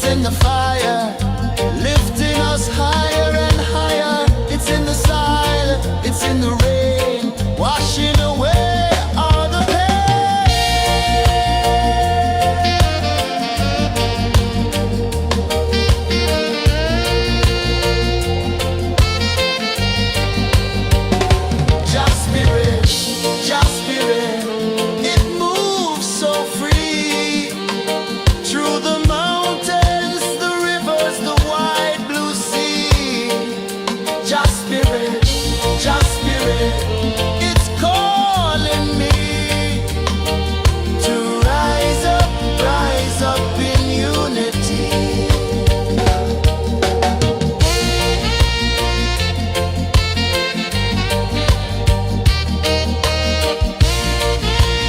it's in the fire.